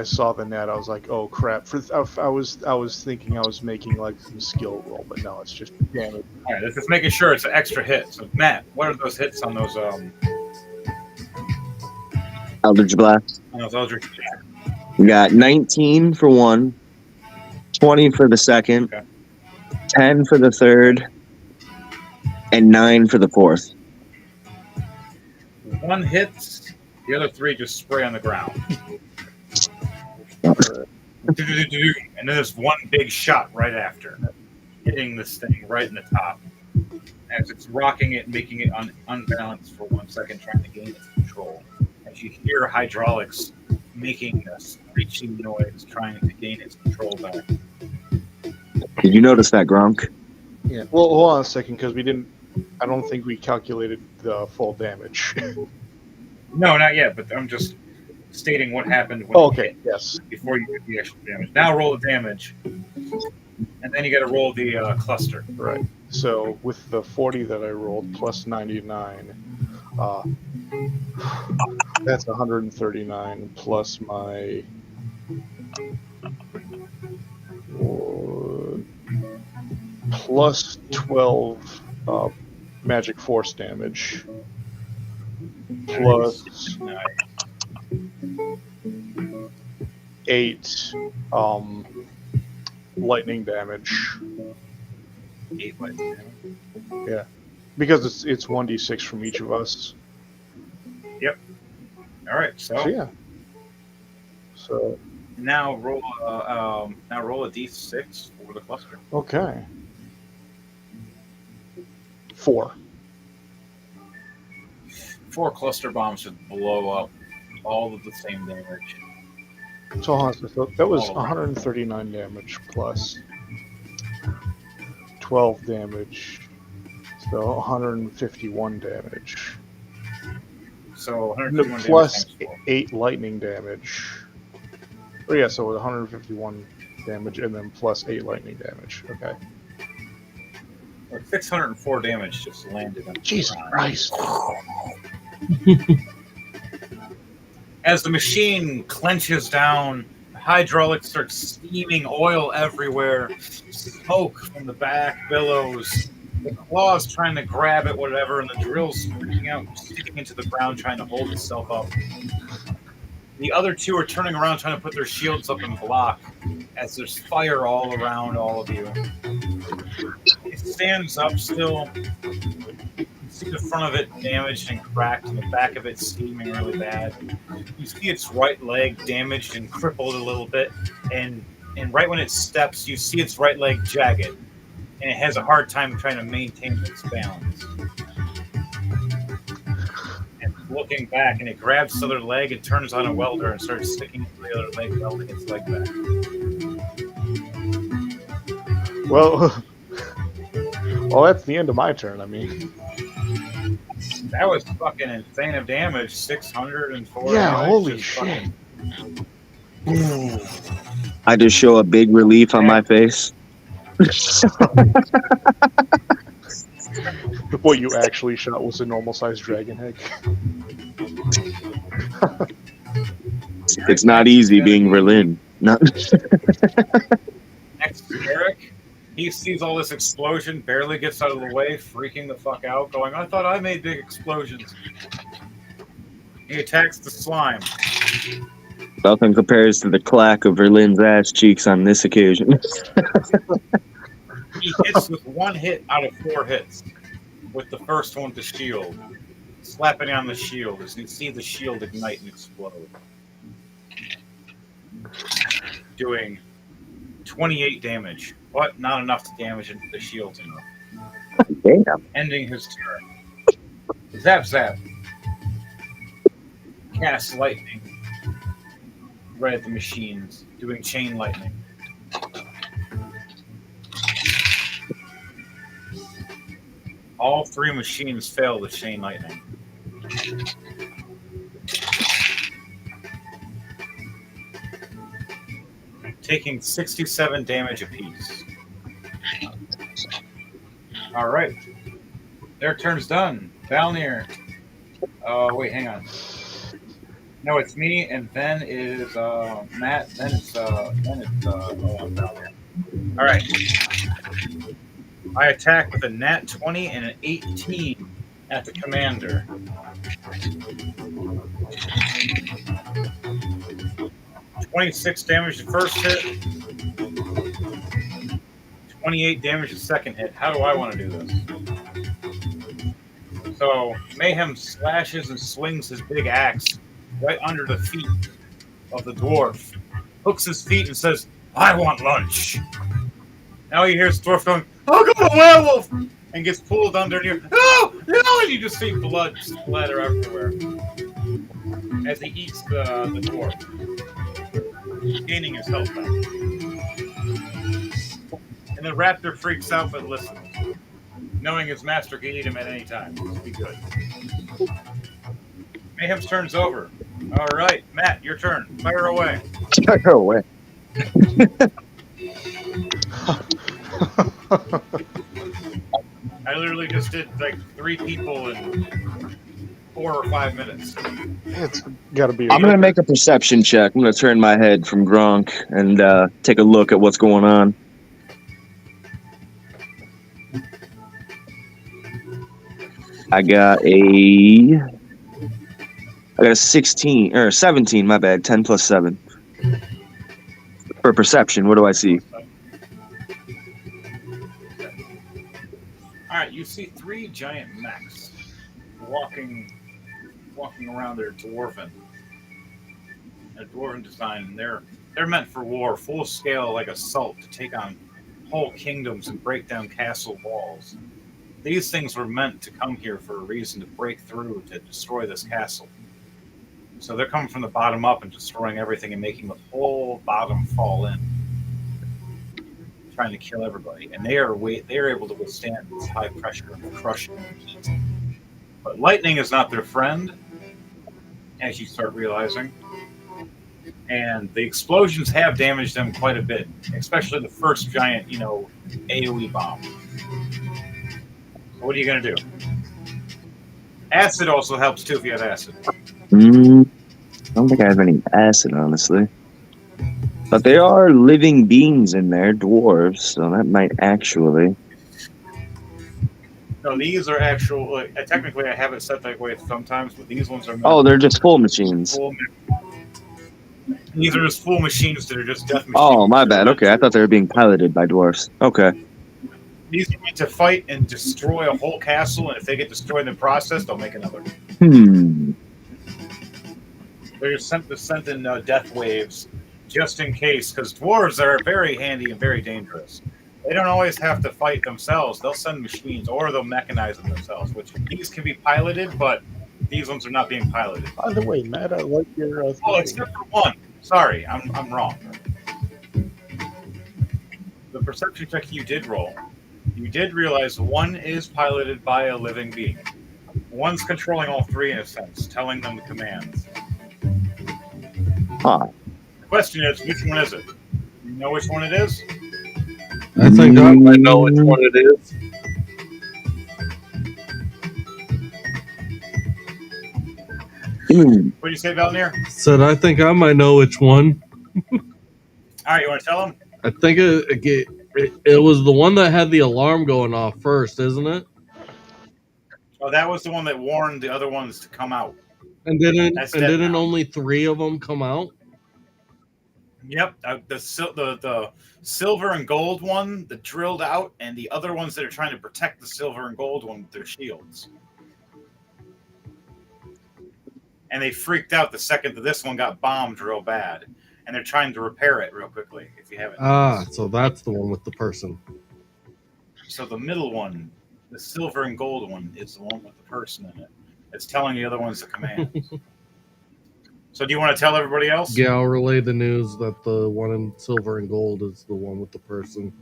S3: saw the net. I was like, oh crap. I was thinking I was making like some skill roll, but no, it's just damage.
S9: All right, let's just making sure it's an extra hit. So Matt, what are those hits on those
S2: Eldritch Blast.
S9: Eldritch?
S2: We got 19 for 1, 20 for the second,
S9: okay.
S2: 10 for the third, and 9 for the fourth.
S9: One hits, the other 3 just spray on the ground. And then there's one big shot right after, hitting this thing right in the top. As it's rocking it, making it unbalanced for 1 second, trying to gain its control. As you hear hydraulics making a screeching noise, trying to gain its control back.
S2: Did you notice that, Gronk?
S3: Yeah. Well, hold on a second, because we didn't. I don't think we calculated the full damage.
S9: No, not yet. But I'm just stating what happened when it hit
S3: Yes.
S9: before you get the actual damage. Now roll the damage, and then you got to roll the cluster.
S3: Right. So with the 40 that I rolled plus 99, that's 139 plus my plus 12 magic force damage plus 8 lightning damage.
S9: 8 lightning damage.
S3: Yeah, because it's 1d6 from each of us.
S9: Yep. All right. So
S3: yeah. So
S9: now roll a d6 for the cluster.
S3: Okay. 4.
S9: 4 cluster bombs should blow up all of the same damage.
S3: So that was 139 damage plus 12 damage. So 151 damage.
S9: So 151
S3: plus
S9: damage
S3: 8 lightning damage. Oh yeah, so 151 damage and then plus 8 lightning damage. Okay.
S9: 604 damage just landed on
S3: Jesus Christ.
S9: As the machine clenches down, the hydraulics start steaming oil everywhere. Smoke from the back billows. The claws trying to grab at whatever, and the drill's freaking out, sticking into the ground, trying to hold itself up. The other two are turning around, trying to put their shields up and block, as there's fire all around all of you. It stands up still. You see the front of it damaged and cracked, and the back of it steaming really bad. You see its right leg damaged and crippled a little bit, and right when it steps, you see its right leg jagged, and it has a hard time trying to maintain its balance. And looking back, and it grabs the other leg and turns on a welder and starts sticking to the other leg, welding its leg back.
S3: Well, that's the end of my turn. I mean,
S9: that was fucking insane of damage. 604.
S3: Yeah,
S9: damage,
S3: holy
S9: shit.
S2: I just show a big relief on my face.
S3: What you actually shot was a normal-sized dragon egg.
S2: It's not easy being Berlin.
S9: Next to Eric. He sees all this explosion, barely gets out of the way, freaking the fuck out, going, I thought I made big explosions. He attacks the slime.
S2: Nothing compares to the clack of Berlin's ass cheeks on this occasion.
S9: He hits with 1 hit out of 4 hits, with the first one to shield. Slapping on the shield as you see the shield ignite and explode. Doing 28 damage, but not enough to damage into the shields enough.
S2: Damn.
S9: Ending his turn. Zap zap. Cast lightning. Right at the machines, doing chain lightning. All 3 machines fail the chain lightning. Taking 67 damage apiece. All right. Their turn's done. Valnir. Wait, hang on. No, it's me, and then is Matt. Then it's Valnir. All right. I attack with a nat 20 and an 18 at the commander. $26 damage the first hit. 28 damage the second hit. How do I want to do this? So Mayhem slashes and swings his big axe right under the feet of the dwarf hooks his feet and says, "I want lunch." Now he hears the dwarf going, "Oh, got a werewolf!" and gets pulled underneath. No, no! And you just see blood splatter everywhere as he eats the dwarf, gaining his health back. And the raptor freaks out but listens, knowing his master can eat him at any time. This will be good. Mayhem's turn's over. All right, Matt, your turn. Fire away.
S2: Fire away.
S9: I literally just did like 3 people in 4 or 5 minutes.
S3: It's got to be.
S2: I'm gonna make a perception check. I'm gonna turn my head from Gronk and take a look at what's going on. I got a 16 or 17. My bad. 10 plus 7 for perception. What do I see?
S9: All right, you see 3 giant mechs walking around their dwarven. A dwarven design, and they're meant for war, full scale, like assault, to take on whole kingdoms and break down castle walls. These things were meant to come here for a reason, to break through, to destroy this castle. So they're coming from the bottom up and destroying everything and making the whole bottom fall in, trying to kill everybody. And they are able to withstand this high pressure and crushing heat. But lightning is not their friend, as you start realizing. And the explosions have damaged them quite a bit, especially the first giant, AoE bomb. So what are you going to do? Acid also helps too if you have acid.
S2: I don't think I have any acid, honestly. But there are living beings in there, dwarves, so that might actually...
S9: No, these are actual... technically, I have it set that way sometimes, but these ones are...
S2: Oh, they're just full machines.
S9: These are just full machines that are just death machines.
S2: Oh, my bad. Okay, I thought they were being piloted by dwarves. Okay.
S9: These are meant to fight and destroy a whole castle, and if they get destroyed in the process, they'll make another. They're sent in death waves, just in case, because dwarves are very handy and very dangerous. They don't always have to fight themselves. They'll send machines, or they'll mechanize them themselves, which these can be piloted, but these ones are not being piloted.
S3: By the way, Matt, I like your...
S9: Oh, except for one. Sorry, I'm wrong. The perception check you did roll, you did realize one is piloted by a living being. One's controlling all 3 in a sense, telling them the commands.
S2: Huh.
S9: The question is, which one is it? You know which one it is?
S5: I think I might know which one it is.
S9: What do you say, Valnir?
S5: Said I think I might know which one.
S9: All right, you want to tell him?
S5: I think it was the one that had the alarm going off first, isn't it?
S9: Oh, that was the one that warned the other ones to come out.
S5: And didn't only 3 of them come out?
S9: Yep, the silver and gold one that drilled out, and the other ones that are trying to protect the silver and gold one with their shields. And they freaked out the second that this one got bombed real bad, and they're trying to repair it real quickly. If you haven't noticed.
S5: So that's the one with the person.
S9: So the middle one, the silver and gold one, is the one with the person in it. It's telling the other ones the commands. So do you want to tell everybody else?
S5: Yeah, I'll relay the news that the one in silver and gold is the one with the person.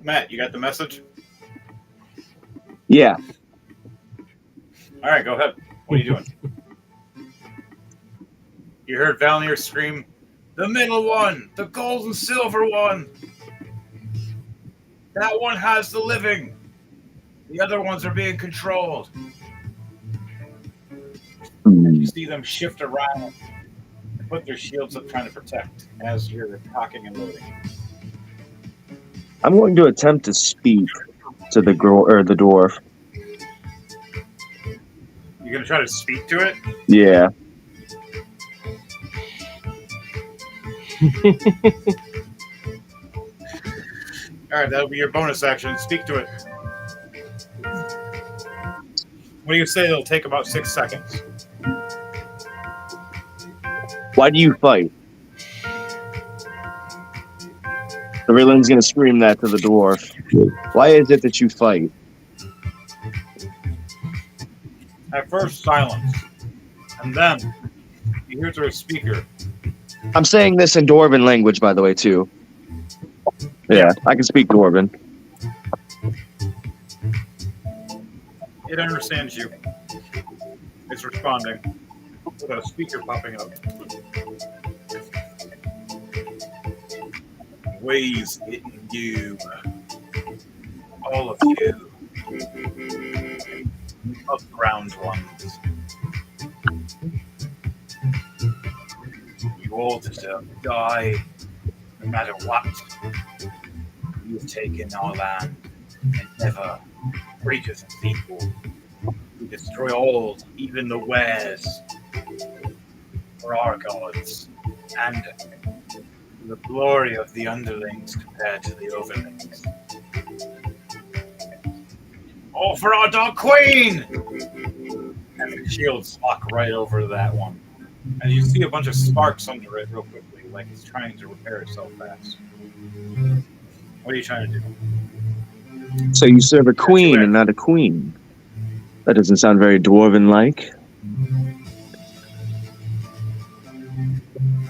S9: Matt, you got the message?
S2: Yeah.
S9: All right, go ahead. What are you doing? You heard Valnir scream, "The middle one! The gold and silver one! That one has the living! The other ones are being controlled." You see them shift around and put their shields up trying to protect as you're cocking and loading.
S2: I'm going to attempt to speak to the dwarf.
S9: You're going to try to speak to it?
S2: Yeah.
S9: All right, that'll be your bonus action. Speak to it. What do you say? It'll take about 6 seconds.
S2: Why do you fight? The Rilin's gonna scream that to the dwarf. Why is it that you fight?
S9: At first, silence. And then, you hear through a speaker.
S2: I'm saying this in Dwarven language, by the way, too. Yeah, I can speak Dwarven.
S9: It understands you. It's responding with a speaker popping up. Ways hitting you. All of you. Up-ground ones. You all deserve to die, no matter what. You've taken our land and never greater than people. We destroy all, even the wares, for our gods, and the glory of the underlings compared to the overlings. All for our Dark Queen! And the shields lock right over that one. And you see a bunch of sparks under it real quickly, like it's trying to repair itself fast. What are you trying to do?
S2: So you serve a queen and not a queen. That doesn't sound very Dwarven-like.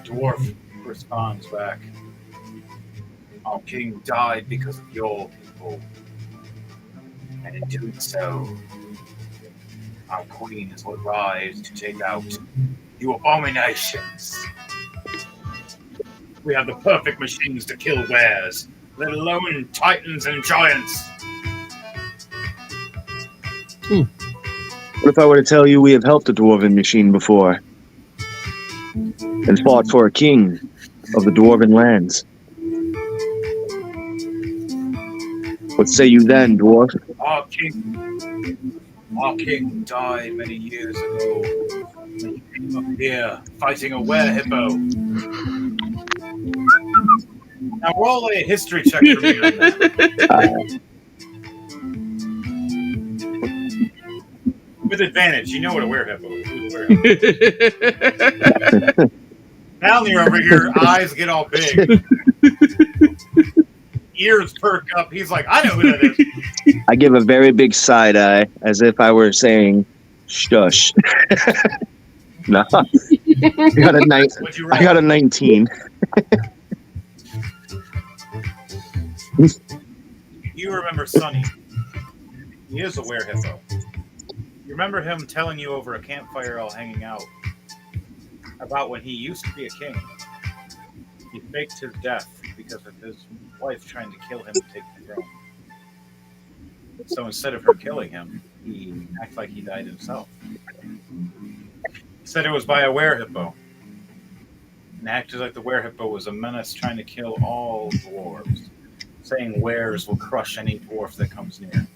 S9: Dwarf responds back. Our king died because of your people. And in doing so, our queen is what rise to take out you abominations. We have the perfect machines to kill wares, let alone titans and giants.
S2: What if I were to tell you we have helped a Dwarven machine before? And fought for a king of the Dwarven lands? What say you then, dwarf?
S9: Our king died many years ago. When he came up here fighting a were-hippo. Now roll a history check for me on that. With advantage, you know what a were-hippo is. Now you remember, your eyes get all big. Ears perk up. He's like, I know who that is.
S2: I give a very big side eye, as if I were saying, shush. No. I got a 19.
S9: You remember Sonny. He is a were-hippo. You remember him telling you over a campfire all hanging out about when he used to be a king. He faked his death because of his wife trying to kill him to take the throne. So instead of her killing him, he acted like he died himself. He said it was by a were-hippo. And acted like the were-hippo was a menace trying to kill all dwarves, saying wares will crush any dwarf that comes near.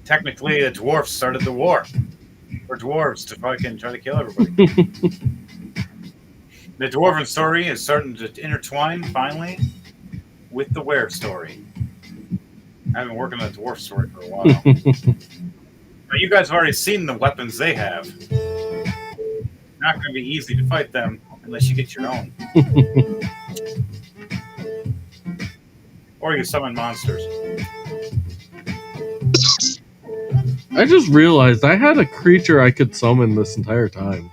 S9: Technically, the dwarfs started the war for dwarves to fucking try to kill everybody. The dwarven story is starting to intertwine, finally, with the were story. I've been working on the dwarf story for a while. But you guys have already seen the weapons they have. Not going to be easy to fight them unless you get your own. Or you summon monsters.
S5: I just realized I had a creature I could summon this entire time.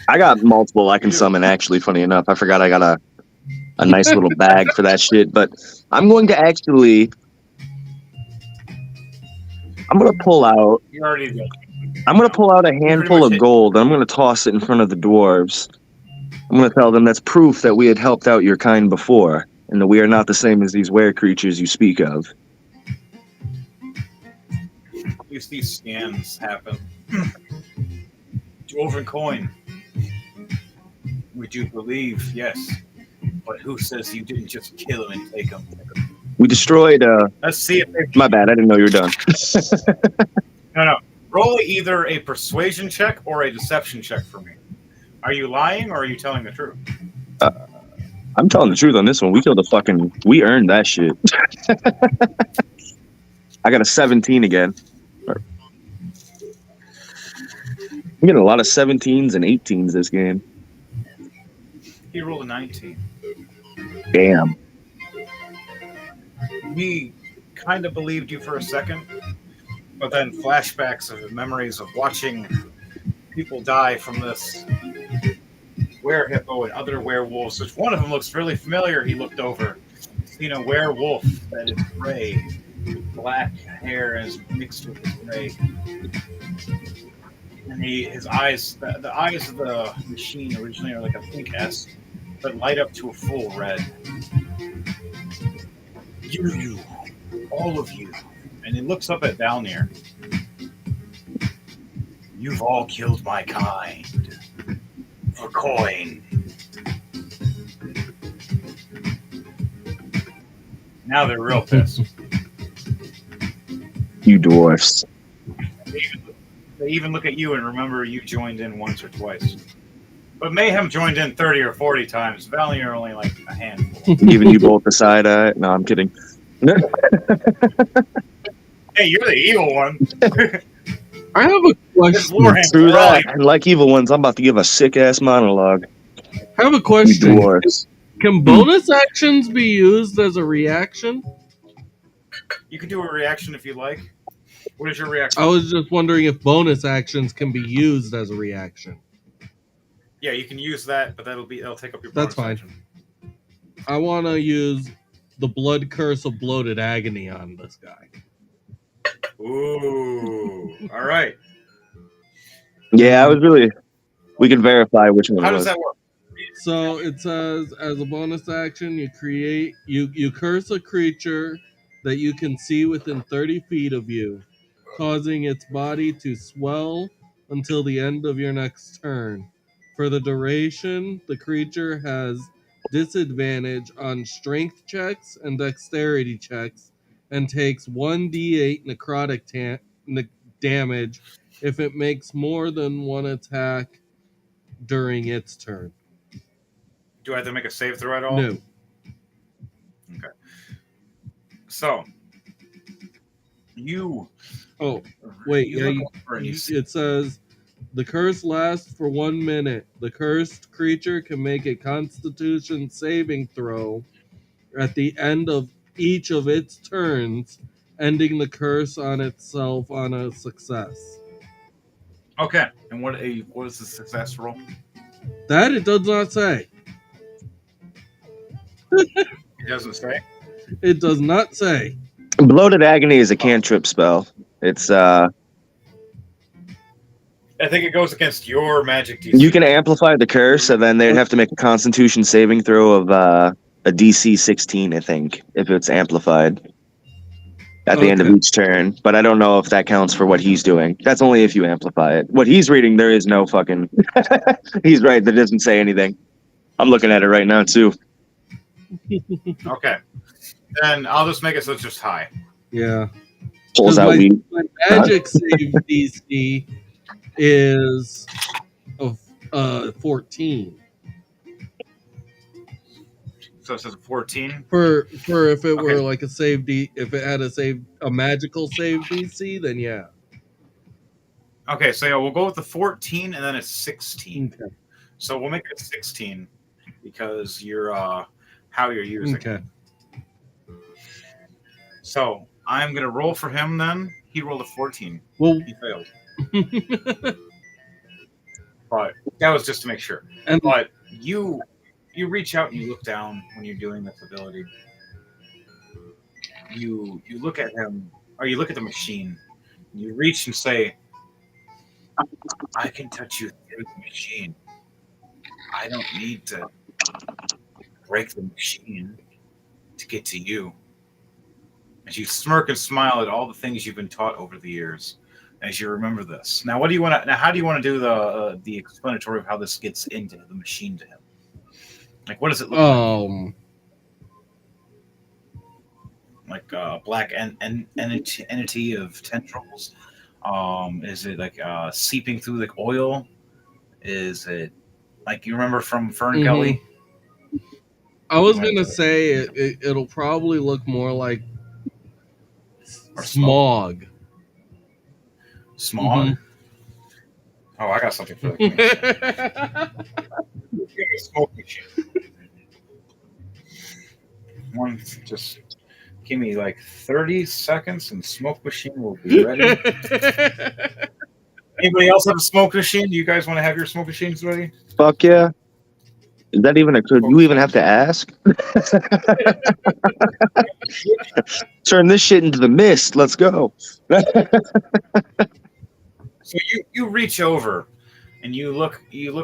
S2: I got multiple I can summon, actually, funny enough. I forgot I got a nice little bag for that shit. But I'm going to actually... I'm going to pull out...
S9: You already did.
S2: I'm going to pull out a handful of gold, and I'm going to toss it in front of the dwarves. I'm going to tell them that's proof that we had helped out your kind before, and that we are not the same as these were creatures you speak of.
S9: You see scans happen. Dwarven coin. We do believe, yes. But who says you didn't just kill him and take him?
S2: We destroyed...
S9: Let's see if they...
S2: My bad, I didn't know you were done.
S9: No. Roll either a persuasion check or a deception check for me. Are you lying or are you telling the truth?
S2: I'm telling the truth on this one. We killed a fucking... We earned that shit. I got a 17 again. I'm getting a lot of 17s and 18s this game.
S1: He rolled a 19.
S2: Damn.
S1: He kind of believed you for a second, but then flashbacks of memories of watching people die from this werehippo and other werewolves, which one of them looks really familiar. He looked over, seen a werewolf that is gray, with black hair is mixed with his gray. And his eyes, the eyes of the machine originally are like a pink S, but light up to a full red. You, all of you. And he looks up at Valnir. You've all killed my kind. For coin. Now they're real pissed.
S2: You dwarfs.
S1: They even look at you and remember you joined in once or twice. But Mayhem joined in 30 or 40 times. Valnir only like a handful.
S2: Giving you both the side eye. No, I'm kidding.
S1: Hey, you're the evil one.
S5: I have a question.
S2: Through that, and like evil ones, I'm about to give a sick ass monologue.
S5: I have a
S2: You
S5: question.
S2: dwarfs.
S5: Can bonus actions be used as a reaction?
S1: You can do a reaction if you like. What is your reaction?
S5: I was just wondering if bonus actions can be used as a reaction.
S1: Yeah, you can use that, but that'll take up your bonus
S5: That's fine.
S1: action.
S5: I want to use the blood curse of bloated agony on this guy.
S1: Ooh. All right.
S2: Yeah, I was really. We can verify which one
S1: How
S2: it
S1: does
S2: was.
S1: that work?
S5: So it says, as a bonus action, you curse a creature that you can see within 30 feet of you, causing its body to swell until the end of your next turn. For the duration, the creature has disadvantage on strength checks and dexterity checks and takes 1d8 necrotic damage if it makes more than one attack during its turn.
S1: Do I have to make a save throw at all?
S5: No.
S1: Okay. So, you.
S5: Oh, wait.
S1: You
S5: Yeah,
S1: look over and you see.
S5: it says the curse lasts for 1 minute. The cursed creature can make a Constitution saving throw at the end of each of its turns, ending the curse on itself on a success.
S1: Okay. And what is the success roll?
S5: That it does not say.
S1: It doesn't say.
S5: It does not say.
S2: Bloated agony is a cantrip spell. It's
S1: I think it goes against your magic DC.
S2: you can amplify the curse, and then they'd have to make a Constitution saving throw of a DC 16, I think, if it's amplified at the end of each turn. But I don't know if that counts for what he's doing. That's only if you amplify it. What he's reading, there is no fucking. He's right. That doesn't say anything. I'm looking at it right now too.
S1: Okay. Then I'll just make it so it's just high.
S5: Yeah.
S2: Pulls out weed.
S5: My magic save DC is 14.
S1: So it says 14.
S5: For if it were like a if it had a magical save DC, then yeah.
S1: Okay, so yeah, we'll go with the 14 and then it's 16.
S5: Okay.
S1: So we'll make it 16 because you're how you're using it.
S5: Okay.
S1: So I'm gonna roll for him then. He rolled a 14.
S5: Well,
S1: he failed. But that was just to make sure. But you reach out and you look down when you're doing this ability. You look at him, or you look at the machine. You reach and say, I can touch you through the machine. I don't need to break the machine to get to you. As you smirk and smile at all the things you've been taught over the years, as you remember this. Now, what do you want to? Now, how do you want to do the explanatory of how this gets into the machine to him? Like, what does it look like? Like a black entity of tendrils. Is it like seeping through like oil? Is it like you remember from Fern Gully?
S5: I was gonna say it'll probably look more like smog.
S1: Smog.
S9: Oh, I got something for the smoke machine. One, just give me like 30 seconds, and smoke machine will be ready. Anybody else have a smoke machine? Do you guys want to have your smoke machines ready?
S2: Fuck yeah. Is that even a could you even have to ask? Turn this shit into the mist. Let's go.
S1: So you reach over and you look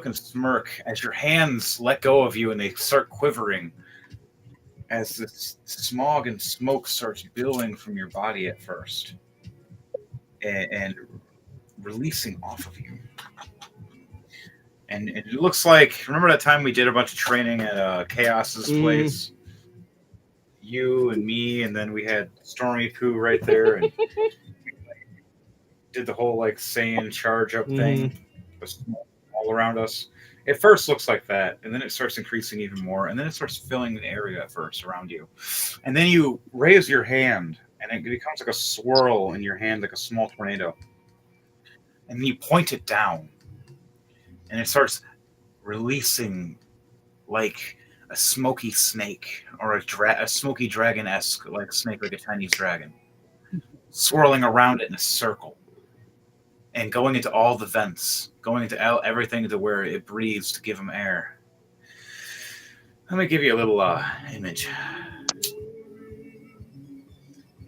S1: and smirk as your hands let go of you and they start quivering as the smog and smoke starts billowing from your body at first and releasing off of you. And it looks like, remember that time we did a bunch of training at Chaos's place? You and me, and then we had Stormy Poo right there, and did the whole like Saiyan charge up thing all around us. It first looks like that, and then it starts increasing even more, and then it starts filling the area at first around you. And then you raise your hand, and it becomes like a swirl in your hand, like a small tornado. And then you point it down, and it starts releasing like a smoky snake or a smoky dragon-esque like snake, like a Chinese dragon, swirling around it in a circle and going into all the vents, going into everything to where it breathes to give him air. Let me give you a little image.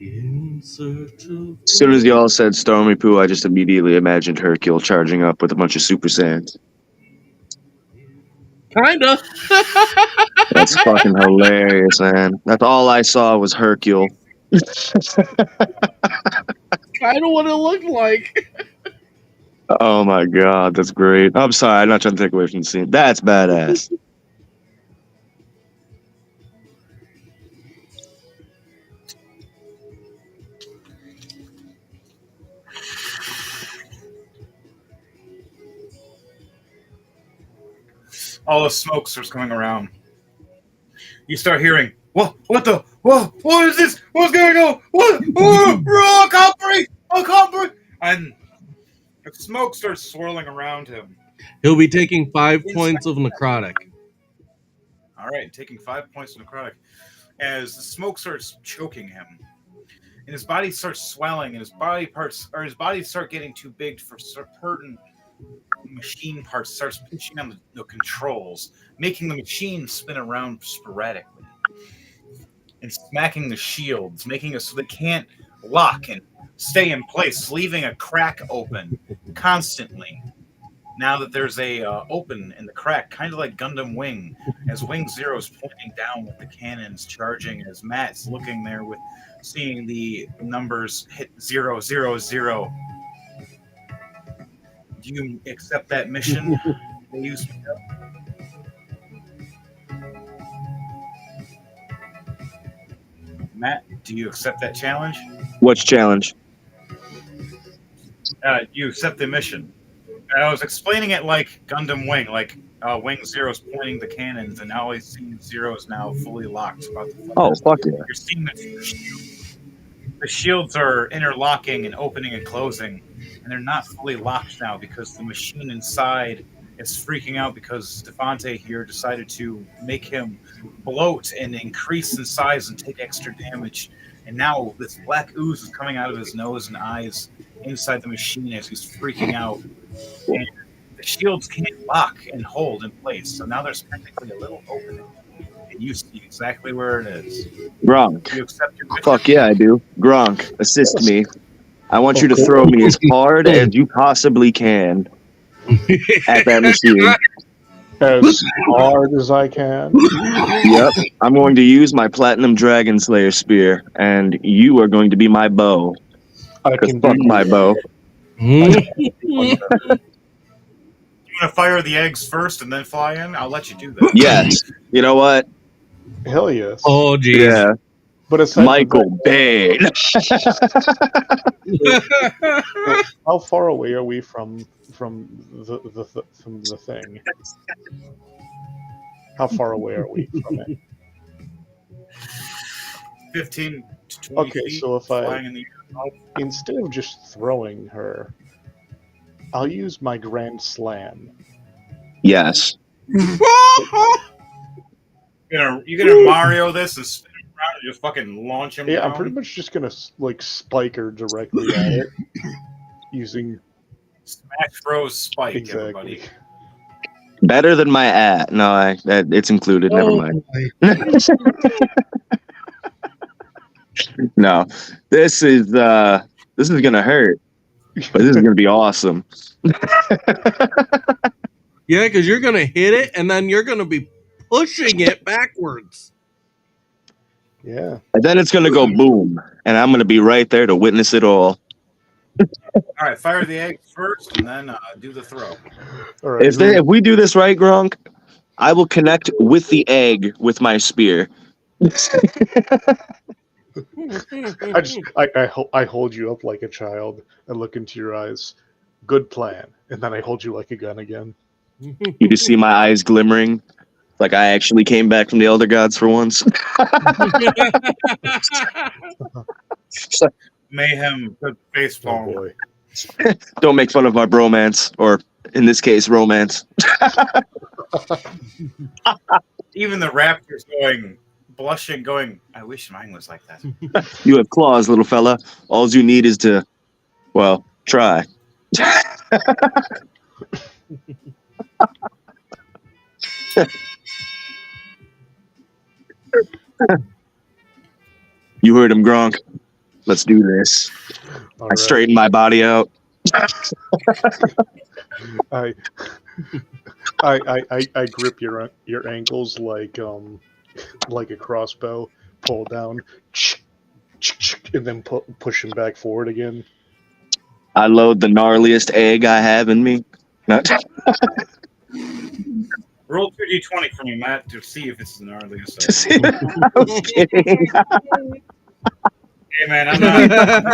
S2: As soon as y'all said Stormy Poo, I just immediately imagined Hercule charging up with a bunch of Super Saiyans.
S5: Kinda.
S2: That's fucking hilarious, man. That's all I saw was Hercule.
S5: Kinda what it looked like.
S2: Oh my god, that's great. I'm sorry, I'm not trying to take away from the scene. That's badass.
S1: All the smoke starts coming around. You start hearing, what is this? What's going on? What? I can't breathe! I can't breathe! And the smoke starts swirling around him.
S5: He'll be taking 5 points of necrotic.
S1: All right, taking 5 points of necrotic. As the smoke starts choking him, and his body starts swelling, and his body start getting too big for certain machine parts, starts pinching on the controls, making the machine spin around sporadically, and smacking the shields, making it so they can't lock and stay in place, leaving a crack open constantly. Now that there's a open in the crack, kind of like Gundam Wing, as Wing Zero is pointing down with the cannons charging, as Matt's looking there with seeing the numbers hit 000. Do you accept that mission? They use Matt, do you accept that challenge?
S2: Which challenge?
S1: You accept the mission. I was explaining it like Gundam Wing, like Wing Zero's pointing the cannons, and now I see Zero is now fully locked.
S2: Oh, fuck yeah.
S1: You're seeing the shields are interlocking and opening and closing, and they're not fully locked now because the machine inside is freaking out because Devante here decided to make him bloat and increase in size and take extra damage. And now this black ooze is coming out of his nose and eyes inside the machine as he's freaking out. And the shields can't lock and hold in place. So now there's technically a little opening. And you see exactly where it is.
S2: Gronk.
S1: Do you accept your mission?
S2: Fuck yeah, I do. Gronk, assist me. I want you to throw me as hard as you possibly can at that machine.
S3: As hard as I can.
S2: Yep. I'm going to use my Platinum Dragon Slayer spear, and you are going to be my bow.
S3: I can
S2: fuck my bow.
S1: You want to fire the eggs first and then fly in? I'll let you do that.
S2: Yes. You know what?
S3: Hell yes.
S5: Oh, geez.
S2: Yeah.
S3: But aside
S2: Michael Bay.
S3: How far away are we from the thing? How far away are we from it?
S1: 15 to 20
S3: Okay,
S1: feet
S3: so if I
S1: flying in the air.
S3: instead of just throwing her, I'll use my Grand Slam.
S2: Yes.
S9: You gonna Mario this and spin him around and just fucking launch him
S3: Yeah,
S9: down?
S3: I'm pretty much just gonna like spike her directly at it using
S9: Smash Bros. Spike,
S3: exactly.
S9: everybody.
S2: Better than my No, it's included. Never mind. No, this is gonna hurt, but this is gonna be awesome.
S5: Yeah, because you're gonna hit it and then you're gonna be pushing it backwards.
S3: Yeah.
S2: And then it's gonna go boom, and I'm gonna be right there to witness it all.
S9: All right, fire the eggs first, and then do the throw.
S3: All right.
S2: If we do this right, Gronk, I will connect with the egg with my spear.
S3: I hold you up like a child and look into your eyes. Good plan. And then I hold you like a gun again.
S2: You just see my eyes glimmering, like I actually came back from the Elder Gods for once.
S9: Mayhem, good face palm.
S3: Oh boy.
S2: Don't make fun of my bromance, or in this case, romance.
S9: Even the raptor's blushing, going, I wish mine was like that.
S2: You have claws, little fella. All you need is to, well, try. You heard him, Gronk. Let's do this.
S3: All
S2: I
S3: right.
S2: straighten my body out.
S3: I grip your ankles like a crossbow, pull down, and then push him back forward again.
S2: I load the gnarliest egg I have in me.
S9: Roll 2d20 for me, Matt, to see if it's the gnarliest.
S2: I was kidding.
S9: Hey, man, I'm not.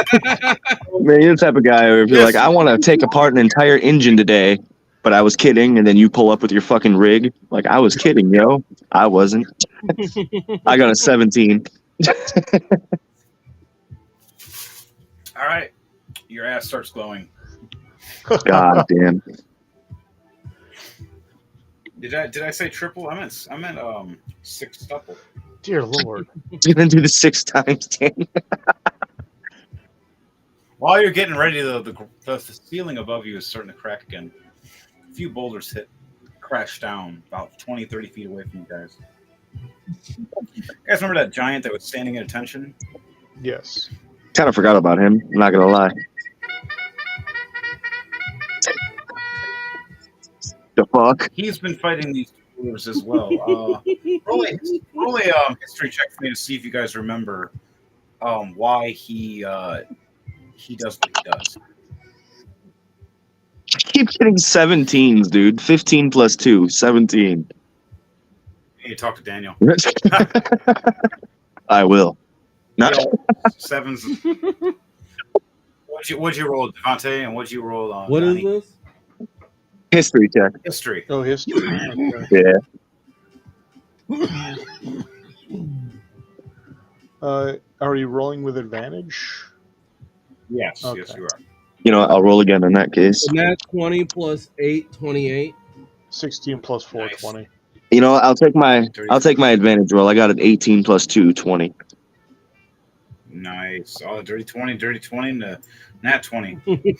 S2: Man, you're the type of guy who would be like, I want to take apart an entire engine today, but I was kidding, and then you pull up with your fucking rig. Like, I was kidding, yo. I wasn't. I got a 17.
S9: All right. Your ass starts glowing.
S2: God damn.
S9: Did I say triple? I meant 6-tuple.
S3: Dear Lord.
S2: You're going to do this 6 times, Dan.
S9: While you're getting ready, the ceiling above you is starting to crack again. A few boulders crash down about 20, 30 feet away from you guys. You guys remember that giant that was standing at attention?
S3: Yes.
S2: Kind of forgot about him. I'm not going to lie. The fuck?
S9: He's been fighting these boulders as well. Roll a history check for me to see if you guys remember why he does what he does.
S2: I keep getting 17s, dude. 15 plus 2, 17.
S9: You need to talk to Daniel.
S2: I will. Not
S9: Sevens. What'd you roll, Devontae, and what'd you roll on?
S5: What is
S9: Donnie?
S5: this?
S2: history check.
S9: History.
S3: Oh, history.
S2: Yeah.
S3: Are you rolling with advantage?
S9: Yes,
S3: Okay.
S9: yes, you are.
S2: You know what? I'll roll again in that case.
S5: And that's 20 plus 8, 28.
S3: 16 plus 4,
S9: Nice.
S3: 20.
S2: You know what? I'll take my advantage roll. I got an 18 plus 2, 20.
S9: Nice. Oh, dirty 20, nat 20.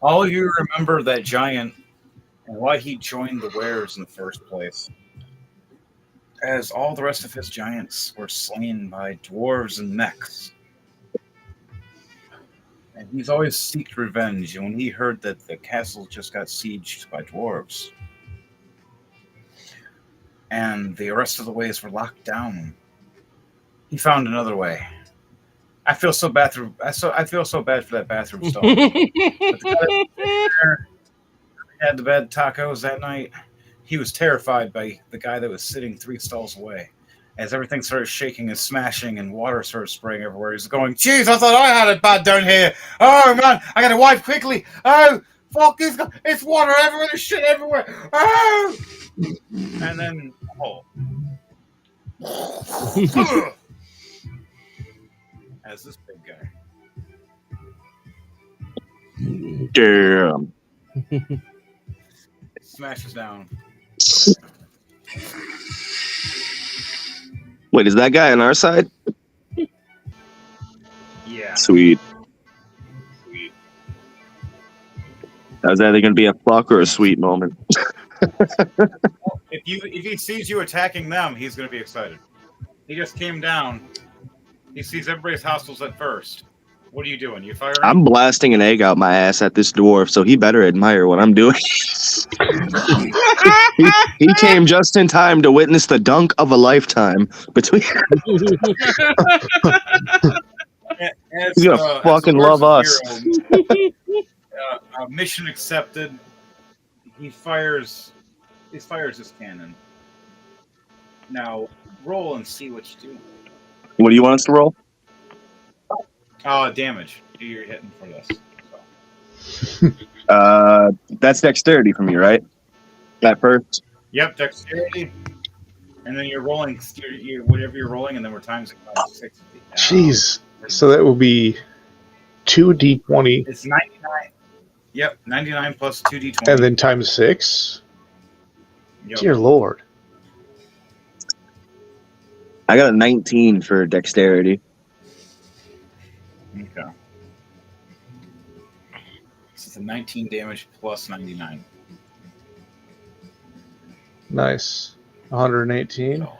S9: All of you remember that giant and why he joined the Wares in the first place. As all the rest of his giants were slain by dwarves and mechs. And he's always seeked revenge, and when he heard that the castle just got sieged by dwarves, and the rest of the ways were locked down, he found another way. I feel so bad for that bathroom stall. But the guy that had the bad tacos that night, he was terrified by the guy that was sitting 3 stalls away. As everything started shaking and smashing and water started spraying everywhere, he's going, "Jeez, I thought I had it bad down here. Oh, man, I gotta wipe quickly. Oh, fuck, it's water everywhere. There's shit everywhere. Oh!" And then, as this big guy.
S2: Damn.
S9: Smashes down.
S2: Wait, is that guy on our side?
S9: Yeah.
S2: Sweet. That was either going to be a fuck or a sweet moment.
S9: If he sees you attacking them, he's going to be excited. He just came down. He sees everybody's hostiles at first. What are you doing? You firing?
S2: I'm blasting an egg out my ass at this dwarf, so he better admire what I'm doing. he came just in time to witness the dunk of a lifetime between. He's gonna fucking love us.
S9: Hero, mission accepted. He fires his cannon. Now roll and see what you do.
S2: What do you want us to roll?
S9: Damage. You're hitting for this.
S2: That's dexterity for me, right? That first.
S9: Yep, dexterity. And then you're rolling whatever you're rolling, and then we're times it by 60.
S3: Jeez. So that will be 2d20.
S9: It's 99. Yep, 99 plus 2d20.
S3: And then times 6? Yep. Dear Lord.
S2: I got a 19 for dexterity.
S9: Okay. So it's a 19 damage plus 99.
S3: Nice. 118?
S9: So,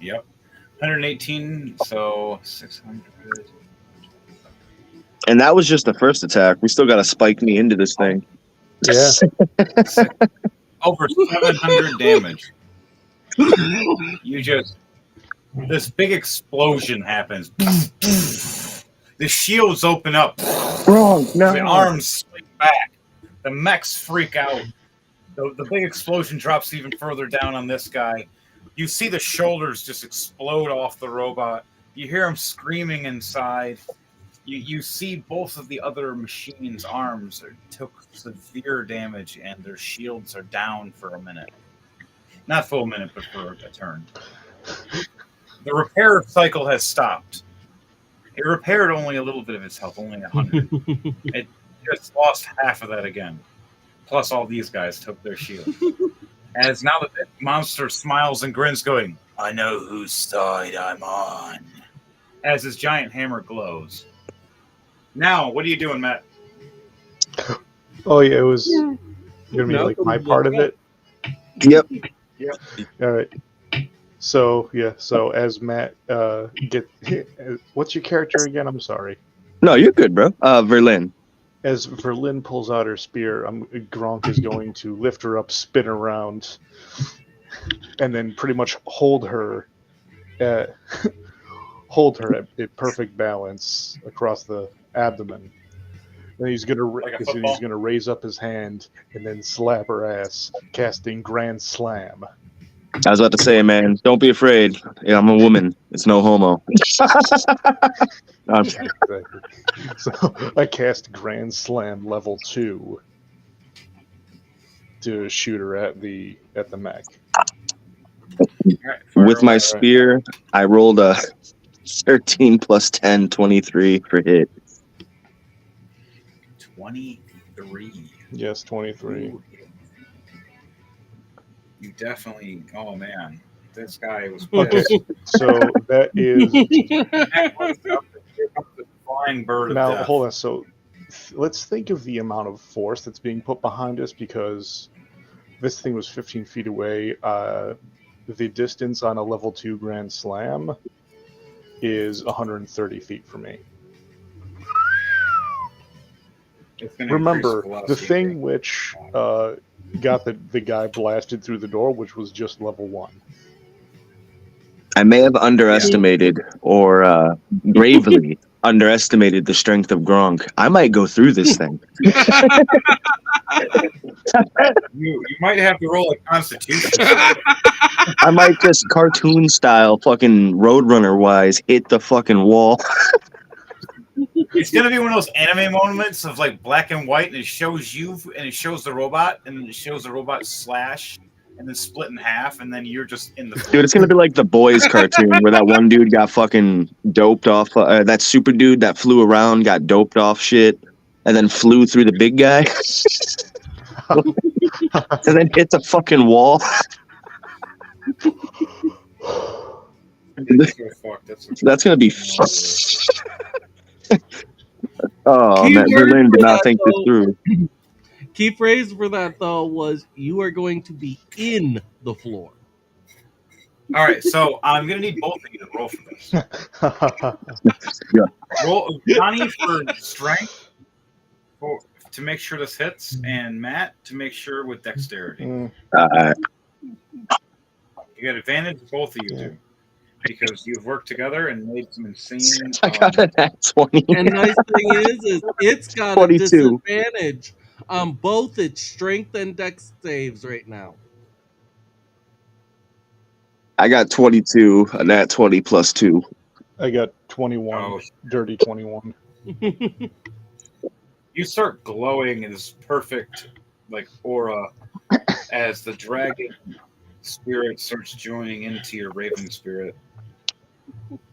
S9: yep. 118, so 600.
S2: And that was just the first attack. We still got to spike me into this thing.
S3: Yeah.
S9: Over 700 damage. This big explosion happens. The shields open up.
S2: Wrong. No.
S9: The arms swing back. The mechs freak out. The big explosion drops even further down on this guy. You see the shoulders just explode off the robot. You hear him screaming inside. You see both of the other machines' arms took severe damage, and their shields are down for a minute. Not full minute, but for a turn. The repair cycle has stopped. It repaired only a little bit of its health, only 100. It just lost half of that again. Plus all these guys took their shield. As now the monster smiles and grins, going, "I know whose side I'm on," as his giant hammer glows. Now, what are you doing, Matt?
S3: Oh, yeah, it was going to be like my part of it?
S2: Yep.
S3: All right. So, yeah, so as Matt what's your character again? I'm sorry.
S2: No, you're good, bro. Verlin.
S3: As Verlin pulls out her spear, Gronk is going to lift her up, spin around, and then pretty much hold her at perfect balance across the abdomen. Then he's gonna raise up his hand and then slap her ass, casting Grand Slam.
S2: I was about to say, man, don't be afraid. Yeah, I'm a woman. It's no homo.
S3: Exactly. So I cast Grand Slam level 2 to shoot her at the mech.
S2: With my spear, I rolled a 13 plus 10, 23 for hit.
S9: 23.
S3: Yes, 23.
S9: Ooh. You definitely. Oh man, this guy was.
S3: Okay, so that is.
S9: The flying bird.
S3: Now
S9: of death.
S3: hold on. So let's think of the amount of force that's being put behind us, because this thing was 15 feet away. The distance on a level 2 Grand Slam is 130 feet for me. Remember, the thing which got the guy blasted through the door, which was just level 1.
S2: I may have underestimated or gravely underestimated the strength of Gronk. I might go through this thing.
S9: You might have to roll a Constitution.
S2: I might just cartoon style, fucking Roadrunner wise, hit the fucking wall.
S9: It's gonna be one of those anime moments of like black and white, and it shows you, and it shows the robot, and then it shows the robot slash, and then split in half, and then you're just in the.
S2: Dude, it's gonna be like the Boys cartoon where that one dude got fucking doped off. That super dude that flew around got doped off shit. and then flew through the big guy, and then hit the fucking wall. That's gonna be. Oh
S5: Key
S2: man,
S5: word
S2: Berlin did
S5: for
S2: not
S5: that,
S2: think this
S5: though.
S2: through.
S5: Key phrase for that though was you are going to be in the floor.
S9: All right, so I'm gonna need both of you to roll for this. Roll Johnny for strength to make sure this hits, and Matt to make sure with dexterity. You got advantage, both of you do, because you've worked together and made some insane.
S2: I got a nat 20.
S5: And nice thing is it's got
S2: 22.
S5: a disadvantage on both its strength and dex saves right now.
S2: I got 22, a nat 20 plus 2.
S3: I got 21, dirty 21.
S9: You start glowing in this perfect, like, aura as the dragon spirit starts joining into your raven spirit.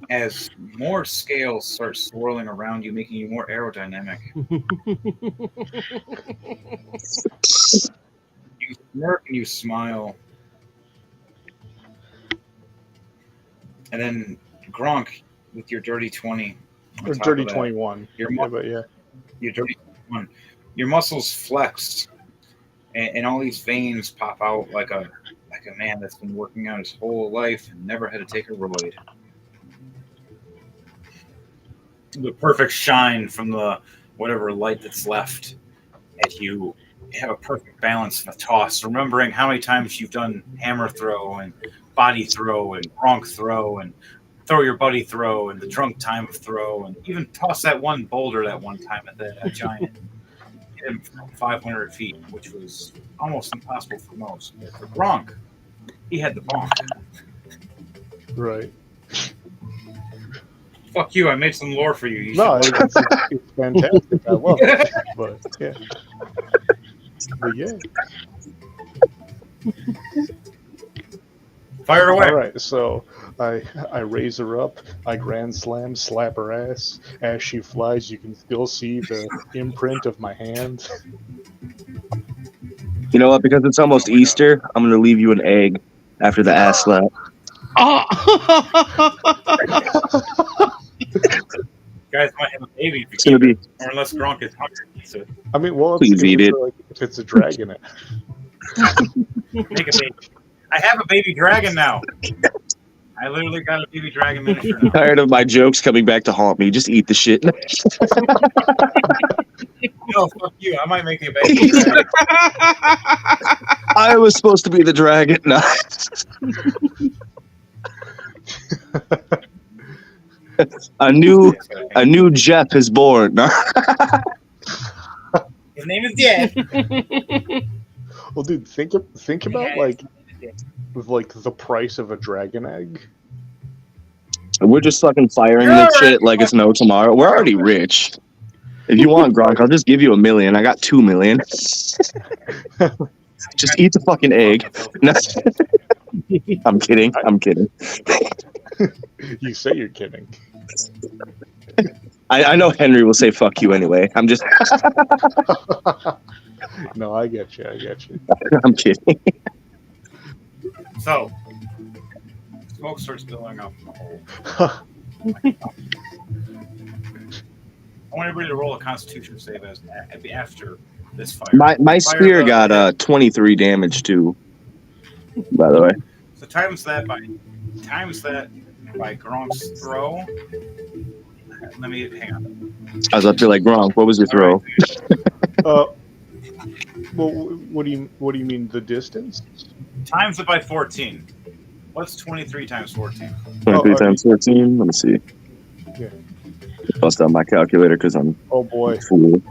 S9: As more scales start swirling around you, making you more aerodynamic. You smirk and you smile. And then Gronk with your dirty 20.
S3: Or dirty 21.
S9: Your
S3: yeah.
S9: Your dirty 21. Your muscles flex, and all these veins pop out like a man that's been working out his whole life and never had to take a roid. The perfect shine from the whatever light that's left at you. You have a perfect balance of a toss, remembering how many times you've done hammer throw and body throw and Gronk throw and throw your buddy throw and the drunk time of throw, and even toss that one boulder that one time at that giant. Hit him from 500 feet, which was almost impossible for most. But for Gronk, he had the bonk.
S3: Right.
S9: Fuck you, I made some lore for you.
S3: It's fantastic. I love it. But yeah.
S9: Fire away.
S3: All right, so I raise her up, I grand slam, slap her ass. As she flies, you can still see the imprint of my hand.
S2: You know what? Because it's almost Easter, I'm going to leave you an egg after the ass slap.
S9: Guys might have a baby if
S2: It's gonna be.
S9: or unless Gronk is hungry. So
S3: I mean, well,
S2: Please eat it.
S3: If it's a dragon.
S9: make a baby. I have a baby dragon now. I literally got a baby dragon miniature now.
S2: Tired of my jokes coming back to haunt me. Just eat the shit.
S9: No, fuck you. I might make a baby dragon.
S2: I was supposed to be the dragon. No. A new Jeff is born.
S9: His name is Jeff.
S3: Well, dude, think about like the price of a dragon egg.
S2: We're just fucking firing this shit like it's no tomorrow. We're already rich. If you want Gronk, I'll just give you $1 million. I got $2 million. Just eat the fucking egg. No. I'm kidding.
S3: You say you're kidding.
S2: I know Henry will say fuck you anyway. I'm just.
S3: No, I get you.
S2: I'm kidding.
S9: So, smoke starts billowing up from the hole. I want everybody to roll a Constitution save after this fire.
S2: My spear got 23 damage too. By the way.
S9: So times that by Gronk's throw. Let me hang on.
S2: I was up to like Gronk. What was your throw?
S3: Well, what do you mean the distance?
S9: Times it by 14. What's 23 times 14?
S2: 23 times 14. Let me see.
S3: Yeah.
S2: Bust out my calculator because I'm.
S3: Oh boy.
S2: Fool.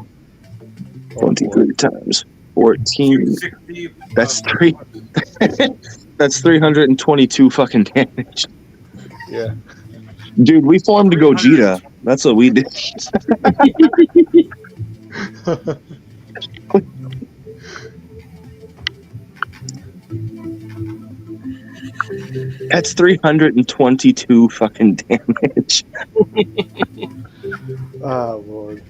S2: 23 times 14. That's 3. That's 322 fucking damage.
S3: Yeah.
S2: Dude, we formed Gogeta. That's what we did. That's 322 fucking damage.
S3: Oh Lord.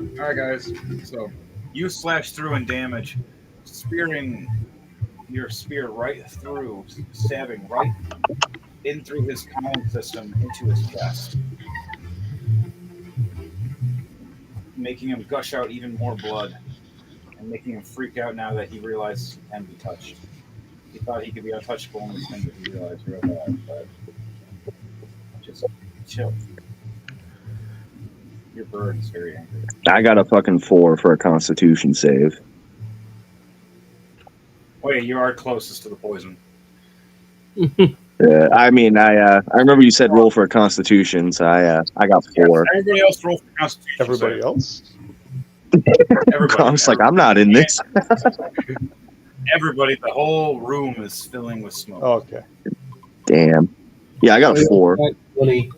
S9: All right, guys. So you slash through and damage, spearing your spear right through, stabbing right in through his column system into his chest, making him gush out even more blood and making him freak out now that he realizes he can be touched. He thought he could be untouchable in this thing, but he realized real bad. But just chill. Your bird is very angry.
S2: I got a fucking 4 for a Constitution save.
S9: Wait, you are closest to the poison.
S2: I mean, I remember you said roll for a Constitution, so I got 4.
S9: Everybody else roll for Constitution.
S3: Everybody else?
S9: Everybody.
S2: I was like, I'm not in this.
S9: Everybody, the whole room is filling with smoke.
S3: Oh, okay.
S2: Damn. Yeah, I got 4.
S5: 20.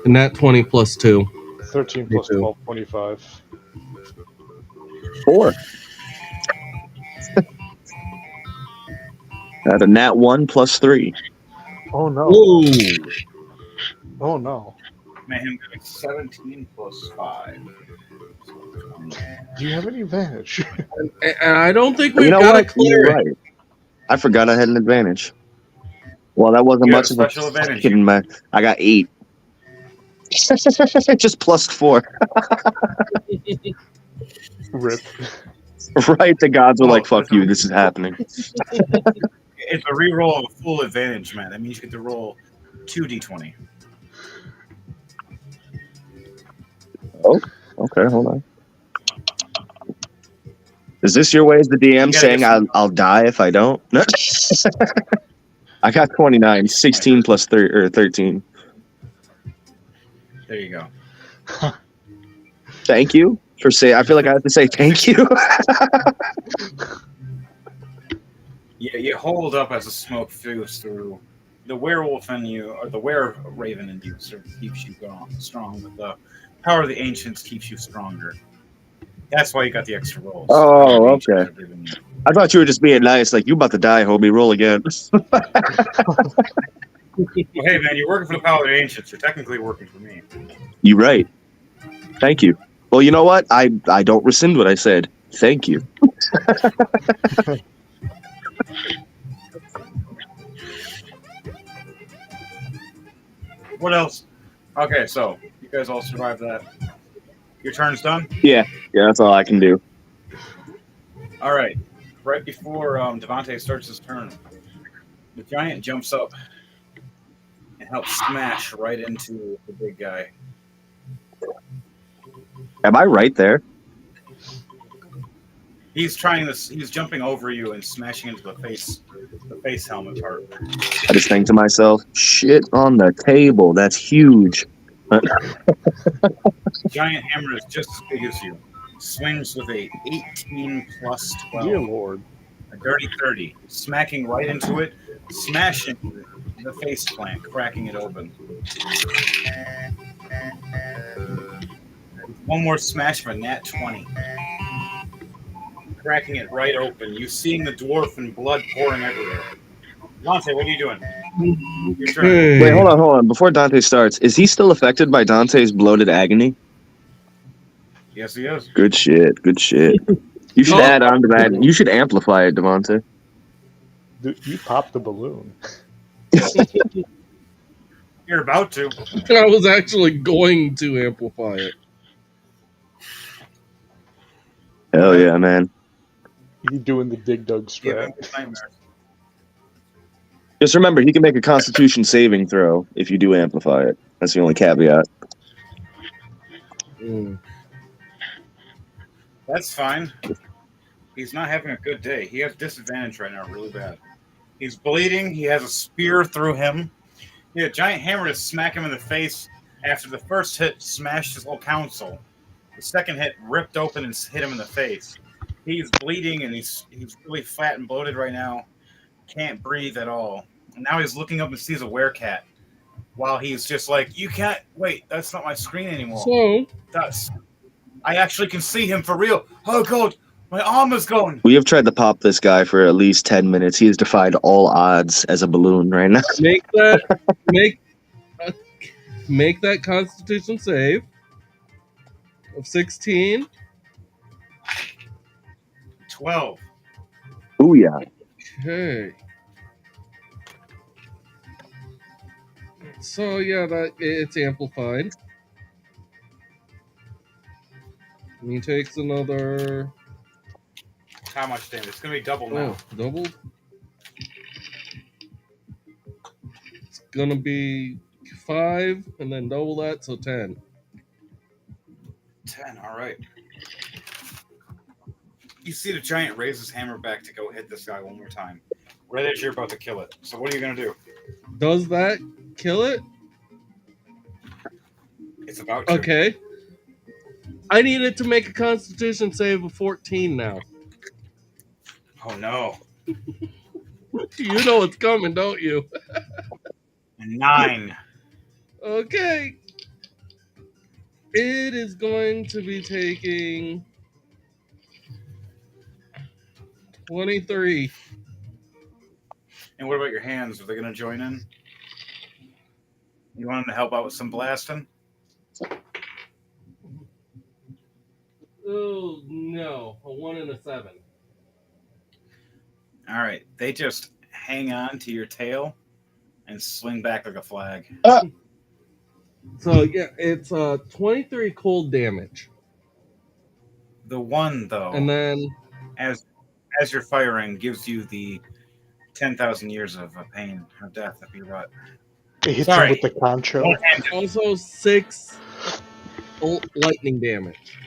S5: And that 20 plus 2.
S3: 13 plus 12, 25.
S2: 4. At a nat 1 plus 3.
S3: Oh, no.
S5: Ooh.
S3: Oh, no.
S9: Man, him doing 17 plus 5.
S3: Do you have any advantage?
S5: And I don't think we've
S2: You know
S5: got
S2: what?
S5: a clear.
S2: You're right. I forgot I had an advantage. Well, that wasn't
S9: You
S2: much
S9: have
S2: of
S9: a special advantage.
S2: I got 8. Just plus 4.
S3: Rip.
S2: Right, the gods were like, fuck
S9: listen.
S2: you, this is happening.
S9: It's a reroll of a full advantage, man. That means you get to roll 2d20.
S2: Oh, okay, hold on. Is this your way as the DM saying I'll die if I don't? No. I got 29, 16 plus 13.
S9: There you go.
S2: Thank you for saying. I feel like I have to say thank you.
S9: Yeah, you hold up as the smoke flows through. The werewolf in you, or the were-raven in you, sort of keeps you strong, but the power of the ancients keeps you stronger. That's why you got the extra rolls.
S2: Oh, okay. I thought you were just being nice, like, you about to die, homie, roll again.
S9: Well, hey, man, you're working for the power of the ancients. You're technically working for me.
S2: You're right. Thank you. Well, you know what? I don't rescind what I said. Thank you.
S9: What else? Okay, so you guys all survived that. Your turn's done?
S2: Yeah, that's all I can do.
S9: All right. Right before Devante starts his turn, the giant jumps up and helps smash right into the big guy.
S2: Am I right there?
S9: He's trying this. He's jumping over you and smashing into the face helmet part.
S2: I just think to myself, shit on the table. That's huge.
S9: Giant hammer is just as big as you. Swings with a 18 plus 12.
S3: Dear Lord.
S9: A dirty 30. Smacking right into it, smashing the face plant, cracking it open. One more smash of a nat 20. Cracking it right open. You seeing the dwarf and blood pouring everywhere. Dante, what are you doing? Your turn.
S2: Wait, hold on. Before Dante starts, is he still affected by Dante's bloated agony?
S9: Yes, he is.
S2: Good shit. You should add on to that. You should amplify it, Devontae.
S3: Dude, you popped the balloon.
S9: You're about to.
S5: I was actually going to amplify it.
S2: Hell yeah, man.
S3: You doing the Dig Dug strat.
S2: Just remember, he can make a Constitution saving throw if you do amplify it. That's the only caveat.
S9: That's fine. He's not having a good day. He has disadvantage right now, really bad. He's bleeding. He has a spear through him. He had a giant hammer to smack him in the face. After the first hit smashed his whole council, the second hit ripped open and hit him in the face. He's bleeding and he's really fat and bloated right now. Can't breathe at all. And now he's looking up and sees a werecat. While he's just like, you can't wait. That's not my screen anymore.
S5: So
S9: I actually can see him for real. Oh god, my arm is gone.
S2: We have tried to pop this guy for at least 10 minutes. He has defied all odds as a balloon right now.
S5: Make that Constitution save of 16.
S9: 12.
S2: Booyah.
S5: Okay. So yeah, that it's amplified. And he takes another.
S9: How much damage? It's gonna be double now.
S5: Oh, double. It's gonna be 5, and then double that, so 10.
S9: 10. All right. You see the giant raise his hammer back to go hit this guy one more time, right as you're about to kill it. So what are you gonna do?
S5: Does that kill it?
S9: It's about to.
S5: Okay. I need it to make a Constitution save of 14 now.
S9: Oh no.
S5: You know it's coming, don't you?
S9: 9.
S5: Okay. It is going to be taking 23.
S9: And what about your hands? Are they gonna join in? You want them to help out with some blasting?
S5: Oh, no. A 1 and a 7.
S1: All right. They just hang on to your tail and swing back like a flag.
S5: So, yeah, it's 23 cold damage.
S1: The one, though,
S5: And then,
S1: as you're firing, gives you the 10,000 years of pain or death if you rot.
S3: It hits
S1: Sorry.
S3: him with the concho.
S5: also 6 lightning damage.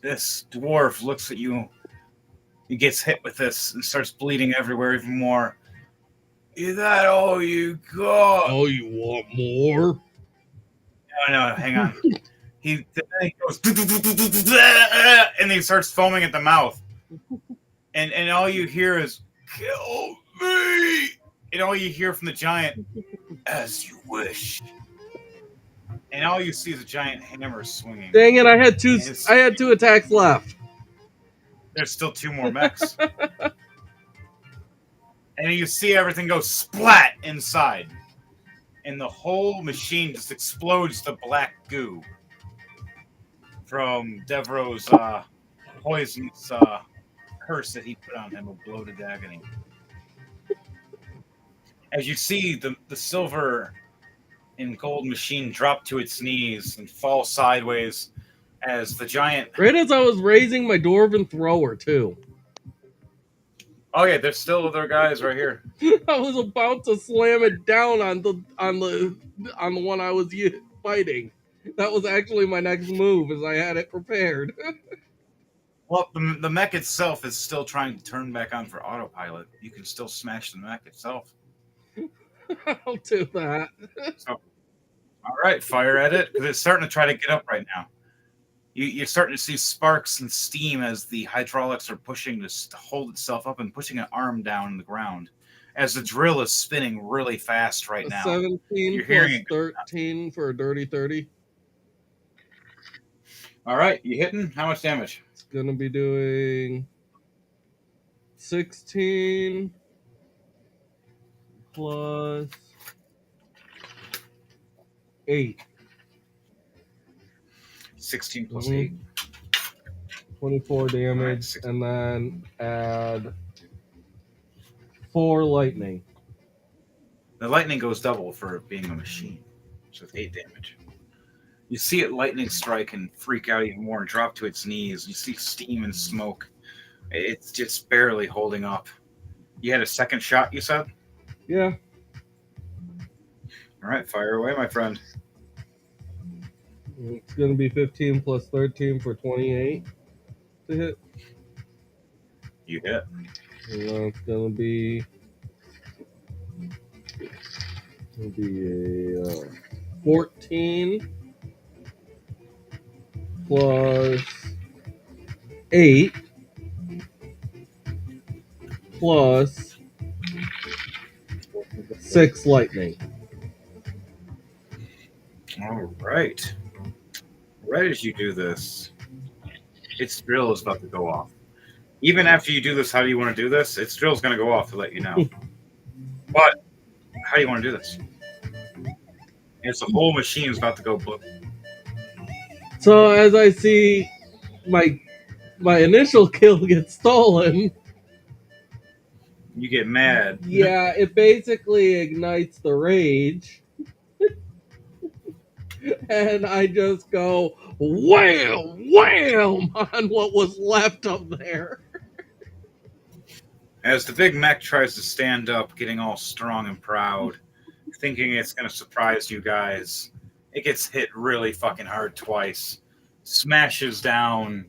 S1: This dwarf looks at you. He gets hit with this and starts bleeding everywhere even more. Is that all you got?
S5: Oh, you want more?
S1: No, hang on. he goes and he starts foaming at the mouth. And all you hear is, kill me! And all you hear from the giant, as you wish. And all you see is a giant hammer swinging.
S5: Dang it! I had two attacks left.
S1: There's still 2 more mechs. And you see everything go splat inside. And the whole machine just explodes to black goo. From Devro's poisonous curse that he put on him of bloated agony. As you see the silver and gold machine drop to its knees and fall sideways as the giant...
S5: Right as I was raising my dwarven thrower, too.
S1: Oh yeah, there's still other guys right here.
S5: I was about to slam it down on the one I was fighting. That was actually my next move, as I had it prepared.
S1: Well, the mech itself is still trying to turn back on for autopilot. You can still smash the mech itself.
S5: I'll do that.
S1: So, all right, fire at it, because it's starting to try to get up right now. You're starting to see sparks and steam as the hydraulics are pushing to hold itself up and pushing an arm down in the ground. As the drill is spinning really fast right now.
S5: 17
S1: You're
S5: plus
S1: hearing
S5: 13 for a dirty 30.
S1: All right, you hitting? How much damage?
S5: It's going to be doing 16 plus 8.
S1: 16 plus 8.
S5: 24 damage, right, and then add 4 lightning.
S1: The lightning goes double for being a machine, so it's 8 damage. You see it lightning strike and freak out even more and drop to its knees. You see steam and smoke. It's just barely holding up. You had a second shot, you said?
S5: Yeah.
S1: All right, fire away, my friend.
S5: It's going to be 15 plus 13 for 28 to hit.
S1: You hit.
S5: And it's going to be a 14 plus 8 plus 6 lightning.
S1: All right. Right as you do this, its drill is about to go off. Even after you do this, how do you want to do this? Its drill is going to go off to let you know. But
S9: How do you want to do this? It's the whole machine is about to go blue.
S5: So as I see my initial kill get stolen,
S9: You get mad.
S5: yeah, it basically ignites the rage. And I just go wham, wham on what was left of there.
S9: As the big mech tries to stand up, getting all strong and proud, thinking it's going to surprise you guys, it gets hit really fucking hard twice. Smashes down.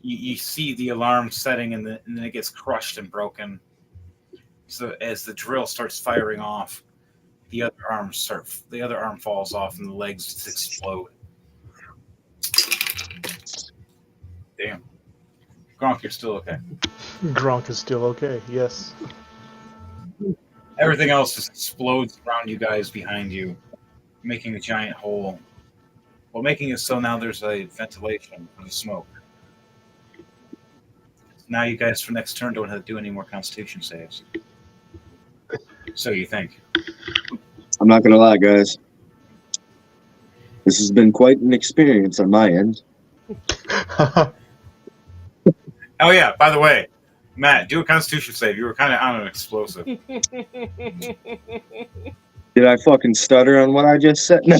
S9: You see the alarm setting, and then it gets crushed and broken. So as the drill starts firing off, the other arm falls off, and the legs just explode. Damn. Gronk, you're still okay.
S3: Gronk is still okay. Yes.
S9: Everything else just explodes around you guys behind you, making a giant hole. Well, making it so now there's a ventilation for the smoke. Now you guys for next turn don't have to do any more Constitution saves. So you think.
S2: I'm not gonna lie, guys. This has been quite an experience on my end.
S9: Oh yeah, by the way, Matt, do a Constitution save. You were kind of on an explosive.
S2: Did I fucking stutter on what I just said? No.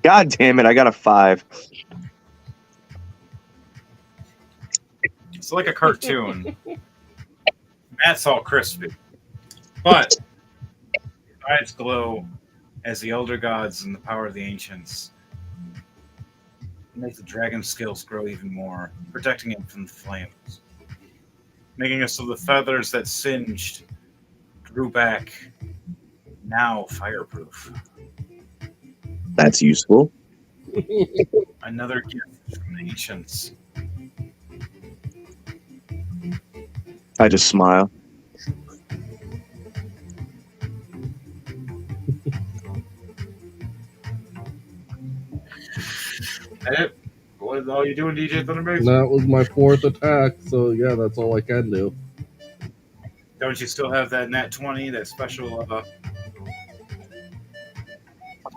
S2: God damn it, I got a 5.
S9: It's like a cartoon. Matt's all crispy. But his eyes glow as the elder gods and the power of the ancients make the dragon's skills grow even more, protecting him from the flames. Making it so the feathers that singed grew back, now fireproof.
S2: That's useful.
S9: Another gift from the ancients.
S2: I just smile.
S9: That it? What is all you doing, DJ Thunderbase?
S5: That was my 4th attack, so yeah, that's all I can do.
S9: Don't you still have that nat 20, that special? You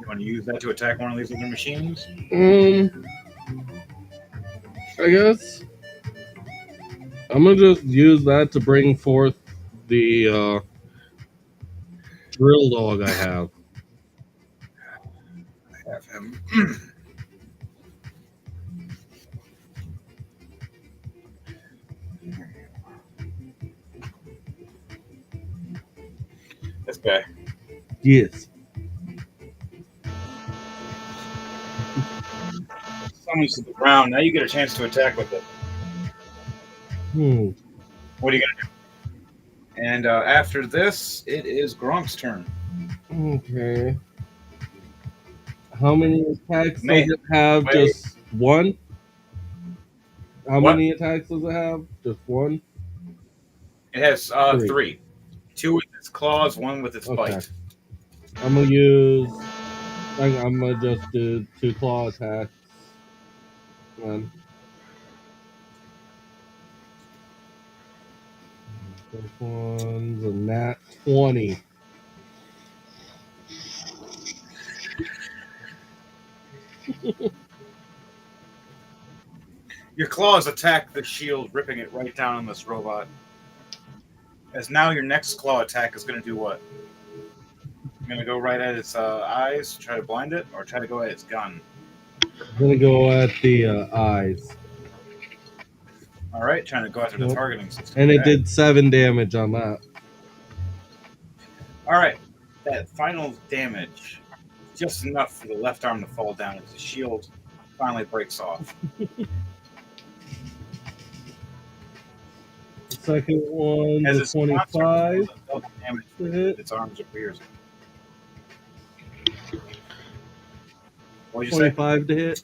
S9: want to use that to attack one of these other machines?
S5: I guess I'm gonna just use that to bring forth the drill dog I have.
S9: I have him. This guy.
S5: Yes.
S9: Summons to the ground. Now you get a chance to attack with it. What are you gonna do? And after this, it is Gronk's turn.
S5: Okay. How many attacks does it have? Just one? How many attacks does it have? Just one?
S9: It has 3. 2 with its claws, 1 with its bite.
S5: I'm gonna use. I'm gonna just do 2 claw attacks. One. This one's a nat 20.
S9: Your claws attack the shield, ripping it right down on this robot. As now your next claw attack is going to do what? You're going to go right at its eyes, try to blind it, or try to go at its gun?
S5: I'm gonna go at the eyes.
S9: All right, trying to go after the targeting system.
S5: And it did 7 damage on that.
S9: All right, that final damage, just enough for the left arm to fall down as the shield finally breaks off.
S5: The second one is 25
S9: damage
S5: to hit.
S9: Its arms or ears. What did you
S5: 25 to hit.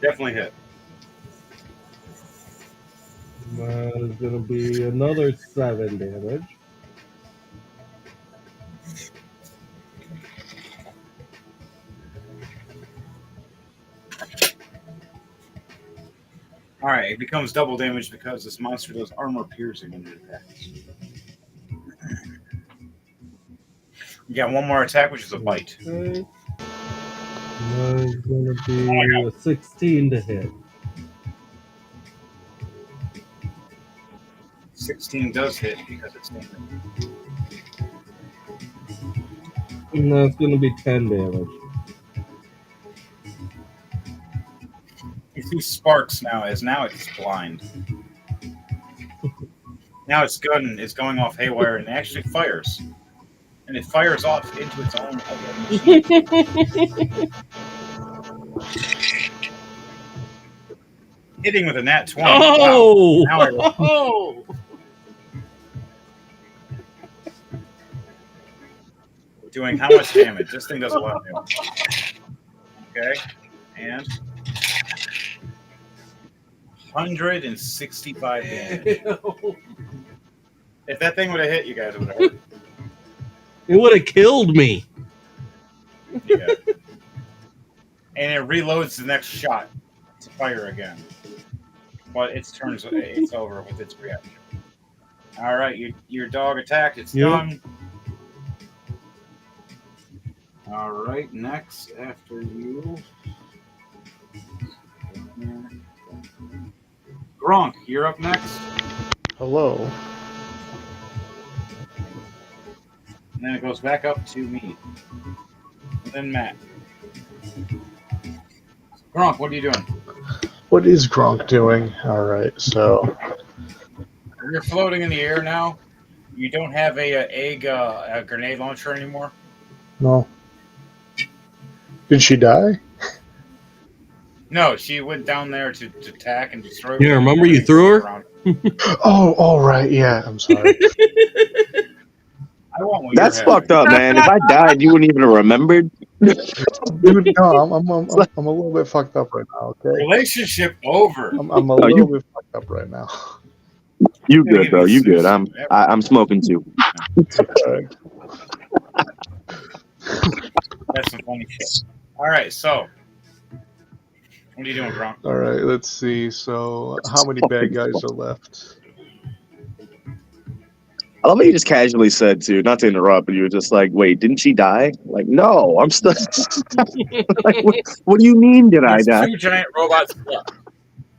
S9: Definitely hit.
S5: That is going to be another 7 damage.
S9: All right, it becomes double damage because this monster does armor piercing when it attacks. You got one more attack, which is a bite.
S5: Okay. Mine's gonna be a 16 to hit.
S9: 16 does hit because it's standard.
S5: And that's gonna be 10 damage.
S9: You see sparks now, as now it's blind. Now its gun is going off haywire and it actually fires. And it fires off into its own machine. Hitting with a nat 20.
S5: Oh!
S9: Wow. Now
S5: Oh!
S9: doing how much damage? This thing does a lot of damage. Okay. And 165 damage. If that thing would have hit you guys, it would have hurt.
S5: It would have killed me.
S9: Yeah. And it reloads the next shot to fire again. But it's over with its reaction. All right, your dog attacked. It's done. All right, next after you, Gronk, you're up next.
S3: Hello.
S9: And then it goes back up to me. And then Matt. Gronk, what are you doing?
S3: What is Gronk doing? All right, so
S9: You're floating in the air now. You don't have a grenade launcher anymore.
S3: no. Did she die?
S9: No, she went down there to attack and destroy.
S5: Yeah, remember you threw her?
S3: Oh, all right. Yeah, I'm sorry.
S9: I want what
S2: That's
S9: you're
S2: fucked up, man. If I died, you wouldn't even have remembered.
S3: Dude, no, I'm a little bit fucked up right now. Okay.
S9: Relationship over.
S3: I'm a little bit fucked up right now.
S2: You good, bro? You good? I'm smoking too.
S9: That's some funny shit. All right, so what are you doing, Gronk?
S3: All right, let's see. So, how many bad guys are left?
S2: I love what you just casually said, too. Not to interrupt, but you were just like, wait, didn't she die? Like, no, I'm still. Like, what do you mean, did I die?
S9: Two giant robots left.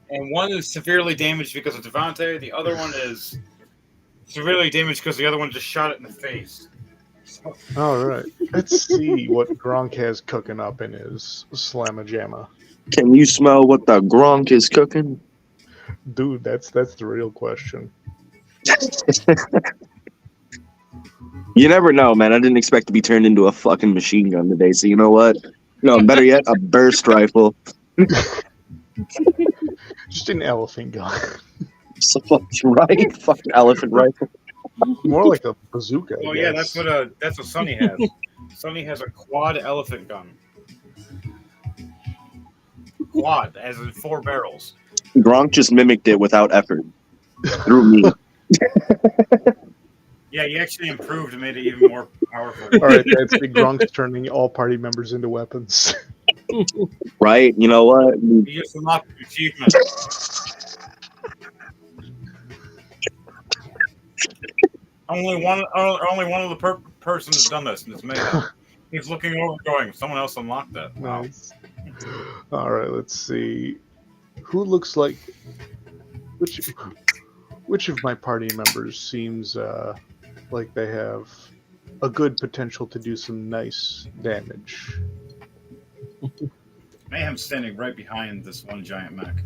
S9: And one is severely damaged because of Devante. The other one is severely damaged because the other one just shot it in the face.
S3: All right, let's see what Gronk has cooking up in his slamma-jamma.
S2: Can you smell what the Gronk is cooking?
S3: Dude, that's the real question.
S2: You never know, man. I didn't expect to be turned into a fucking machine gun today, so you know what? No, better yet, a burst rifle.
S3: Just an elephant gun.
S2: So, right? Fucking elephant rifle.
S3: More like a bazooka.
S9: Oh yeah, that's what Sonny has. Sonny has a quad elephant gun. Quad, as in 4 barrels.
S2: Gronk just mimicked it without effort. Through me.
S9: Yeah, you actually improved and made it even more powerful.
S3: All right, that's the Gronk's turning all party members into weapons.
S2: Right? You know what?
S9: You just unlocked the achievement. Only one of the person has done this, and it's me. He's looking over, going, "Someone else unlocked that." Wow.
S3: Nice. All right, let's see. Who looks like which of my party members seems like they have a good potential to do some nice damage?
S9: Mayhem's standing right behind this one giant mech,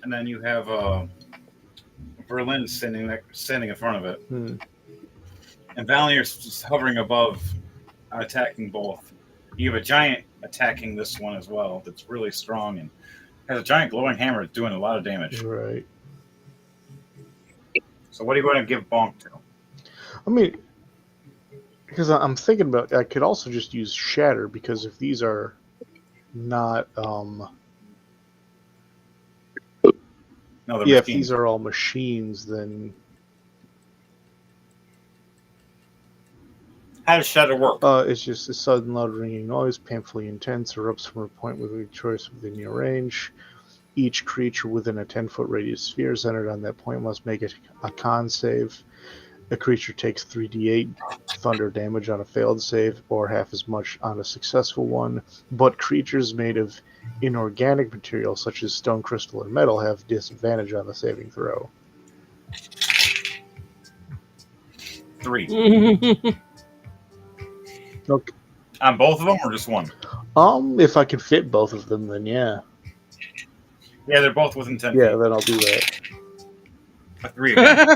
S9: and then you have Berlin standing in front of it, and Valinier's just hovering above, attacking both. You have a giant attacking this one as well. That's really strong and has a giant glowing hammer doing a lot of damage.
S3: Right.
S9: So what are you going to give Bonk to?
S3: I mean, because I'm thinking about, I could also just use Shatter, because if these are not if these are all machines, then
S9: how does Shatter work?
S3: It's just a sudden loud ringing noise, painfully intense, erupts from a point with a choice within your range. Each creature within a 10-foot radius sphere centered on that point must make a con save. A creature takes 3d8 thunder damage on a failed save, or half as much on a successful one. But creatures made of inorganic material, such as stone, crystal, or metal, have disadvantage on the saving throw.
S1: 3.
S3: Okay.
S1: On both of them, or just one?
S3: If I can fit both of them, then yeah.
S1: Yeah, they're both within 10
S3: Yeah,
S1: feet.
S3: then I'll do that.
S1: A 3 again.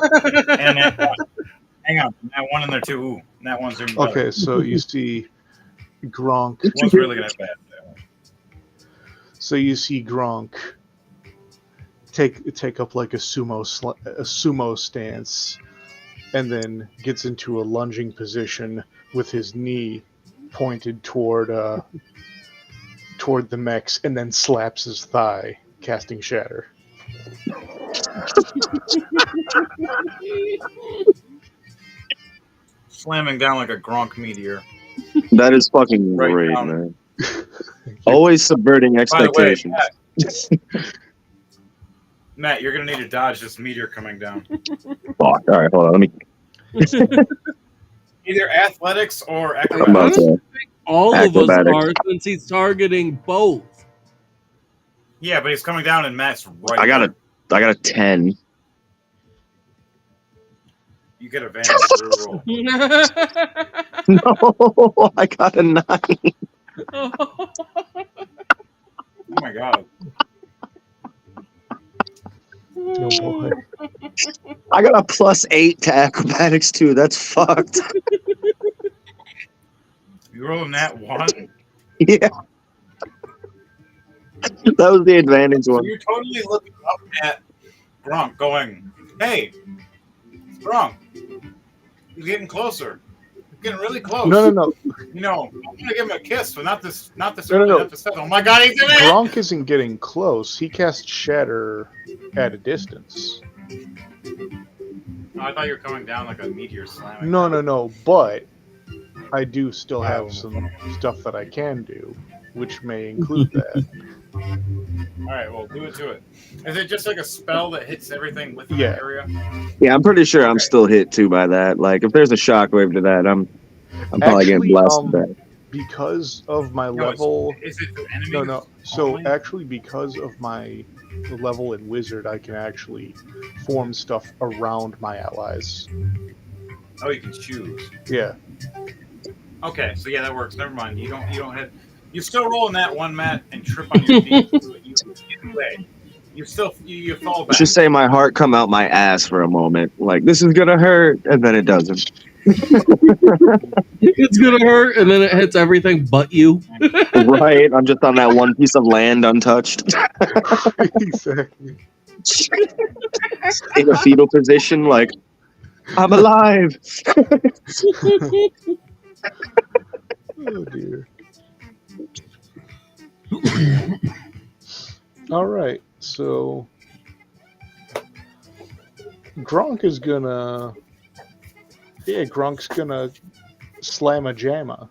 S1: And that one. Hang on. That one and there too. Ooh, that one's even better.
S3: Okay, so you see Gronk.
S1: One's really gonna have bad.
S3: So you see Gronk take up like a sumo stance, and then gets into a lunging position with his knee pointed toward the mechs, and then slaps his thigh, casting Shatter.
S1: Slamming down like a Gronk meteor.
S2: That is fucking
S1: Right
S2: great,
S1: down.
S2: man. Always subverting expectations.
S1: By the way, Matt, you're gonna need to dodge this meteor coming down.
S2: Fuck. All right, hold on. Let me.
S1: Either athletics or
S2: I'm about
S1: acrobatics.
S2: to-
S5: All
S2: Acrobatics.
S5: of us are, since he's targeting both.
S1: Yeah, but he's coming down and Matt's right.
S2: I got a 10.
S1: You get advantage. Roll.
S2: No, I got a 9.
S1: Oh my god.
S3: Oh boy.
S2: I got a +8 to acrobatics too. That's fucked.
S1: You rolled that 1.
S2: Yeah. That was the advantage
S1: So
S2: one.
S1: you're totally looking up at Gronk going, hey, Gronk, he's getting closer. He's getting really close.
S3: No.
S1: You know, I'm gonna give him a kiss, but not this
S3: No.
S1: not this. Oh my god, he's in it!
S3: Gronk isn't getting close. He casts Shatter at a distance.
S1: Oh, I thought you were coming down like a meteor slamming.
S3: No. But I do still have some stuff that I can do, which may include that.
S1: Alright, well, do it to it. Is it just like a spell that hits everything within
S3: Yeah.
S1: the area?
S2: Yeah, I'm pretty sure I'm
S1: Okay.
S2: still hit too by that. Like, if there's a shockwave to that, I'm probably getting
S3: Actually,
S2: blessed with that.
S3: because of my
S1: No,
S3: level.
S1: Is it the enemy?
S3: No. So
S1: only?
S3: actually, because of my level in Wizard, I can actually form stuff around my allies.
S1: Oh, you can choose.
S3: Yeah.
S1: Okay, so yeah, that works. Never mind. You don't hit. You still roll in that one, Matt, and trip on your feet. But you still fall back.
S2: Let's just say my heart come out my ass for a moment. Like, this is gonna hurt, and then it doesn't.
S5: It's gonna hurt, and then it hits everything but you.
S2: Right? I'm just on that one piece of land untouched.
S3: Exactly.
S2: In a fetal position, like, I'm alive.
S3: Oh dear. All right, so Gronk's gonna slam a jamma.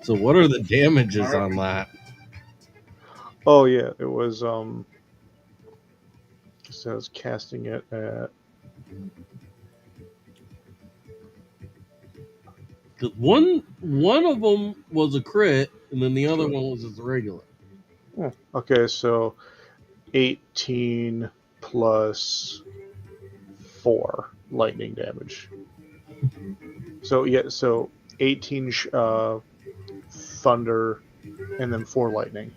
S5: So what are the damages on that?
S3: Oh yeah, it was so I was casting it at
S5: 'Cause one of them was a crit, and then the other one was just regular.
S3: okay, so 18 plus 4 lightning damage. So yeah, so 18 thunder, and then 4 lightning.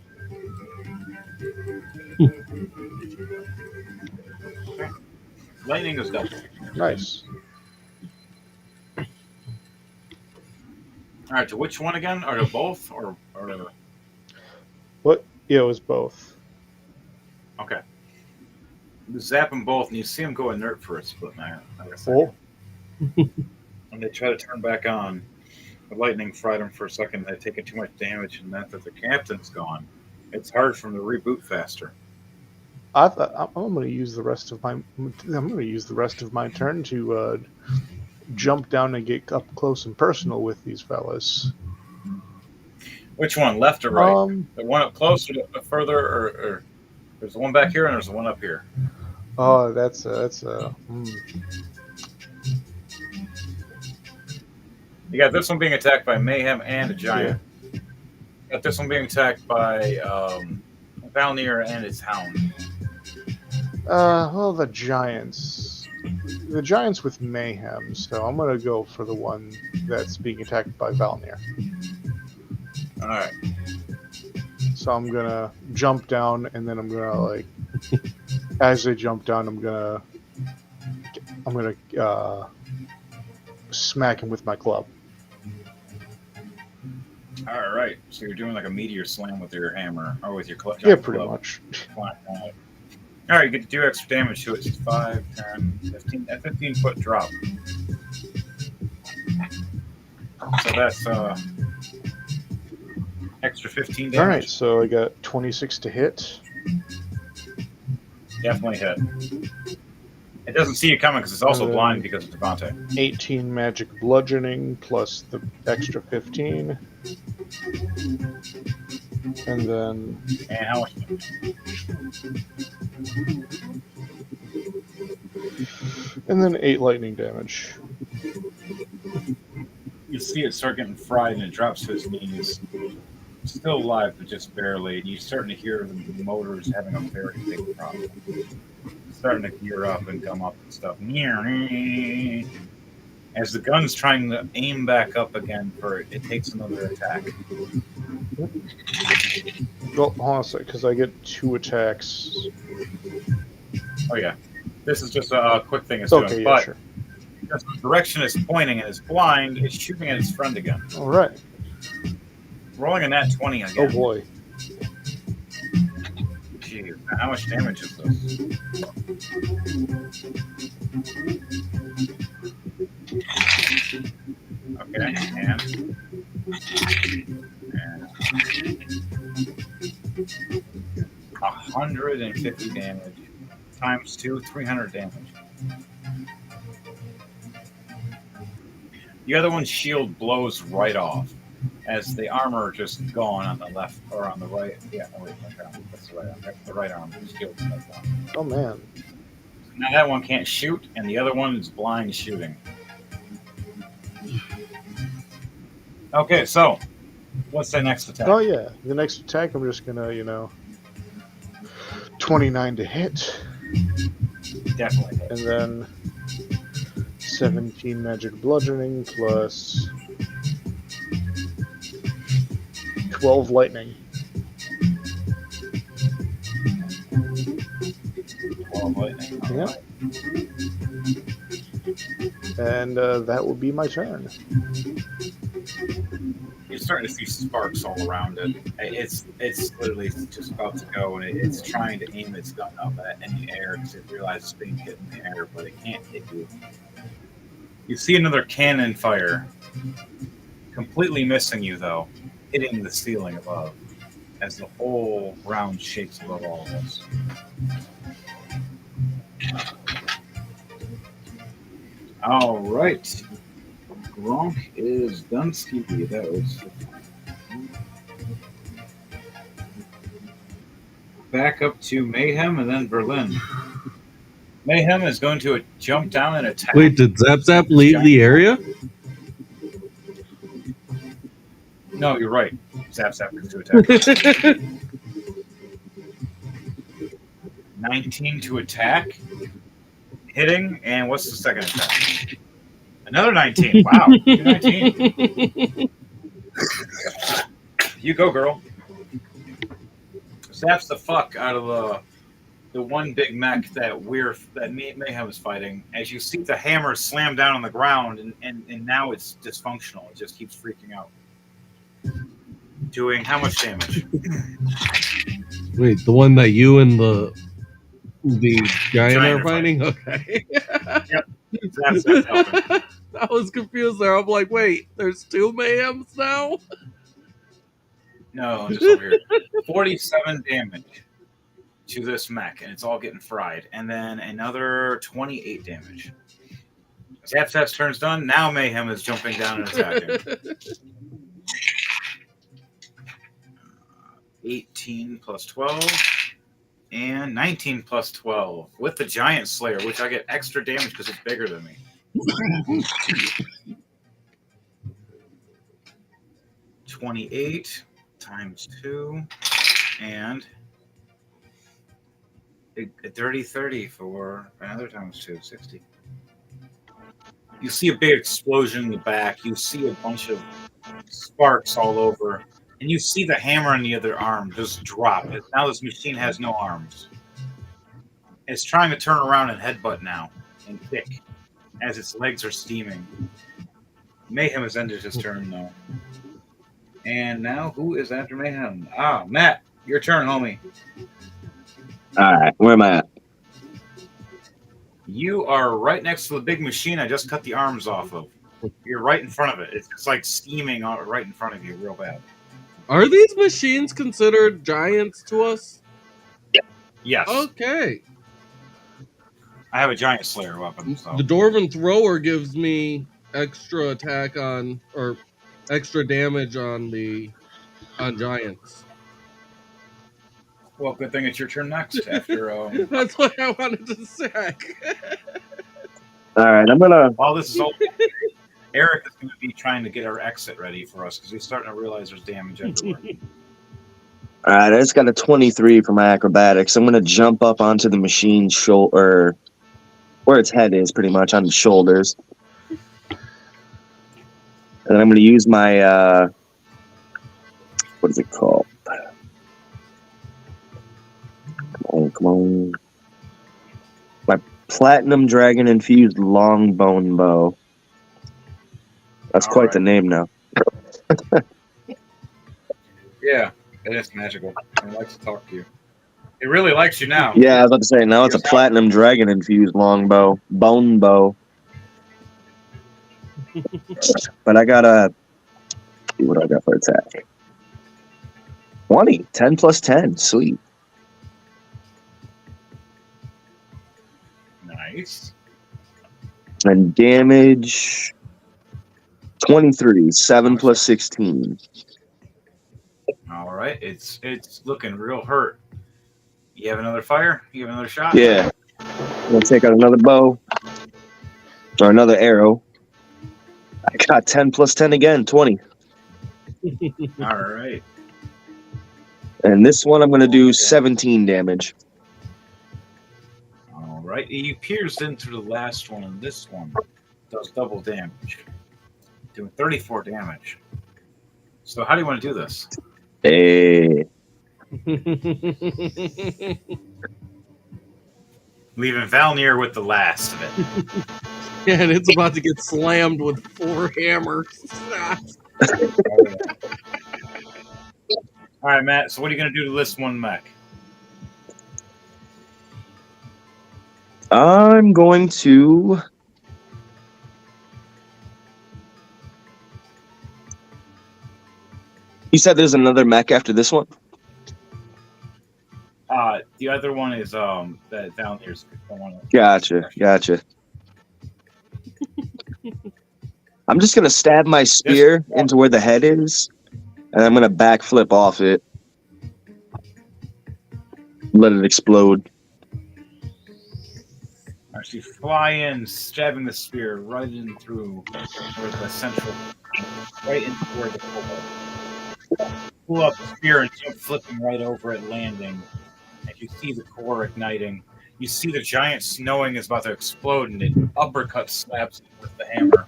S1: Lightning is double.
S3: Nice.
S1: All right, to which one again? Or to both? Or
S3: What? Yeah, it was both.
S1: okay. You zap them both, and you see them go inert for a split.
S3: Oh.
S1: When they try to turn back on, the lightning fried them for a second. They've taken too much damage, and that the captain's gone. It's hard for them to reboot faster.
S3: I thought I'm going to use the rest of my turn to jump down and get up close and personal with these fellas.
S1: Which one, left or right? The one up close or the further, or there's the one back here and there's the one up here.
S3: Oh, that's
S1: You got this one being attacked by Mayhem and a giant.
S3: Yeah.
S1: You got this one being attacked by Valnir and his hound.
S3: Well, the giants with mayhem. So I'm gonna go for the one that's being attacked by Valnir.
S1: All right.
S3: So I'm gonna jump down, and then I'm gonna like, as I jump down, I'm gonna smack him with my club.
S1: All right. So you're doing like a meteor slam with your hammer or with your club.
S3: Yeah, pretty much.
S1: All right, you get 2 extra damage to it. It's 5, 10, 15, a 15-foot drop. So that's extra 15 damage.
S3: All right, so I got 26 to hit.
S1: Definitely hit. It doesn't see you coming because it's also blind because of Devante.
S3: 18 magic bludgeoning plus the extra 15. And then...
S1: And how much?
S3: And then 8 lightning damage.
S1: You see it start getting fried and it drops to its knees. Still alive, but just barely. And you're starting to hear the motors having a very big problem. It's starting to gear up and come up and stuff. As the gun's trying to aim back up again for it, it takes another attack.
S3: Well, hold on a sec, because I get 2 attacks.
S1: Oh, yeah. This is just a quick thing it's
S3: doing.
S1: Yeah,
S3: but sure.
S1: Because the direction it's pointing and it's blind, it's shooting at its friend again.
S3: All right.
S1: Rolling a nat 20 again.
S3: Oh, boy.
S1: Jeez, how much damage is this? Okay, and 150 damage times 2, 300 damage. The other one's shield blows right off as the armor just gone on the left or on the right. Yeah, no, wait, that's the right arm. That's the right arm. The shield is gone.
S3: Oh, man.
S1: Now that one can't shoot, and the other one is blind shooting. Okay, so what's the next attack?
S3: Oh, yeah. The next attack, I'm just going to, 29 to hit.
S1: Definitely hit.
S3: And then 17 magic bludgeoning plus 12 lightning.
S1: 12 lightning.
S3: Yeah.
S1: Right.
S3: And that will be my turn.
S1: You're starting to see sparks all around it. It's literally just about to go, and it's trying to aim its gun up in the air because it realizes it's being hit in the air, but it can't hit you. You see another cannon fire, completely missing you though, hitting the ceiling above, as the whole round shakes above all of us. All right. Gronk is Dunsky. That was back up to Mayhem and then Berlin. Mayhem is going to jump down and attack.
S5: Wait, did Zap Zap leave the area?
S1: No, you're right. Zap Zap is to attack. 19 to attack. Hitting, and what's the second attack? Another 19. Wow. 19. You go, girl. Zaps the fuck out of the one big mech that Mayhem is fighting. As you see the hammer slam down on the ground, and now it's dysfunctional. It just keeps freaking out. Doing how much damage?
S5: Wait, the one that you and the giant are fighting? Okay.
S1: Yep. That's helping.
S5: I was confused there. I'm like, wait, there's 2 Mayhems now?
S1: No, just over here. 47 damage to this mech, and it's all getting fried. And then another 28 damage. Zap Zap's turn's done. Now Mayhem is jumping down and attacking. 18 plus 12, and 19 plus 12 with the Giant Slayer, which I get extra damage because it's bigger than me. 28 times 2, and a dirty 30 for another times 2, 60. You see a big explosion in the back. You see a bunch of sparks all over, and you see the hammer in the other arm just drop. Now this machine has no arms. It's trying to turn around and headbutt now and kick as its legs are steaming. Mayhem has ended his turn, though. And now, who is after Mayhem? Ah, Matt, your turn, homie.
S2: All right, where am I at?
S1: You are right next to the big machine I just cut the arms off of. You're right in front of it. It's like steaming right in front of you real bad.
S5: Are these machines considered giants to us?
S1: Yes.
S5: Okay.
S1: I have a Giant Slayer weapon. So.
S5: The Dwarven Thrower gives me extra attack on, or extra damage on giants.
S1: Well, good thing it's your turn next after...
S5: That's what I wanted to say.
S2: All right, I'm going to...
S1: While this is all... Eric is going to be trying to get our exit ready for us because he's starting to realize there's damage everywhere.
S2: All right, I just got a 23 for my acrobatics. I'm going to jump up onto the machine's shoulder, where its head is, pretty much, on the shoulders. And then I'm going to use my... what is it called? Come on. My Platinum Dragon Infused Longbone Bow. That's
S1: All
S2: quite
S1: right.
S2: the name now.
S1: Yeah, it is magical. It likes to talk to you. It really likes you now.
S2: Yeah, I was about to say, now it's a Platinum Dragon Infused Longbow. Bone Bow. But I got a... see what I got for attack. 20. 10 plus 10. Sweet.
S1: Nice.
S2: And damage... 23. 7 plus 16.
S1: All right. It's looking real hurt. You have another fire? You have another shot?
S2: Yeah. I'm going to take out another bow. Or another arrow. I got 10 plus 10 again. 20.
S1: All right.
S2: And this one I'm going to do 17 damage.
S1: All right. You pierced into the last one, and this one does double damage. Doing 34 damage. So how do you want to do this?
S2: Hey.
S1: Leaving Valnir with the last of it.
S5: Yeah, and it's about to get slammed with 4 hammers.
S1: All right, Matt. So what are you going to do to this one mech?
S2: I'm going to... You said there's another mech after this one?
S1: The other one is that Valnir's one.
S2: Gotcha. I'm just gonna stab my spear into where the head is, and I'm gonna backflip off it. Let it explode.
S1: Actually, fly in, stabbing the spear right in through where the central, right into where the pull up the spear and jump flipping right over it, landing. And you see the core igniting. You see the giant snowing is about to explode, and it uppercut slaps it with the hammer,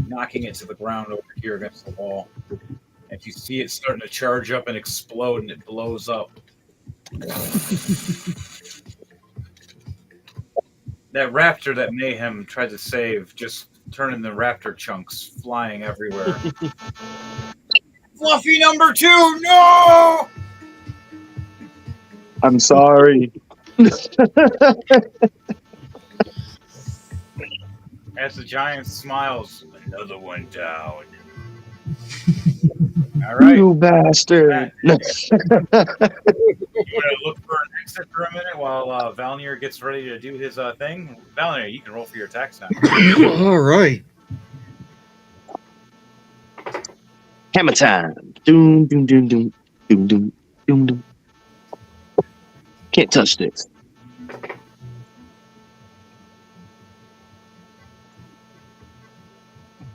S1: knocking it to the ground over here against the wall. And you see it starting to charge up and explode, and it blows up. That raptor that Mayhem tried to save just turning the raptor chunks flying everywhere. Fluffy number 2, no!
S2: I'm sorry.
S1: As the giant smiles, another one down. All right.
S2: You bastard.
S1: You want to look for an exit for a minute while Valnir gets ready to do his thing? Valnir, you can roll for your attacks now.
S5: All right.
S2: Hammer time. Doom, doom, doom, doom, doom, doom, doom, doom. Can't touch this.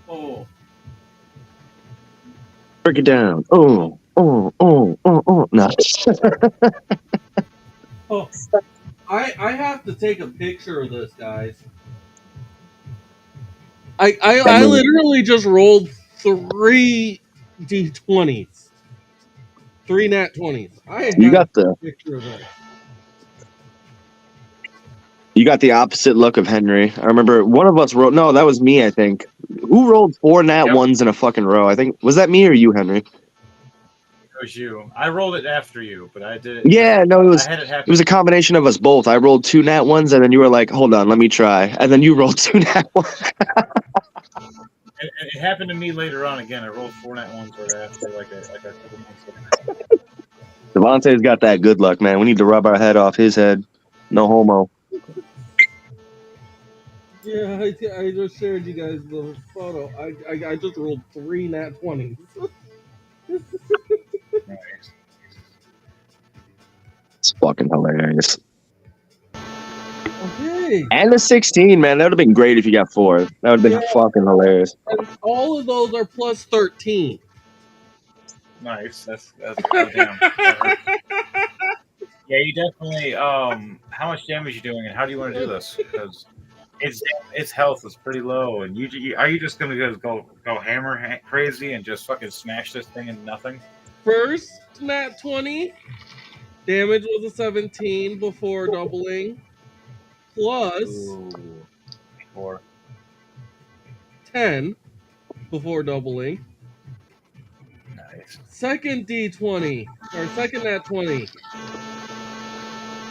S5: Oh.
S2: Break it down. Oh. No.
S5: Oh. I have to take a picture of this, guys. I literally just rolled 3 d20s. 3 nat 20s. I have
S2: You got
S5: a picture of this.
S2: You got the opposite look of Henry. I remember one of us rolled. No, that was me. I think. Who rolled 4 nat ones in a fucking row? I think was that me or you, Henry?
S9: It was you. I rolled it after you, but I did it.
S2: Yeah, no, it was.
S9: I had it happen.
S2: It was a combination of us both. I rolled 2 nat ones, and then you were like, "Hold on, let me try," and then you rolled 2 nat ones.
S9: It happened to me later on again. I rolled 4 nat ones right after, like a couple months later.
S2: Devontae's got that good luck, man. We need to rub our head off his head. No homo.
S5: Yeah, I just shared you guys the photo. I just rolled 3 nat 20s.
S9: Nice.
S2: It's fucking hilarious.
S5: Okay.
S2: And a 16, man. That would have been great if you got 4. That would have been fucking hilarious.
S5: And all of those are plus 13.
S9: Nice. That's oh, damn. Yeah, you definitely. How much damage are you doing, and how do you want to do this? Because its health is pretty low, and are you just gonna go hammer crazy and just fucking smash this thing into nothing?
S5: First nat 20 damage was a 17 before doubling, plus 10 before doubling.
S9: Nice.
S5: Second d20 or second nat 20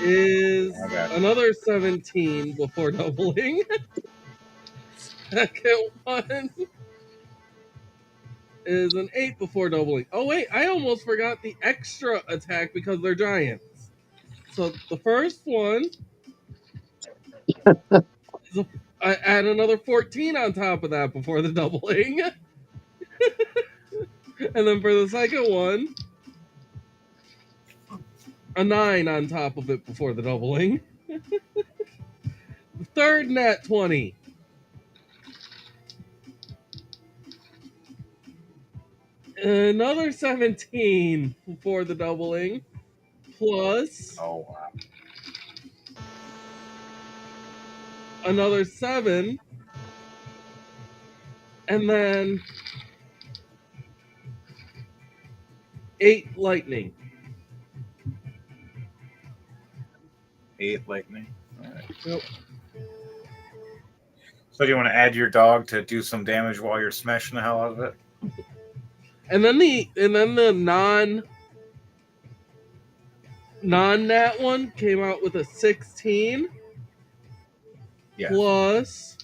S5: is another 17 before doubling. Second one is an 8 before doubling. Oh wait, I almost forgot the extra attack because they're giants. So the first one is I add another 14 on top of that before the doubling. And then for the second one, a 9 on top of it before the doubling. Third nat 20. Another 17 before the doubling. Plus another 7. And then 8 lightning.
S9: 8 lightning. All right.
S5: Yep.
S9: So do you want to add your dog to do some damage while you're smashing the hell out of it?
S5: And then the non nat one came out with a 16 plus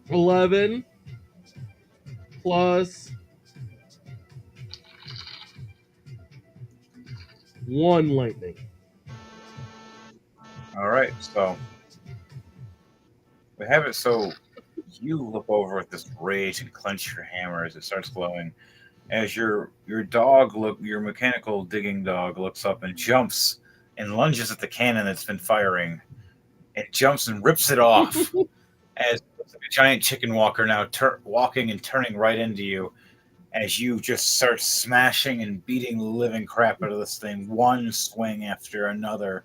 S5: 11 plus 1 lightning.
S9: All right, so we have it so you look over with this rage and clench your hammer as it starts glowing. As your mechanical digging dog looks up and jumps and lunges at the cannon that's been firing. It jumps and rips it off as a giant chicken walker now walking and turning right into you as you just start smashing and beating the living crap out of this thing, one swing after another.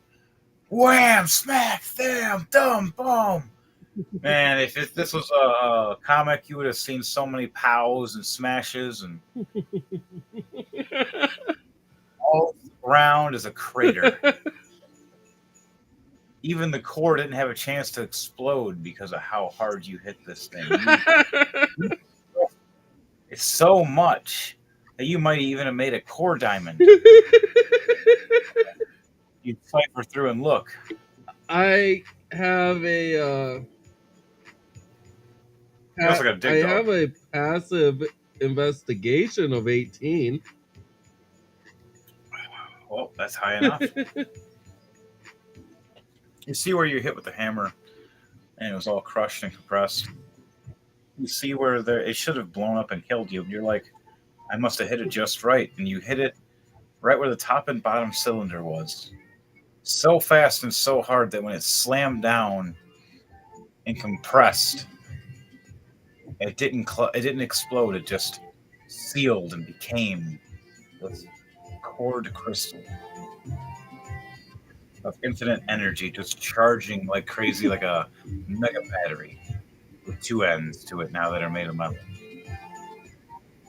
S9: Wham! Smack! Damn! Dumb! Boom! Man, if this was a comic, you would have seen so many pows and smashes, and all around is a crater. Even the core didn't have a chance to explode because of how hard you hit this thing. It's so much that you might even have made a core diamond. You'd cipher through and look.
S5: I have a have a passive investigation of 18.
S9: Well, that's high enough. You see where you hit with the hammer, and it was all crushed and compressed.
S1: you see where it should have blown up and killed you. And you're like, I must have hit it just right. And you hit it right where the top and bottom cylinder was. So fast and so hard that when it slammed down and compressed, it didn't explode. It just sealed and became this cord crystal of infinite energy, just charging like crazy, like a mega battery with two ends to it now that are made of metal.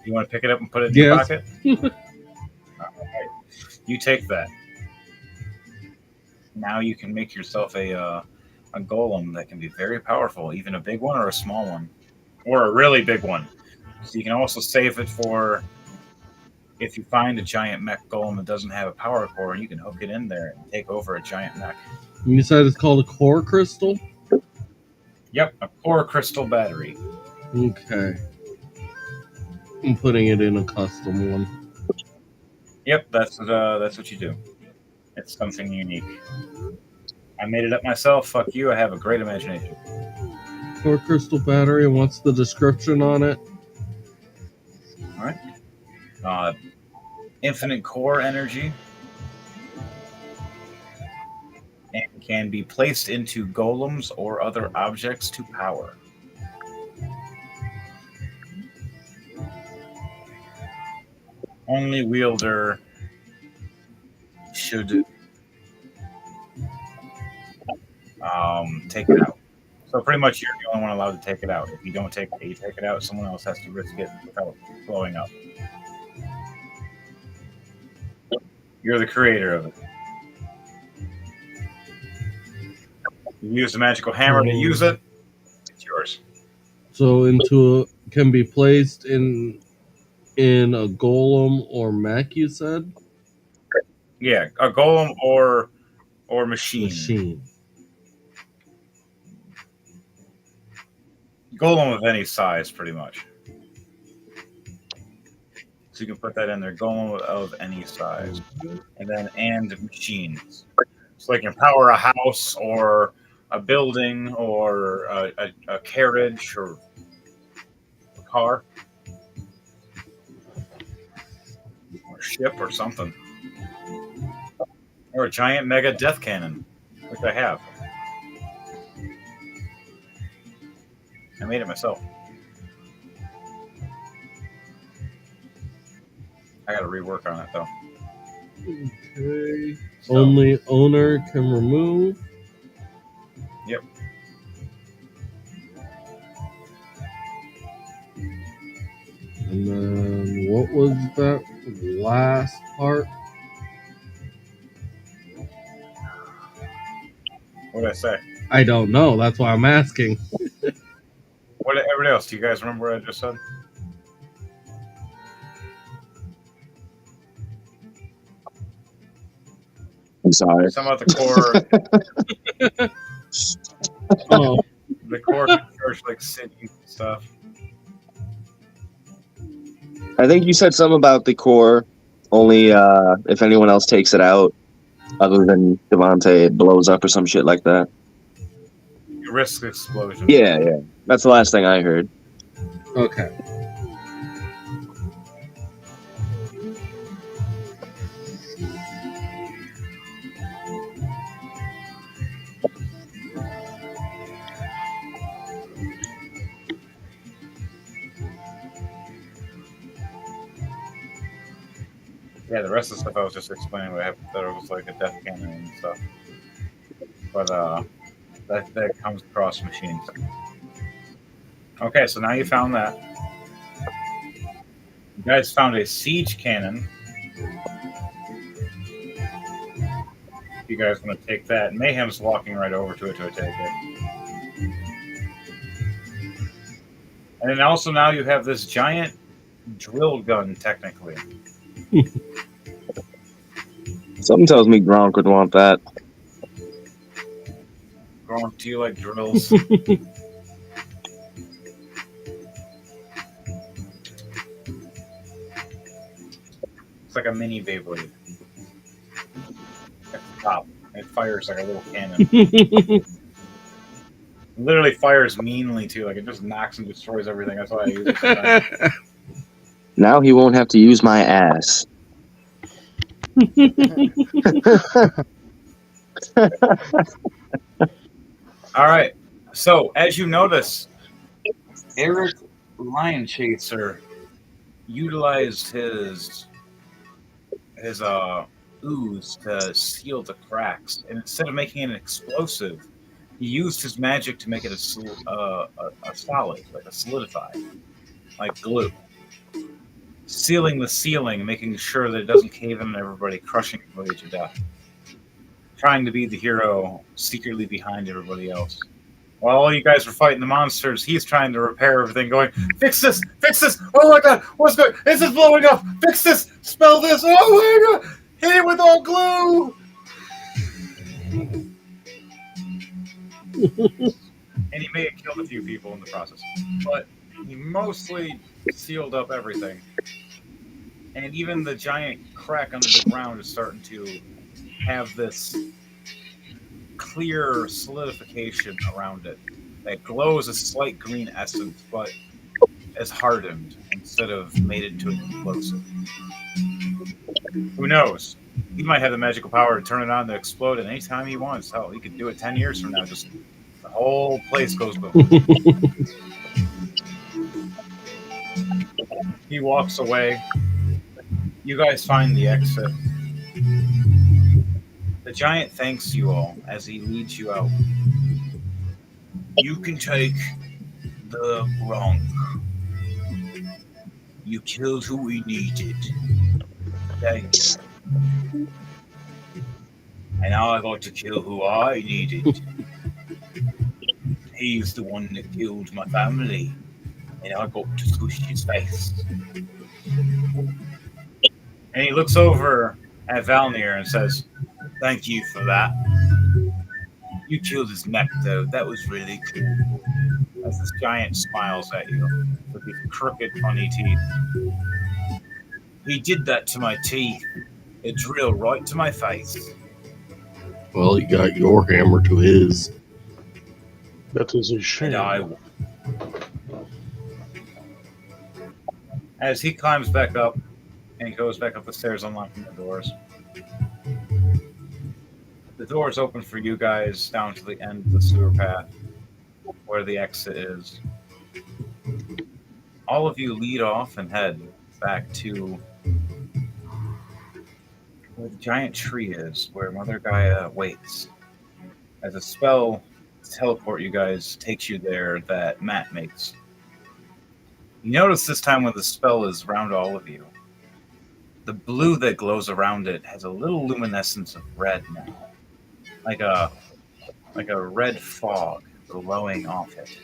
S1: You want to pick it up and put it in your
S5: Yes.
S1: pocket? All right. You take that. Now you can make yourself a golem that can be very powerful, even a big one or a small one, or a really big one. So you can also save it for if you find a giant mech golem that doesn't have a power core, you can hook it in there and take over a giant mech.
S5: You said it's called a core crystal?
S1: Yep, a core crystal battery.
S5: Okay. I'm putting it in a custom one.
S1: Yep, that's what you do. It's something unique. I made it up myself. Fuck you. I have a great imagination.
S5: Core crystal battery, and what's the description on it?
S1: All right. Infinite core energy. And can be placed into golems or other objects to power. Only wielder should take it out. So pretty much you're the only one allowed to take it out. If you don't take it out, someone else has to risk it without blowing up. You're the creator of it. You use a magical hammer to use it. It's yours.
S5: So can be placed in a golem or mech, you said?
S1: Yeah, a golem or machine. Golem of any size, pretty much. So you can put that in there. Golem of any size, and machines. So they can power a house or a building or a carriage or a car or a ship or something. Or a giant mega death cannon, which I have. I made it myself. I got to rework on it though.
S5: Okay. So. Only owner can remove.
S1: Yep.
S5: And then what was that last part?
S1: What did I say?
S5: I don't know. That's why I'm asking.
S1: What everybody else? Do you guys remember what I just said?
S2: I'm sorry.
S1: Some about the core.
S5: Oh.
S1: The core can charge like cities and stuff.
S2: I think you said something about the core. Only if anyone else takes it out, other than Devontae, it blows up or some shit like that.
S1: Risk explosion.
S2: Yeah. That's the last thing I heard.
S5: Okay.
S1: Yeah, the rest of the stuff I was just explaining what happened. That it was like a death cannon and stuff. But that comes across machines. Okay, so now you found that. You guys found a siege cannon. You guys want to take that? Mayhem's walking right over to it to take it. And then also now you have this giant drill gun, technically.
S2: Something tells me Gronk would want that.
S1: Gronk, do you like drills? It's like a mini Beyblade. At the top. It fires like a little cannon.
S9: literally fires meanly too. Like it just knocks and destroys everything. That's why I use it sometimes.
S2: Now he won't have to use my ass.
S9: All right. So as you notice, Eric Lion Chaser utilized his ooze to seal the cracks, and instead of making it an explosive, he used his magic to make it a solid, like a solidified, like glue, sealing the ceiling, making sure that it doesn't cave in on everybody, crushing everybody to death. Trying to be the hero secretly behind everybody else. While all you guys were fighting the monsters, he's trying to repair everything, going, fix this! Fix this! Oh my god! What's going on? This is blowing up! Fix this! Spell this! Oh my god! Hit it with all glue! And he may have killed a few people in the process. But he mostly sealed up everything. And even the giant crack under the ground is starting to have this clear solidification around it that glows a slight green essence, but is hardened instead of made into an explosive. Who knows? He might have the magical power to turn it on to explode at any time he wants. Hell, he could do it 10 years from now. Just the whole place goes boom. He walks away. You guys find the exit. The giant thanks you all as he leads you out. You can take the Gronk. You killed who we needed. Thank you. And now I got to kill who I needed. He's the one that killed my family. And I got to squish his face. And he looks over at Valnir and says, thank you for that. You killed his mech, though. That was really cool. As this giant smiles at you with his crooked, funny teeth. He did that to my teeth. It drilled right to my face.
S5: Well, he got your hammer to his.
S3: That is a shame.
S9: As he climbs back up and goes back up the stairs, unlocking the doors. The doors open for you guys down to the end of the sewer path where the exit is. All of you lead off and head back to where the giant tree is, where Mother Gaia waits. As a spell to teleport you guys takes you there that Matt makes. You notice this time when the spell is around all of you, the blue that glows around it has a little luminescence of red now. Like a red fog glowing off it.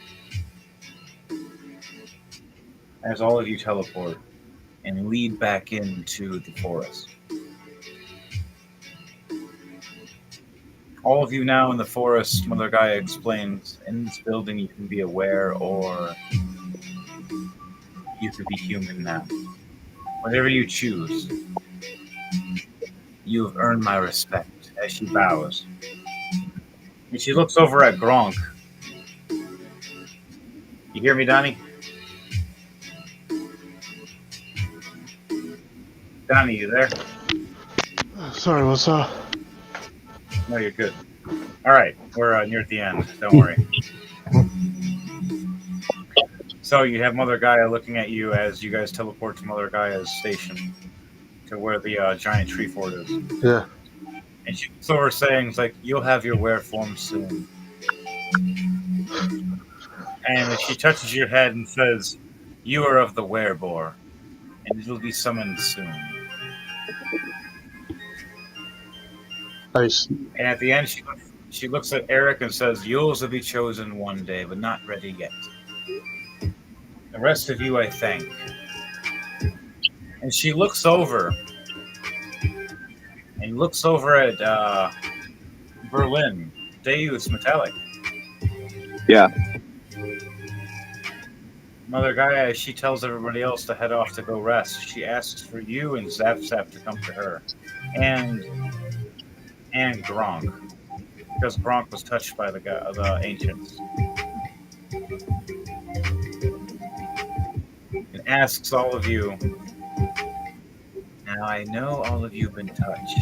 S9: As all of you teleport and lead back into the forest. All of you now in the forest, Mother Gaia explains, in this building you can be aware or you could be human now. Whatever you choose, you have earned my respect, as she bows. And she looks over at Gronk. You hear me, Donnie? Donnie, you there?
S3: Sorry, what's up?
S9: No, you're good. All right, we're near the end. Don't worry. So you have Mother Gaia looking at you as you guys teleport to Mother Gaia's station, to where the giant tree fort is.
S3: Yeah.
S9: And she looks over saying, it's like, you'll have your were form soon. And she touches your head and says, you are of the werebore, and it'll be summoned soon.
S3: Nice.
S9: And at the end, she looks at Eric and says, yours will be chosen one day, but not ready yet. The rest of you, I thank. And she looks over. And looks over at Berlin. Deus Metallic.
S2: Yeah.
S9: Mother Gaia, she tells everybody else to head off to go rest. She asks for you and Zap Zap to come to her. And Gronk. Because Gronk was touched by the ancients.
S1: and asks all of you. Now I know all of you have been touched.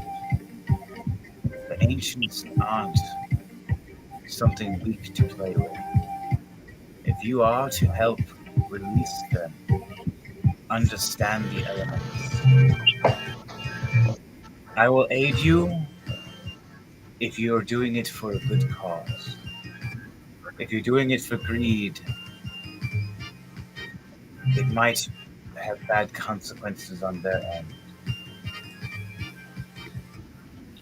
S1: The ancients aren't something weak to play with. If you are to help release them, understand the elements, I will aid you if you're doing it for a good cause. If you're doing it for greed, it might have bad consequences on their end.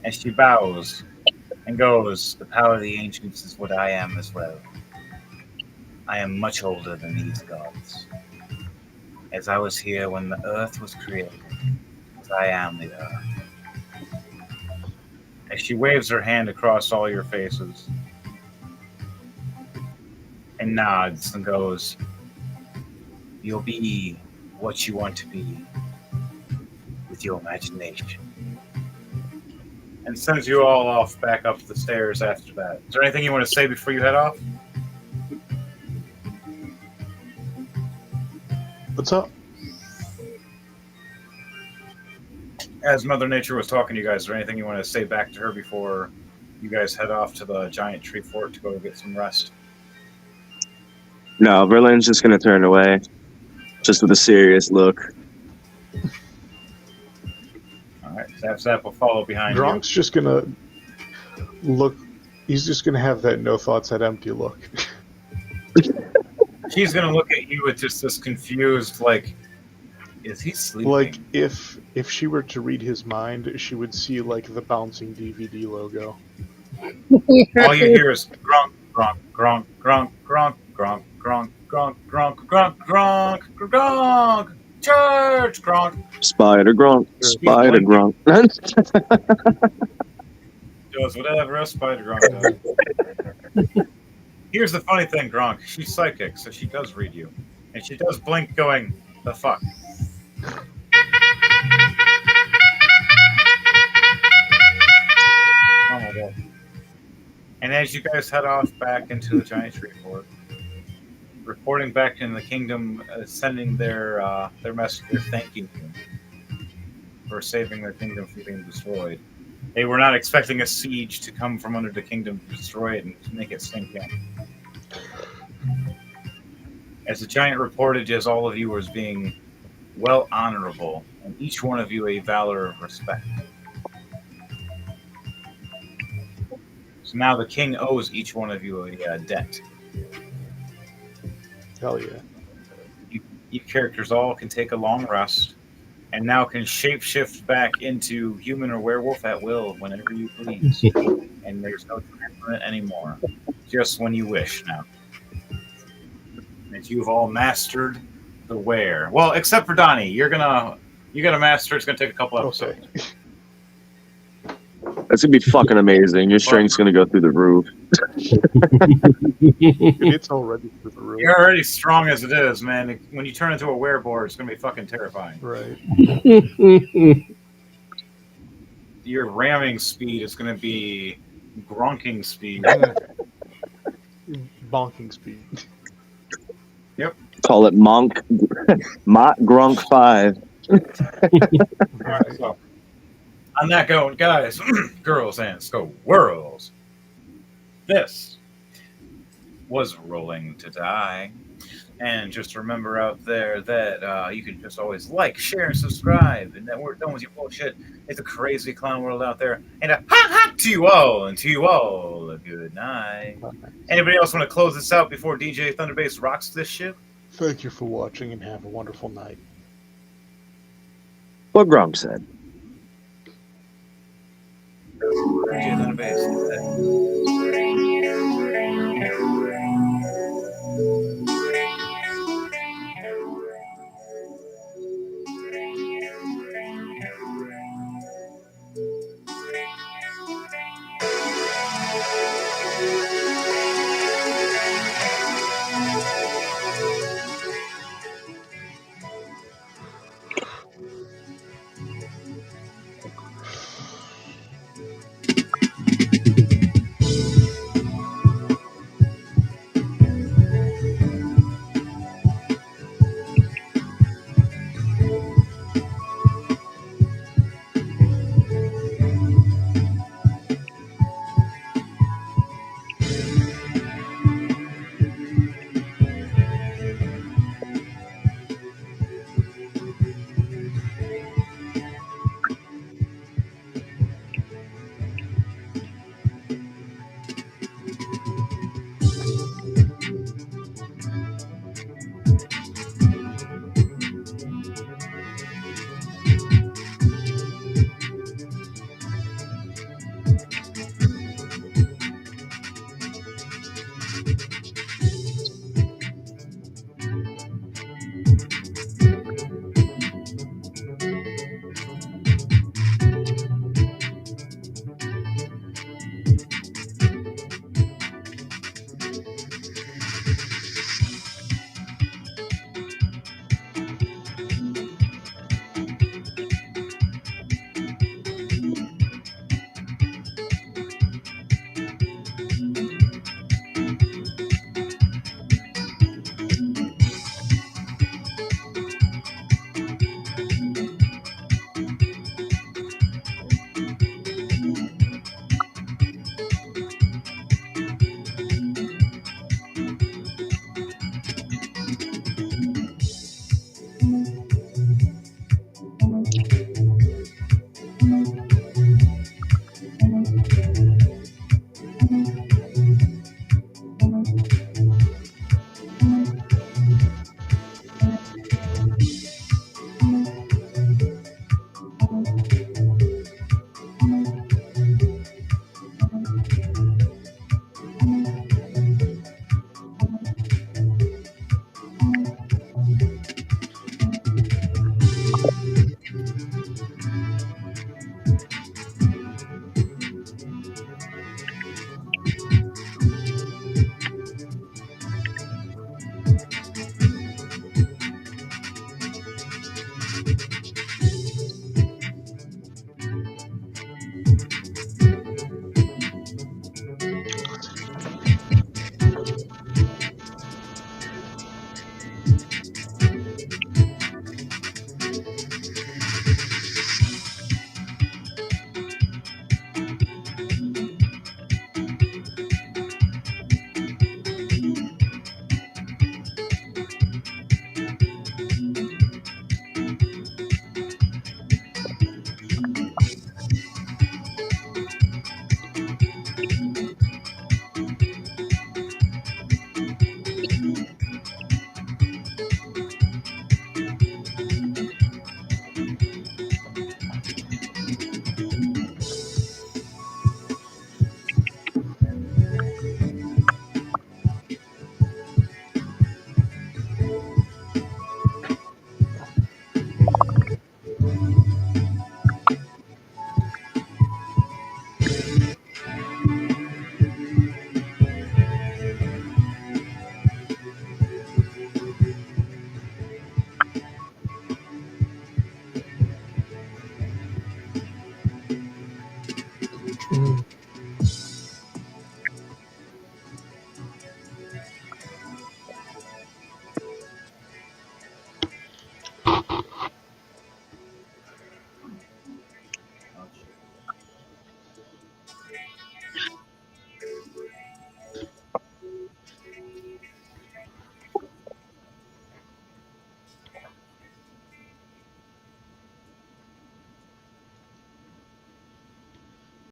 S1: And she bows and goes, the power of the ancients is what I am as well. I am much older than these gods. As I was here when the earth was created, as I am the earth. As she waves her hand across all your faces and nods and goes, you'll be what you want to be with your imagination. And sends you all off back up the stairs after that. Is there anything you want to say before you head off?
S3: What's up?
S1: As Mother Nature was talking to you guys, is there anything you want to say back to her before you guys head off to the giant tree fort to go get some rest?
S2: No, Berlin's just going to turn away, just with a serious look.
S1: All right, Zap will follow behind
S3: Gronk's just going to look. He's just going to have that no thoughts, that empty look.
S1: She's going to look at you with just this confused, like, is he sleeping?
S3: Like, if she were to read his mind, she would see, like, the bouncing DVD logo.
S1: All you hear is Gronk, Gronk, Gronk, Gronk, Gronk, Gronk, Gronk, Gronk, Gronk, Gronk, Gronk, Gronk, Church, Gronk.
S2: Spider Gronk, Spider Gronk.
S1: Does whatever a Spider Gronk does. Here's the funny thing, Gronk. She's psychic, so she does read you. And she does blink going, the fuck? Oh my god. And as you guys head off back into the giant tree fort, reporting back in the kingdom, sending their message, they're thanking you for saving their kingdom from being destroyed. They were not expecting a siege to come from under the kingdom to destroy it and to make it sink in. As the giant reported, as all of you as being well honorable, and each one of you a valor of respect. So now the king owes each one of you a debt.
S3: Hell yeah.
S1: You characters all can take a long rest, and now can shapeshift back into human or werewolf at will whenever you please. And there's no time limit anymore. Just when you wish now. As you've all mastered the wear. Well, except for Donnie. You gotta master, it's gonna take a couple episodes.
S3: Okay.
S2: That's going to be fucking amazing. Your strength's going to go through the roof.
S3: It's already through the roof.
S1: You're already strong as it is, man. When you turn into a wereboard, it's gonna be fucking terrifying.
S3: Right.
S1: Your ramming speed is gonna be gronking speed.
S3: Bonking speed.
S1: Yep.
S2: Call it Mont Gronk 5.
S1: Alright, so on that going, guys, girls and squirrels, this was Rolling to Die. And just remember out there that you can just always like, share, and subscribe. And that we're done with your bullshit. It's a crazy clown world out there. And a ha to you all, and to you all, a good night. Anybody else want to close this out before DJ Thunderbase rocks this shit?
S3: Thank you for watching and have a wonderful night.
S2: What Gronk said.
S1: DJ Thunderbase.